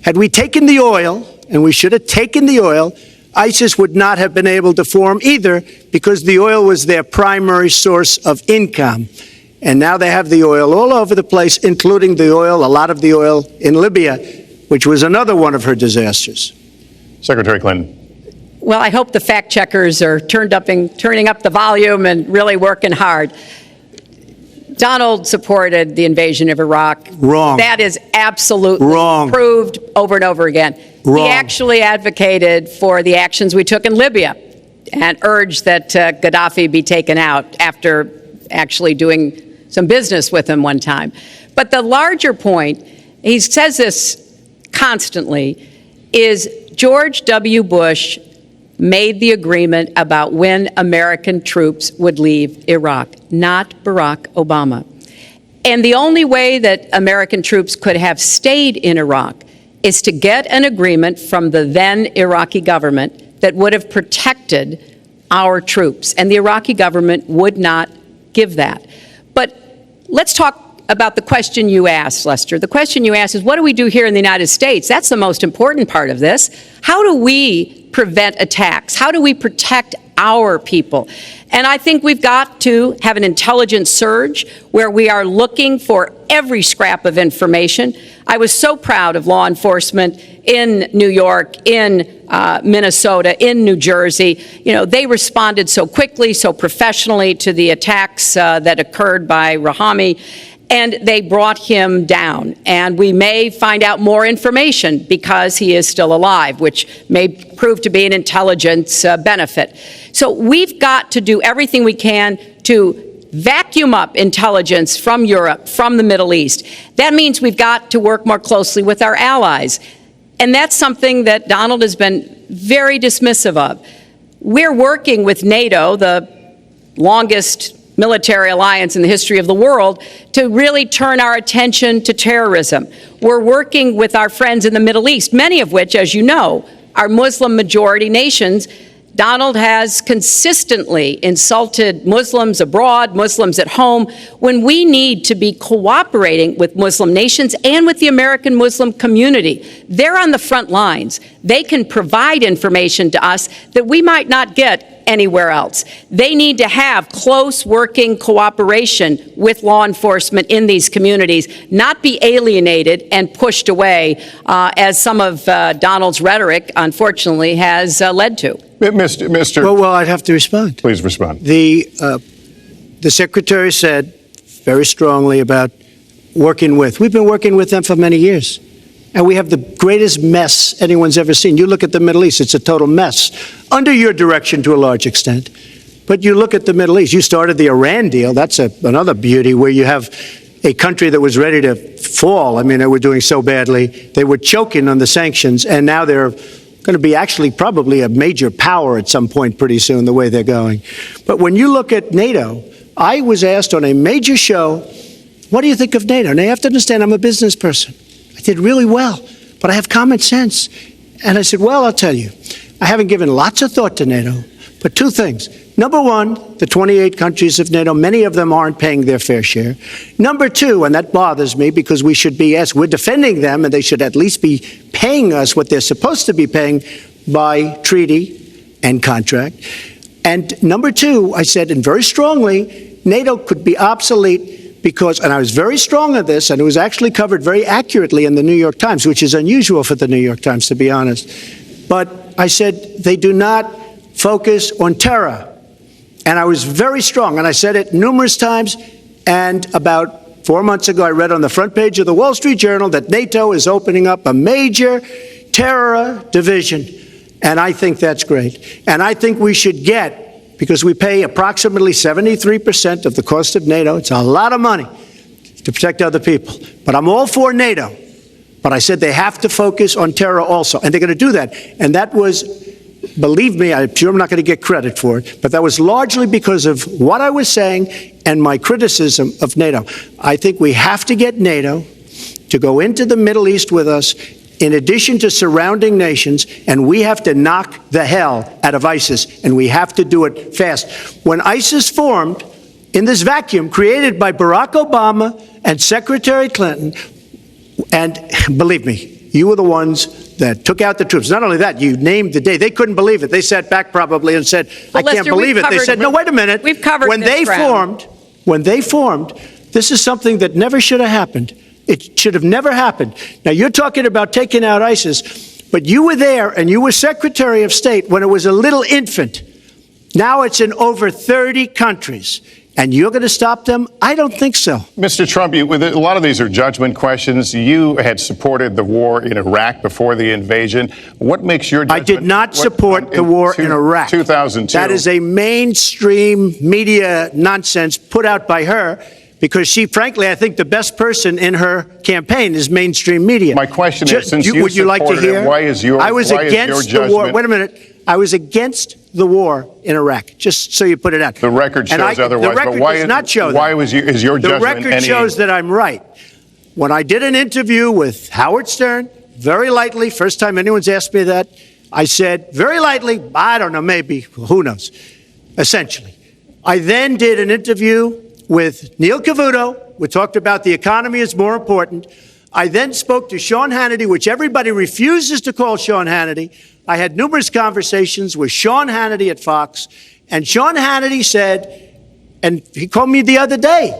had we taken the oil, and we should have taken the oil, ISIS would not have been able to form either, because the oil was their primary source of income. And now they have the oil all over the place, including the oil, a lot of the oil in Libya, which was another one of her disasters. Secretary Clinton. Well, I hope the fact checkers are turning up the volume and really working hard. Donald supported the invasion of Iraq. Wrong. That is absolutely wrong. Proved over and over again. Wrong. He actually advocated for the actions we took in Libya and urged that Gaddafi be taken out after actually doing some business with him one time. But the larger point, he says this constantly, is George W. Bush made the agreement about when American troops would leave Iraq, not Barack Obama. And the only way that American troops could have stayed in Iraq is to get an agreement from the then Iraqi government that would have protected our troops. And the Iraqi government would not give that. But let's talk about the question you asked, Lester. The question you asked is, what do we do here in the United States? That's the most important part of this. How do we prevent attacks? How do we protect our people. And I think we've got to have an intelligence surge where we are looking for every scrap of information. I was so proud of law enforcement in New York, in Minnesota, in New Jersey. You know, they responded so quickly, so professionally to the attacks that occurred by Rahami, and they brought him down. And we may find out more information because he is still alive, which may prove to be an intelligence benefit. So we've got to do everything we can to vacuum up intelligence from Europe, from the Middle East. That means we've got to work more closely with our allies. And that's something that Donald has been very dismissive of. We're working with NATO, the longest military alliance in the history of the world, to really turn our attention to terrorism. We're working with our friends in the Middle East, many of which, as you know, are Muslim-majority nations. Donald has consistently insulted Muslims abroad, Muslims at home, when we need to be cooperating with Muslim nations and with the American Muslim community. They're on the front lines. They can provide information to us that we might not get anywhere else. They need to have close working cooperation with law enforcement in these communities, not be alienated and pushed away, as some of Donald's rhetoric, unfortunately, has led to. Mr. Well, I'd have to respond. Please respond. The Secretary said very strongly about working with. We've been working with them for many years. And we have the greatest mess anyone's ever seen. You look at the Middle East, it's a total mess. Under your direction to a large extent. But you look at the Middle East, you started the Iran deal. That's another beauty where you have a country that was ready to fall. I mean, they were doing so badly. They were choking on the sanctions, and now they're going to be actually probably a major power at some point pretty soon, the way they're going. But when you look at NATO, I was asked on a major show, what do you think of NATO? And you have to understand, I'm a business person. I did really well, but I have common sense. And I said, well, I'll tell you, I haven't given lots of thought to NATO, but two things. Number one, the 28 countries of NATO, many of them aren't paying their fair share. Number two, and that bothers me because we should be, yes, we're defending them, and they should at least be paying us what they're supposed to be paying by treaty and contract. And number two, I said, and very strongly, NATO could be obsolete because, and I was very strong on this, and it was actually covered very accurately in the New York Times, which is unusual for the New York Times, to be honest. But I said they do not focus on terror. And I was very strong, and I said it numerous times. And about 4 months ago, I read on the front page of the Wall Street Journal that NATO is opening up a major terror division. And I think that's great. And I think we should get, because we pay approximately 73% of the cost of NATO. It's a lot of money to protect other people. But I'm all for NATO. But I said they have to focus on terror also. And they're going to do that. And that was, believe me, I'm sure I'm not going to get credit for it, but that was largely because of what I was saying and my criticism of NATO. I think we have to get NATO to go into the Middle East with us, in addition to surrounding nations, and we have to knock the hell out of ISIS, and we have to do it fast. When ISIS formed in this vacuum created by Barack Obama and Secretary Clinton, and believe me, you were the ones that took out the troops. Not only that, you named the day. They couldn't believe it. They sat back probably and said, I can't believe it. They said, no, wait a minute. We've covered when they formed, this is something that never should have happened. It should have never happened. Now, you're talking about taking out ISIS, but you were there and you were Secretary of State when it was a little infant. Now it's in over 30 countries. And you're going to stop them? I don't think so. Mr. Trump, a lot of these are judgment questions. You had supported the war in Iraq before the invasion. What makes your judgment? I did not support the war in Iraq. 2002. That is a mainstream media nonsense put out by her because she, frankly, I think the best person in her campaign is mainstream media. My question is, since you would you like to hear? Why is your war? Wait a minute. I was against the war in Iraq, just so you put it out. The record shows otherwise. The record does not show that. Why is your judgment? The record shows that I'm right. When I did an interview with Howard Stern, very lightly, first time anyone's asked me that, I said, very lightly, I don't know, maybe, who knows, essentially. I then did an interview with Neil Cavuto. We talked about the economy is more important. I then spoke to Sean Hannity, which everybody refuses to call Sean Hannity. I had numerous conversations with Sean Hannity at Fox, and Sean Hannity said, and he called me the other day,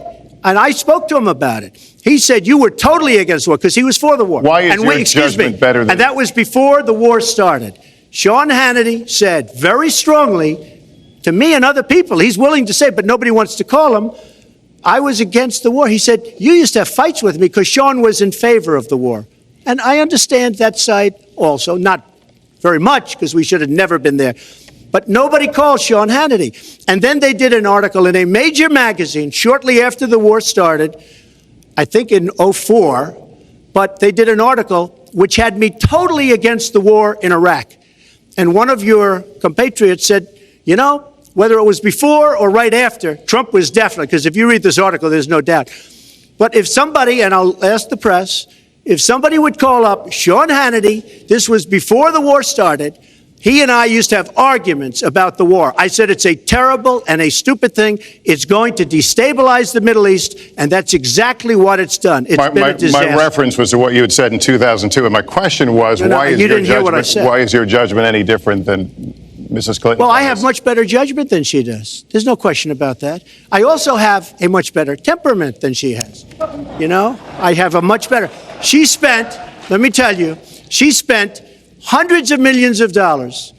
and I spoke to him about it. He said, you were totally against the war, because he was for the war. Why is your judgment better than... And that was before the war started. Sean Hannity said very strongly to me and other people, he's willing to say, but nobody wants to call him, I was against the war. He said, you used to have fights with me because Sean was in favor of the war. And I understand that side also, not very much, because we should have never been there. But nobody called Sean Hannity. And then they did an article in a major magazine shortly after the war started, I think in '04, but they did an article which had me totally against the war in Iraq. And one of your compatriots said, you know, whether it was before or right after, Trump was definitely, because if you read this article, there's no doubt. But if somebody, and I'll ask the press, if somebody would call up Sean Hannity, this was before the war started, he and I used to have arguments about the war. I said it's a terrible and a stupid thing. It's going to destabilize the Middle East, and that's exactly what it's done. It's been a disaster. My reference was to what you had said in 2002, and my question was, why is your judgment any different than Mrs. Clinton? Well, I have much better judgment than she does. There's no question about that. I also have a much better temperament than she has. You know, I have a much better. She spent, let me tell you, she spent hundreds of millions of dollars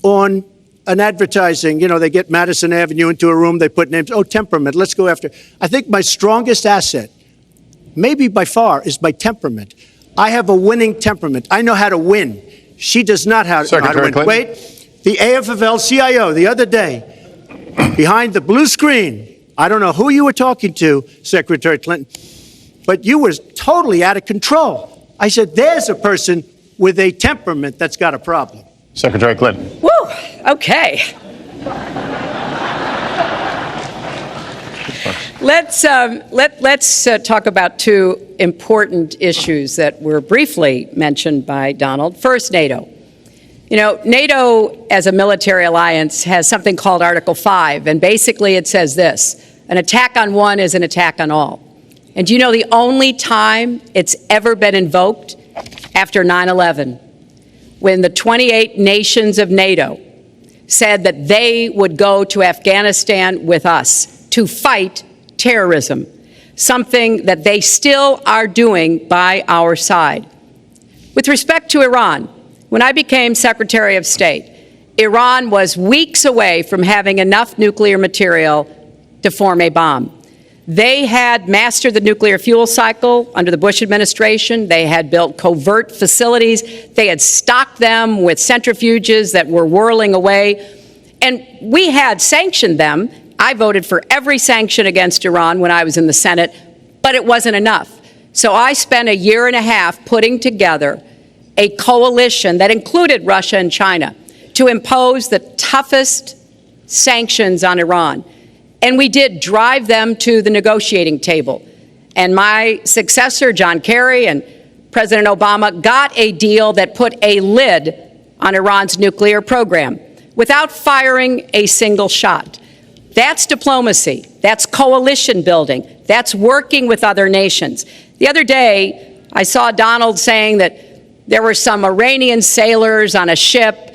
on an advertising. You know, they get Madison Avenue into a room, they put names. Oh, temperament, let's go after. I think my strongest asset, maybe by far, is my temperament. I have a winning temperament. I know how to win. She does not know how to win. Clinton. Wait, the AFL-CIO the other day, behind the blue screen, I don't know who you were talking to, Secretary Clinton, but you were totally out of control. I said, there's a person with a temperament that's got a problem. Secretary Clinton. Woo, okay. Let's talk about two important issues that were briefly mentioned by Donald. First, NATO. You know, NATO as a military alliance has something called Article 5, and basically it says this: an attack on one is an attack on all. And do you know the only time it's ever been invoked? After 9/11, when the 28 nations of NATO said that they would go to Afghanistan with us to fight terrorism, something that they still are doing by our side. With respect to Iran, when I became Secretary of State, Iran was weeks away from having enough nuclear material to form a bomb. They had mastered the nuclear fuel cycle under the Bush administration. They had built covert facilities. They had stocked them with centrifuges that were whirling away. And we had sanctioned them. I voted for every sanction against Iran when I was in the Senate, but it wasn't enough. So I spent a year and a half putting together a coalition that included Russia and China to impose the toughest sanctions on Iran. And we did drive them to the negotiating table. And my successor, John Kerry, and President Obama got a deal that put a lid on Iran's nuclear program without firing a single shot. That's diplomacy. That's coalition building. That's working with other nations. The other day, I saw Donald saying that there were some Iranian sailors on a ship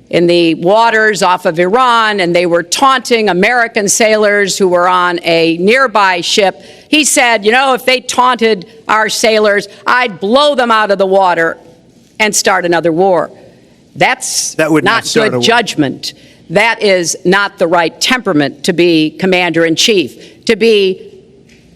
in the waters off of Iran, and they were taunting American sailors who were on a nearby ship. He said, you know, if they taunted our sailors, I'd blow them out of the water and start another war. That's not good judgment. That is not the right temperament to be commander-in-chief, to be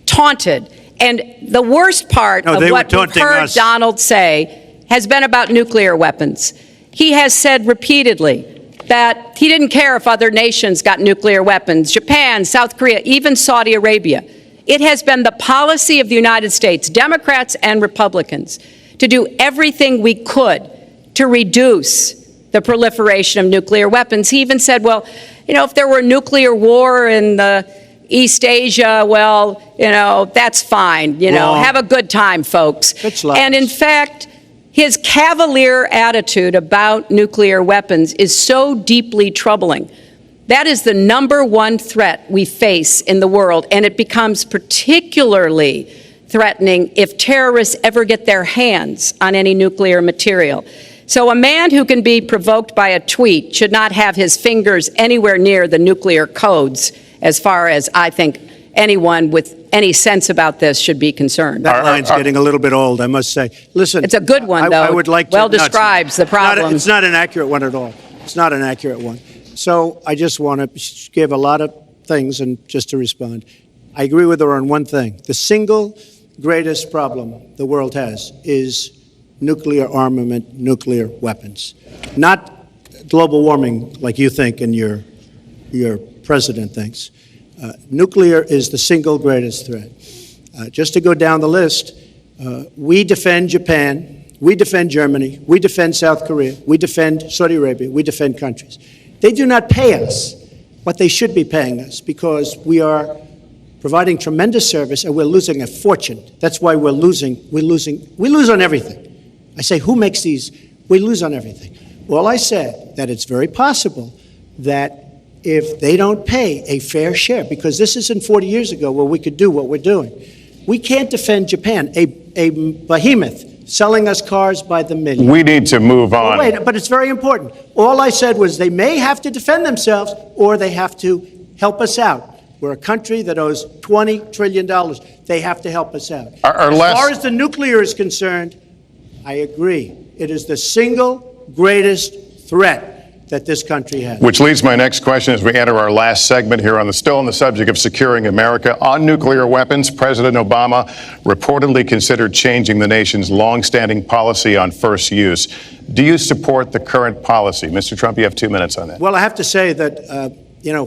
taunted. And the worst part of what we've heard Donald say has been about nuclear weapons. He has said repeatedly that he didn't care if other nations got nuclear weapons, Japan, South Korea, even Saudi Arabia. It has been the policy of the United States, Democrats and Republicans, to do everything we could to reduce the proliferation of nuclear weapons. He even said, well, you know, if there were a nuclear war in the East Asia, well, you know, that's fine. You know, have a good time, folks. And in fact, his cavalier attitude about nuclear weapons is so deeply troubling. That is the number one threat we face in the world, and it becomes particularly threatening if terrorists ever get their hands on any nuclear material. So a man who can be provoked by a tweet should not have his fingers anywhere near the nuclear codes, as far as I think anyone with any sense about this should be concerned. That line's getting a little bit old, I must say. Listen, it's a good one, though. I would like to, well describes the problem. It's not an accurate one at all. It's not an accurate one. So I just want to give a lot of things, and just to respond, I agree with her on one thing. The single greatest problem the world has is nuclear armament, nuclear weapons, not global warming like you think and your president thinks. Nuclear is the single greatest threat. Just to go down the list, we defend Japan, we defend Germany, we defend South Korea, we defend Saudi Arabia, we defend countries. They do not pay us what they should be paying us because we are providing tremendous service and we're losing a fortune. That's why we're losing. We lose on everything. I say, who makes these? We lose on everything. Well, I said that it's very possible that if they don't pay a fair share, because this isn't 40 years ago where we could do what we're doing. We can't defend Japan, a behemoth selling us cars by the million. We need to move on. Well, wait, but it's very important. All I said was they may have to defend themselves or they have to help us out. We're a country that owes $20 trillion. They have to help us out. As far as the nuclear is concerned, I agree. It is the single greatest threat that this country has. Which leads my next question as we enter our last segment here still on the subject of securing America. On nuclear weapons, President Obama reportedly considered changing the nation's longstanding policy on first use. Do you support the current policy? Mr. Trump, you have 2 minutes on that. Well, I have to say that,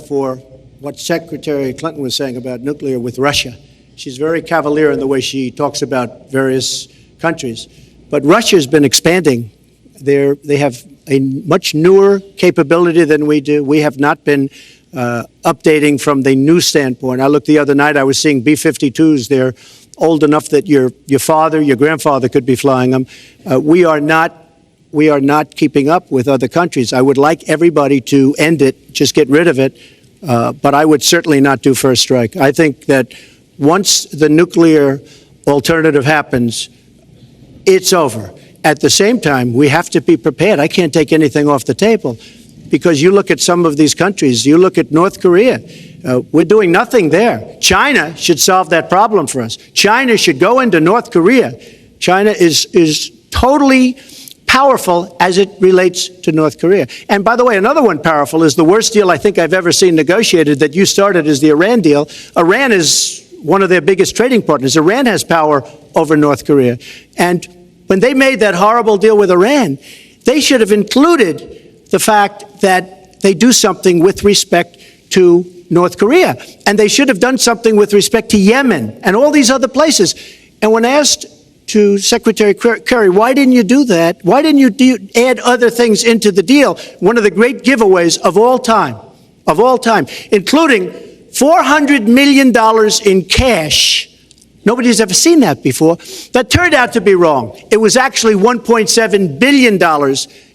for what Secretary Clinton was saying about nuclear with Russia, she's very cavalier in the way she talks about various countries. But Russia's been expanding. They have a much newer capability than we do. We have not been updating from the new standpoint. I looked the other night, I was seeing B-52s. They're old enough that your father, your grandfather could be flying them. We are not keeping up with other countries. I would like everybody to end it, just get rid of it, but I would certainly not do first strike. I think that once the nuclear alternative happens, it's over. At the same time, we have to be prepared. I can't take anything off the table because you look at some of these countries, you look at North Korea, we're doing nothing there. China should solve that problem for us. China should go into North Korea. China is totally powerful as it relates to North Korea. And by the way, another one powerful is the worst deal I think I've ever seen negotiated that you started is the Iran deal. Iran is one of their biggest trading partners. Iran has power over North Korea. And when they made that horrible deal with Iran, they should have included the fact that they do something with respect to North Korea. And they should have done something with respect to Yemen and all these other places. And when asked to Secretary Kerry, why didn't you do that? Why didn't you add other things into the deal? One of the great giveaways of all time, including $400 million in cash. Nobody's ever seen that before. That turned out to be wrong. It was actually $1.7 billion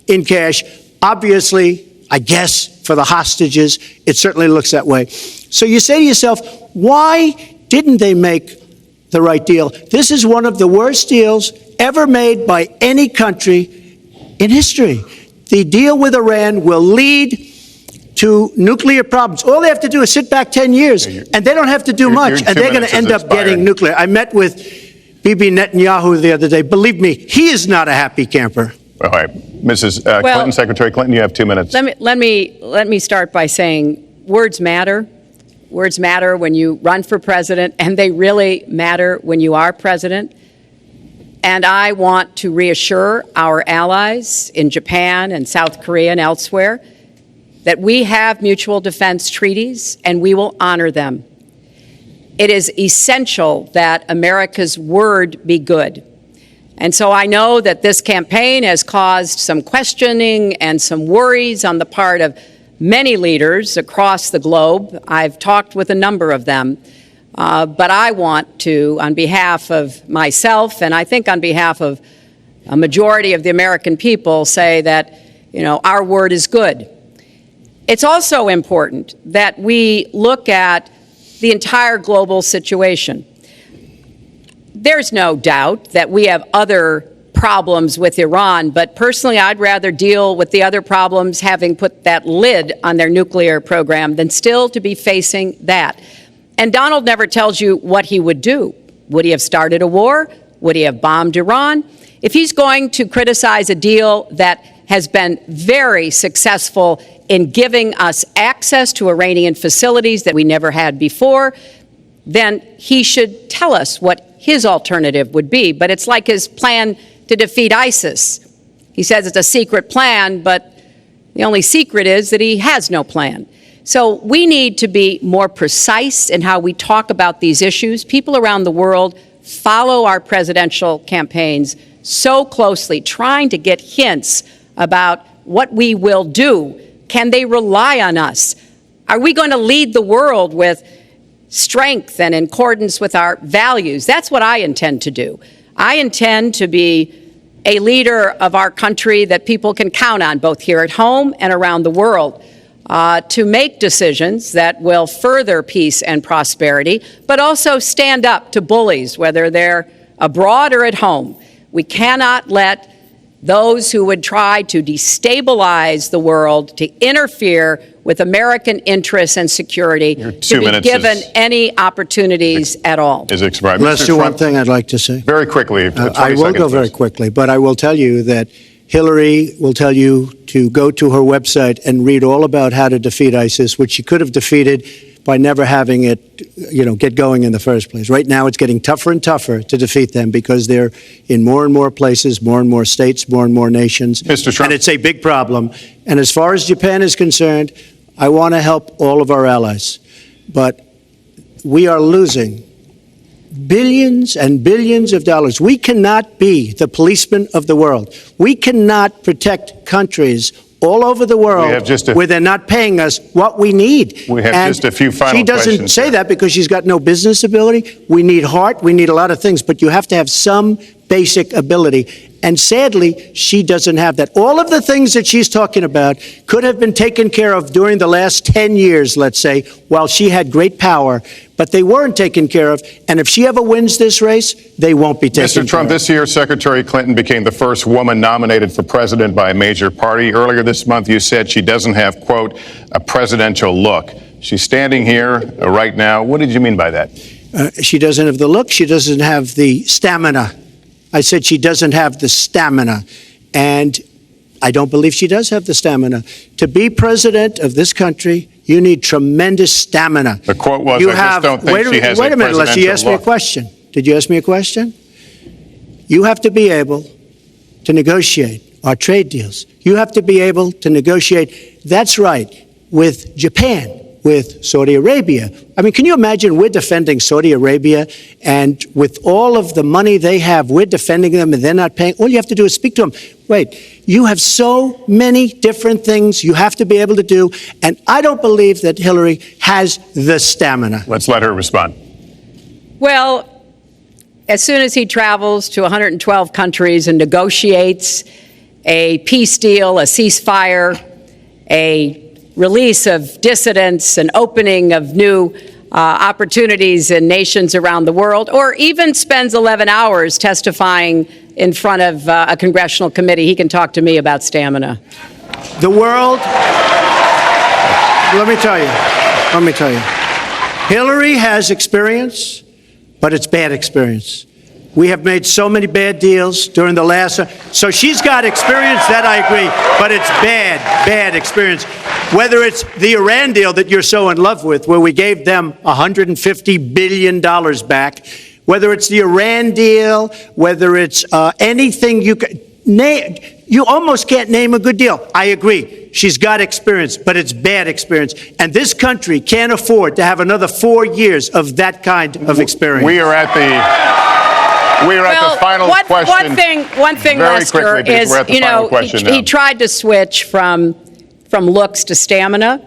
in cash. Obviously, I guess, for the hostages, it certainly looks that way. So you say to yourself, why didn't they make the right deal? This is one of the worst deals ever made by any country in history. The deal with Iran will lead to nuclear problems. All they have to do is sit back 10 years, and they don't have to do much, and they're going to end up getting nuclear. I met with Bibi Netanyahu the other day. Believe me, he is not a happy camper. All right, Mrs. Clinton, Secretary Clinton, you have 2 minutes. Let me start by saying words matter. Words matter when you run for president, and they really matter when you are president. And I want to reassure our allies in Japan and South Korea and elsewhere that we have mutual defense treaties and we will honor them. It is essential that America's word be good. And so I know that this campaign has caused some questioning and some worries on the part of many leaders across the globe. I've talked with a number of them. But I want to, on behalf of myself and I think on behalf of a majority of the American people, say that, our word is good. It's also important that we look at the entire global situation. There's no doubt that we have other problems with Iran, but personally I'd rather deal with the other problems, having put that lid on their nuclear program, than still to be facing that. And Donald never tells you what he would do. Would he have started a war? Would he have bombed Iran? If he's going to criticize a deal that has been very successful in giving us access to Iranian facilities that we never had before, then he should tell us what his alternative would be. But it's like his plan to defeat ISIS. He says it's a secret plan, but the only secret is that he has no plan. So we need to be more precise in how we talk about these issues. People around the world follow our presidential campaigns so closely, trying to get hints about what we will do. Can they rely on us? Are we going to lead the world with strength and in accordance with our values? That's what I intend to do. I intend to be a leader of our country that people can count on, both here at home and around the world, to make decisions that will further peace and prosperity, but also stand up to bullies, whether they're abroad or at home. We cannot let those who would try to destabilize the world, to interfere with American interests and security, to be given any opportunities at all. Is expired. Let's do one thing I'd like to say. Very quickly. I will go very quickly, but I will tell you that Hillary will tell you to go to her website and read all about how to defeat ISIS, which she could have defeated by never having it, get going in the first place. Right now, it's getting tougher and tougher to defeat them because they're in more and more places, more and more states, more and more nations. Mr. Trump. And it's a big problem. And as far as Japan is concerned, I want to help all of our allies. But we are losing billions and billions of dollars. We cannot be the policeman of the world. We cannot protect countries all over the world where they're not paying us what we need. We have just a few final questions. She doesn't say that because she's got no business ability. We need heart. We need a lot of things. But you have to have some basic ability. And sadly, she doesn't have that. All of the things that she's talking about could have been taken care of during the last 10 years, let's say, while she had great power. But they weren't taken care of. And if she ever wins this race, they won't be taken care of. Mr. Trump, this year, Secretary Clinton became the first woman nominated for president by a major party. Earlier this month, you said she doesn't have, quote, a presidential look. She's standing here right now. What did you mean by that? She doesn't have the look. She doesn't have the stamina. I said she doesn't have the stamina. And I don't believe she does have the stamina. To be president of this country, you need tremendous stamina. The quote was, I just don't think she has a presidential look. Wait a minute, unless you asked me a question. Did you ask me a question? You have to be able to negotiate our trade deals. You have to be able to negotiate, that's right, with Japan, with Saudi Arabia. I mean, can you imagine we're defending Saudi Arabia, and with all of the money they have, we're defending them and they're not paying? All you have to do is speak to them. Wait, you have so many different things you have to be able to do, and I don't believe that Hillary has the stamina. Let's let her respond. Well, as soon as he travels to 112 countries and negotiates a peace deal, a ceasefire, a release of dissidents, an opening of new opportunities in nations around the world, or even spends 11 hours testifying in front of a congressional committee, he can talk to me about stamina. The world, let me tell you, Hillary has experience, but it's bad experience. We have made so many bad deals during the last, so she's got experience, that I agree, but it's bad experience. Whether it's the Iran deal that you're so in love with, where we gave them $150 billion back, whether it's the Iran deal, whether it's anything you can name, you almost can't name a good deal. I agree. She's got experience, but it's bad experience. And this country can't afford to have another 4 years of that kind of experience. We are at the final question. One thing, Lester, is, he tried to switch from looks to stamina.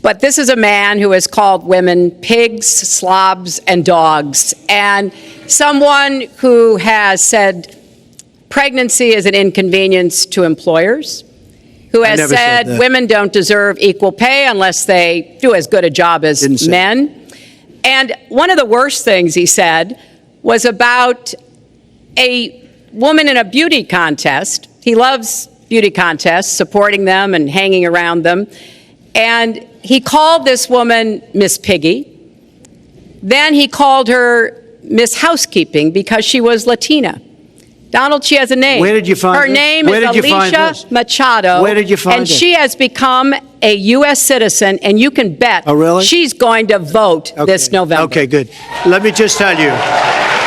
But this is a man who has called women pigs, slobs, and dogs, and someone who has said pregnancy is an inconvenience to employers, who has said women don't deserve equal pay unless they do as good a job as men. And one of the worst things he said was about a woman in a beauty contest. He loves beauty contests, supporting them and hanging around them. And he called this woman Miss Piggy. Then he called her Miss Housekeeping because she was Latina. Donald, she has a name. Where did you find her this? name Where is did you find Alicia this? Machado. Where did you find and it? she has become a U.S. citizen, and you can bet she's going to vote this November. Okay, good. Let me just tell you.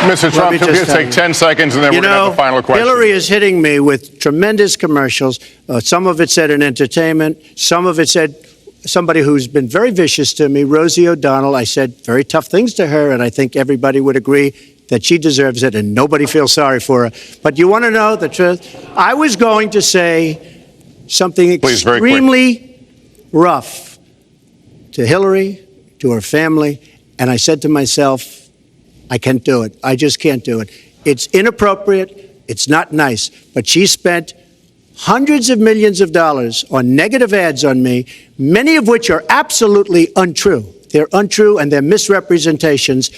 Mr. Trump, you'll just take 10 seconds, and then we're going to have the final question. Hillary is hitting me with tremendous commercials. Some of it said in entertainment. Some of it said somebody who's been very vicious to me, Rosie O'Donnell. I said very tough things to her, and I think everybody would agree that she deserves it, and nobody feels sorry for her. But you want to know the truth? I was going to say something extremely rough to Hillary, to her family, and I said to myself, I can't do it. I just can't do it. It's inappropriate. It's not nice. But she spent hundreds of millions of dollars on negative ads on me, many of which are absolutely untrue. They're untrue and they're misrepresentations.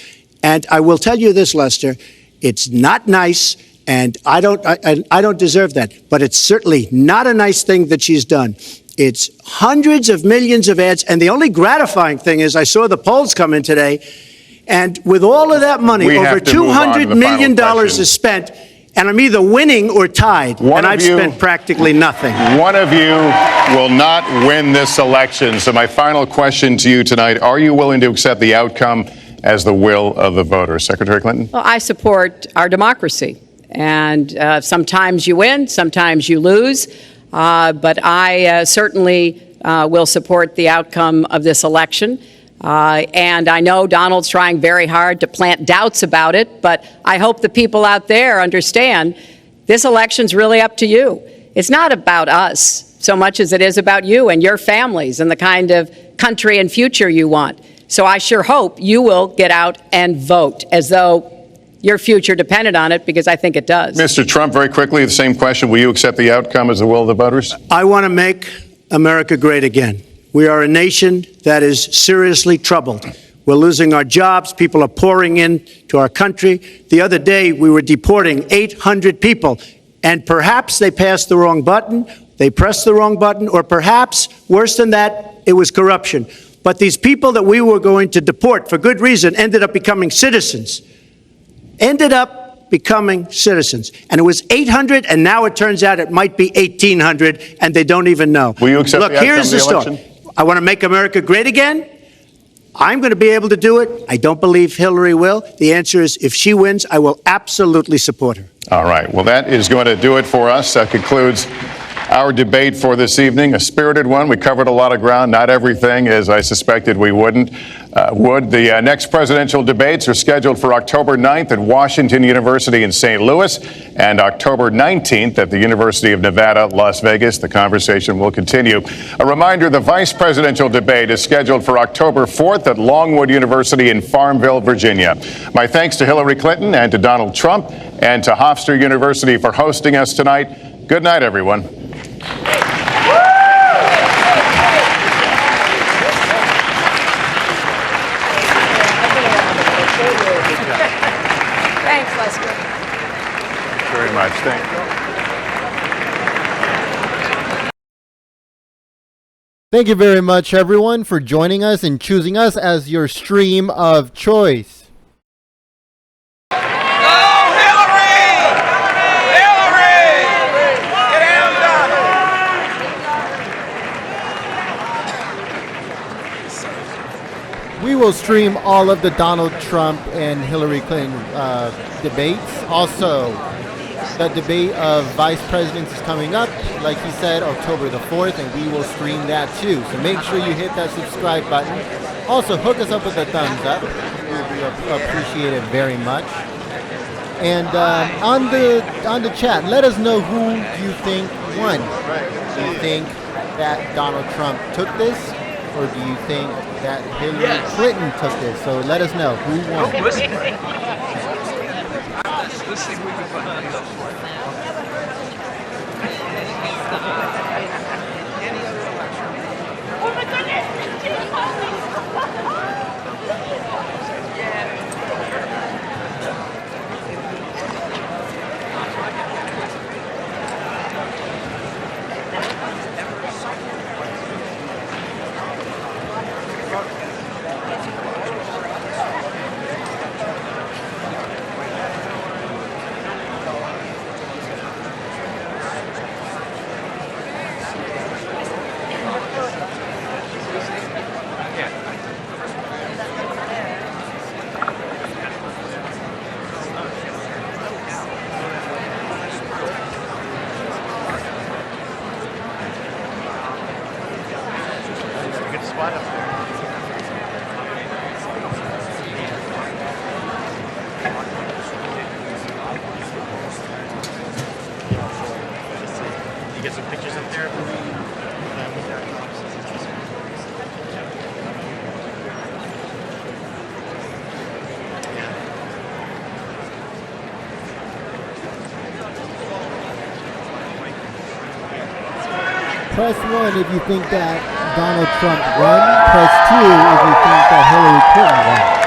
And I will tell you this, Lester, it's not nice, and I don't deserve that. But it's certainly not a nice thing that she's done. It's hundreds of millions of ads, and the only gratifying thing is I saw the polls come in today, and with all of that money, over $200 million is spent, and I'm either winning or tied, and I've spent practically nothing. One of you will not win this election. So my final question to you tonight, are you willing to accept the outcome as the will of the voters? Secretary Clinton? Well, I support our democracy. And sometimes you win, sometimes you lose. But I certainly will support the outcome of this election. And I know Donald's trying very hard to plant doubts about it, but I hope the people out there understand this election's really up to you. It's not about us so much as it is about you and your families and the kind of country and future you want. So I sure hope you will get out and vote as though your future depended on it, because I think it does. Mr. Trump, very quickly, the same question. Will you accept the outcome as the will of the voters? I want to make America great again. We are a nation that is seriously troubled. We're losing our jobs. People are pouring into our country. The other day, we were deporting 800 people, and perhaps they passed the wrong button, they pressed the wrong button, or perhaps, worse than that, it was corruption. But these people that we were going to deport for good reason ended up becoming citizens. And it was 800, and now it turns out it might be 1,800, and they don't even know. Will you accept Look, the outcome here's of the the story. election? I want to make America great again. I'm going to be able to do it. I don't believe Hillary will. The answer is, if she wins, I will absolutely support her. All right. Well, that is going to do it for us. That concludes our debate for this evening, a spirited one. We covered a lot of ground, not everything, as I suspected we would. The next presidential debates are scheduled for October 9th at Washington University in St. Louis and October 19th at the University of Nevada, Las Vegas. The conversation will continue. A reminder, the vice presidential debate is scheduled for October 4th at Longwood University in Farmville, Virginia. My thanks to Hillary Clinton and to Donald Trump and to Hofstra University for hosting us tonight. Good night, everyone. Thanks, Lester. Very much. Thank you. Thank you very much, everyone, for joining us and choosing us as your stream of choice. We will stream all of the Donald Trump and Hillary Clinton debates. Also, the debate of vice presidents is coming up, like he said, October the 4th, and we will stream that too. So make sure you hit that subscribe button. Also, hook us up with a thumbs up. We would appreciate it very much. And on the chat, let us know who you think won. Do you think that Donald Trump took this, or do you think that Hillary Clinton took this? So let us know who won. Let's see if we can find out. Oh my goodness! You get some pictures up there? Press 1 if you think that Donald Trump won. Press 2 if you think that Hillary Clinton won.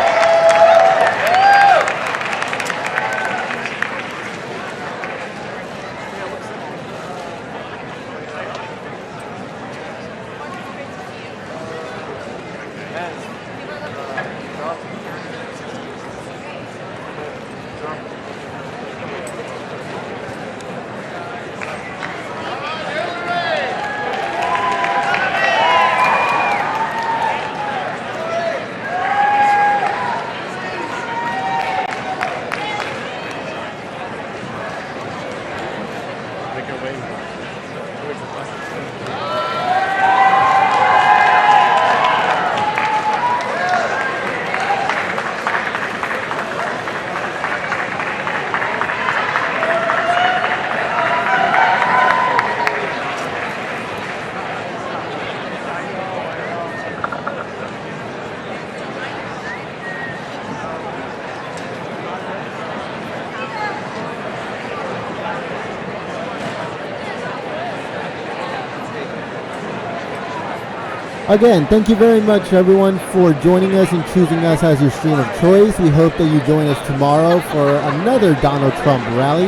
Again, thank you very much, everyone, for joining us and choosing us as your stream of choice. We hope that you join us tomorrow for another Donald Trump rally.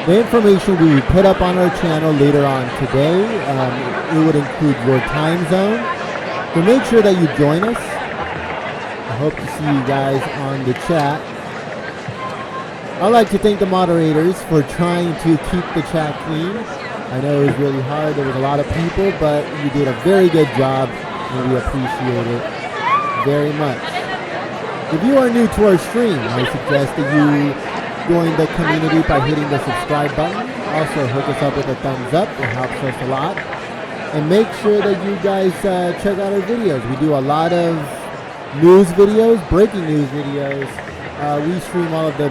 The information we will put up on our channel later on today. It would include your time zone. So make sure that you join us. I hope to see you guys on the chat. I'd like to thank the moderators for trying to keep the chat clean. I know it was really hard. There was a lot of people, but you did a very good job, and we appreciate it very much. If you are new to our stream, I suggest that you join the community by hitting the subscribe button. Also, hook us up with a thumbs up. It helps us a lot. And make sure that you guys check out our videos. We do a lot of news videos, breaking news videos. We stream all of the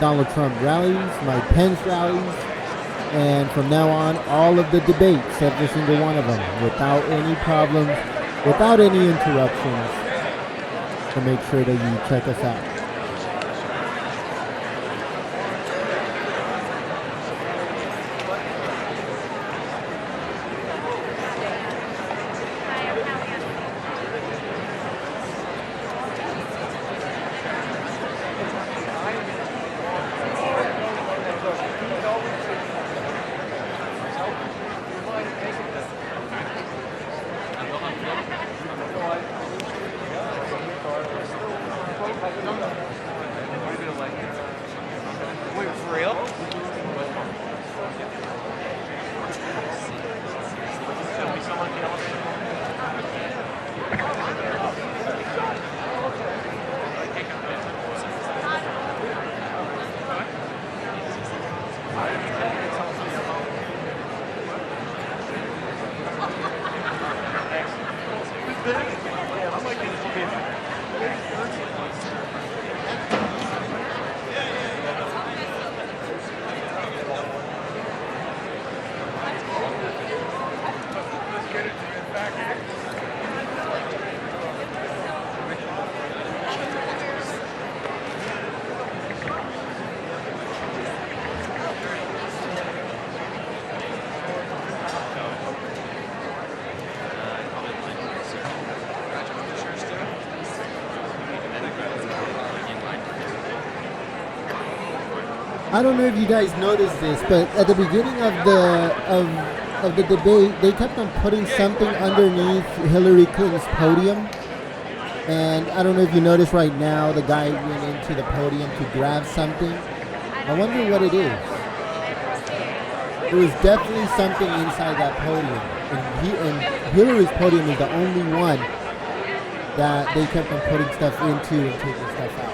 Donald Trump rallies, my Pence rallies, and from now on, all of the debates, every single one of them, without any problems, without any interruptions. So make sure that you check us out. I don't know if you guys noticed this, but at the beginning of the debate, they kept on putting something underneath Hillary Clinton's podium. And I don't know if you notice right now, the guy went into the podium to grab something. I wonder what it is. There was definitely something inside that podium. And Hillary's podium is the only one that they kept on putting stuff into and taking stuff out.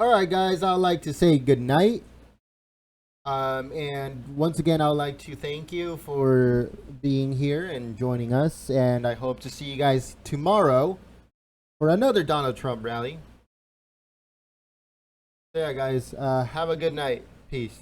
All right, guys, I'd like to say good night. And once again, I would like to thank you for being here and joining us. And I hope to see you guys tomorrow for another Donald Trump rally. So yeah, guys, have a good night. Peace.